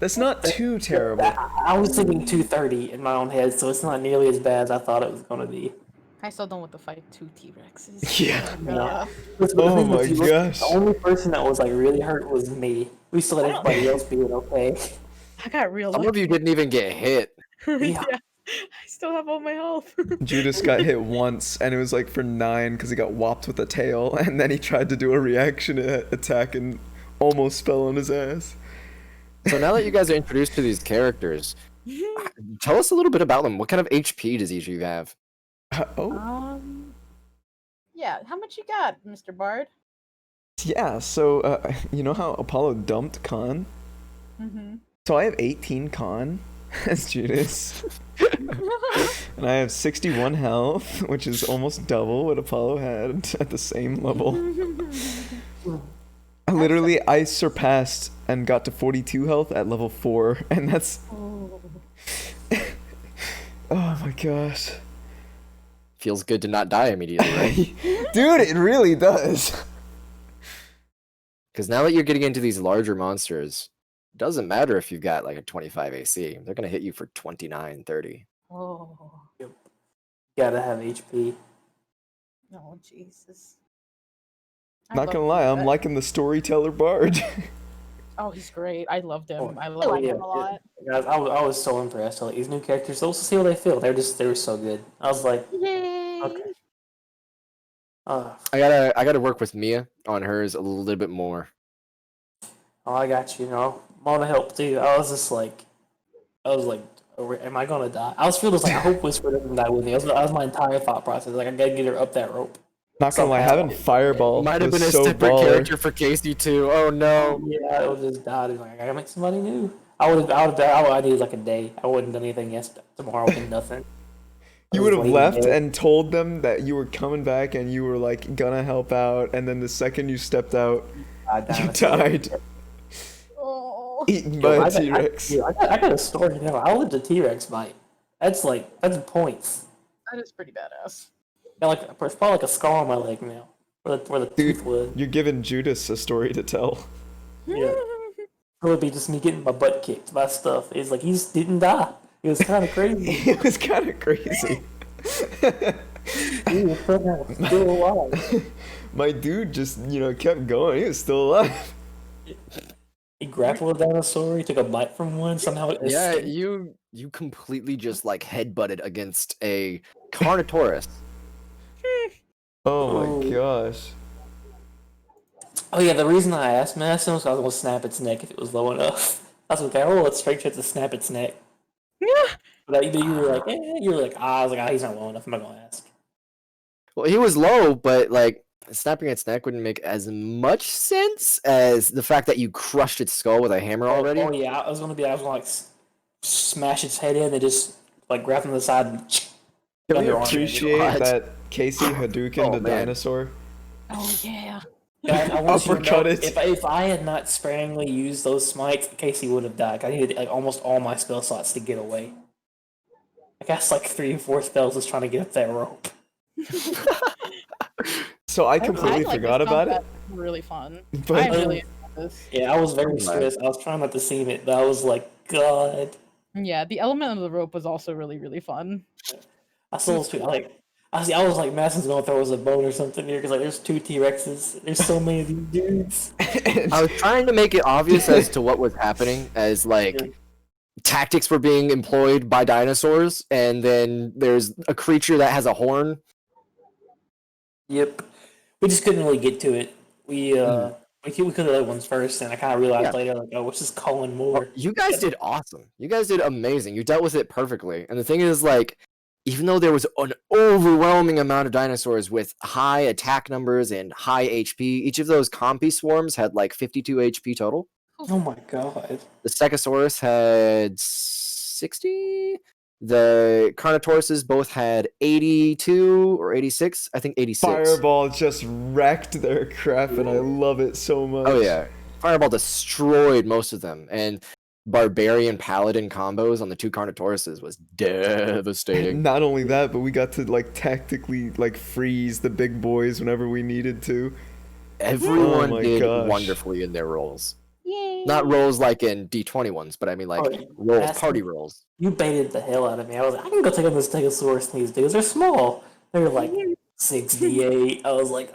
Speaker 6: That's not too terrible.
Speaker 4: I was thinking 230 in my own head, so it's not nearly as bad as I thought it was going to be.
Speaker 7: I still don't want to fight 2 T-Rexes.
Speaker 6: Yeah. Oh my gosh.
Speaker 4: The only person that was like really hurt was me. We still let everybody else be okay.
Speaker 7: I got real
Speaker 2: Some
Speaker 7: lucky.
Speaker 2: of you didn't even get hit.
Speaker 7: Yeah. I still have all my health.
Speaker 6: Judas got hit once, and it was like for 9 because he got whopped with a tail, and then he tried to do a reaction attack and almost fell on his ass.
Speaker 2: So now that you guys are introduced to these characters, tell us a little bit about them. What kind of HP does each of you have?
Speaker 7: Yeah, how much you got, Mr. Bard?
Speaker 6: Yeah, so you know how Apollo dumped Khan?
Speaker 7: Mm-hmm.
Speaker 6: So I have 18 Khan as Judas. And I have 61 health, which is almost double what Apollo had at the same level. I surpassed and got to 42 health at level 4, and that's... Oh my gosh.
Speaker 2: Feels good to not die immediately, right?
Speaker 6: Dude, it really does.
Speaker 2: Because now that you're getting into these larger monsters, it doesn't matter if you've got like a 25 AC. They're going to hit you for 29, 30.
Speaker 7: Oh.
Speaker 4: Yep. Gotta have HP.
Speaker 7: Oh, Jesus.
Speaker 6: Not gonna lie, I'm liking the storyteller Bard.
Speaker 7: Oh, he's great. I loved him. I
Speaker 5: like him a lot.
Speaker 4: Guys, I was so impressed. Like, these new characters, let's see how they feel. They were so good. I was like,
Speaker 7: yay!
Speaker 4: Okay.
Speaker 2: I gotta work with Mia on hers a little bit more.
Speaker 4: Oh, I got you. You know, I'm gonna help too. I was like, am I gonna die? I was feeling like, I hope Whisper doesn't die with me. That was my entire thought process. Like, I gotta get her up that rope.
Speaker 6: Not gonna lie, having Fireball
Speaker 2: might have
Speaker 6: was
Speaker 2: been a
Speaker 6: so
Speaker 2: separate
Speaker 6: baller.
Speaker 2: character for Casey too. Oh no.
Speaker 4: Yeah, I would just died. Like, I gotta make somebody new. I needed like a day. I wouldn't have done anything yesterday. Tomorrow would be nothing.
Speaker 6: You would have left and told them that you were coming back and you were like gonna help out, and then the second you stepped out, you died.
Speaker 7: Oh.
Speaker 6: Eaten by a T-Rex.
Speaker 4: I got a story now. I lived a T-Rex bite. That's points.
Speaker 7: That is pretty badass.
Speaker 4: Got it's probably like a scar on my leg now, where the tooth was.
Speaker 6: You're giving Judas a story to tell.
Speaker 4: Yeah. It would be just me getting my butt kicked by stuff. It's like, he just didn't die. It was kind of crazy.
Speaker 6: It was kind of crazy.
Speaker 4: He was still alive.
Speaker 6: My dude just, kept going. He was still alive.
Speaker 4: He grappled a dinosaur. He took a bite from one. Somehow it escaped.
Speaker 2: You completely just like headbutted against a Carnotaurus.
Speaker 6: Oh my gosh.
Speaker 4: Oh yeah, the reason I asked Madison was I was going to snap its neck if it was low enough. I was like, oh, let's straight to snap its neck.
Speaker 7: Yeah.
Speaker 4: But you were like, I was like, he's not low enough. I'm not going to ask.
Speaker 2: Well, he was low, but like snapping its neck wouldn't make as much sense as the fact that you crushed its skull with a hammer already.
Speaker 4: Oh yeah, I was going to like smash its head in and just like grab from the side and.
Speaker 6: Can we appreciate that Casey Hadouken the dinosaur?
Speaker 7: Oh yeah.
Speaker 4: I want you to know,
Speaker 6: Uppercut it.
Speaker 4: if I had not sparingly used those smites, Casey would have died. I needed like almost all my spell slots to get away. I cast like 3 or 4 spells just trying to get up that rope.
Speaker 6: So I completely forgot about it.
Speaker 7: Really fun.
Speaker 6: But
Speaker 7: I really enjoyed this.
Speaker 4: Yeah, I was very stressed. I was trying not to seem it, but I was like, God.
Speaker 7: Yeah, the element of the rope was also really, really fun.
Speaker 4: I saw those people I was like, Madison's gonna throw us a bone or something here because like there's 2 T-Rexes. There's so many of these dudes.
Speaker 2: I was trying to make it obvious as to what was happening, as like tactics were being employed by dinosaurs, and then there's a creature that has a horn.
Speaker 4: Yep. We just couldn't really get to it. We We could do the other ones first, and I kind of realized
Speaker 2: Yeah.
Speaker 4: later, like, oh, let's just call in
Speaker 2: Well,
Speaker 4: more.
Speaker 2: you guys did awesome. You guys did amazing. You dealt with it perfectly. And the thing is, like, even though there was an overwhelming amount of dinosaurs with high attack numbers and high HP, each of those compy swarms had like 52 HP total.
Speaker 4: Oh my god.
Speaker 2: The Stegosaurus had 60. The Carnotauruses both had 82 or 86. I think 86.
Speaker 6: Fireball just wrecked their crap, and I love it so much.
Speaker 2: Oh yeah, Fireball destroyed most of them, and Barbarian Paladin combos on the two Carnotauruses was devastating.
Speaker 6: Not only that, but we got to like tactically like freeze the big boys whenever we needed to.
Speaker 2: Everyone
Speaker 6: Oh my
Speaker 2: did
Speaker 6: gosh.
Speaker 2: wonderfully in their roles.
Speaker 9: Yay.
Speaker 2: Not roles like in D20 ones, but I mean like
Speaker 4: Oh,
Speaker 2: roles,
Speaker 4: that's-
Speaker 2: party roles.
Speaker 4: You baited the hell out of me. I was like, I can go take on this Stegosaurus, and these dudes are small. They're like 6d8. I was like,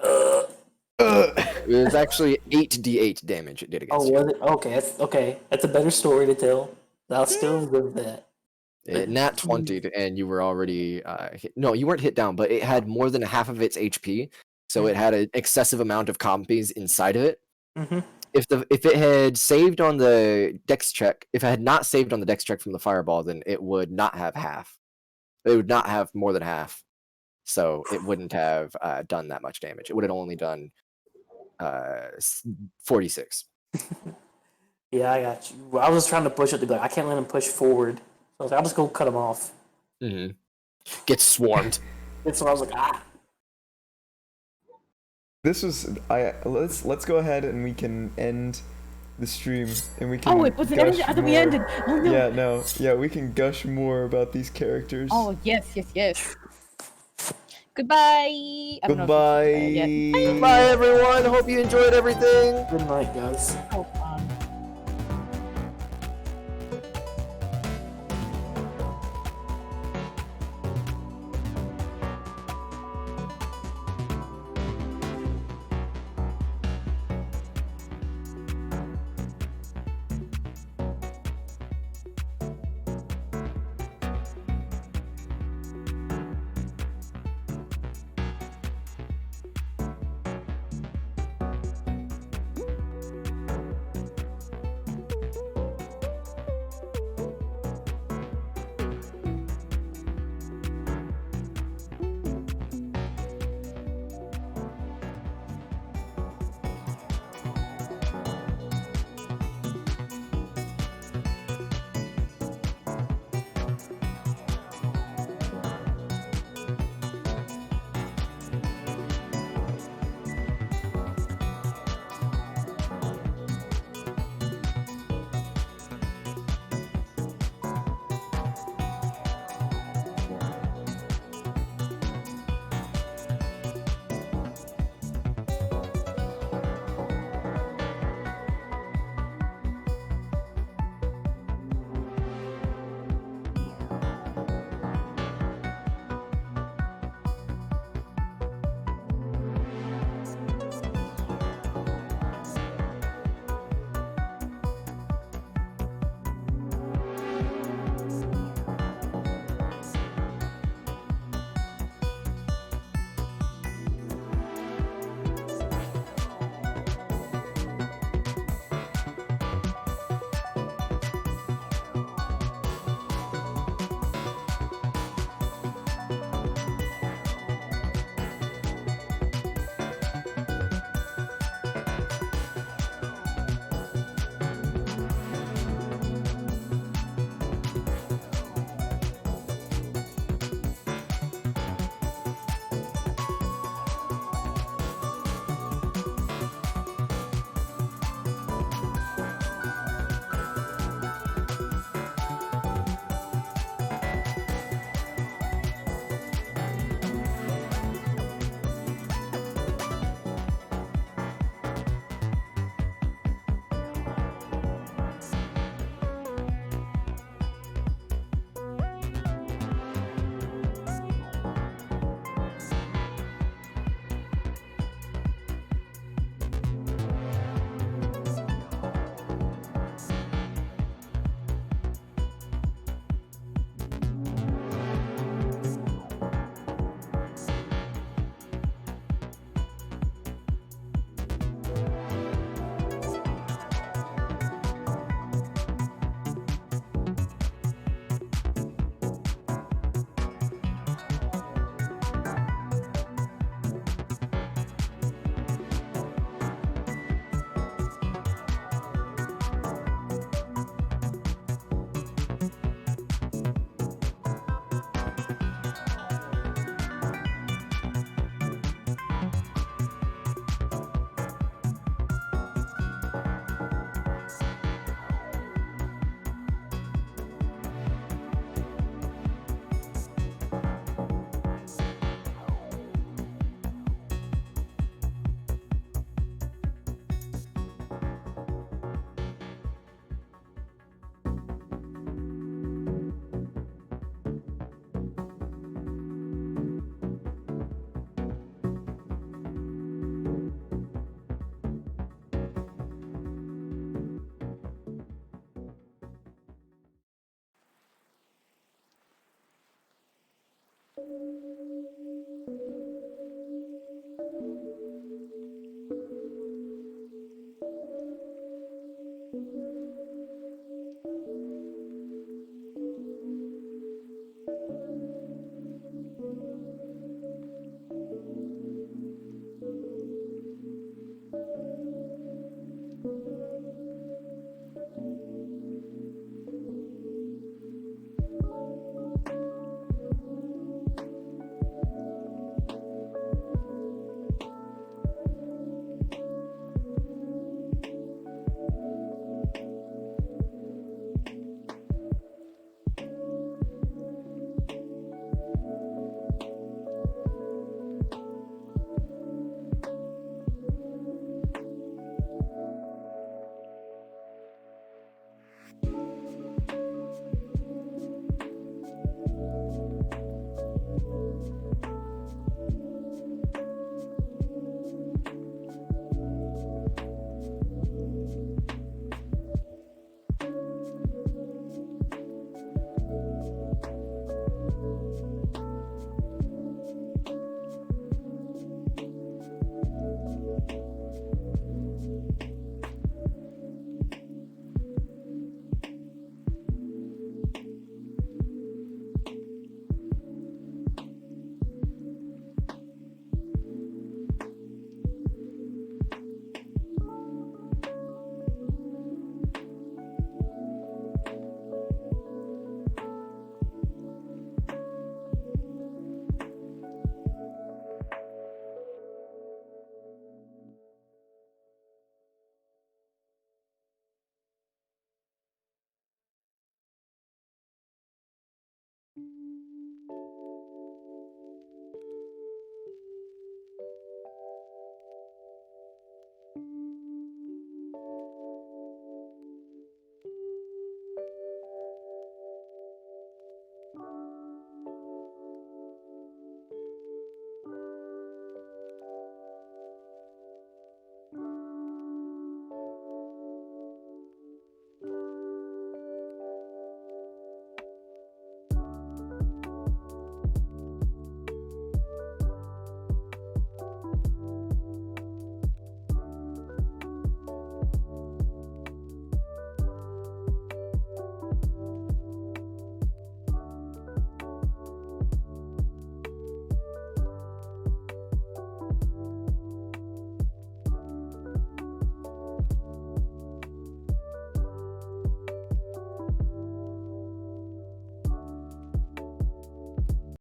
Speaker 2: It was actually 8d8 damage it did against
Speaker 4: Oh,
Speaker 2: you.
Speaker 4: was it? Okay. That's a better story to tell. I'll still live that.
Speaker 2: Nat 20, and you were already no, you weren't hit down, but it had more than half of its HP, so it had an excessive amount of compies inside of it.
Speaker 4: Mm-hmm.
Speaker 2: If it had saved on the dex check, if it had not saved on the dex check from the fireball, then it would not have half. It would not have more than half, so it wouldn't have done that much damage. It would have only done 46.
Speaker 4: Yeah, I got you. Well, I was just trying to push it to be like, I can't let him push forward. So I was like, I'll just go cut him off.
Speaker 2: Mm-hmm. Get swarmed.
Speaker 4: And so I was like,
Speaker 6: This was let's go ahead and we can end the stream and we can.
Speaker 3: Oh, it wasn't
Speaker 6: gush
Speaker 3: ended. I thought we
Speaker 6: more.
Speaker 3: ended. Oh no.
Speaker 6: Yeah, we can gush more about these characters.
Speaker 3: Oh yes. Goodbye. I don't know if
Speaker 6: Goodbye.
Speaker 3: it's yet.
Speaker 2: Bye, everyone. Hope you enjoyed everything.
Speaker 4: good night, guys.
Speaker 3: Oh, fun.